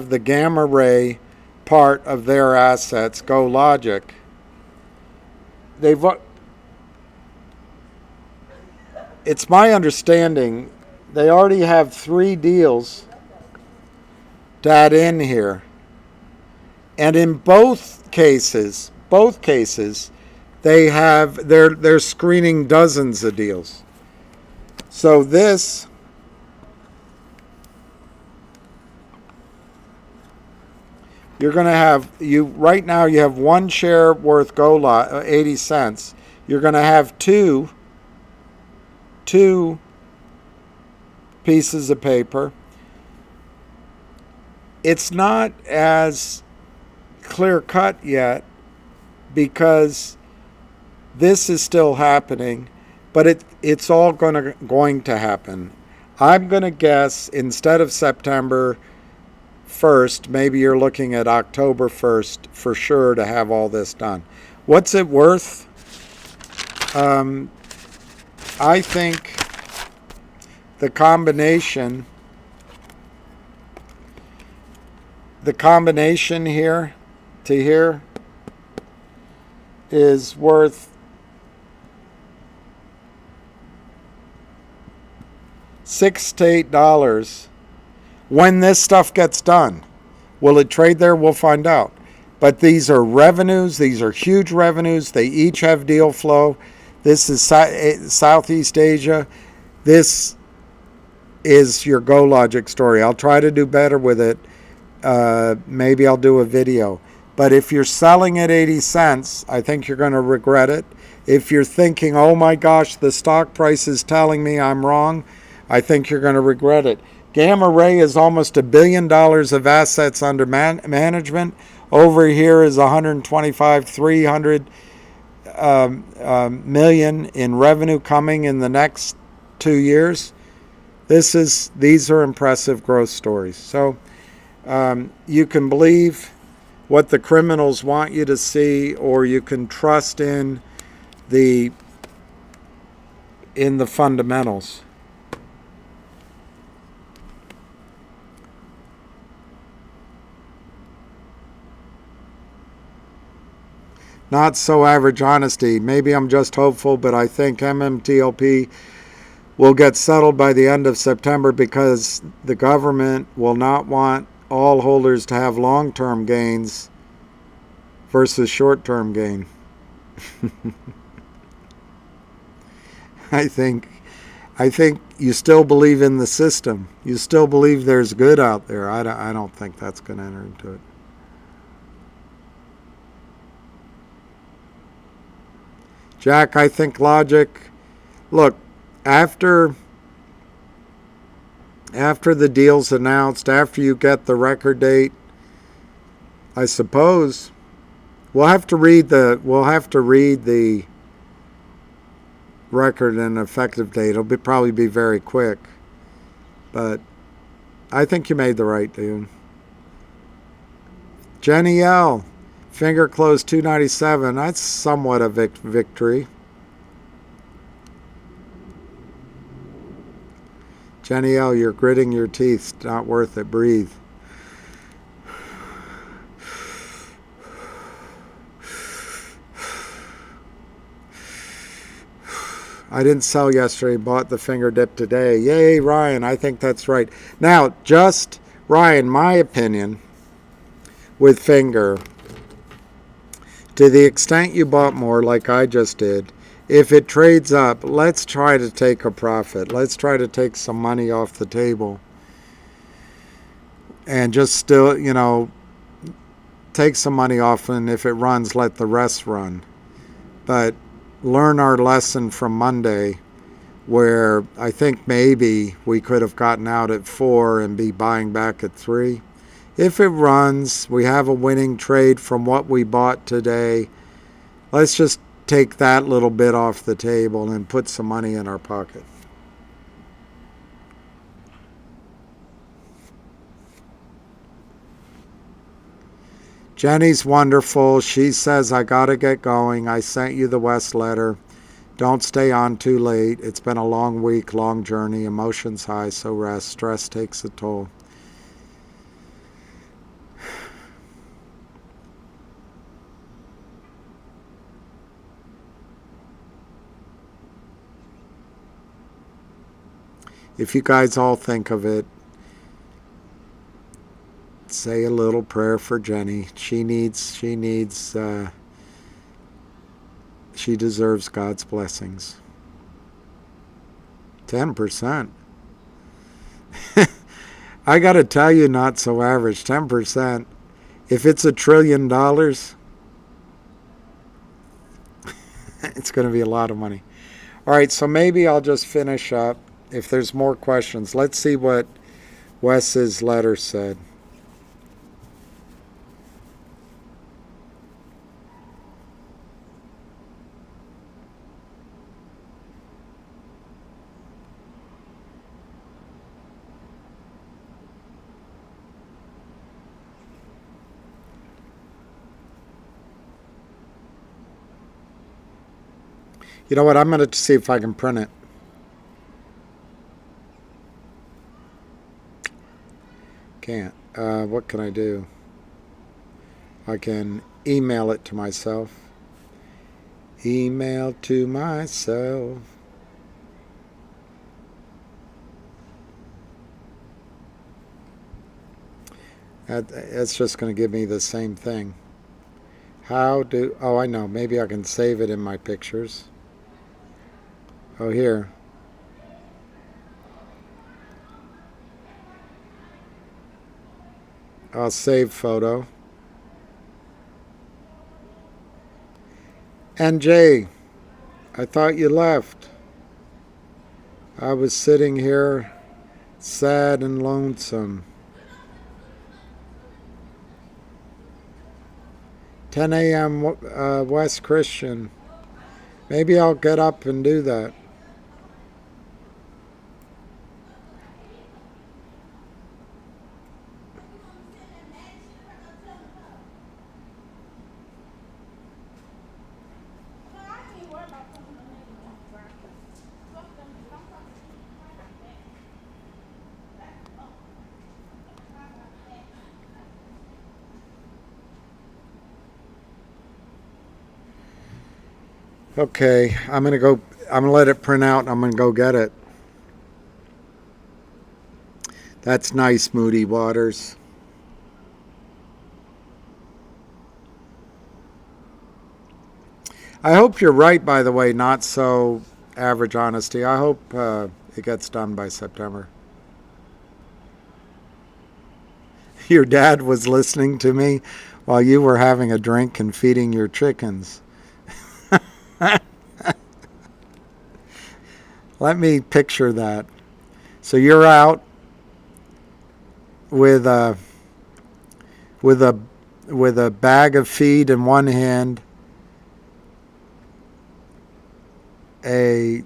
the gamma ray part of their assets, GoLogic. It's my understanding they already have 3 deals to add in here. And in both cases, they're screening dozens of deals. So this you're going to have, right now you have 1 share worth 80 cents. You're going to have two pieces of paper. It's not as clear cut yet because this is still happening, but it's all going to happen. I'm going to guess instead of September 1st, maybe you're looking at October 1st for sure to have all this done. What's it worth? I think the combination here to here is worth $6 to $8 when this stuff gets done. Will it trade there? We'll find out. But these are revenues. These are huge revenues. They each have deal flow. This is Southeast Asia. This is your GoLogic story. I'll try to do better with it. Maybe I'll do a video. But if you're selling at 80 cents, I think you're going to regret it. If you're thinking, oh my gosh, the stock price is telling me I'm wrong, I think you're going to regret it. Gamma Ray is almost $1 billion of assets under management. Over here is 300 million in revenue coming in the next 2 years. These are impressive growth stories. So you can believe what the criminals want you to see, or you can trust in the fundamentals. Not so average honesty. Maybe I'm just hopeful, but I think MMTLP will get settled by the end of September because the government will not want all holders to have long-term gains versus short-term gain. I think you still believe in the system. You still believe there's good out there. I don't think that's going to enter into it. Jack, I think logic. Look, after the deal's announced, after you get the record date, I suppose we'll have to read the record and effective date. It'll probably be very quick, but I think you made the right deal. Jenny L. Finger closed 297. That's somewhat a victory. Jenny L, you're gritting your teeth. It's not worth it. Breathe. I didn't sell yesterday, bought the finger dip today. Yay, Ryan, I think that's right. Now, just, Ryan, my opinion with finger, to the extent you bought more like I just did, if it trades up, let's try to take a profit. Let's try to take some money off the table. And just still, take some money off, and if it runs, let the rest run. But learn our lesson from Monday, where I think maybe we could have gotten out at 4 and be buying back at 3. If it runs, we have a winning trade from what we bought today. Let's just take that little bit off the table and put some money in our pocket. Jenny's wonderful. She says, I got to get going. I sent you the West letter. Don't stay on too late. It's been a long week, long journey. Emotions high, so rest. Stress takes a toll. If you guys all think of it, say a little prayer for Jenny. She deserves God's blessings. 10%. I got to tell you, not so average. 10%. If it's $1 trillion, it's going to be a lot of money. All right, so maybe I'll just finish up. If there's more questions, let's see what Wes's letter said. You know what? I'm going to see if I can print it. Can't. What can I do? I can email it to myself. Email to myself. It's just going to give me the same thing. Oh, I know. Maybe I can save it in my pictures. Oh, here. I'll save photo. NJ, I thought you left. I was sitting here sad and lonesome. 10 a.m. West Christian. Maybe I'll get up and do that. Okay, I'm gonna let it print out and I'm gonna go get it. That's nice, Moody Waters. I hope you're right, by the way, not so average honesty. I hope it gets done by September. Your dad was listening to me while you were having a drink and feeding your chickens. Let me picture that. So you're out with a bag of feed in one hand, a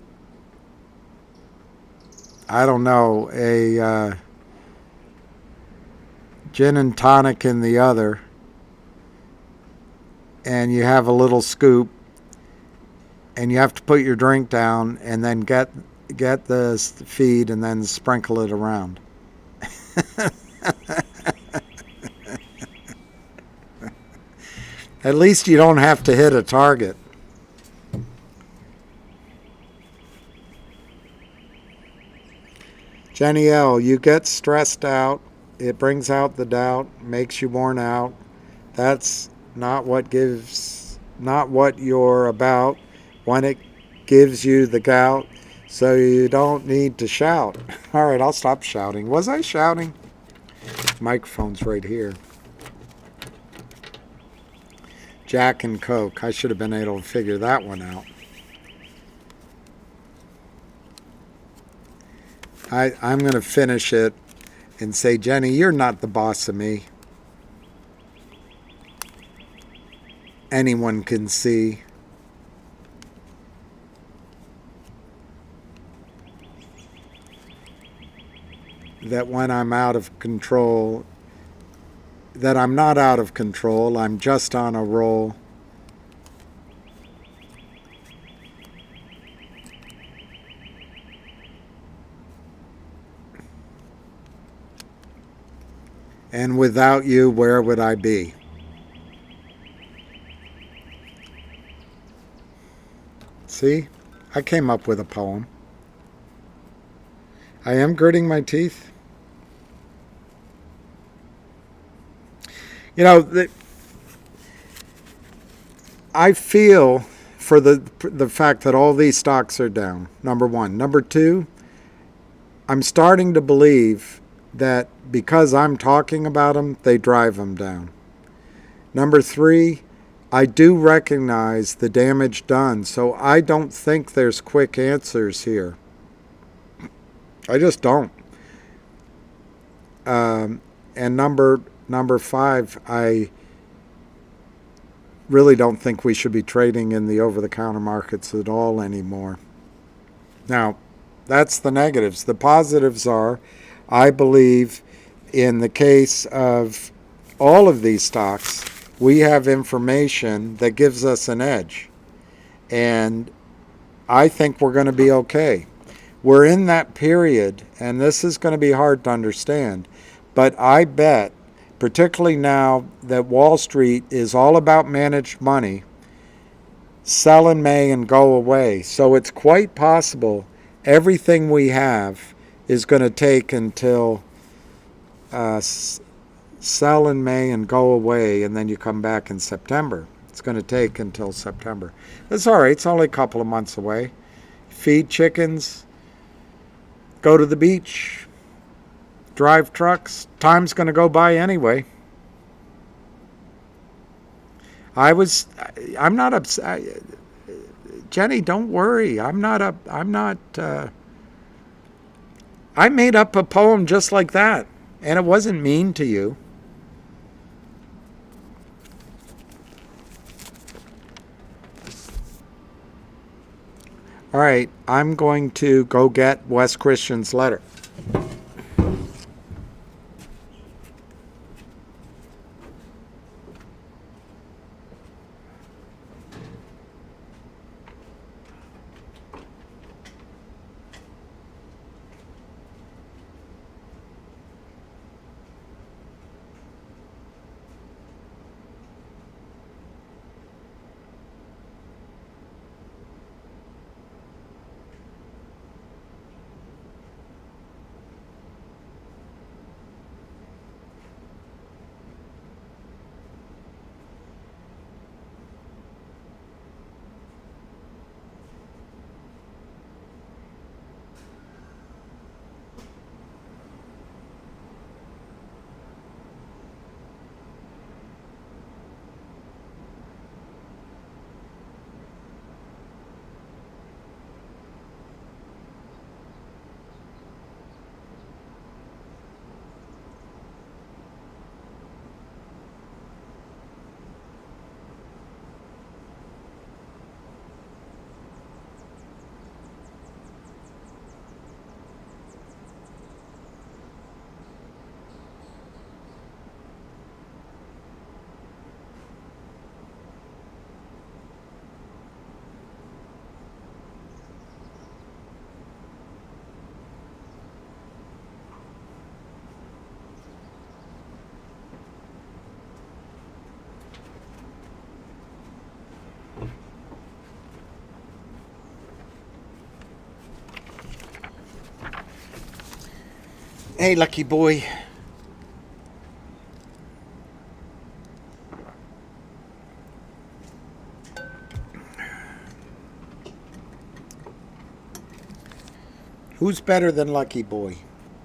gin and tonic in the other, and you have a little scoop, and you have to put your drink down and then get get the feed and then sprinkle it around. At least you don't have to hit a target. Jenny L., you get stressed out. It brings out the doubt, makes you worn out. That's not what you're about when it gives you the gout. So you don't need to shout. All right, I'll stop shouting. Was I shouting? Microphone's right here. Jack and Coke. I should have been able to figure that one out. I'm going to finish it and say, Jenny, you're not the boss of me. Anyone can see. That when I'm out of control, that I'm not out of control, I'm just on a roll. And without you, where would I be? See, I came up with a poem. I am gritting my teeth. You know, I feel for the fact that all these stocks are down, number one. Number two, I'm starting to believe that because I'm talking about them, they drive them down. Number three, I do recognize the damage done, so I don't think there's quick answers here. I just don't. And number five, I really don't think we should be trading in the over-the-counter markets at all anymore. Now, that's the negatives. The positives are, I believe, in the case of all of these stocks, we have information that gives us an edge. And I think we're going to be okay. We're in that period, and this is going to be hard to understand, but I bet, particularly now that Wall Street is all about managed money, sell in May and go away. So it's quite possible everything we have is going to take until sell in May and go away, and then you come back in September. It's going to take until September. That's all right. It's only a couple of months away. Feed chickens, go to the beach, drive trucks. Time's going to go by anyway. I'm not upset. Jenny, don't worry. I made up a poem just like that, and it wasn't mean to you. All right, I'm going to go get Wes Christian's letter. Hey, lucky boy. Who's better than Lucky Boy?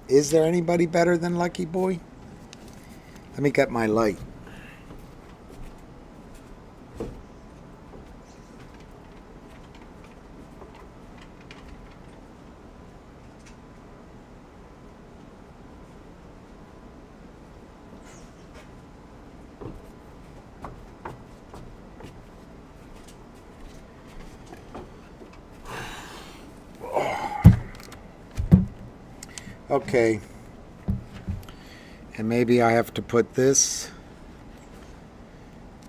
Is there anybody better than Lucky Boy? Let me get my light. Okay. And maybe I have to put this.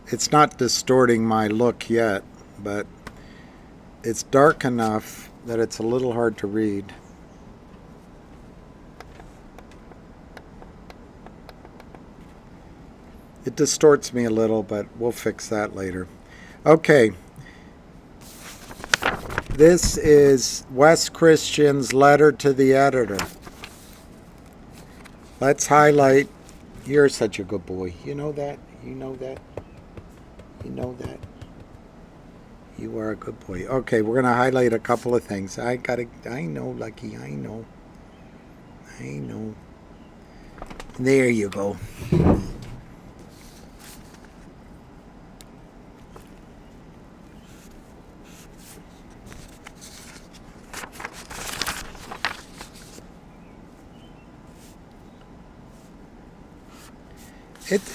It's not distorting my look yet, but it's dark enough that it's a little hard to read. It distorts me a little, but we'll fix that later. Okay. This is Wes Christian's letter to the editor. Let's highlight. You're such a good boy. You know that? You know that? You know that? You are a good boy. Okay, we're going to highlight a couple of things. I know, Lucky. I know. There you go.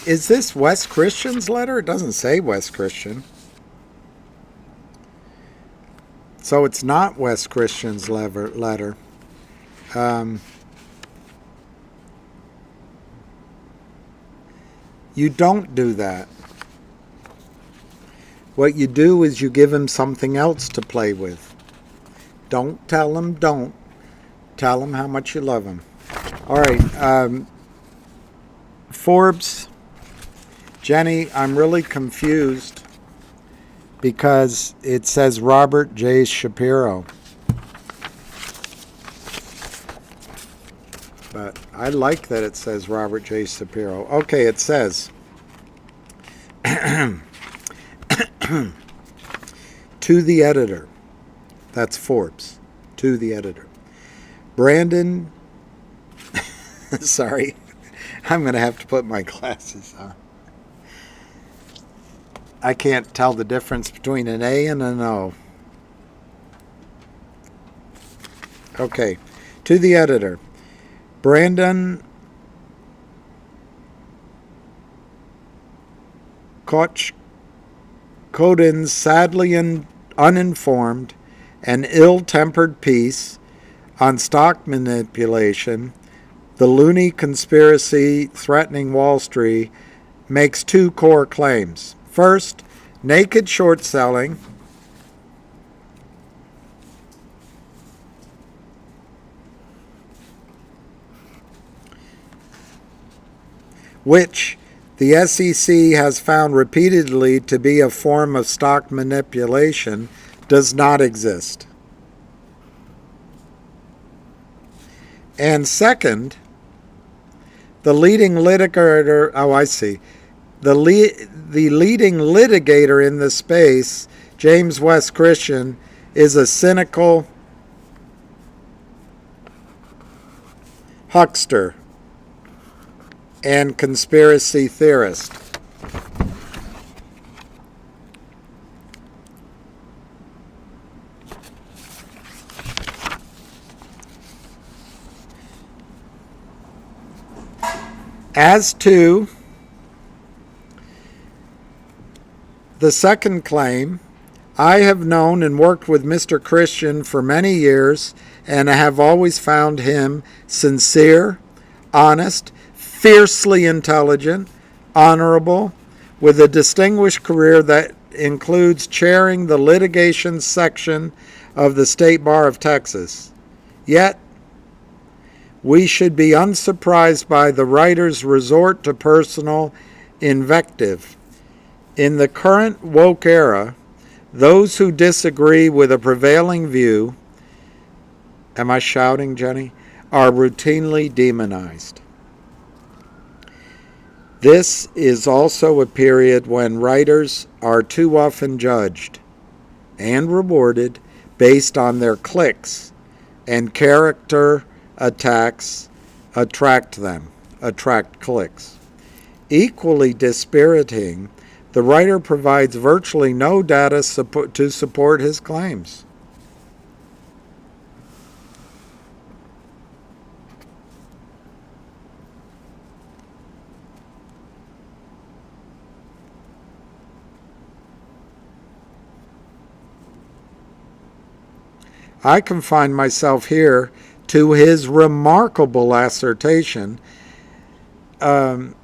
Is this Wes Christian's letter? It doesn't say Wes Christian. So it's not Wes Christian's letter. You don't do that. What you do is you give him something else to play with. Don't tell him don't. Tell him how much you love him. All right. Forbes. Jenny, I'm really confused because it says Robert J. Shapiro. But I like that it says Robert J. Shapiro. Okay, it says to the editor. That's Forbes. To the editor. Brandon, sorry, I'm going to have to put my glasses on. I can't tell the difference between an A and an O. Okay, to the editor. Brandon Koden's sadly uninformed and ill-tempered piece on stock manipulation, the loony conspiracy threatening Wall Street, makes two core claims. First, naked short selling, which the SEC has found repeatedly to be a form of stock manipulation, does not exist. And second, the leading litigator, the leading litigator in the space, James Wes Christian, is a cynical huckster and conspiracy theorist. As to the second claim, I have known and worked with Mr. Christian for many years and have always found him sincere, honest, fiercely intelligent, honorable, with a distinguished career that includes chairing the litigation section of the State Bar of Texas. Yet, we should be unsurprised by the writer's resort to personal invective. In the current woke era, those who disagree with a prevailing view, am I shouting, Jenny? are routinely demonized. This is also a period when writers are too often judged and rewarded based on their clicks, and character attacks attract clicks. Equally dispiriting, the writer provides virtually no data to support his claims. I confine myself here to his remarkable assertion and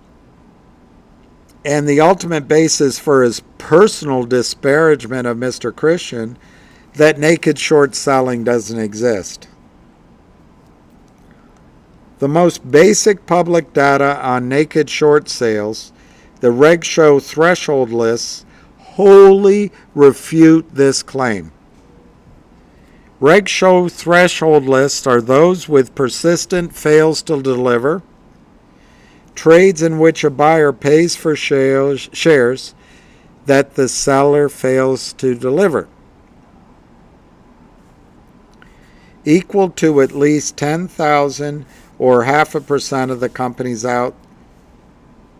the ultimate basis for his personal disparagement of Mr. Christian, that naked short selling doesn't exist. The most basic public data on naked short sales, the Reg Show threshold lists, wholly refute this claim. Reg Show threshold lists are those with persistent fails to deliver, trades in which a buyer pays for shares that the seller fails to deliver, equal to at least 10,000 or 0.5% of the company's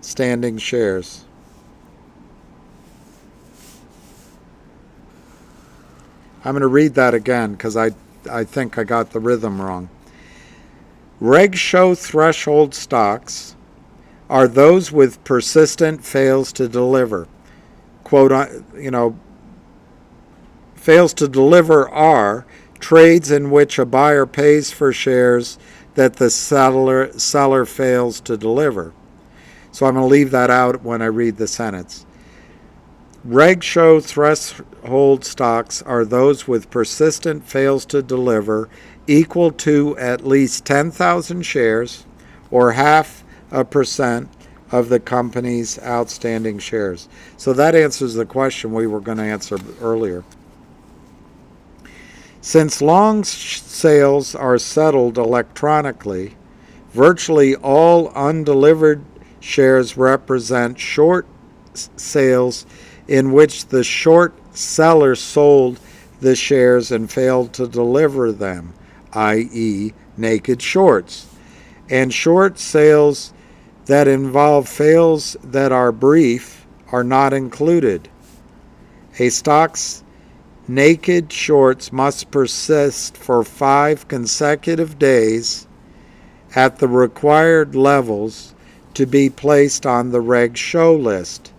outstanding shares. I'm going to read that again because I think I got the rhythm wrong. Reg Show threshold stocks are those with persistent fails to deliver. Quote, fails to deliver are trades in which a buyer pays for shares that the seller fails to deliver. So I'm going to leave that out when I read the sentence. Reg Show threshold stocks are those with persistent fails to deliver equal to at least 10,000 shares or 0.5% of the company's outstanding shares. So that answers the question we were going to answer earlier. Since long sales are settled electronically, virtually all undelivered shares represent short sales in which the short seller sold the shares and failed to deliver them, i.e., naked shorts. And short sales that involve fails that are brief are not included. A stock's naked shorts must persist for 5 consecutive days at the required levels to be placed on the Reg Show list.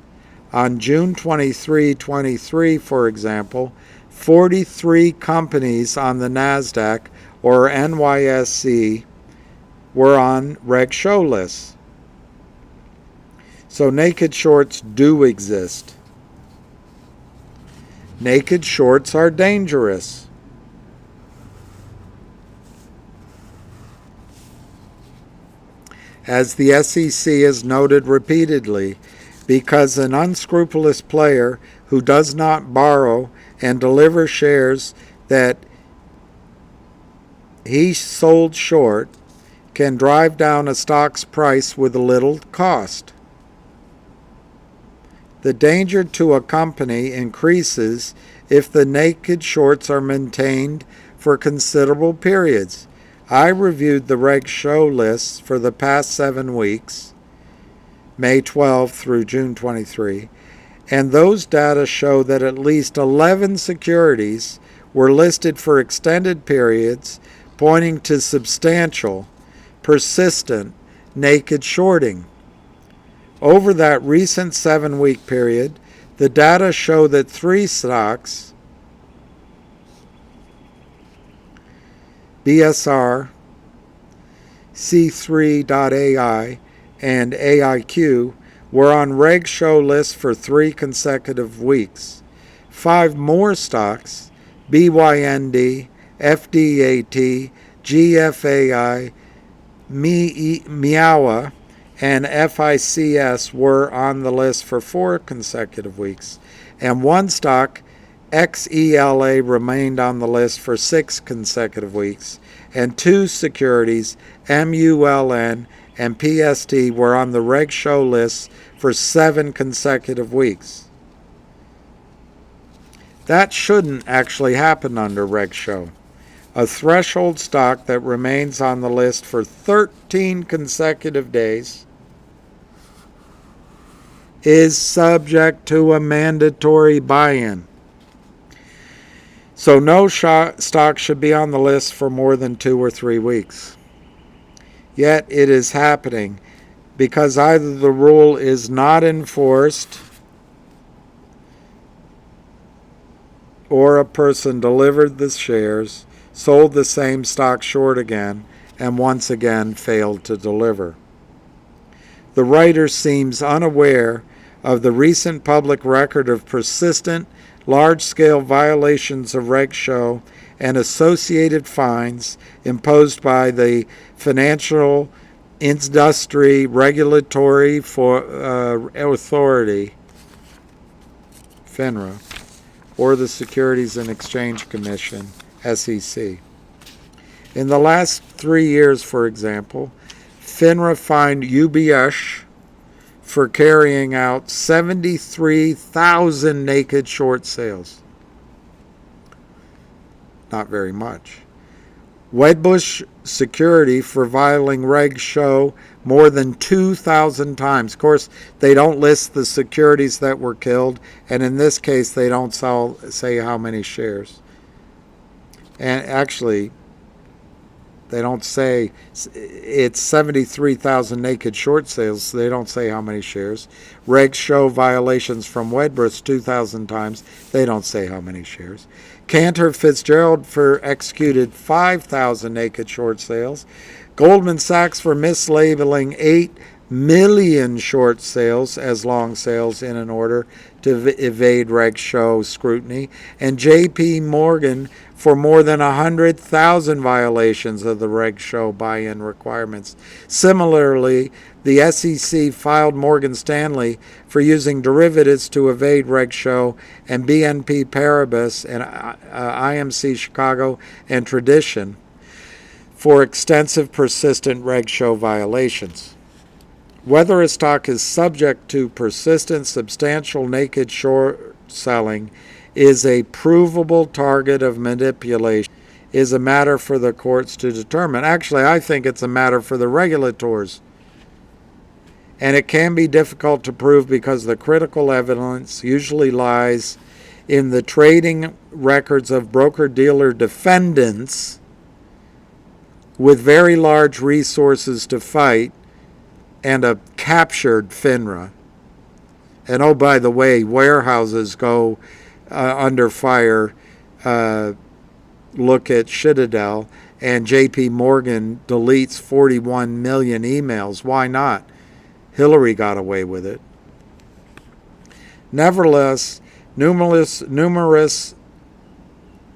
On June 23, 23, for example, 43 companies on the NASDAQ or NYSE were on Reg Show lists. So naked shorts do exist. Naked shorts are dangerous. As the SEC has noted repeatedly, because an unscrupulous player who does not borrow and deliver shares that he sold short can drive down a stock's price with little cost. The danger to a company increases if the naked shorts are maintained for considerable periods. I reviewed the Reg Show lists for the past 7 weeks, May 12 through June 23, and those data show that at least 11 securities were listed for extended periods, pointing to substantial, persistent, naked shorting. Over that recent 7-week period, the data show that 3 stocks, BSR, C3.ai, and AIQ, were on Reg Show lists for 3 consecutive weeks. 5 more stocks, BYND, FDAT, GFAI, Miawa, and FICS were on the list for 4 consecutive weeks, and 1 stock, XELA, remained on the list for 6 consecutive weeks, and two securities, MULN and PST, were on the Reg Show list for 7 consecutive weeks. That shouldn't actually happen under Reg Show. A threshold stock that remains on the list for 13 consecutive days is subject to a mandatory buy-in. So no stock should be on the list for more than 2 or 3 weeks. Yet it is happening because either the rule is not enforced or a person delivered the shares, sold the same stock short again, and once again failed to deliver. The writer seems unaware of the recent public record of persistent, large-scale violations of Reg Show and associated fines imposed by the Financial Industry Regulatory Authority, FINRA, or the Securities and Exchange Commission, SEC. In the last 3 years, for example, FINRA fined UBS for carrying out 73,000 naked short sales. Not very much. Wedbush Security for violating Reg Show more than 2,000 times. Of course, they don't list the securities that were killed, and in this case, they don't say how many shares. And actually, they don't say it's 73,000 naked short sales. So they don't say how many shares. Reg Show violations from Wedbush 2,000 times. They don't say how many shares. Cantor Fitzgerald for executed 5,000 naked short sales. Goldman Sachs for mislabeling 8 million short sales as long sales in an order to evade Reg Show scrutiny. And JP Morgan for more than 100,000 violations of the Reg Show buy-in requirements. Similarly, the SEC filed Morgan Stanley for using derivatives to evade Reg Show, and BNP Paribas and IMC Chicago and Tradition for extensive persistent Reg Show violations. Whether a stock is subject to persistent substantial naked short selling is a provable target of manipulation is a matter for the courts to determine. Actually, I think it's a matter for the regulators. And it can be difficult to prove because the critical evidence usually lies in the trading records of broker-dealer defendants with very large resources to fight and a captured FINRA. And oh, by the way, warehouses go under fire. Look at Citadel, and JP Morgan deletes 41 million emails. Why not? Hillary got away with it. Nevertheless, numerous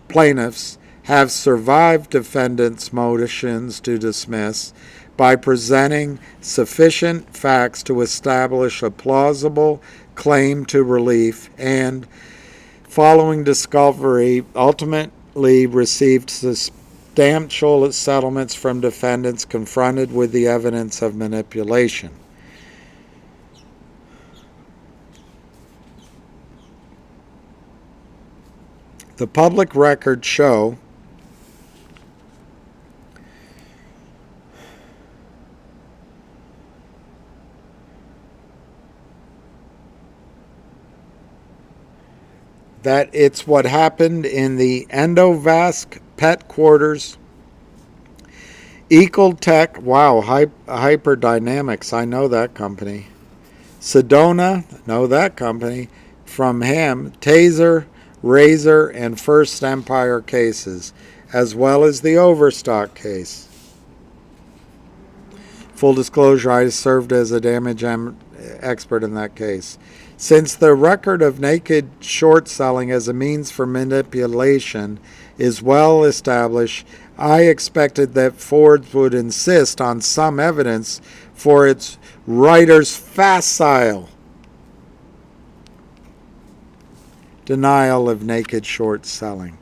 plaintiffs have survived defendants' motions to dismiss by presenting sufficient facts to establish a plausible claim to relief and, following discovery, ultimately received substantial settlements from defendants confronted with the evidence of manipulation. The public records show that it's what happened in the Endovasc Pet Quarters. Equaltech, wow, Hyperdynamics, I know that company. Sedona, know that company. From Ham, Taser, Razor, and First Empire cases, as well as the Overstock case. Full disclosure, I served as a damage expert in that case. Since the record of naked short selling as a means for manipulation is well established, I expected that Forbes would insist on some evidence for its writer's facile denial of naked short selling,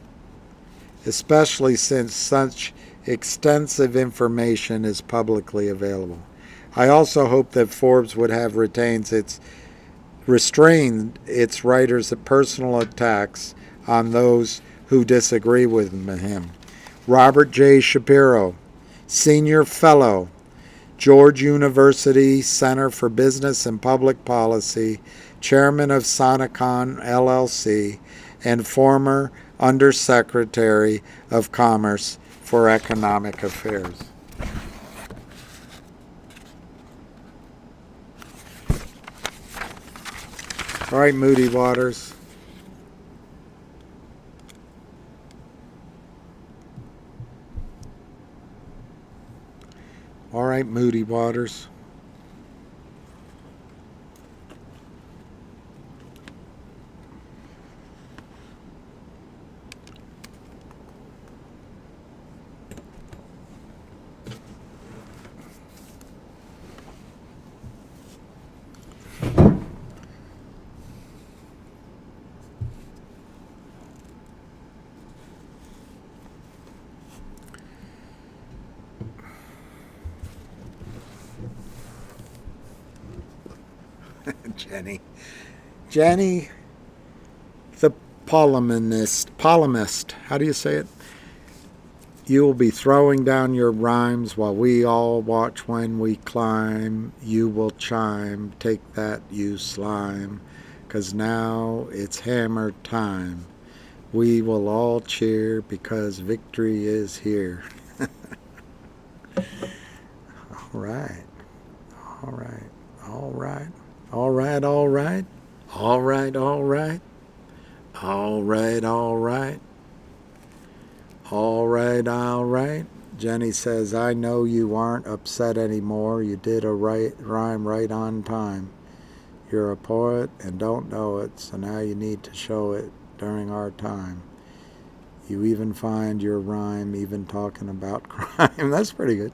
especially since such Extensive information is publicly available. I also hope that Forbes would have restrained its writers of personal attacks on those who disagree with him. Robert J. Shapiro, Senior Fellow, George University Center for Business and Public Policy, Chairman of Sonicon LLC, and former Undersecretary of Commerce for Economic Affairs. All right, Moody Waters. All right, Moody Waters. Jenny, the polemist, how do you say it? You will be throwing down your rhymes while we all watch when we climb. You will chime, take that, you slime, 'cause now it's hammer time. We will all cheer because victory is here. All right, all right, all right. All right, all right. All right, all right. All right, all right. All right, all right. Jenny says, I know you aren't upset anymore. You did a rhyme right on time. You're a poet and don't know it, so now you need to show it during our time. You even find your rhyme even talking about crime. That's pretty good.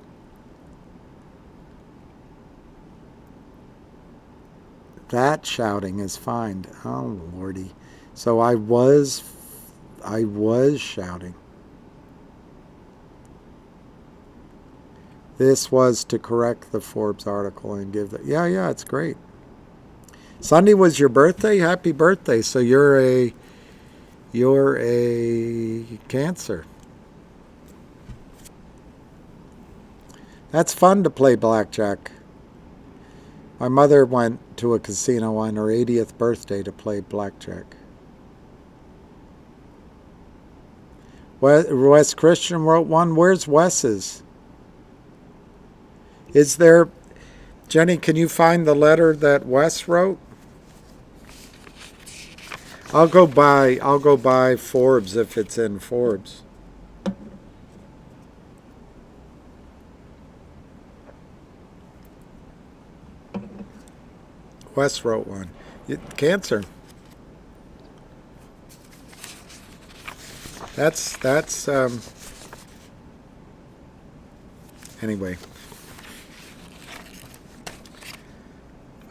That shouting is fine. Oh, Lordy. So I was shouting. This was to correct the Forbes article and give that. Yeah, it's great. Sunday was your birthday. Happy birthday. So you're a Cancer. That's fun to play blackjack. My mother went to a casino on her 80th birthday to play blackjack. Wes Christian wrote one. Where's Wes's? Is there... Jenny, can you find the letter that Wes wrote? I'll go by Forbes if it's in Forbes. Wes wrote one. Cancer. That's anyway.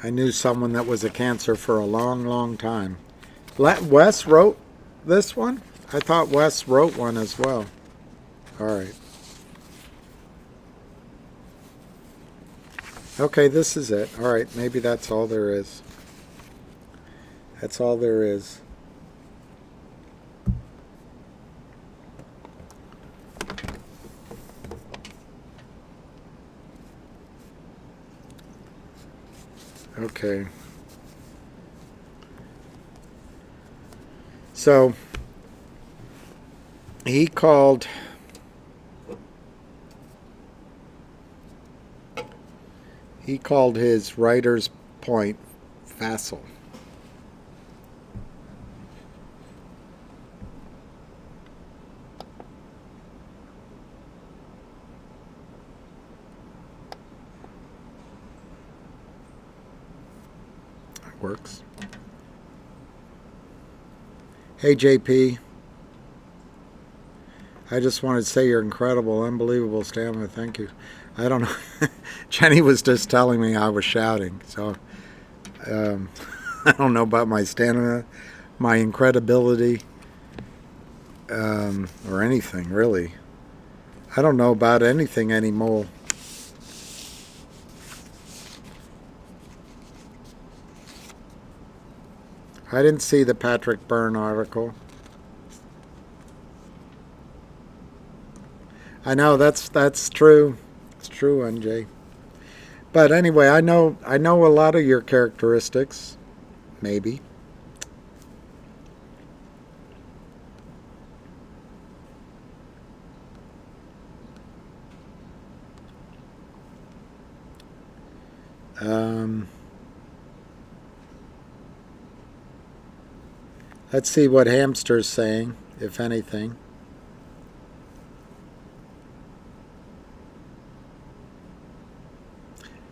I knew someone that was a Cancer for a long, long time. Wes wrote this one? I thought Wes wrote one as well. All right. Okay, this is it. All right, maybe that's all there is. That's all there is. Okay. So, he called his writer's point facile. That works. Hey, JP. I just wanted to say you're incredible, unbelievable stamina. Thank you. I don't know. Jenny was just telling me I was shouting. So I don't know about my stamina, my incredibility, or anything, really. I don't know about anything anymore. I didn't see the Patrick Byrne article. I know that's true. It's true, NJ. But anyway, I know a lot of your characteristics. Maybe. Let's see what Hamster's saying, if anything.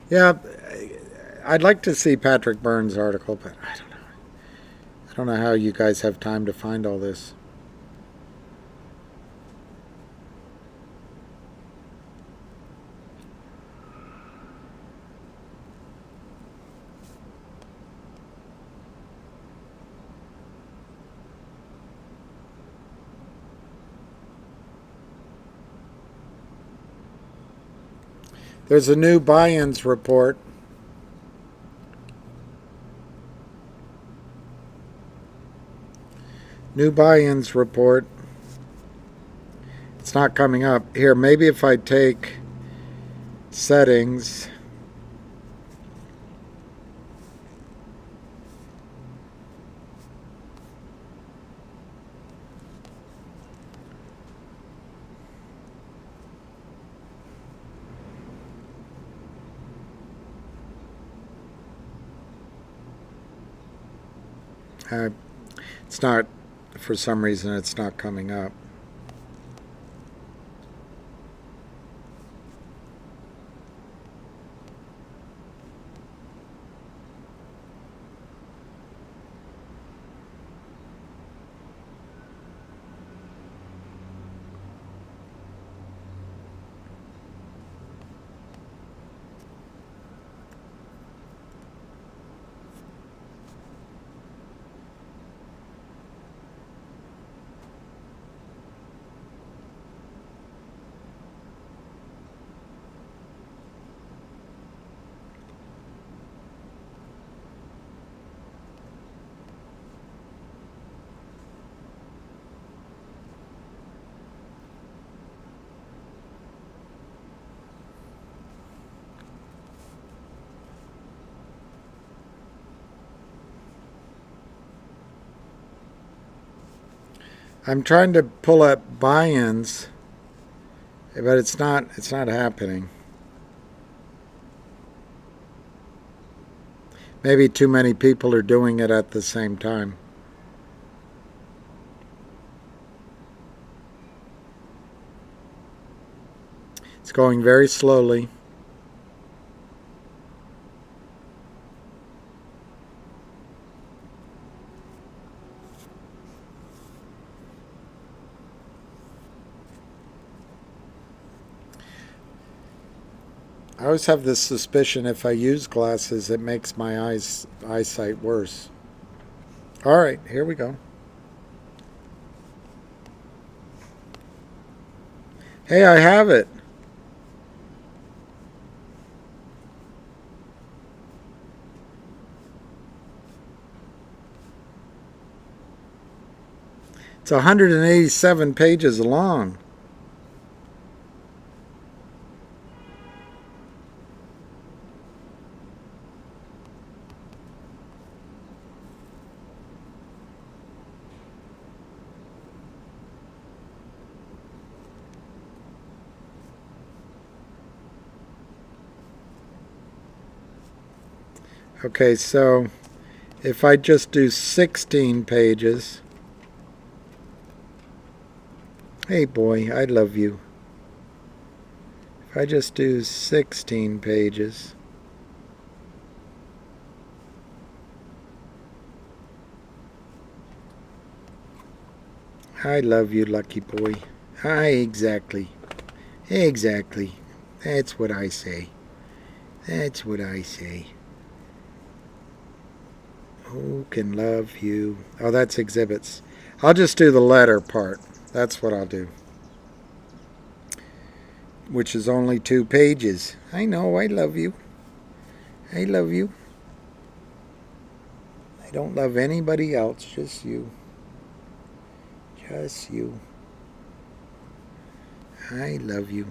Yeah, I'd like to see Patrick Byrne's article, but I don't know. I don't know how you guys have time to find all this. There's a new buy-ins report. New buy-ins report. It's not coming up. Here, maybe if I take settings. It's not, for some reason, it's not coming up. I'm trying to pull up buy-ins, but it's not happening. Maybe too many people are doing it at the same time. It's going very slowly. I always have this suspicion if I use glasses, it makes my eyesight worse. All right, here we go. Hey, I have it. It's 187 pages long. Okay, so if I just do 16 pages, hey boy, I love you. If I just do 16 pages, I love you, lucky boy. Exactly. Exactly. That's what I say. That's what I say. Who can love you? Oh, that's exhibits. I'll just do the letter part. That's what I'll do. which is only 2 pages. I know, I love you. I love you. I don't love anybody else, just you. Just you. I love you.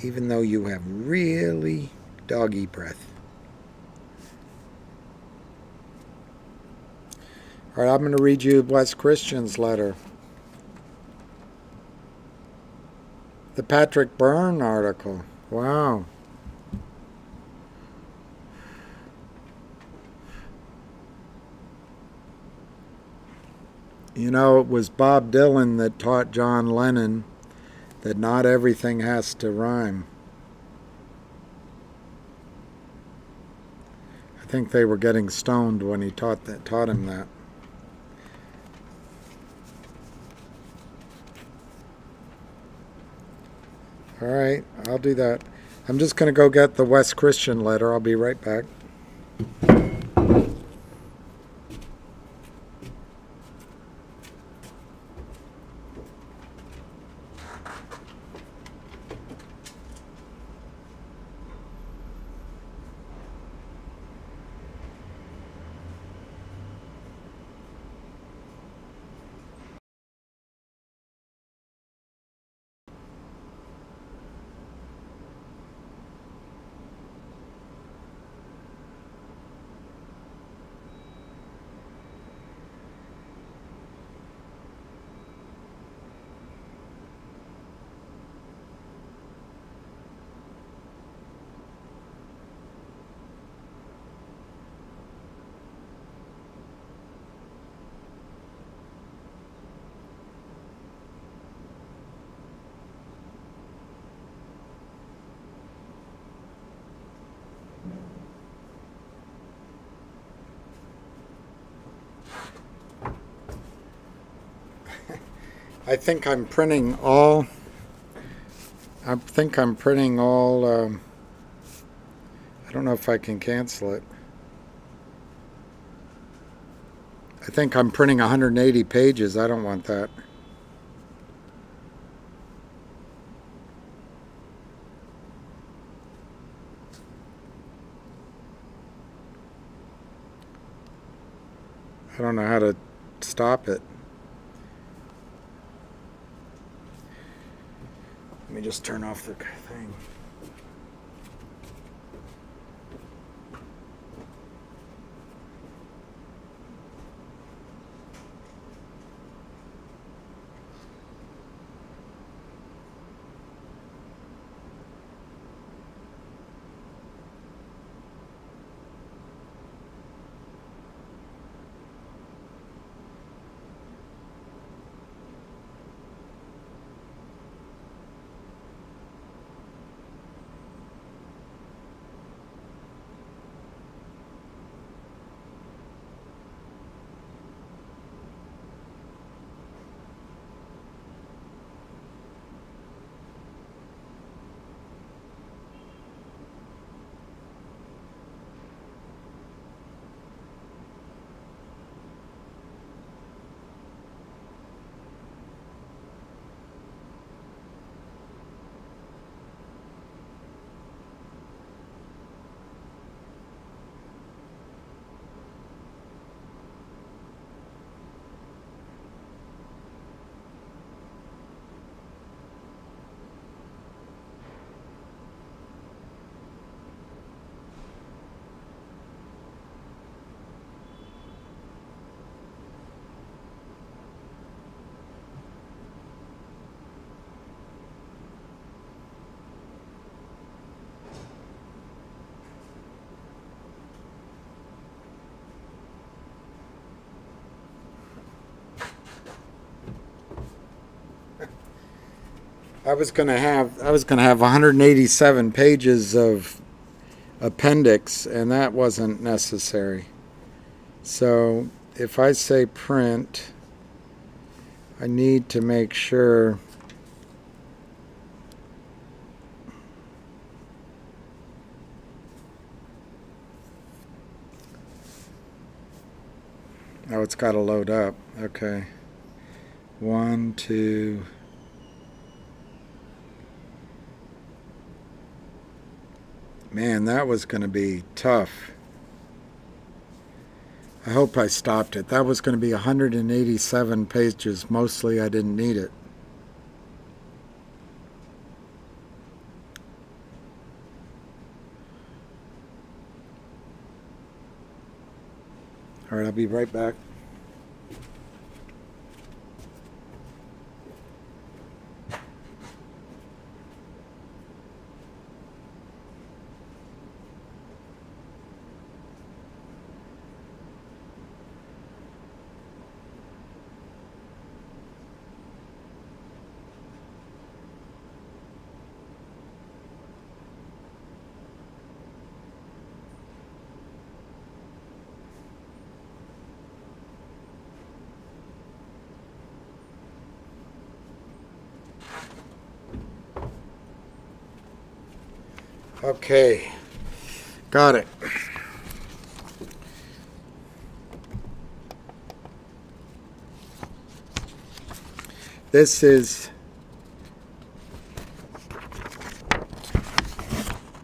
Even though you have really doggy breath. All right, I'm going to read you Wes Christian's letter. The Patrick Byrne article. Wow. You know, it was Bob Dylan that taught John Lennon that not everything has to rhyme. I think they were getting stoned when he taught him that. All right, I'll do that. I'm just going to go get the Wes Christian letter. I'll be right back. I think I'm printing all. I don't know if I can cancel it. I think I'm printing 180 pages. I don't want that. I don't know how to stop it. Let me just turn off the thing. I was gonna have 187 pages of appendix, and that wasn't necessary. So if I say print, I need to make sure Oh, it's got to load up. Okay. 1, 2. Man, that was going to be tough. I hope I stopped it. That was going to be 187 pages. Mostly I didn't need it. All right, I'll be right back. Okay, got it. This is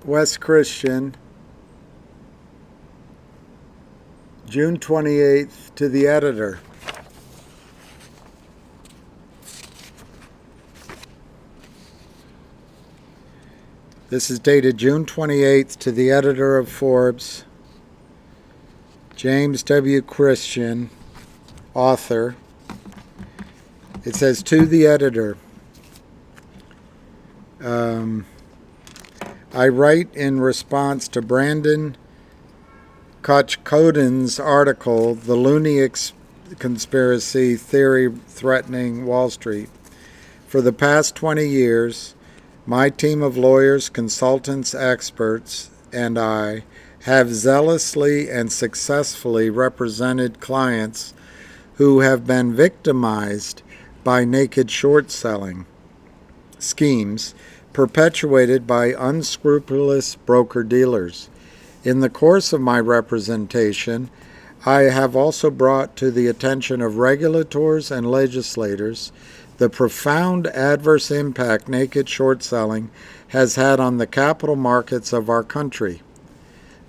West Christian, June 28th, to the editor. This is dated June 28th to the editor of Forbes, James W. Christian, author. It says, to the editor, I write in response to Brandon Kochkoden's article, The Looney Conspiracy Theory Threatening Wall Street. For the past 20 years, my team of lawyers, consultants, experts, and I have zealously and successfully represented clients who have been victimized by naked short selling schemes perpetuated by unscrupulous broker-dealers. In the course of my representation, I have also brought to the attention of regulators and legislators the profound adverse impact naked short selling has had on the capital markets of our country.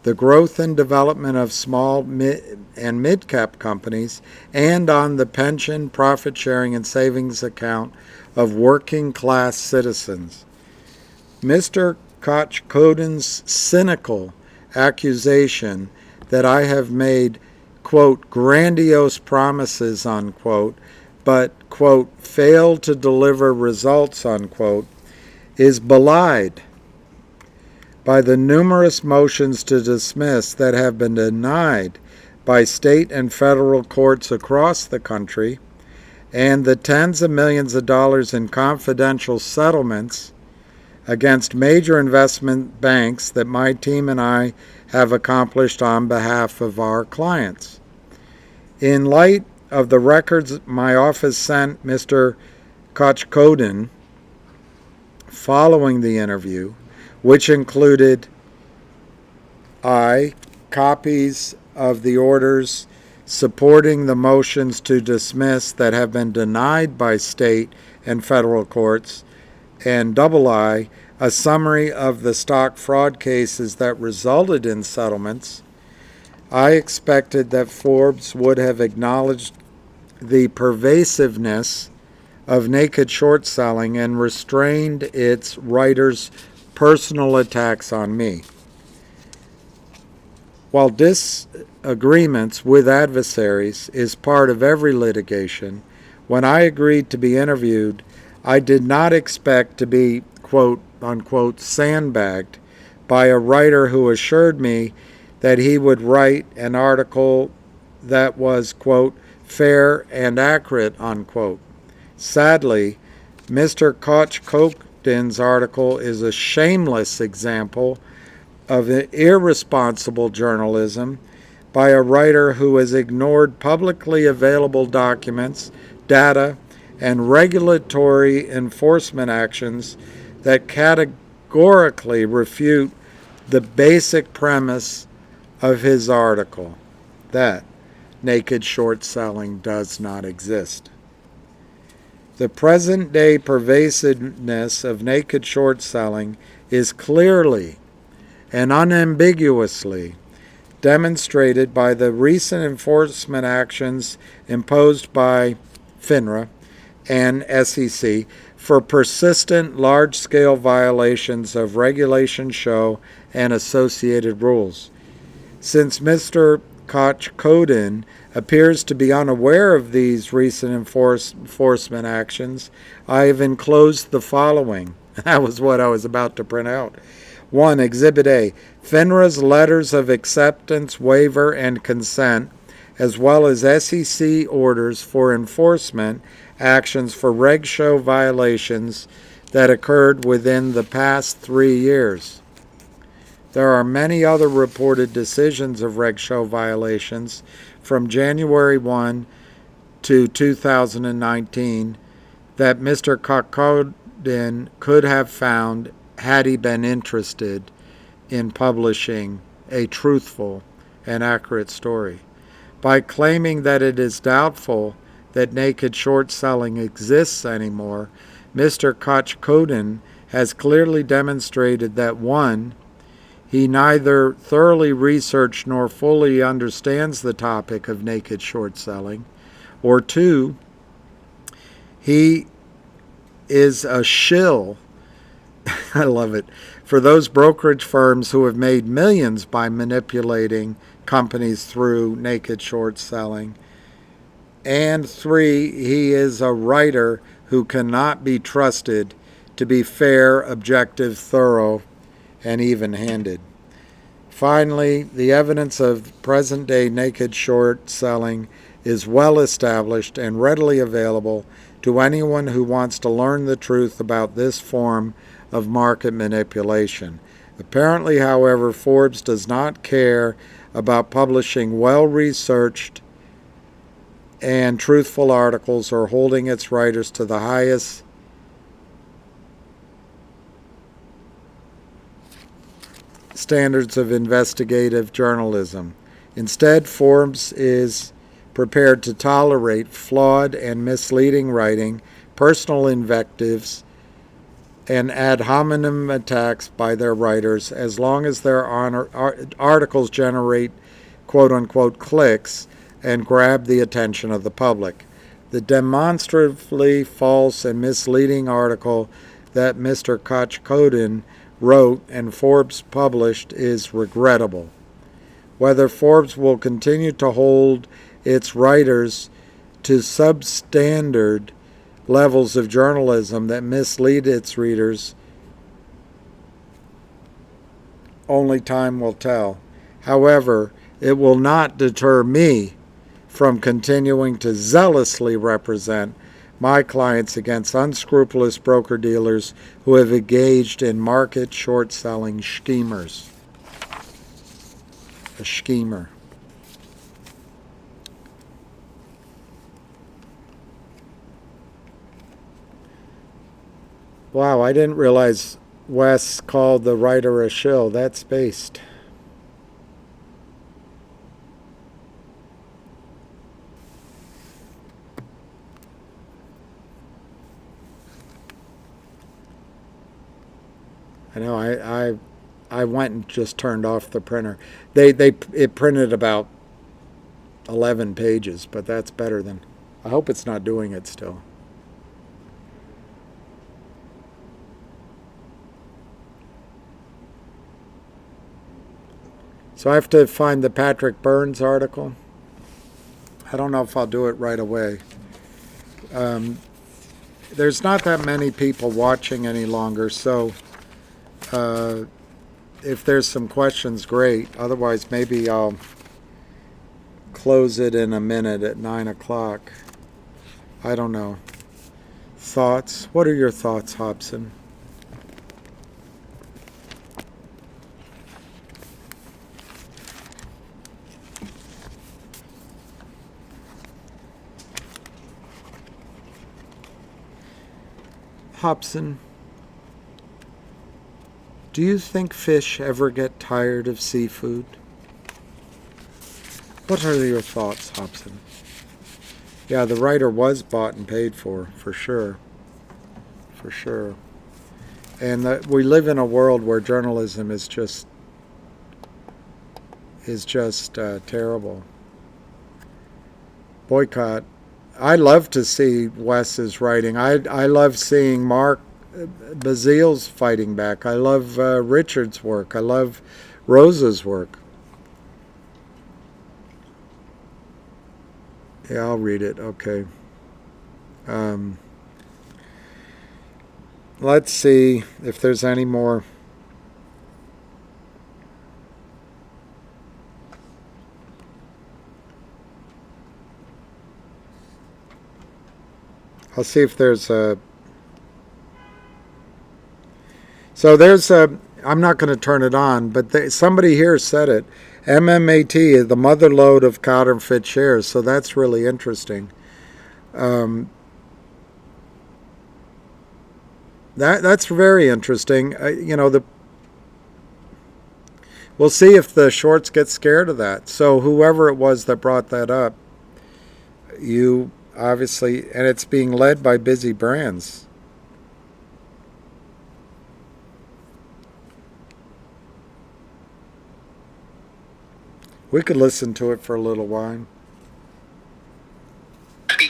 The growth and development of small and mid-cap companies, and on the pension, profit-sharing, and savings account of working-class citizens. Mr. Kochkoden's cynical accusation that I have made, quote, grandiose promises, unquote, but, quote, failed to deliver results, unquote, is belied by the numerous motions to dismiss that have been denied by state and federal courts across the country, and the tens of millions of dollars in confidential settlements against major investment banks that my team and I have accomplished on behalf of our clients. In light of the records my office sent Mr. Kochkoden following the interview, which included copies of the orders supporting the motions to dismiss that have been denied by state and federal courts, and I, a summary of the stock fraud cases that resulted in settlements, I expected that Forbes would have acknowledged the pervasiveness of naked short selling and restrained its writers' personal attacks on me. While disagreements with adversaries is part of every litigation, when I agreed to be interviewed, I did not expect to be, quote, unquote, sandbagged by a writer who assured me that he would write an article that was, quote, fair and accurate, unquote. Sadly, Mr. Kochkoden's article is a shameless example of irresponsible journalism by a writer who has ignored publicly available documents, data, and regulatory enforcement actions that categorically refute the basic premise of his article, that naked short selling does not exist. The present-day pervasiveness of naked short selling is clearly and unambiguously demonstrated by the recent enforcement actions imposed by FINRA and SEC for persistent large-scale violations of Regulation Show and associated rules. Since Mr. Koch-Kodin appears to be unaware of these recent enforcement actions, I have enclosed the following. That was what I was about to print out. 1. Exhibit A. FINRA's letters of acceptance, waiver, and consent, as well as SEC orders for enforcement actions for Reg Show violations that occurred within the past 3 years. There are many other reported decisions of Reg Show violations from January 1 to 2019 that Mr. Koch-Kodin could have found had he been interested in publishing a truthful and accurate story. By claiming that it is doubtful that naked short selling exists anymore, Mr. Koch-Kodin has clearly demonstrated that 1. He neither thoroughly researched nor fully understands the topic of naked short selling, or 2. He is a shill, I love it, for those brokerage firms who have made millions by manipulating companies through naked short selling. And 3, he is a writer who cannot be trusted to be fair, objective, thorough, and even-handed. Finally, the evidence of present-day naked short selling is well established and readily available to anyone who wants to learn the truth about this form of market manipulation. Apparently, however, Forbes does not care about publishing well-researched and truthful articles or holding its writers to the highest standards of investigative journalism. Instead, Forbes is prepared to tolerate flawed and misleading writing, personal invectives, and ad hominem attacks by their writers as long as their articles generate quote-unquote clicks and grab the attention of the public. The demonstrably false and misleading article that Mr. Koch-Kodin wrote and Forbes published is regrettable. Whether Forbes will continue to hold its writers to substandard levels of journalism that mislead its readers, only time will tell. However, it will not deter me from continuing to zealously represent my clients against unscrupulous broker-dealers who have engaged in market short-selling schemers. A schemer. Wow, I didn't realize Wes called the writer a shill. That's based. I know. I went and just turned off the printer. It printed about 11 pages, but that's better than. I hope it's not doing it still. So I have to find the Patrick Burns article. I don't know if I'll do it right away. There's not that many people watching any longer, so if there's some questions, great. Otherwise, maybe I'll close it in a minute at 9 o'clock. I don't know. Thoughts? What are your thoughts, Hobson? Hobson, do you think fish ever get tired of seafood? What are your thoughts, Hobson? Yeah, the writer was bought and paid for sure. For sure. And we live in a world where journalism is just terrible. Boycott. I love to see Wes's writing. I love seeing Mark Bazile's fighting back. I love Richard's work. I love Rosa's work. Yeah, I'll read it. Okay. Let's see if there's any more. I'll see if there's a... So there's a... I'm not going to turn it on, but somebody here said it. MMAT is the mother lode of counterfeit shares, so that's really interesting. That's very interesting. We'll see if the shorts get scared of that. So whoever it was that brought that up, you obviously, and it's being led by Busy Brands. We could listen to it for a little while.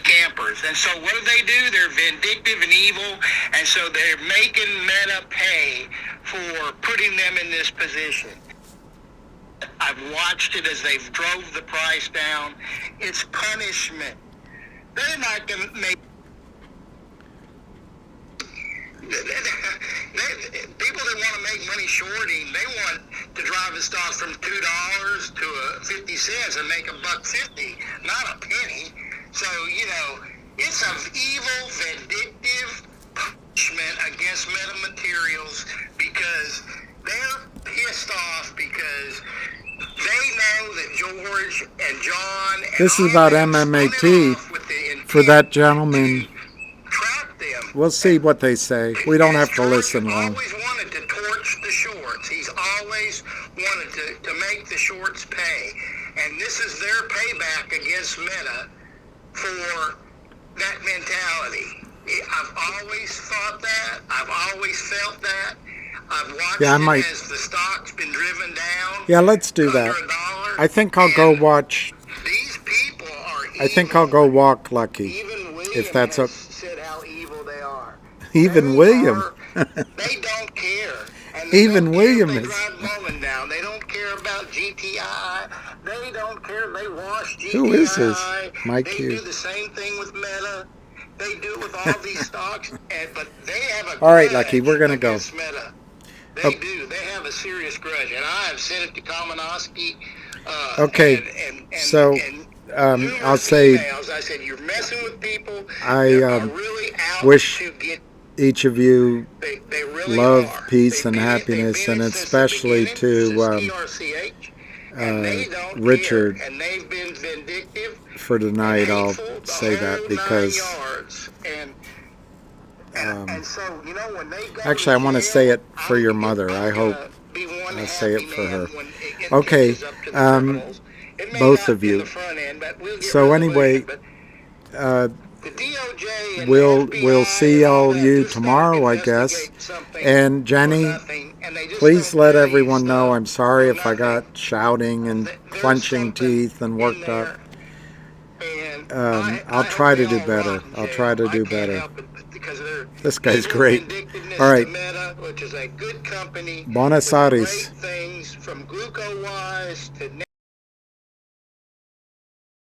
Campers. And so what do? They're vindictive and evil, and so they're making Meta pay for putting them in this position. I've watched it as they've drove the price down. It's punishment. They're not going to make... People that want to make money shorting, they want to drive the stock from $2 to 50 cents and make $1.50, not a penny. So, it's an evil, vindictive punishment against metamaterials because they're pissed off because they know that George and John and this is about MMAT for that gentleman. We'll see what they say. We don't have to listen long. He's always wanted to torch the shorts. He's always wanted to make the shorts pay. And this is their payback against Meta for that mentality. I've always thought that. I've always felt that. I've watched it as the stock's been driven down. Yeah, let's do that. I think I'll go watch. These people are evil. I think I'll go walk Lucky. Even William if that's has said how evil they are. Even William. They don't care. And they Even don't William care if is. they drive Bowman down. They don't care about GTII. They don't care. They wash GTII. Who is this? Mike They Hughes. do the same thing with Meta. They do it with all these stocks. But they have a All right, Lucky, we're going to go. Meta. They do. They have a serious grudge. And I have said it to Kamenowski. Okay, so I'll say emails. I said, you're messing with people. I really out wish to get... each of you They really love, are. peace, They've and been happiness, in and it since the especially beginning, to since TRCH, and they don't Richard. care, and they've been vindictive. For tonight, and I'll hateful, the say that whole because 9 yards. And so, when they go actually, I want to jail, say it for I'm your gonna- mother. I'm I hope gonna be one I'll say it happy for man her. when it Okay, catches up to the criminals. It may both not of be you. the front end, but we'll get So resolution, anyway, but the DOJ and we'll FBI see and all all that you just tomorrow, I investigate guess. something And for Jenny, nothing, and they just please don't let tell you everyone know stuff I'm sorry for if I nothing. got shouting and There's clenching something teeth and in worked there, up. and I'll I try hope to they do all better. rot in I'll jail. try to I do can't better. help it because they're This guy's evil great. vindictiveness All right. to Meta, which is a good company. Buenos with Aires. Great things from glucose-wise to